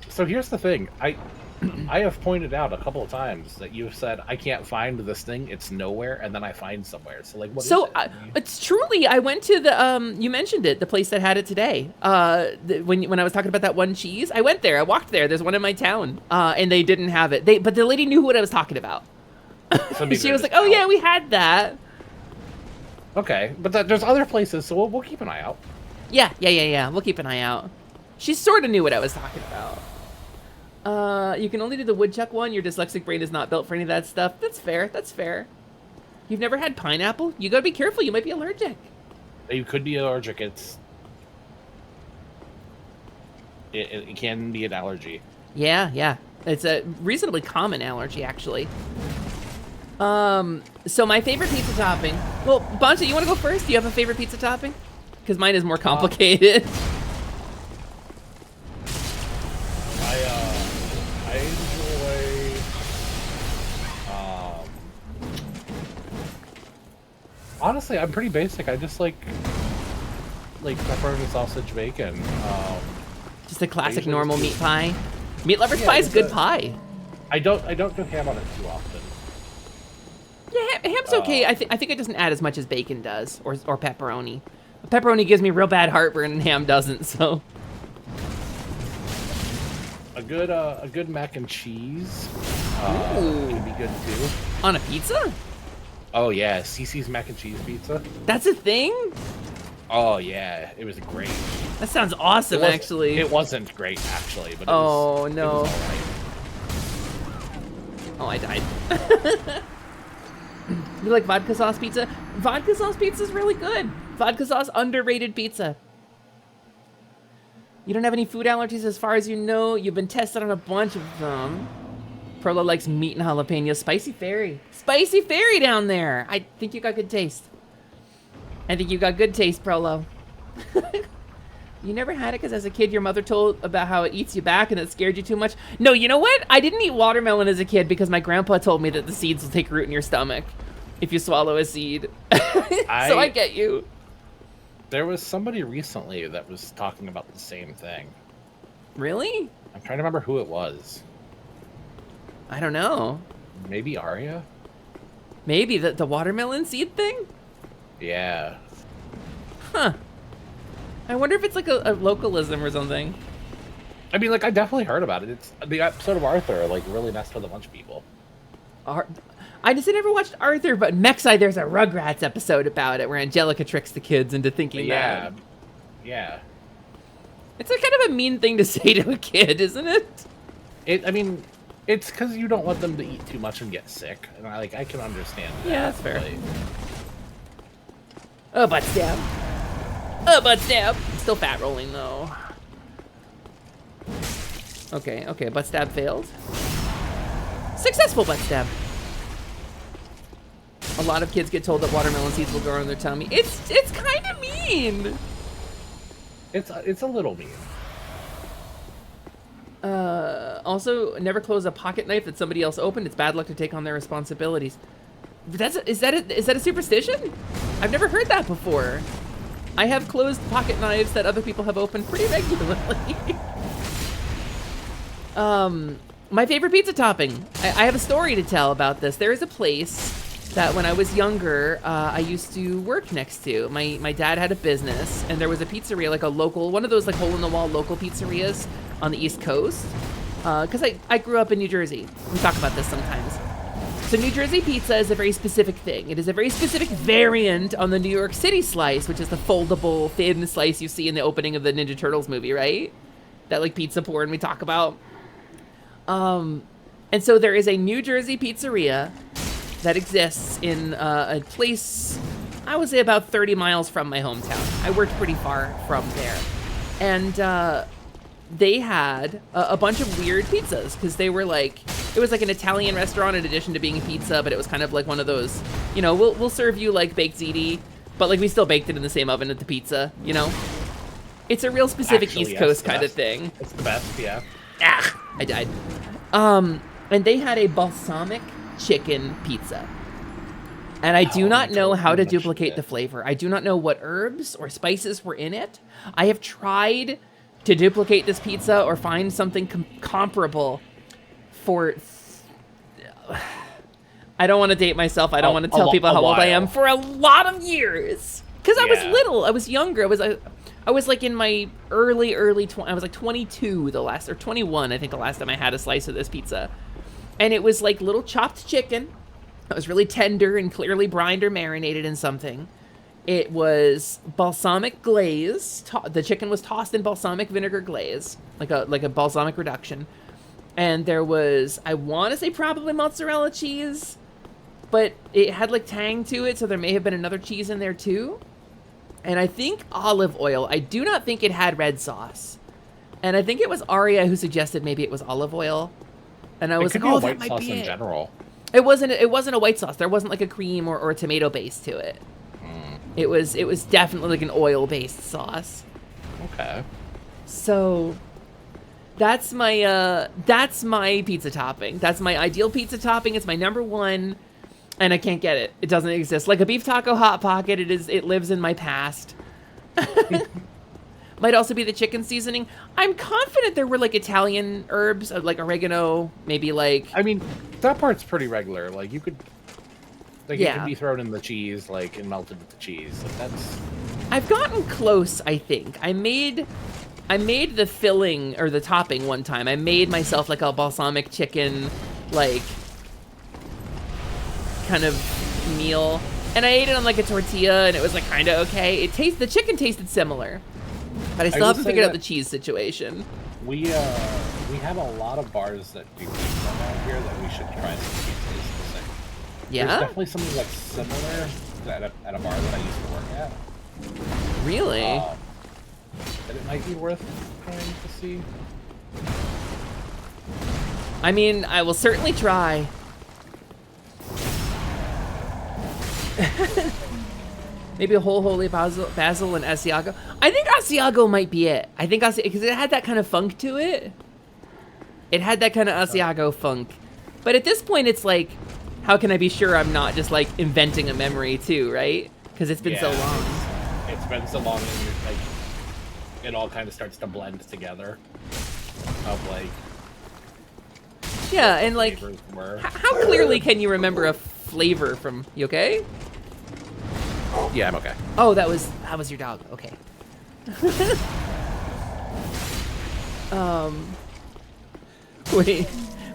So here's the thing. I have pointed out a couple of times that you've said, I can't find this thing, it's nowhere, and then I find somewhere. So, like, what is it? It's truly, I went to the, you mentioned it, the place that had it today. When I was talking about that one cheese, I went there, I walked there, there's one in my town, and they didn't have it. But the lady knew what I was talking about. She was like, oh yeah, we had that. Okay, but there's other places, so we'll keep an eye out. Yeah, we'll keep an eye out. She sort of knew what I was talking about. You can only do the woodchuck one. Your dyslexic brain is not built for any of that stuff. That's fair. That's fair. You've never had pineapple? You gotta be careful. You might be allergic. You could be allergic. It can be an allergy. Yeah, yeah. It's a reasonably common allergy, actually. So my favorite pizza topping. Well, Bancha, you want to go first? Do you have a favorite pizza topping? Because mine is more complicated. I enjoy. Honestly, I'm pretty basic. I just like pepperoni, sausage, bacon. Just a classic normal meat pie. Meat lover's pie is good pie. I don't do ham on it too often. Yeah, ham's okay. I think it doesn't add as much as bacon does, or pepperoni. Pepperoni gives me real bad heartburn, and ham doesn't. So a good mac and cheese can be good too. On a pizza? Oh yeah, Cece's mac and cheese pizza. That's a thing? Oh yeah, it was great. That sounds awesome, actually. It wasn't great actually, but no. it was all right. Oh, I died. You like vodka sauce pizza? Vodka sauce pizza is really good. Vodka sauce, underrated pizza. You don't have any food allergies as far as you know. You've been tested on a bunch of them. Prolo likes meat and jalapeno. Spicy Fairy. Spicy Fairy down there. I think you got good taste. I think you got good taste, Prolo. You never had it because as a kid your mother told about how it eats you back and it scared you too much? No, you know what? I didn't eat watermelon as a kid because my grandpa told me that the seeds will take root in your stomach if you swallow a seed. So I get you. There was somebody recently that was talking about the same thing. Really? I'm trying to remember who it was. I don't know. Maybe Arya? Maybe the watermelon seed thing? Yeah. Huh. I wonder if it's like a localism or something. I mean, like, I definitely heard about it. It's the episode of Arthur, like, really messed with a bunch of people. I just never watched Arthur, but Mexi, there's a Rugrats episode about it where Angelica tricks the kids into thinking that. Yeah. It's a kind of a mean thing to say to a kid, isn't it? I mean, it's because you don't want them to eat too much and get sick. And I can understand that. Yeah, that's fair. Like, oh, butt stab. Oh, butt stab. I'm still fat rolling, though. Okay, butt stab failed. Successful butt stab. A lot of kids get told that watermelon seeds will grow on their tummy. It's kind of mean. It's a little mean. Also, never close a pocket knife that somebody else opened. It's bad luck to take on their responsibilities. Is that a superstition? I've never heard that before. I have closed pocket knives that other people have opened pretty regularly. My favorite pizza topping. I have a story to tell about this. There is a place that when I was younger, I used to work next to. My dad had a business, and there was a pizzeria, like a local, one of those like hole-in-the-wall local pizzerias on the East Coast. Because I grew up in New Jersey. We talk about this sometimes. So New Jersey pizza is a very specific thing. It is a very specific variant on the New York City slice, which is the foldable, thin slice you see in the opening of the Ninja Turtles movie, right? That like pizza porn we talk about. And so there is a New Jersey pizzeria that exists in a place, I would say about 30 miles from my hometown. I worked pretty far from there. And they had a bunch of weird pizzas because they were like, it was like an Italian restaurant in addition to being a pizza, but it was kind of like one of those, you know, we'll serve you like baked ziti, but like we still baked it in the same oven at the pizza, you know? It's a real specific Actually, East Coast kind of thing. It's the best, yeah. I died. And they had a balsamic chicken pizza. And I do not know how to duplicate the flavor. I do not know what herbs or spices were in it. I have tried to duplicate this pizza or find something comparable for... I don't want to date myself. I don't want to tell people how old I am. For a lot of years. Because I was little. I was younger. I was like in my early I was like 22 the last, or 21 I think the last time I had a slice of this pizza. And it was like little chopped chicken. It was really tender and clearly brined or marinated in something. It was balsamic glaze. The chicken was tossed in balsamic vinegar glaze, like a balsamic reduction. And there was, I want to say probably mozzarella cheese, but it had like tang to it, so there may have been another cheese in there too. And I think olive oil. I do not think it had red sauce. And I think it was Aria who suggested maybe it was olive oil. And I was like, oh, that might be it. General. It wasn't a white sauce. There wasn't like a cream or a tomato base to it. It was definitely like an oil-based sauce. Okay. So that's my pizza topping. That's my ideal pizza topping. It's my number one, and I can't get it. It doesn't exist. Like a beef taco hot pocket, it lives in my past. Might also be the chicken seasoning. I'm confident there were like Italian herbs, like oregano, maybe like. I mean, that part's pretty regular. Like you could, like Yeah. it could be thrown in the cheese, like and melted with the cheese. Like that's. I've gotten close, I think. I made the filling or the topping one time. I made myself like a balsamic chicken, like kind of meal, and I ate it on like a tortilla, and it was like kind of okay. The chicken tasted similar, but I still haven't figured out the cheese situation. We have a lot of bars that do pizza around here that we should try some pizzas. Yeah? There's definitely something like similar at a bar that I used to work at. Really? That it might be worth trying to see. I mean, I will certainly try. Maybe a whole holy basil and Asiago. I think Asiago might be it. I think because it had that kind of funk to it. It had that kind of Asiago funk. But at this point, it's like, how can I be sure I'm not just like inventing a memory too, right? Because it's been so long. It's been so long, and like it all kind of starts to blend together. Of like. Yeah, and like, flavors were. how clearly can you remember a flavor from? You okay? Yeah, I'm okay. Oh, that was your dog. Okay. Wait.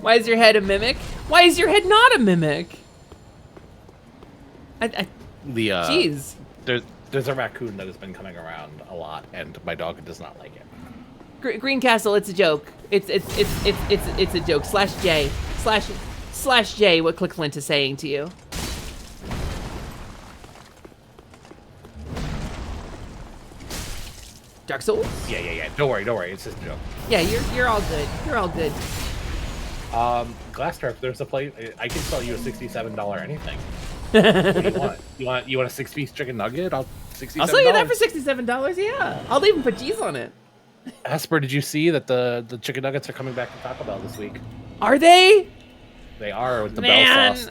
Why is your head a mimic? Why is your head not a mimic? Jeez. There's a raccoon that has been coming around a lot, and my dog does not like it. Green Castle, it's a joke. It's a joke. /J. /J, what Clickflint is saying to you. Dark Souls? Yeah. Don't worry. It's just a joke. Yeah, you're all good. You're all good. Glass Turf, there's a place I can sell you a $67 anything. What do you want? You want a 6-piece chicken nugget? I'll sell you that for $67. Yeah, I'll even put cheese on it. Asper, did you see that the chicken nuggets are coming back to Taco Bell this week? Are they? They are with the bell sauce,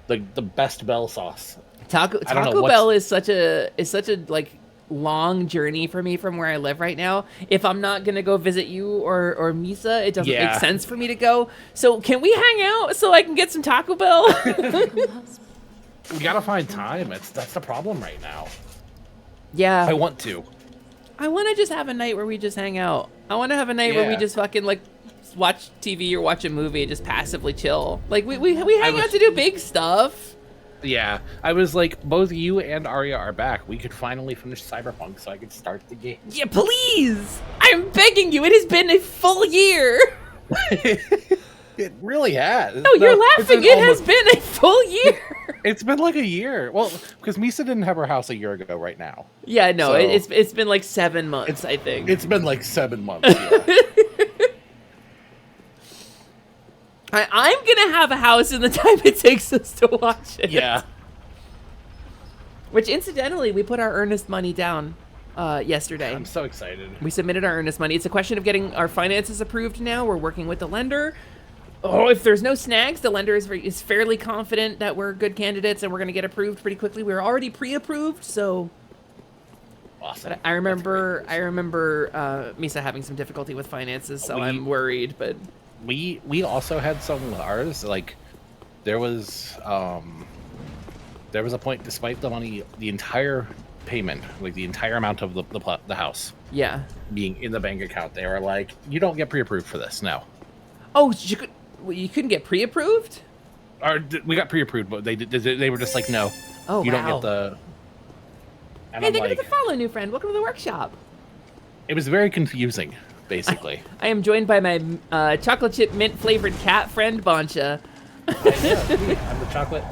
the best bell sauce. Taco Bell is such a like long journey for me from where I live right now. If I'm not gonna go visit you or Misa, it doesn't make sense for me to go. So can we hang out so I can get some Taco Bell? We gotta find time. That's the problem right now. Yeah. I want to just have a night where we just hang out. I want to have a night where we just fucking like watch TV or watch a movie and just passively chill. Like we hang out to do big stuff. Yeah, I was like, both you and Arya are back. We could finally finish Cyberpunk so I could start the game. Yeah, please! I'm begging you. It has been a full year. It really has. No, you're laughing. It has been a full year. It's been like a year. Well, because Misa didn't have her house a year ago right now. Yeah, no, So- it's been like 7 months, I think. It's been like 7 months. Yeah. I'm gonna have a house in the time it takes us to watch it. Yeah. Which, incidentally, we put our earnest money down yesterday. I'm so excited. We submitted our earnest money. It's a question of getting our finances approved now. We're working with the lender. Oh, if there's no snags, the lender is fairly confident that we're good candidates and we're going to get approved pretty quickly. We're already pre-approved, so... Awesome. But I remember Misa having some difficulty with finances, so I'm worried, but... We also had some with ours. Like, there was a point, despite the money, the entire payment, like the entire amount of the house, being in the bank account, they were like, "You don't get pre-approved for this." No. Oh, you couldn't get pre-approved? Or we got pre-approved, but they were just like, "No, you don't get the." And Hey, I'm thank you like, for the follow, new friend. Welcome to the workshop. it was very confusing, basically. I am joined by my chocolate chip mint flavored cat friend, Boncha. I'm the chocolate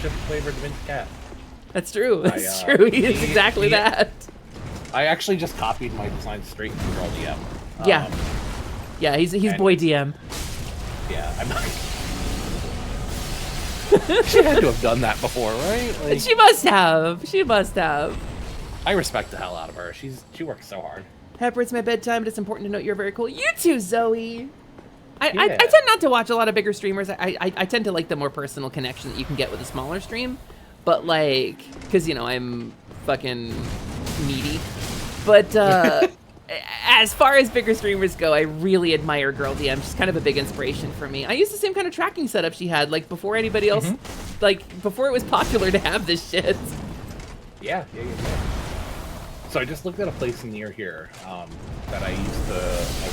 chip flavored mint cat. That's true. That's true. He is exactly that. I actually just copied my design straight from Girl DM. Yeah. Yeah, he's boy DM. Yeah, I'm not. She had to have done that before, right? Like, She must have. She must have. I respect the hell out of her. She works so hard. Pepper, it's my bedtime, but it's important to note you're very cool. You too, Zoe. I tend not to watch a lot of bigger streamers. I tend to like the more personal connection that you can get with a smaller stream. But like, because, you know, I'm fucking needy. But as far as bigger streamers go, I really admire Girl DM. She's kind of a big inspiration for me. I used the same kind of tracking setup she had, like before anybody else, like before it was popular to have this shit. Yeah. So I just looked at a place near here that I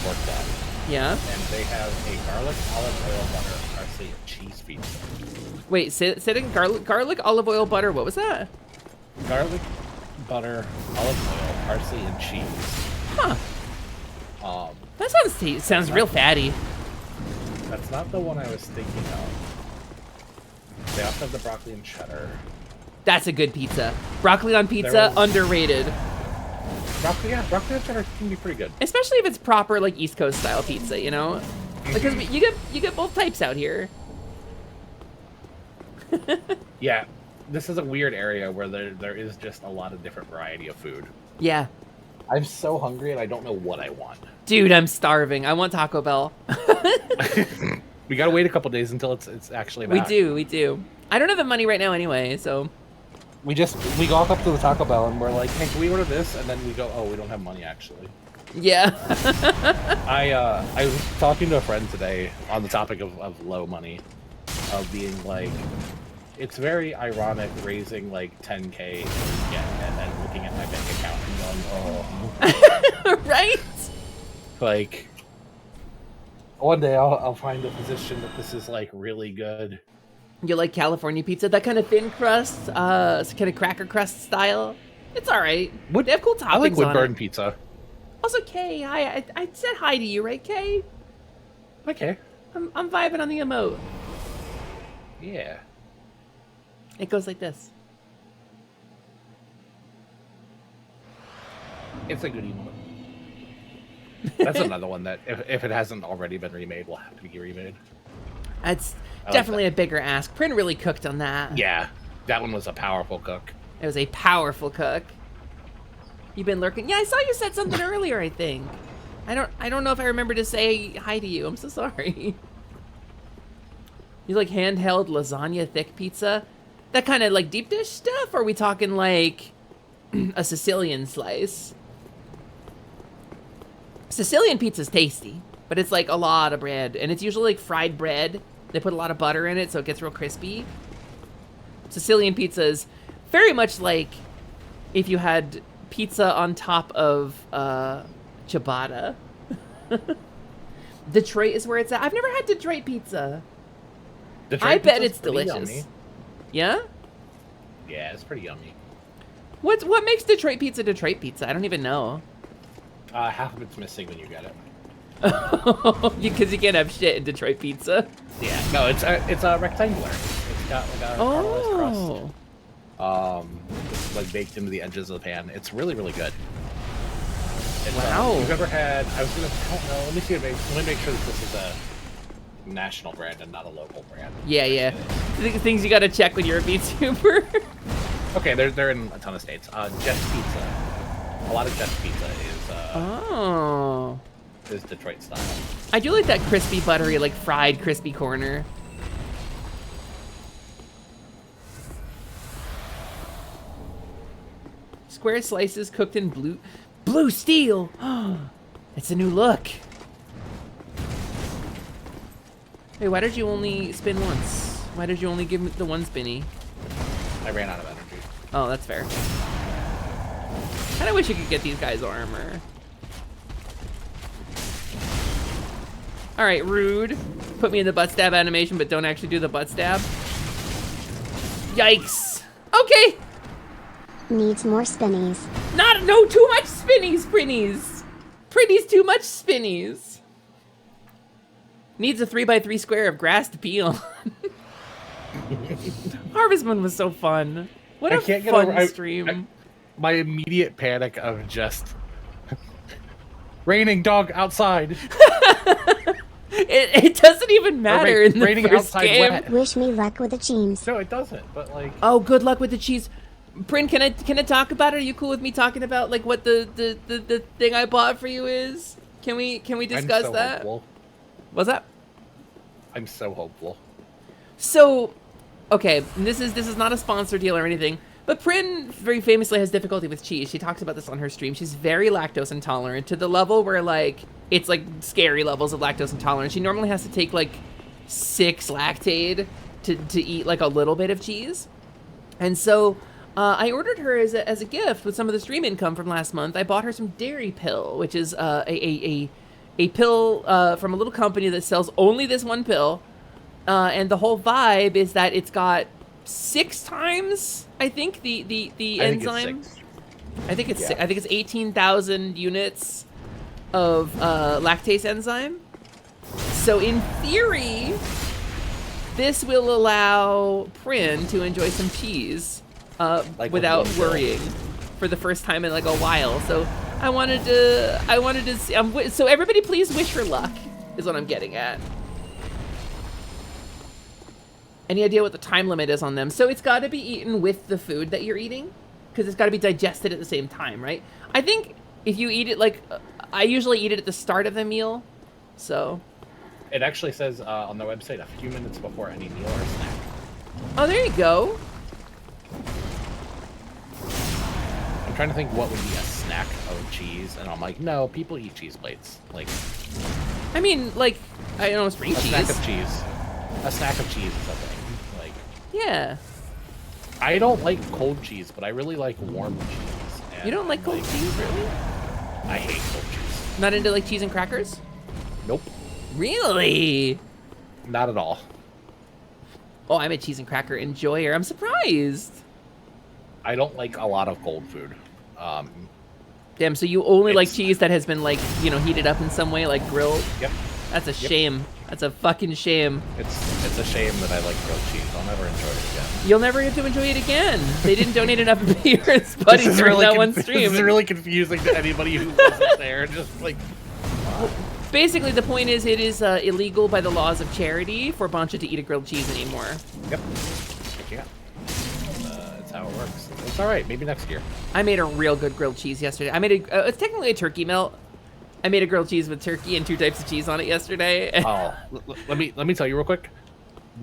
worked at. Yeah. And they have a garlic, olive oil, butter, parsley, and cheese pizza. Wait, say it again. Garlic, olive oil, butter. What was that? Garlic, butter, olive oil, parsley, and cheese. Huh. That sounds real fatty. That's not the one I was thinking of. They also have the broccoli and cheddar. That's a good pizza. Broccoli on pizza, underrated. Broccoli and cheddar can be pretty good. Especially if it's proper, like, East Coast style pizza, you know? Because you get both types out here. Yeah, this is a weird area where there is just a lot of different variety of food. Yeah. I'm so hungry and I don't know what I want. Dude, I'm starving. I want Taco Bell. We gotta wait a couple days until it's actually back. We do. I don't have the money right now anyway, so. We walk up to the Taco Bell and we're like, hey, can we order this? And then we go, oh, we don't have money actually. Yeah. I was talking to a friend today on the topic of low money, of being like, it's very ironic raising like 10K and then looking at my bank account and going, oh. Right? Like, one day I'll find a position that this is like really good. You like California pizza? That kind of thin crust, kind of cracker crust style? It's alright. They have cool toppings I like wood on burn it. pizza. Also, Kay, hi. I said hi to you, right, Kay? Okay. I'm vibing on the emote. Yeah. It goes like this. It's a good emote. That's another one that, if it hasn't already been remade, will have to be remade. That's definitely a bigger ask. Pryn really cooked on that. Yeah, that one was a powerful cook. It was a powerful cook. You've been lurking. Yeah, I saw you said something earlier, I think. I don't know if I remember to say hi to you. I'm so sorry. You like handheld lasagna thick pizza? That kind of like deep dish stuff? Or are we talking like a Sicilian slice? Sicilian pizza's tasty, but it's like a lot of bread, and it's usually like fried bread. They put a lot of butter in it, so it gets real crispy. Sicilian pizza is very much like if you had pizza on top of ciabatta. Detroit is where it's at. I've never had Detroit pizza. I bet it's delicious. Yummy. Yeah? Yeah, it's pretty yummy. What makes Detroit pizza Detroit pizza? I don't even know. Half of it's missing when you get it. Because you can't have shit in Detroit pizza. Yeah, no, it's rectangular. It's got like a caramelized crust. It's like baked into the edges of the pan. It's really, really good. It's, wow. You've ever had? I don't know. Let me see. Let me make sure that this is a national brand and not a local brand. Yeah. Things you gotta check when you're a VTuber. Okay, they're in a ton of states. Jets Pizza. A lot of Jets Pizza is Detroit style. I do like that crispy, buttery, like fried crispy corner. Square slices cooked in blue steel. It's a new look. Hey, why did you only spin once? Why did you only give me the one spinny? I ran out of energy. Oh, that's fair. Kinda wish you could get these guys armor. Alright, rude. Put me in the butt stab animation, but don't actually do the butt stab. Yikes. Okay. Needs more spinnies. No, too much spinnies, Prinnies. Pretty's too much spinnies. Needs a 3x3 square of grass to pee on. Harvest Moon was so fun. What a fun stream. My immediate panic of just raining dog outside. It doesn't even matter in the raining first outside game. wet. Wish me luck with the cheese. No, it doesn't. But like, oh, good luck with the cheese. Prin, can I talk about it? Are you cool with me talking about like what the thing I bought for you is? Can we discuss I'm so that? hopeful. What's that? I'm so hopeful. So, okay, this is not a sponsor deal or anything, but Prin very famously has difficulty with cheese. She talks about this on her stream. She's very lactose intolerant to the level where like it's like scary levels of lactose intolerance. She normally has to take like 6 Lactaid to eat like a little bit of cheese. And so I ordered her as a gift with some of the stream income from last month. I bought her some Dairy Pill, which is a pill from a little company that sells only this one pill. And the whole vibe is that it's got 6 times, I think, the enzyme. I think it's 18,000 units of lactase enzyme. So in theory, this will allow Prin to enjoy some cheese without worrying for the first time in like a while. So I wanted to see. So everybody, please wish her luck. Is what I'm getting at. Any idea what the time limit is on them? So it's got to be eaten with the food that you're eating, because it's got to be digested at the same time, right? I think if you eat it like, I usually eat it at the start of the meal, so. It actually says on the website a few minutes before any meal or snack. Oh, there you go. I'm trying to think what would be a snack of cheese, and I'm like, no, people eat cheese plates. Like, I mean, like, I don't know, string cheese. A snack of cheese. A snack of cheese is a thing. Like, yeah. I don't like cold cheese, but I really like warm cheese. And you don't like cold cheese, really? I hate cold cheese. Not into like cheese and crackers? Nope. Really? Not at all. Oh, I'm a cheese and cracker enjoyer. I'm surprised. I don't like a lot of cold food. Damn, so you only like cheese that has been like, you know, heated up in some way, like grilled? Yep. That's a shame. That's a fucking shame. It's a shame that I like grilled cheese. I'll never enjoy it again. You'll never get to enjoy it again. They didn't donate enough beers, buddy, during that one stream. This is really confusing to anybody who wasn't there. Just like... Basically, the point is it is illegal by the laws of charity for Bancha to eat a grilled cheese anymore. Yep. Yeah. That's how it works. It's all right. Maybe next year. I made a real good grilled cheese yesterday. I made it's technically a turkey melt. I made a grilled cheese with turkey and 2 types of cheese on it yesterday. Oh, let me tell you real quick.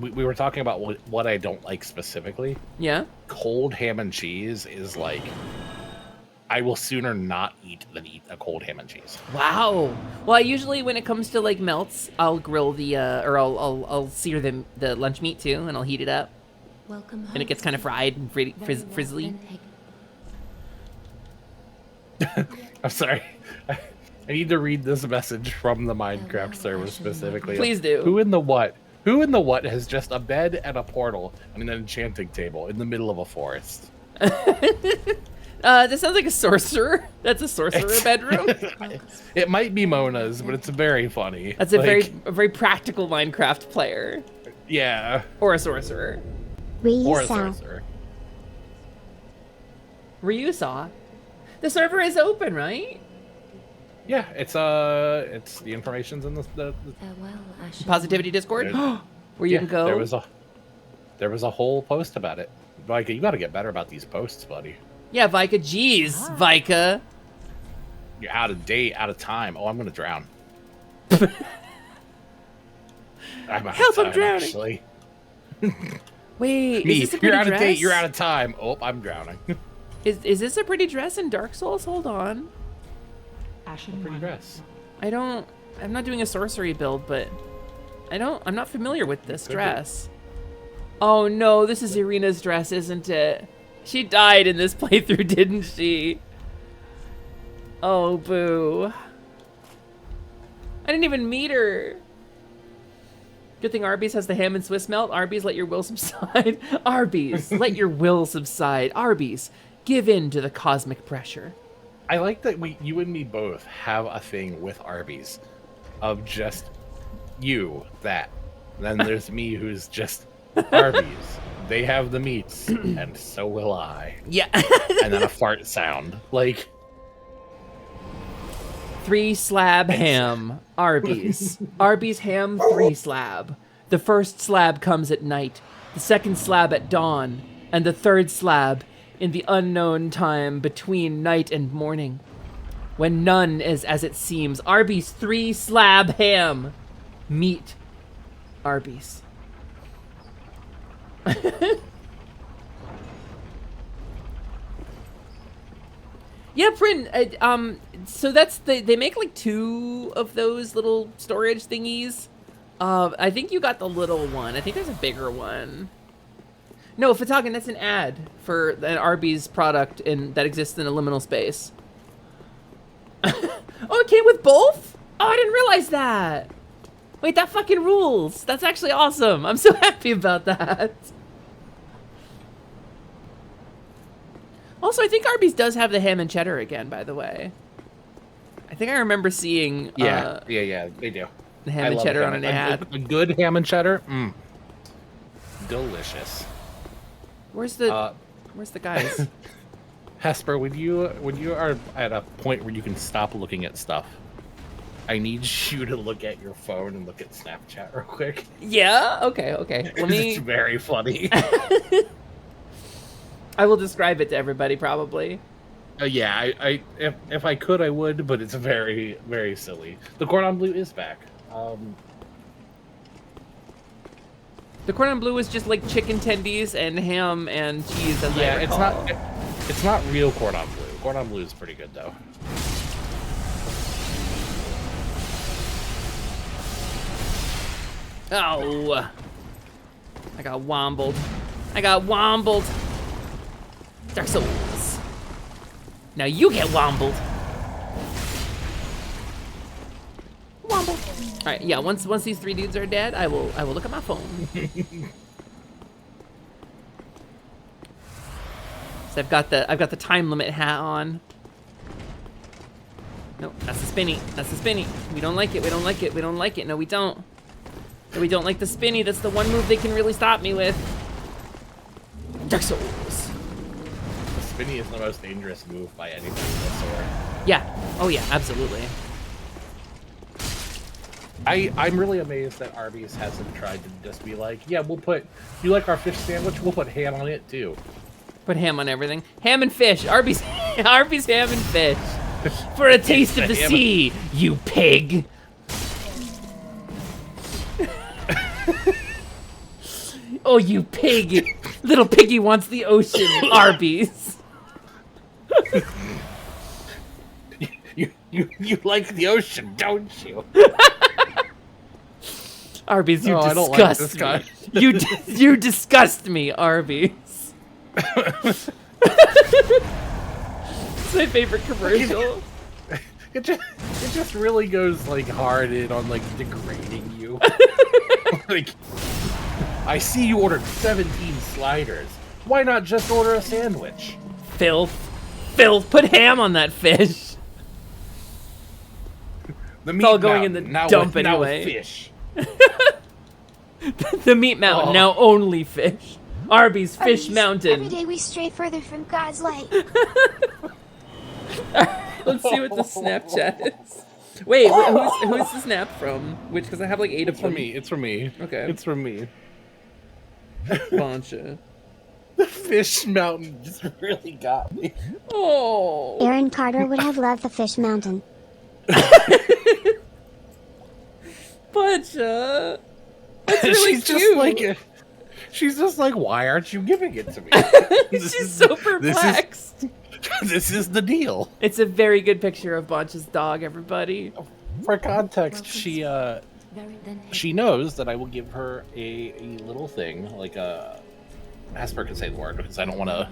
We were talking about what I don't like specifically. Yeah. Cold ham and cheese is like, I will sooner not eat than eat a cold ham and cheese. Wow. Well, I usually, when it comes to like melts, I'll grill the or I'll sear the lunch meat too, and I'll heat it up. Welcome home. And it gets kind of fried and frizzly. I'm sorry. I need to read this message from the Minecraft server specifically. Please do. Who in the what has just a bed and a portal and an enchanting table in the middle of a forest? This sounds like a sorcerer. That's a sorcerer bedroom. It might be Mona's, but it's very funny. That's a very practical Minecraft player. Yeah. Or a sorcerer. Or a sorcerer. Ryusaw. The server is open, right? Yeah, it's the information's in the Positivity Discord, where you can go. There was a whole post about it. Vika, you got to get better about these posts, buddy. Yeah, Vika. Jeez, Vika. You're out of date, out of time. Oh, I'm gonna drown. Help! I'm drowning. Actually. Wait, Me, is this a pretty you're out dress? of date. You're out of time. Oh, I'm drowning. Is this a pretty dress in Dark Souls? Hold on. Pretty dress. I'm not doing a sorcery build, but I'm not familiar with this dress. Oh no, this is Irina's dress, isn't it? She died in this playthrough, didn't she? Oh, boo. I didn't even meet her. Good thing Arby's has the ham and Swiss melt. Arby's, let your will subside. Arby's, let your will subside. Arby's, give in to the cosmic pressure. I like that you and me both have a thing with Arby's of just you, that. Then there's me, who's just Arby's. They have the meats, and so will I. Yeah. And then a fart sound. Like, 3 slab ham, Arby's. Arby's ham 3 slab. The first slab comes at night, the second slab at dawn, and the third slab in the unknown time between night and morning. When none is as it seems, Arby's 3 slab ham. Meat. Arby's. Yeah, Bryn, so that's they make like 2 of those little storage thingies. I think you got the little one. I think there's a bigger one. No, Fatagan, that's an ad for an Arby's product that exists in a liminal space. Oh, it came with both? Oh, I didn't realize that. Wait, that fucking rules. That's actually awesome. I'm so happy about that. Also, I think Arby's does have the ham and cheddar again, by the way. I think I remember seeing... yeah, they do. The ham and cheddar on an ad. A good ham and cheddar? Delicious. Where's the guys? Hesper, when you are at a point where you can stop looking at stuff, I need you to look at your phone and look at Snapchat real quick. Yeah? Okay. Let me... It's very funny. I will describe it to everybody, probably. Yeah, if I could, I would, but it's very, very silly. The cordon bleu is back. The cordon bleu is just like chicken tendies and ham and cheese. As I recall. It's not real cordon bleu. Cordon bleu is pretty good though. Oh, I got wombled. Dark Souls. Now you get wombled. Wombled. All right, yeah. Once these 3 dudes are dead, I will look at my phone. So I've got the time limit hat on. No, that's the spinny. We don't like it. No, we don't. No, we don't like the spinny. That's the one move they can really stop me with. Dark Souls. The spinny is the most dangerous move by anything whatsoever. Yeah. Oh yeah, absolutely. I'm really amazed that Arby's hasn't tried to just be like, yeah, you like our fish sandwich? We'll put ham on it too. Put ham on everything. Ham and fish. Arby's ham and fish. For a taste of the sea, you pig. Oh, you pig. Little piggy wants the ocean. Arby's. You like the ocean, don't you? Arby's, you disgust I don't like this guy. me. You disgust me, Arby's. It's my favorite commercial. It just really goes like hard in on like degrading you. Like, I see you ordered 17 sliders. Why not just order a sandwich? Filth. Put ham on that fish. The meat it's all going in the dump anyway. Now fish. The meat mountain, now only fish. Arby's Fish Mountain. Every day we stray further from God's light. Let's see what the Snapchat is. Wait, who's the snap from? Which, because I have like 8 of them. It's from me. Okay. It's from me. Boncha. The Fish Mountain just really got me. Oh. Aaron Carter would have loved the Fish Mountain. Boncha. That's really she's cute. She's just like, why aren't you giving it to me? She's so perplexed. This is the deal. It's a very good picture of Boncha's dog, everybody. For context, she knows that I will give her a little thing, like a... Asper can say the word, because I don't want to...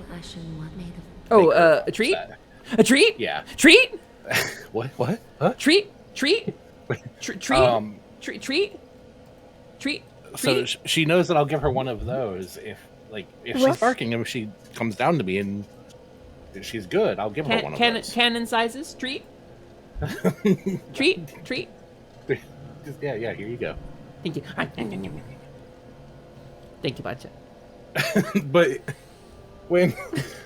Oh, a treat? Upset. A treat? Yeah. Treat? What? Huh? Treat? Treat? Treat? So she knows that I'll give her one of those if she's barking and if she comes down to me and she's good, I'll give her one of those. Cannon sizes? Treat? Treat? Yeah, here you go. Thank you. Thank you, Bacha. But when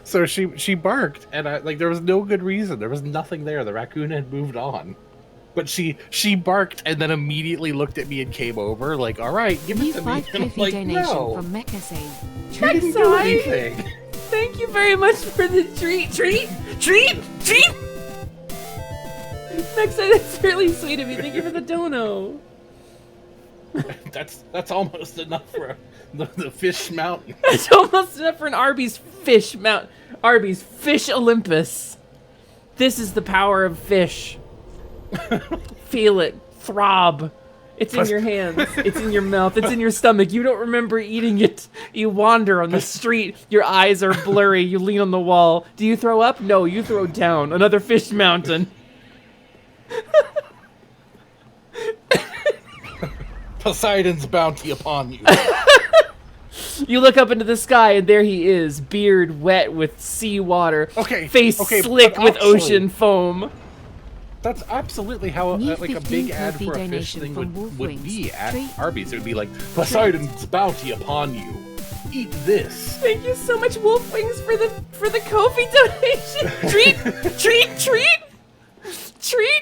so she barked, and I like there was no good reason. There was nothing there. The raccoon had moved on. But she barked and then immediately looked at me and came over like, all right, give it to me. And I'm like, no. From Mecha saying, She didn't do anything. Thank you very much for the treat. Mexa, that's really sweet of you. Thank you for the dono. That's almost enough for the fish mountain. It's almost enough for an Arby's fish mount. Arby's Fish Olympus. This is the power of fish. Feel it. Throb. It's in your hands. It's in your mouth. It's in your stomach. You don't remember eating it. You wander on the street. Your eyes are blurry. You lean on the wall. Do you throw up? No, you throw down. Another fish mountain. Poseidon's bounty upon you. You look up into the sky, and there he is, beard wet with seawater, face slick with ocean foam. That's absolutely how like a big ad for a fish thing would be at Arby's. It would be like, Poseidon's bounty upon you. Eat this. Thank you so much, Wolf Wings, for the Ko-fi donation. Treat.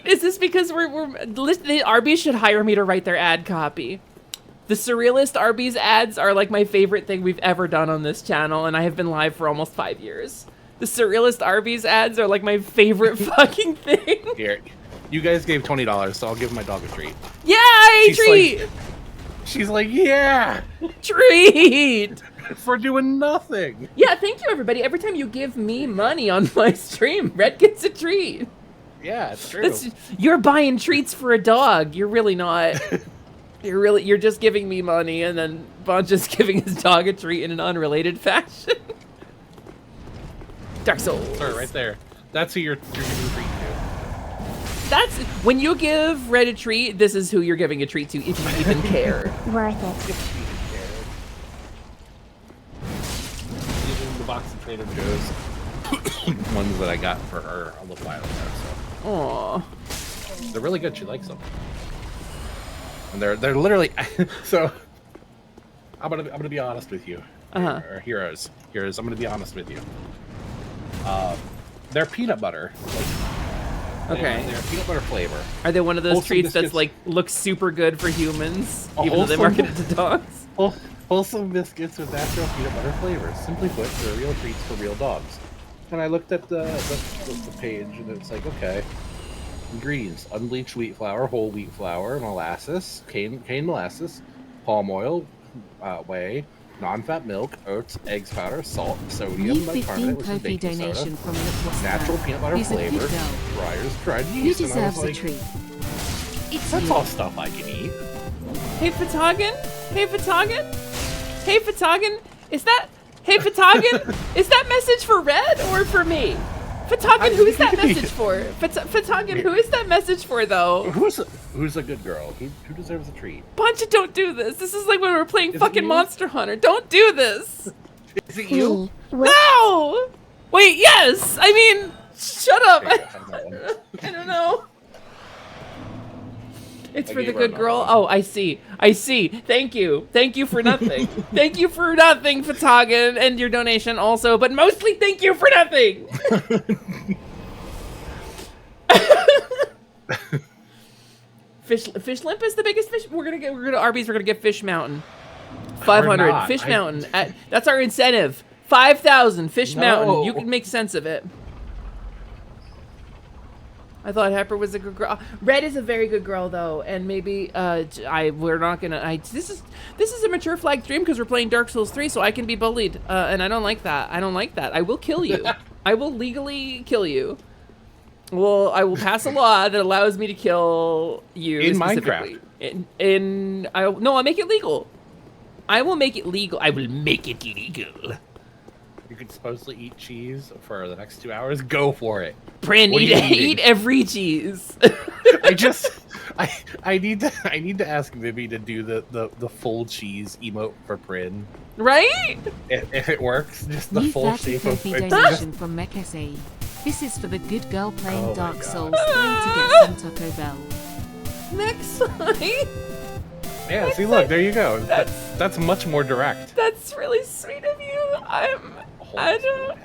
Is this because the Arby's should hire me to write their ad copy? The Surrealist Arby's ads are like my favorite thing we've ever done on this channel, and I have been live for almost 5 years. The Surrealist Arby's ads are like my favorite fucking thing. Here, you guys gave $20, so I'll give my dog a treat. Yay, treat! She's like, yeah! Treat! For doing nothing. Yeah, thank you, everybody. Every time you give me money on my stream, Red gets a treat. Yeah, it's true. You're buying treats for a dog. You're really not. You're just giving me money, and then Bon's just giving his dog a treat in an unrelated fashion. Dark Souls. Sir, right there. That's who you're giving a treat to. That's when you give Red a treat. This is who you're giving a treat to, if you even care. Worth it. Even the box of Trader Joe's ones that I got for her a little while ago. So. Aww. They're really good. She likes them. And they're literally so. I'm gonna be honest with you. Or heroes. I'm gonna be honest with you. They're peanut butter. Okay. They're peanut butter flavor. Are they one of those Wholesome treats biscuits. that's like looks super good for humans, even though they market it to dogs? Wholesome biscuits with natural peanut butter flavors. Simply put, they're real treats for real dogs. And I looked at the page, and it's like, okay, ingredients: unbleached wheat flour, whole wheat flour, molasses, cane molasses, palm oil, whey, non-fat milk, oats, eggs powder, salt, sodium, bicarbonate, which is baking soda, natural peanut butter flavor, dried yeast. Who deserves like, a treat? That's all stuff I can eat. Hey, Fatagan? Hey, Fatagan? Hey, Fatagan? Is that message for Red or for me? Fatagan, who is that message for? Fatagan, who is that message for, though? Who's a good girl? Who deserves a treat? Bunch of don't do this. This is like when we were playing fucking Monster Hunter. Don't do this. Is it you? No! Wait, yes! I mean, shut up. I don't know. It's for the good girl. Oh, I see. Thank you. Thank you for nothing. Thank you for nothing, Fatagan, and your donation also, but mostly thank you for nothing. Fish Limp is the biggest fish. We're gonna Arby's. We're gonna get Fish Mountain. 500 Fish Mountain. That's our incentive. 5,000 Fish Mountain. You can make sense of it. I thought Pepper was a good girl. Red is a very good girl though, and maybe we're not gonna. This is a mature flag stream because we're playing Dark Souls 3, so I can be bullied, and I don't like that. I will kill you. I will legally kill you. Well, I will pass a law that allows me to kill you in specifically. Minecraft. I'll make it legal. I will make it legal. I will make it legal. You could supposedly eat cheese for the next 2 hours. Go for it. Prin, eat every cheese. I need to ask Vivi to do the full cheese emote for Prin. Right? If it works, just the full shape of it. Donation from Mekese. This is for the good girl playing Dark Souls 3 to get some Taco Bell. Next slide. Yeah, see, look, there you go. That's much more direct. That's really sweet of you. I don't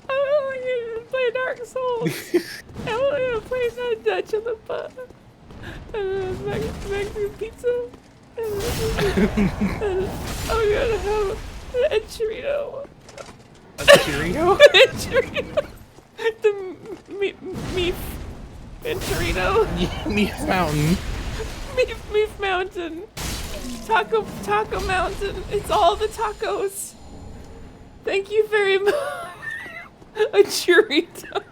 want you to play Dark Souls. I want you to play that Dutch on the butt. Mexican pizza. I'm gonna have a Chorito. A Chorito? A Chorito. The meat and Chorito. Meat Mountain. Meat Mountain. Taco Mountain. It's all the tacos. Thank you very much. A Chorito.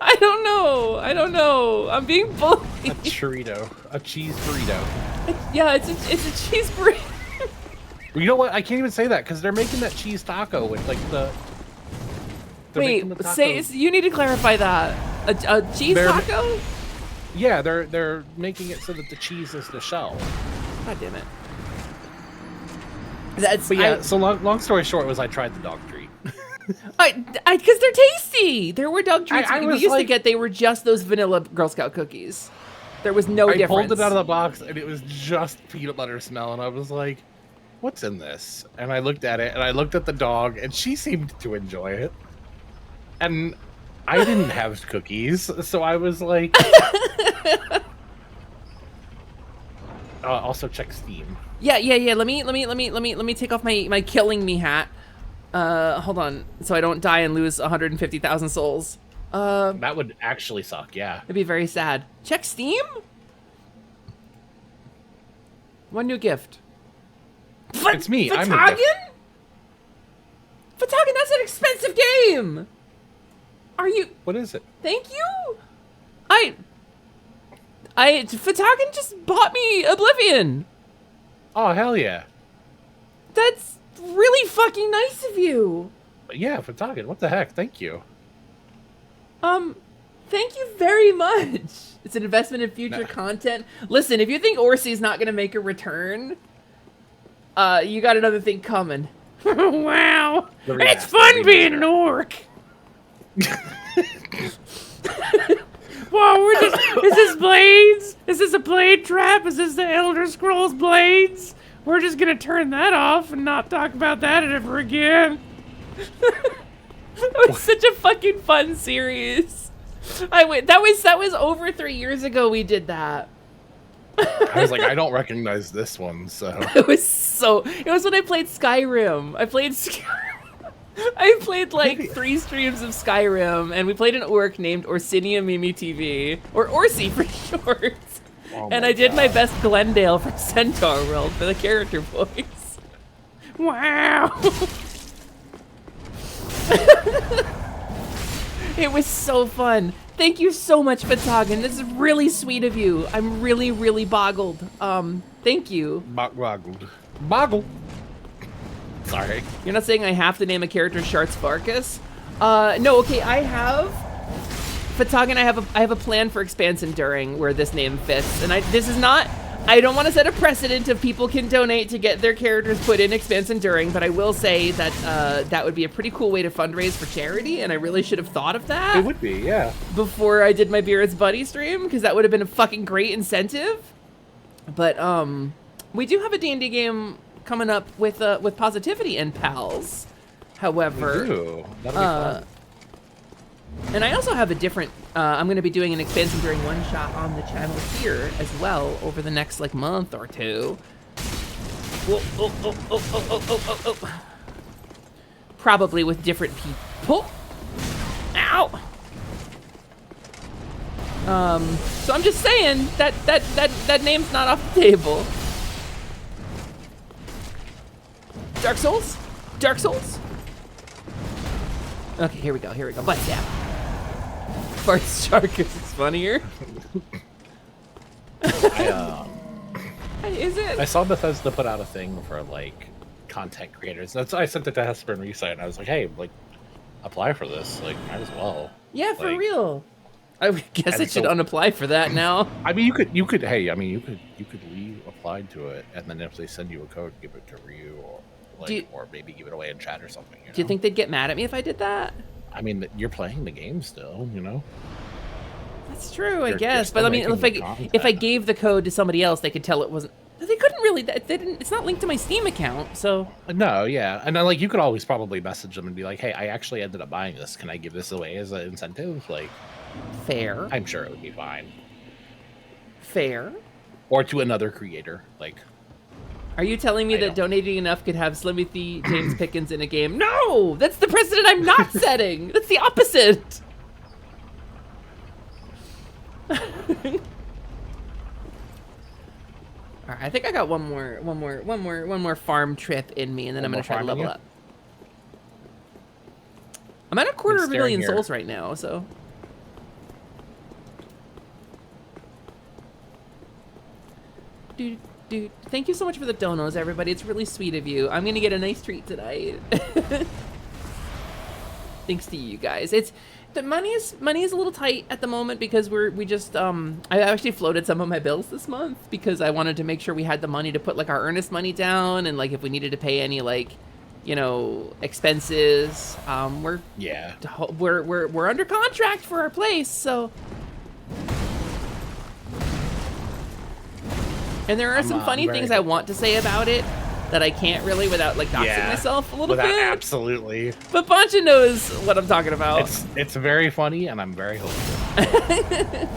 I don't know. I'm being bullied. A chorito. A cheese burrito. Yeah, it's a cheese burrito. You know what? I can't even say that because they're making that cheese taco with like the. Wait, you need to clarify that. A cheese taco? Yeah, they're making it so that the cheese is the shell. God damn it. So long story short was I tried the dog treat. Because they're tasty. There were dog treats we used to get. They were just those vanilla Girl Scout cookies. There was no difference. I pulled it out of the box and it was just peanut butter smell, and I was like, "What's in this?" And I looked at it, and I looked at the dog, and she seemed to enjoy it. And I didn't have cookies, so I was like. Also check Steam. Yeah. Let me take off my killing me hat. Hold on, so I don't die and lose 150,000 souls. That would actually suck, yeah. It'd be very sad. Check Steam? One new gift. It's me, I'm the Fatagan? gift. Fatagan, that's an expensive game! Are you... What is it? Thank you? Fatagan just bought me Oblivion! Oh, hell yeah. That's really fucking nice of you. Yeah, Fatagan, what the heck? Thank you. Thank you very much. It's an investment in future content. Listen, if you think Orsi's not gonna make a return, you got another thing coming. Wow. It's fun being an orc. Whoa, is this Blades? Is this a blade trap? Is this the Elder Scrolls Blades? We're just gonna turn that off and not talk about that ever again. That was such a fucking fun series. That was over 3 years ago we did that. I was like, I don't recognize this one, so. It was when I played Skyrim. I played like 3 streams of Skyrim, and we played an orc named Orsinia Mimi TV, or Orsi for short. Oh and I did my best Glendale from Centaur World for the character voice. Wow. It was so fun. Thank you so much, Fatagan. This is really sweet of you. I'm really, really boggled. Thank you. Boggled. Sorry. You're not saying I have to name a character Sharts Farkas? No, okay, I have... Fatagan, I have a plan for Expanse Enduring where this name fits. And I don't want to set a precedent of people can donate to get their characters put in Expanse Enduring, but I will say that that would be a pretty cool way to fundraise for charity, and I really should have thought of that. It would be, yeah. Before I did my Beerus Buddy stream, because that would have been a fucking great incentive. But we do have a D&D game coming up with Positivity and Pals. However, we do. That'll be fun. And I also have a different, I'm going to be doing an Expanse Enduring one-shot on the channel here as well over the next, like, month or two. Whoa, probably with different people. Ow! So I'm just saying that name's not off the table. Dark Souls? Dark Souls? Okay, here we go. Butt stab. Fart Shark is funnier. Is it? I saw Bethesda put out a thing for like content creators. I sent it to Hesper and Resite, and I was like, hey, like, apply for this. Like, might as well. Yeah, for real. I guess I should unapply for that now. I mean, you could apply to it, and then if they send you a code, give it to Ryu, or maybe give it away in chat or something. Do you think they'd get mad at me if I did that? I mean, you're playing the game still, you know? That's true, I You're guess. still But I mean, making the if I gave the code to somebody else, they could tell it wasn't. They couldn't really. They didn't. It's not linked to my Steam account, so. No, yeah, and like you could always probably message them and be like, "Hey, I actually ended up buying this. Can I give this away as an incentive?" Like, fair. I'm sure it would be fine. Fair. Or to another creator, like. Are you telling me that donating enough could have Slimothy James Pickens in a game? No, that's the precedent I'm not setting. That's the opposite. All right, I think I got one more farm trip in me, and then I'm gonna try to level up. I'm at a quarter of a million souls right now, so. Dude, thank you so much for the donos, everybody. It's really sweet of you. I'm gonna get a nice treat tonight. Thanks to you guys. The money is a little tight at the moment because we just I actually floated some of my bills this month because I wanted to make sure we had the money to put like our earnest money down, and like if we needed to pay any like, you know, expenses. We're under contract for our place, so. And there are some funny things I want to say about it that I can't really without like doxing myself a little bit. Absolutely. But Pancha knows what I'm talking about. It's very funny, and I'm very hopeful.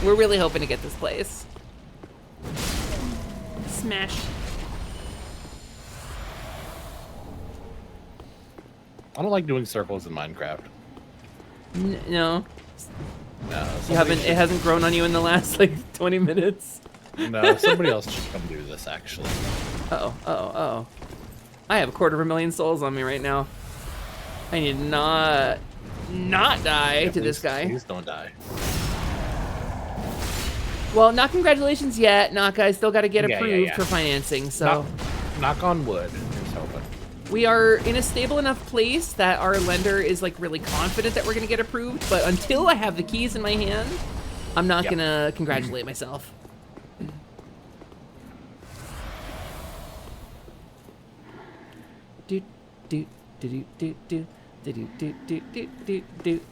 We're really hoping to get this place. Smash. I don't like doing circles in Minecraft. No. No. It hasn't grown on you in the last like 20 minutes. No, somebody else should come do this, actually. Oh. I have 250,000 souls on me right now. I need to not die to this guy. Please don't die. Well, not congratulations yet. Naka, I still got to get approved for financing, so. Knock on wood. Here's hoping. We are in a stable enough place that our lender is like really confident that we're going to get approved, but until I have the keys in my hand, I'm not going to congratulate myself.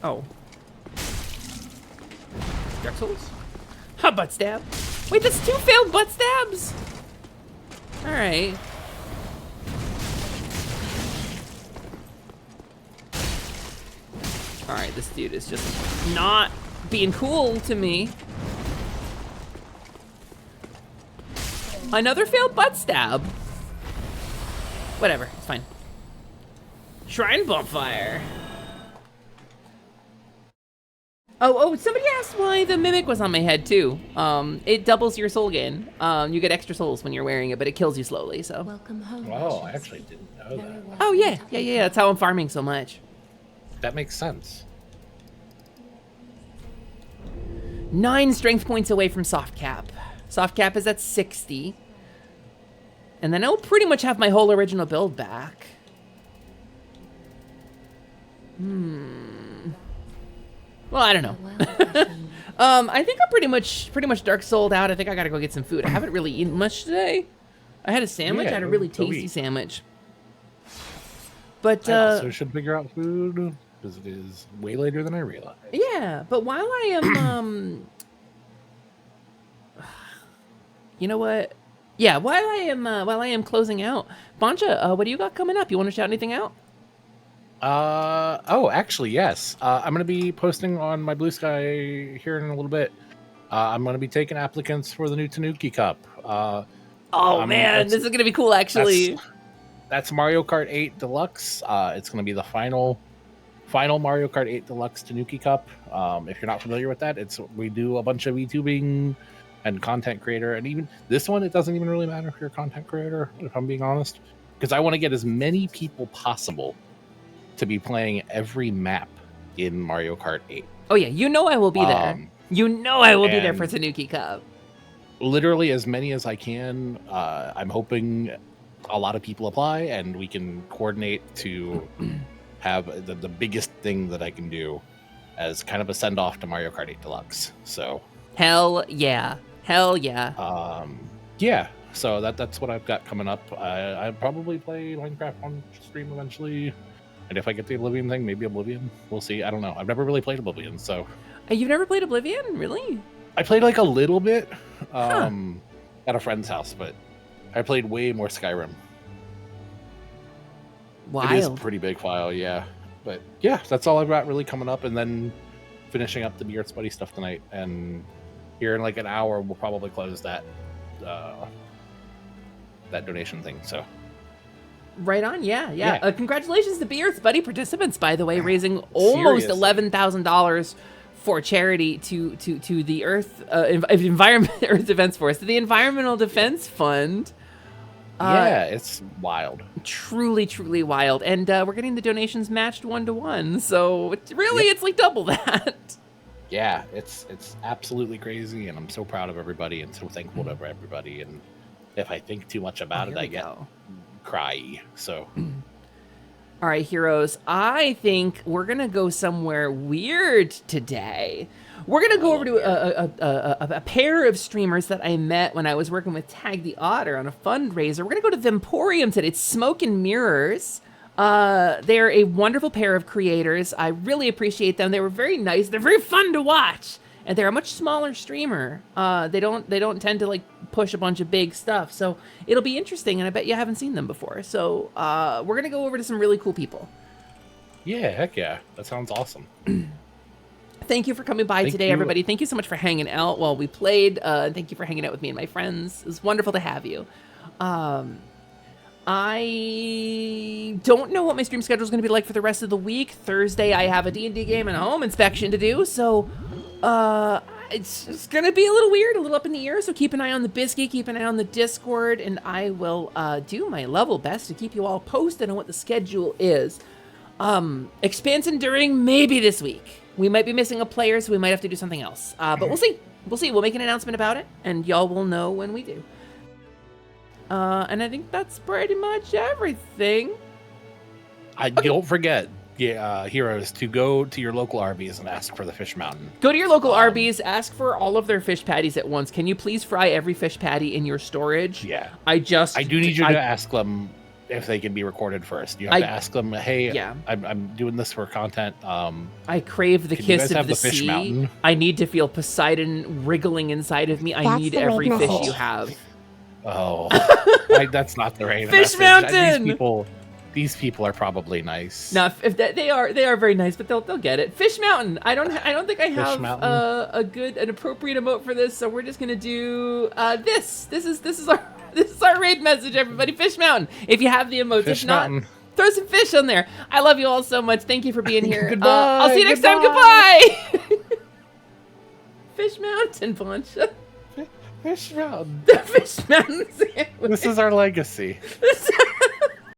Oh. Dark Souls? Ha, butt stab. Wait, that's 2 failed butt stabs? Alright. Alright, this dude is just not being cool to me. Another failed butt stab. Whatever, it's fine. Shrine bonfire. Oh, somebody asked why the mimic was on my head too. It doubles your soul gain. You get extra souls when you're wearing it, but it kills you slowly, so. Welcome home. Oh, I actually didn't know that. Oh yeah. That's how I'm farming so much. That makes sense. 9 strength points away from soft cap. Soft cap is at 60. And then I'll pretty much have my whole original build back. Well, I don't know. I think I'm pretty much dark souled out. I think I gotta go get some food. I haven't really eaten much today. I had a sandwich. I had a really tasty sandwich. But I also should figure out food because it is way later than I realized. Yeah, but while I am you know what? Yeah, while I am closing out, Boncha, what do you got coming up? You want to shout anything out? Oh, actually, yes. I'm gonna be posting on my Blue Sky here in a little bit. I'm gonna be taking applicants for the new Tanuki Cup. Oh man, this is gonna be cool. Actually, that's Mario Kart 8 Deluxe. It's gonna be the final Mario Kart 8 Deluxe Tanuki Cup. If you're not familiar with that, we do a bunch of VTubing and content creator, and even this one, it doesn't even really matter if you're a content creator, if I'm being honest, because I want to get as many people possible to be playing every map in Mario Kart 8. Oh yeah, you know I will be there. You know I will be there for Tanuki Cup. Literally as many as I can. I'm hoping a lot of people apply, and we can coordinate to have the biggest thing that I can do as kind of a send-off to Mario Kart 8 Deluxe. So hell yeah. Yeah, so that's what I've got coming up. I'll probably play Minecraft on stream eventually. And if I get the Oblivion thing, maybe Oblivion. We'll see. I don't know. I've never really played Oblivion, so. You've never played Oblivion? Really? I played like a little bit at a friend's house, but I played way more Skyrim. Wild. It is a pretty big file, yeah. But yeah, that's all I've got really coming up, and then finishing up the Be Earth's Buddy stuff tonight. And here in like an hour, we'll probably close that that donation thing. So right on, yeah. Congratulations to Be Earth's Buddy participants, by the way, raising almost Seriously. $11,000 for charity to the Earth Environment Earth Defense Force, to the Environmental Defense Fund. Yeah, it's wild. Truly, truly wild. And we're getting the donations matched 1-to-1. So it's like double that. Yeah, it's absolutely crazy, and I'm so proud of everybody and so thankful to everybody. And if I think too much about it, I get cry. So, all right, heroes. I think we're gonna go somewhere weird today. We're gonna go over to a pair of streamers that I met when I was working with Tag the Otter on a fundraiser. We're gonna go to Themporium today. It's Smoke and Mirrors. They're a wonderful pair of creators. I really appreciate them. They were very nice. They're very fun to watch, and they're a much smaller streamer. They don't tend to like push a bunch of big stuff, so it'll be interesting. And I bet you haven't seen them before. So we're gonna go over to some really cool people. Yeah, heck yeah, that sounds awesome. Thank you for coming by today, everybody. Thank you so much for hanging out while we played. Thank you for hanging out with me and my friends. It was wonderful to have you. I don't know what my stream schedule is going to be like for the rest of the week. Thursday, I have a D&D game and a home inspection to do, so it's going to be a little weird, a little up in the air, so keep an eye on the Biscuit, keep an eye on the Discord, and I will do my level best to keep you all posted on what the schedule is. Expanse Enduring, maybe this week. We might be missing a player, so we might have to do something else. But we'll see. We'll see. We'll make an announcement about it, and y'all will know when we do. And I think that's pretty much everything. Don't forget, heroes, to go to your local Arby's and ask for the Fish Mountain. Go to your local Arby's, ask for all of their fish patties at once. Can you please fry every fish patty in your storage? Yeah. I do need you to ask them if they can be recorded first. You have to ask them, hey, yeah. I'm doing this for content. I crave the kiss of the Fish sea. Mountain? I need to feel Poseidon wriggling inside of me. I need every fish you have. Oh, that's not the right Fish message. Mountain! These people are probably nice. No, if they are very nice, but they'll get it. Fish Mountain. I don't think I have an appropriate emote for this, so we're just gonna do this. This is our raid message, everybody. Fish Mountain. If you have the emotes, if not, throw some fish on there. I love you all so much. Thank you for being here. Goodbye. I'll see you next time. Goodbye. Fish Mountain, Poncha. Fish Mountain. The Fish Mountain sandwich. This is our legacy.